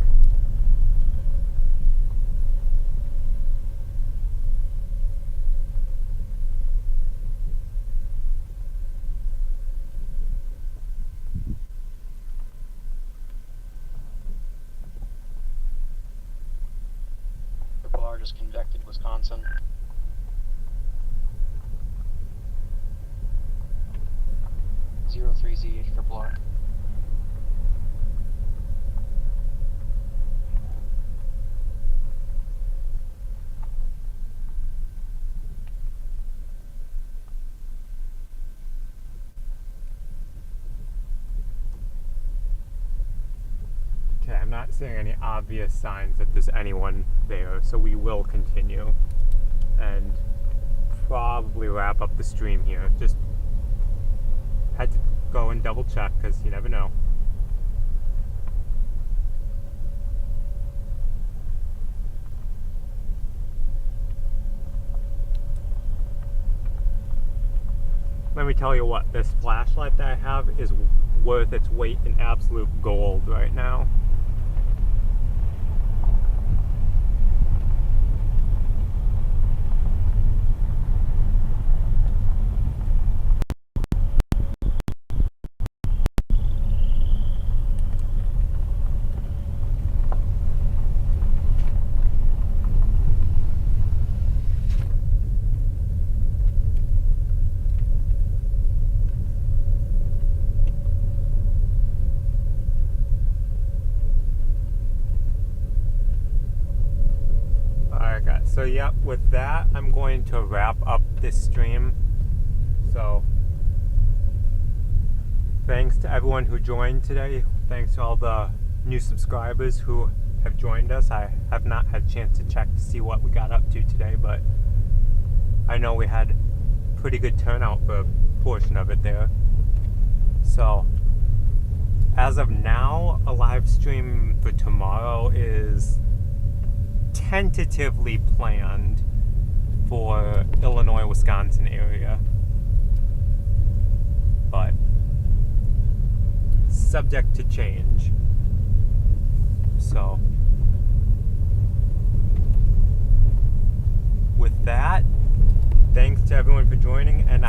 Triple R just convected Wisconsin. Zero 3ZH triple R. Okay, I'm not seeing any obvious signs that there's anyone there, so we will continue and probably wrap up the stream here. Just had to go and double check because you never know. Let me tell you what, this flashlight that I have is worth its weight in absolute gold right now. So yeah, with that, I'm going to wrap up this stream. So thanks to everyone who joined today. Thanks to all the new subscribers who have joined us. I have not had a chance to check to see what we got up to today, but I know we had pretty good turnout for a portion of it there. So as of now, a live stream for tomorrow is tentatively planned for Illinois, Wisconsin area, but subject to change. So with that, thanks to everyone for joining, and